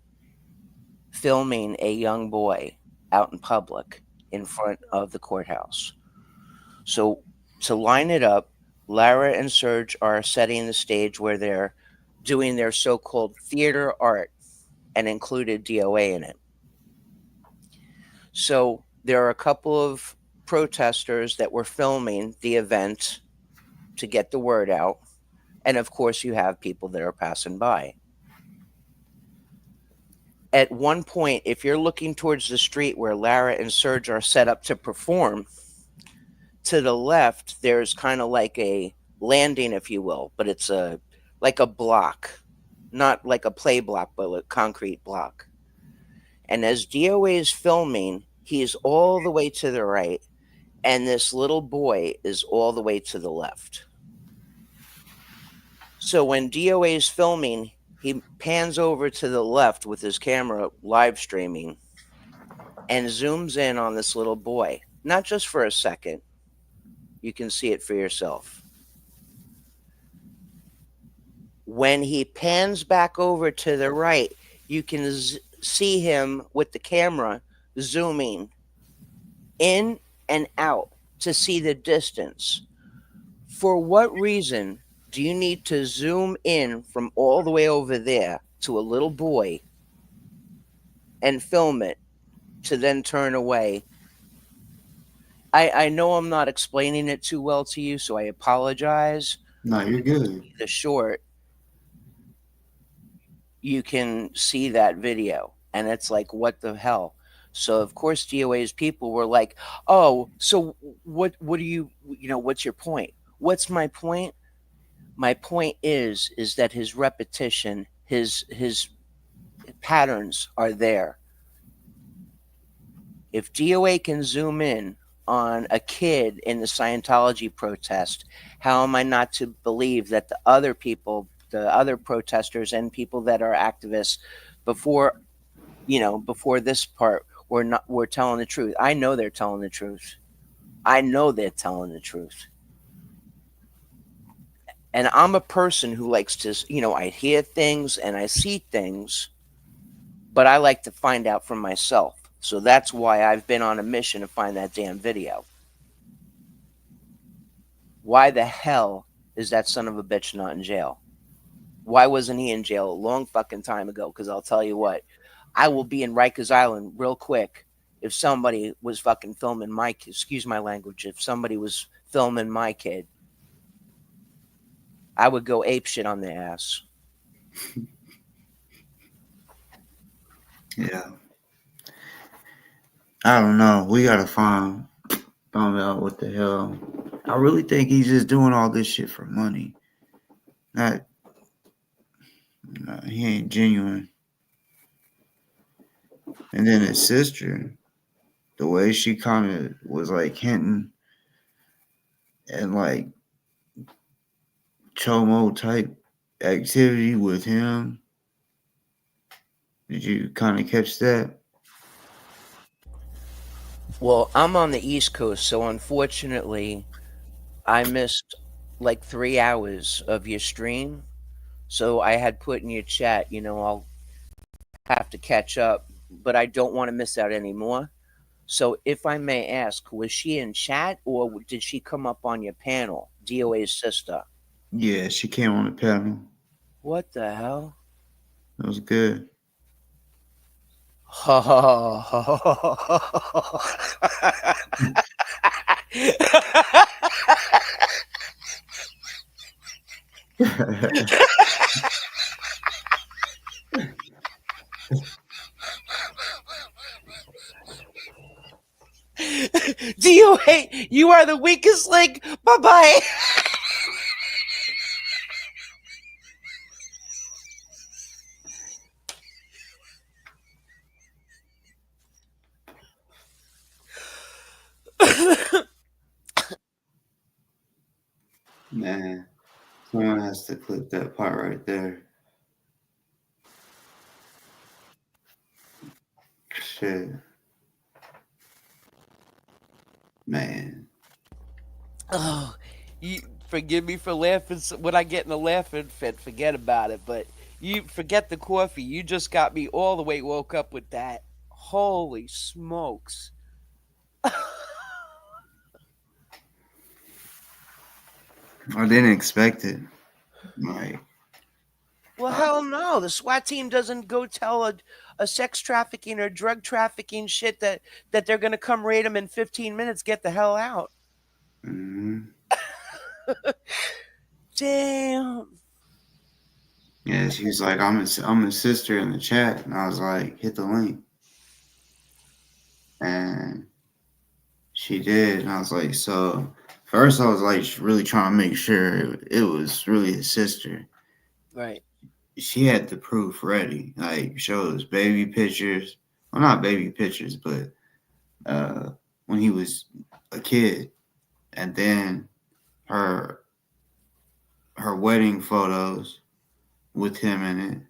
filming a young boy out in public in front of the courthouse. So to line it up, Lara and Serge are setting the stage where they're doing their so-called theater art and included DoA in it. So there are a couple of protesters that were filming the event to get the word out. And of course, you have people that are passing by. At one point, if you're looking towards the street where Lara and Serge are set up to perform, to the left, there's kind of like a landing, if you will, but it's like a block, not like a play block, but a concrete block. And as DoA is filming, he is all the way to the right, and this little boy is all the way to the left. So when DoA is filming, he pans over to the left with his camera live streaming and zooms in on this little boy, not just for a second. You can see it for yourself. When he pans back over to the right, you can see him with the camera zooming in and out to see the distance. For what reason do you need to zoom in from all the way over there to a little boy and film it to then turn away? I know I'm not explaining it too well to you, so I apologize. No, you're good. The short, you can see that video, and it's like, what the hell? So of course DoA's people were like, "Oh, so what do you what's your point?" What's my point? My point is that his repetition, his patterns are there. If DoA can zoom in on a kid in the Scientology protest, how am I not to believe that the other people, the other protesters and people that are activists before this part were telling the truth? I know they're telling the truth. I know they're telling the truth. And I'm a person who likes to, I hear things and I see things, but I like to find out for myself. So that's why I've been on a mission to find that damn video. Why the hell is that son of a bitch not in jail? Why wasn't he in jail a long fucking time ago? Because I'll tell you what, I will be in Rikers Island real quick if somebody was fucking filming my kid. Excuse my language. If somebody was filming my kid, I would go ape shit on their ass. Yeah. I don't know. We gotta find found out what the hell. I really think he's just doing all this shit for money. Not, he ain't genuine. And then his sister, the way she kind of was like hinting and like chomo type activity with him. Did you kind of catch that? Well, I'm on the East Coast, so unfortunately, I missed like 3 hours of your stream. So I had put in your chat, I'll have to catch up, but I don't want to miss out anymore. So if I may ask, was she in chat or did she come up on your panel, DOA's sister? Yeah, she came on the panel. What the hell? It was good. DOA, you are the weakest link. Bye bye. Man, someone has to clip that part right there. Shit. Man. Oh, you forgive me for laughing when I get in a laughing fit. Forget about it. But you forget the coffee. You just got me all the way woke up with that. Holy smokes! I didn't expect it. Like, Well, hell no. The SWAT team doesn't go tell a sex trafficking or drug trafficking shit that they're gonna come raid them in 15 minutes. Get the hell out. mm-hmm. Damn. Yeah, she was like, I'm a sister in the chat. And I was like, hit the link. And she did. And I was like, so first I was like really trying to make sure it was really his sister. Right. She had the proof ready. Like shows baby pictures. Well, not baby pictures, but when he was a kid. And then her wedding photos with him in it,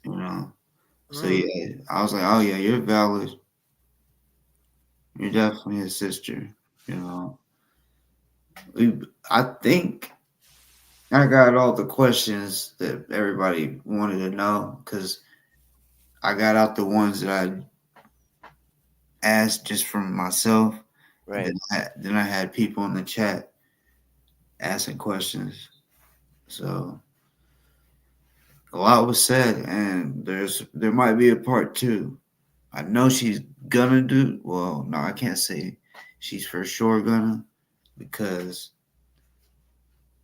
you know. So yeah, I was like, oh yeah, you're valid. You're definitely his sister, you know. I think I got all the questions that everybody wanted to know because I got out the ones that I asked just from myself. Right. And then I had people in the chat asking questions. So a lot was said, and there might be a part two. I know she's gonna do well. No, I can't say she's for sure gonna because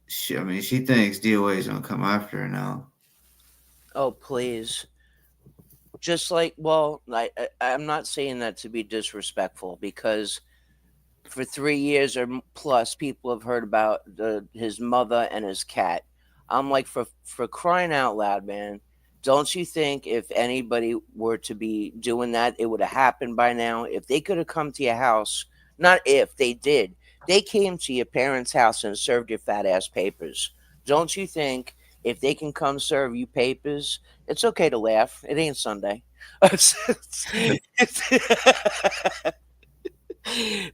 she thinks DOA is gonna come after her now. Oh please. Just like, well, I'm not saying that to be disrespectful because for 3 years or plus, people have heard about his mother and his cat. I'm like, for crying out loud, man! Don't you think if anybody were to be doing that, it would have happened by now? If they could have come to your house, not if they did, they came to your parents' house and served your fat ass papers. Don't you think if they can come serve you papers, it's okay to laugh? It ain't Sunday.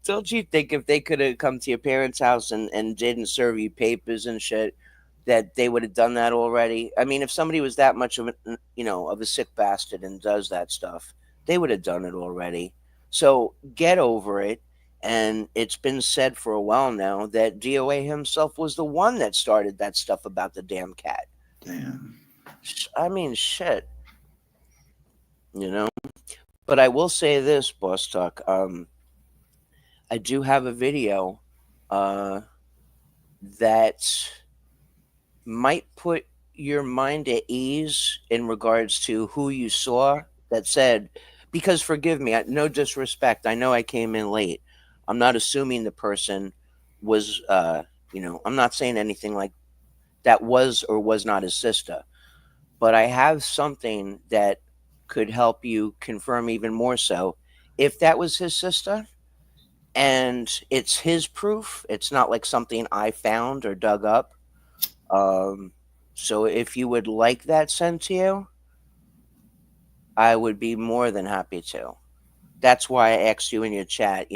Don't you think if they could have come to your parents' house and didn't serve you papers and shit, that they would have done that already? I mean, if somebody was that much of of a sick bastard and does that stuff, they would have done it already. So get over it. And it's been said for a while now that DOA himself was the one that started that stuff about the damn cat. Damn. I mean, shit. But I will say this, Boss Talk. I do have a video that might put your mind at ease in regards to who you saw that said, because forgive me, no disrespect, I know I came in late, I'm not assuming the person was, I'm not saying anything like that was or was not his sister, but I have something that could help you confirm even more so. If that was his sister and it's his proof, it's not like something I found or dug up. So if you would like that sent to you, I would be more than happy to. That's why I asked you in your chat,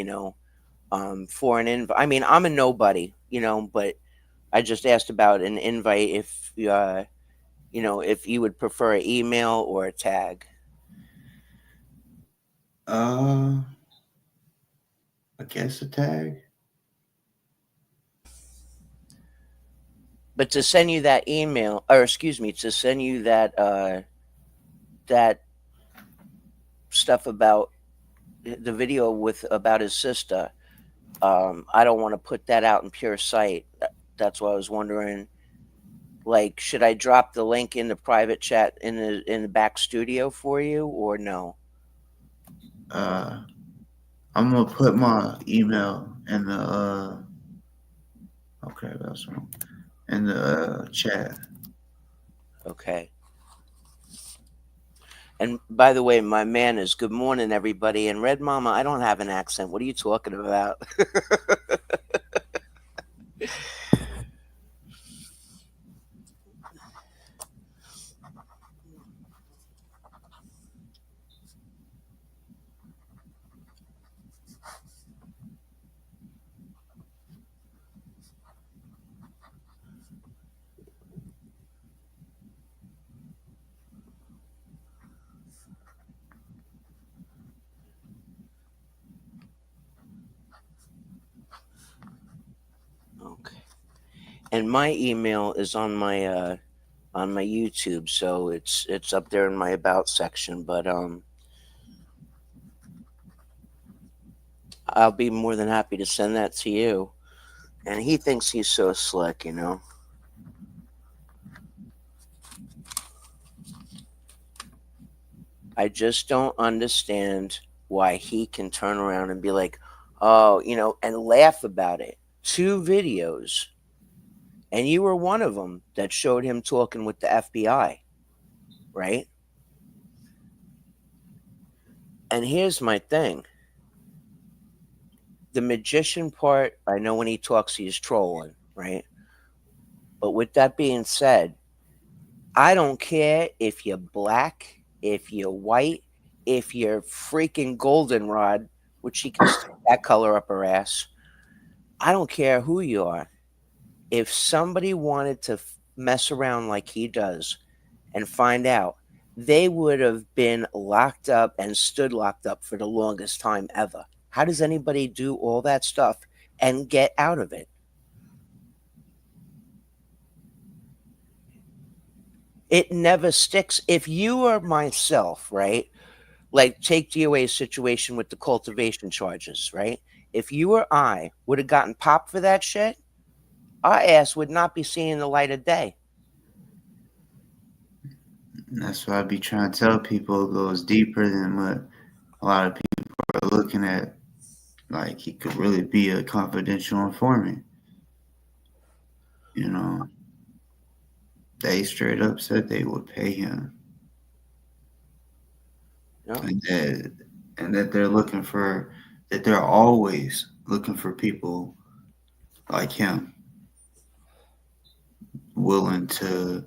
for an invite. I mean, I'm a nobody, but I just asked about an invite if you would prefer an email or a tag. I guess a tag. But to send you that email, or excuse me, to send you that stuff about the video about his sister, I don't want to put that out in pure sight. That's why I was wondering, like, should I drop the link in the private chat in the back studio for you, or no? I'm gonna put my email in the okay, that's wrong. In the chat. Okay. And by the way, my man is good morning, everybody. And Red Mama, I don't have an accent. What are you talking about? Okay. And my email is on my YouTube, so it's up there in my about section. But I'll be more than happy to send that to you. And he thinks he's so slick, I just don't understand why he can turn around and be like, oh, and laugh about it. 2 videos. And you were one of them that showed him talking with the FBI, right? And here's my thing. The magician part, I know when he talks, he's trolling, right? But with that being said, I don't care if you're black, if you're white, if you're freaking goldenrod, which she can stick that color up her ass. I don't care who you are. If somebody wanted to mess around like he does and find out, they would have been locked up and stood locked up for the longest time ever. How does anybody do all that stuff and get out of it? It never sticks. If you or myself, right? Like take DoA's situation with the cultivation charges, right? If you or I would have gotten popped for that shit, our ass would not be seeing the light of day. And that's why I be trying to tell people it goes deeper than what a lot of people are looking at. Like he could really be a confidential informant. They straight up said they would pay him. No. And that they're always looking for people like him willing to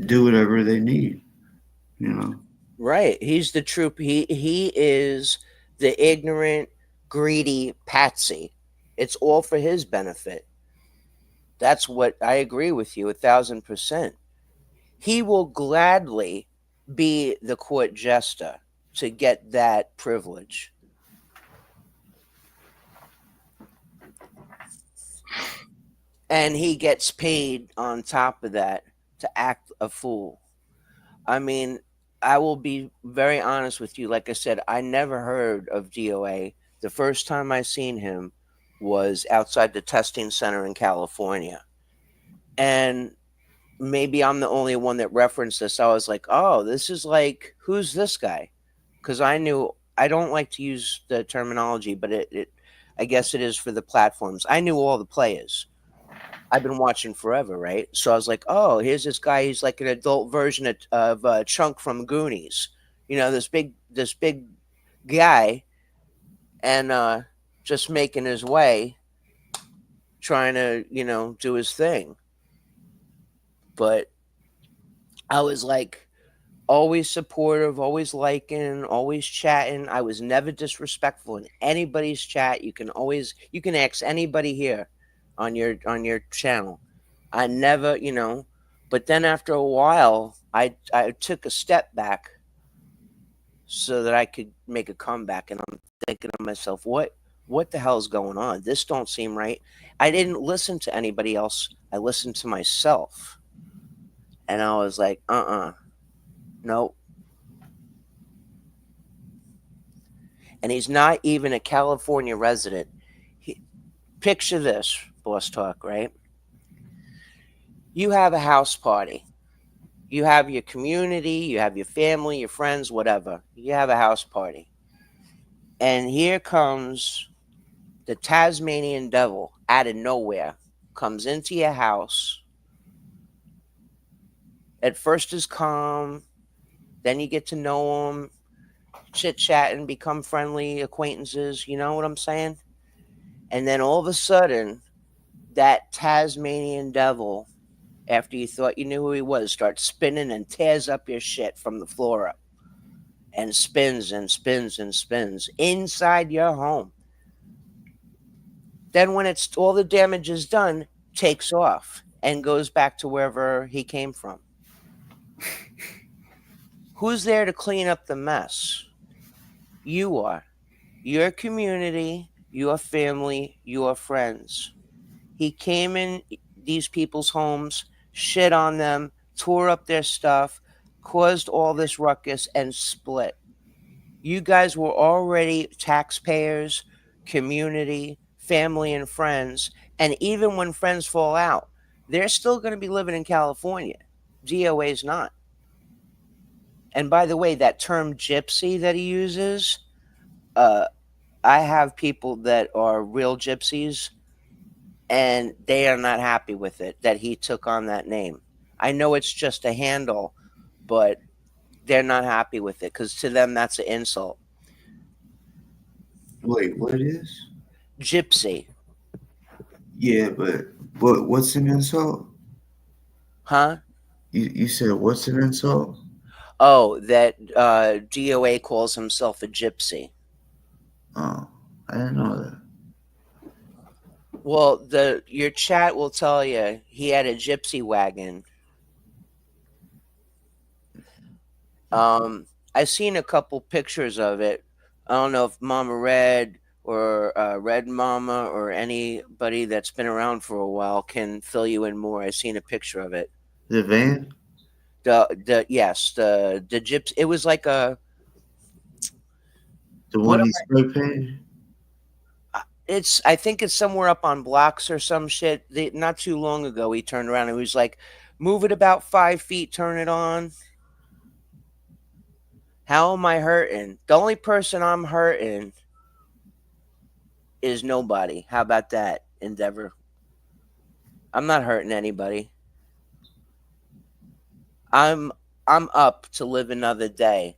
do whatever they need. Right. He's the troop. He is the ignorant, greedy patsy. It's all for his benefit. That's what I agree with you 1,000%. He will gladly be the court jester to get that privilege. And he gets paid on top of that to act a fool. I mean, I will be very honest with you. Like I said, I never heard of DoA. The first time I seen him was outside the testing center in California. And maybe I'm the only one that referenced this. I was like, oh, this is like, who's this guy? Because I knew I don't like to use the terminology, but I guess it is for the platforms. I knew all the players. I've been watching forever, right? So I was like, oh, here's this guy. He's like an adult version of Chunk from Goonies. You know, this big guy, and just making his way, trying to do his thing. But I was like always supportive, always liking, always chatting. I was never disrespectful in anybody's chat. You can ask anybody here on your channel. I never, but then after a while, I took a step back so that I could make a comeback, and I'm thinking to myself, what the hell is going on? This don't seem right. I didn't listen to anybody else. I listened to myself. And I was like, nope. And he's not even a California resident. Picture this, Boss Talk, right? You have a house party. You have your community, you have your family, your friends, whatever. You have a house party. And here comes the Tasmanian devil out of nowhere, comes into your house. At first is calm, then you get to know him, chit chat and become friendly acquaintances. You know what I'm saying? And then all of a sudden, that Tasmanian devil, after you thought you knew who he was, starts spinning and tears up your shit from the floor up, and spins and spins and spins inside your home. Then when it's all the damage is done, takes off and goes back to wherever he came from. Who's there to clean up the mess? You are. Your community, your family, your friends. He came in these people's homes, shit on them, tore up their stuff, caused all this ruckus, and split. You guys were already taxpayers, community, family, and friends. And even when friends fall out, they're still going to be living in California. DoA's not. And by the way, that term gypsy that he uses, I have people that are real gypsies, and they are not happy with it that he took on that name. I know it's just a handle, but they're not happy with it because to them that's an insult. Wait, what it is? Gypsy. Yeah, but what's an insult? Huh? You said what's an insult? Oh, that DoA calls himself a gypsy. Oh, I didn't know that. Well, your chat will tell you he had a gypsy wagon. I've seen a couple pictures of it. I don't know if Mama Red or Red Mama or anybody that's been around for a while can fill you in more. I've seen a picture of it. The van? Yes, the gypsy. It was like a. The one he spray painted? I think it's somewhere up on blocks or some shit. Not too long ago, he turned around and he was like, "Move it about 5 feet, turn it on." How am I hurting? The only person I'm hurting is nobody. How about that, Endeavor? I'm not hurting anybody. I'm up to live another day.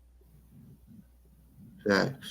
Facts.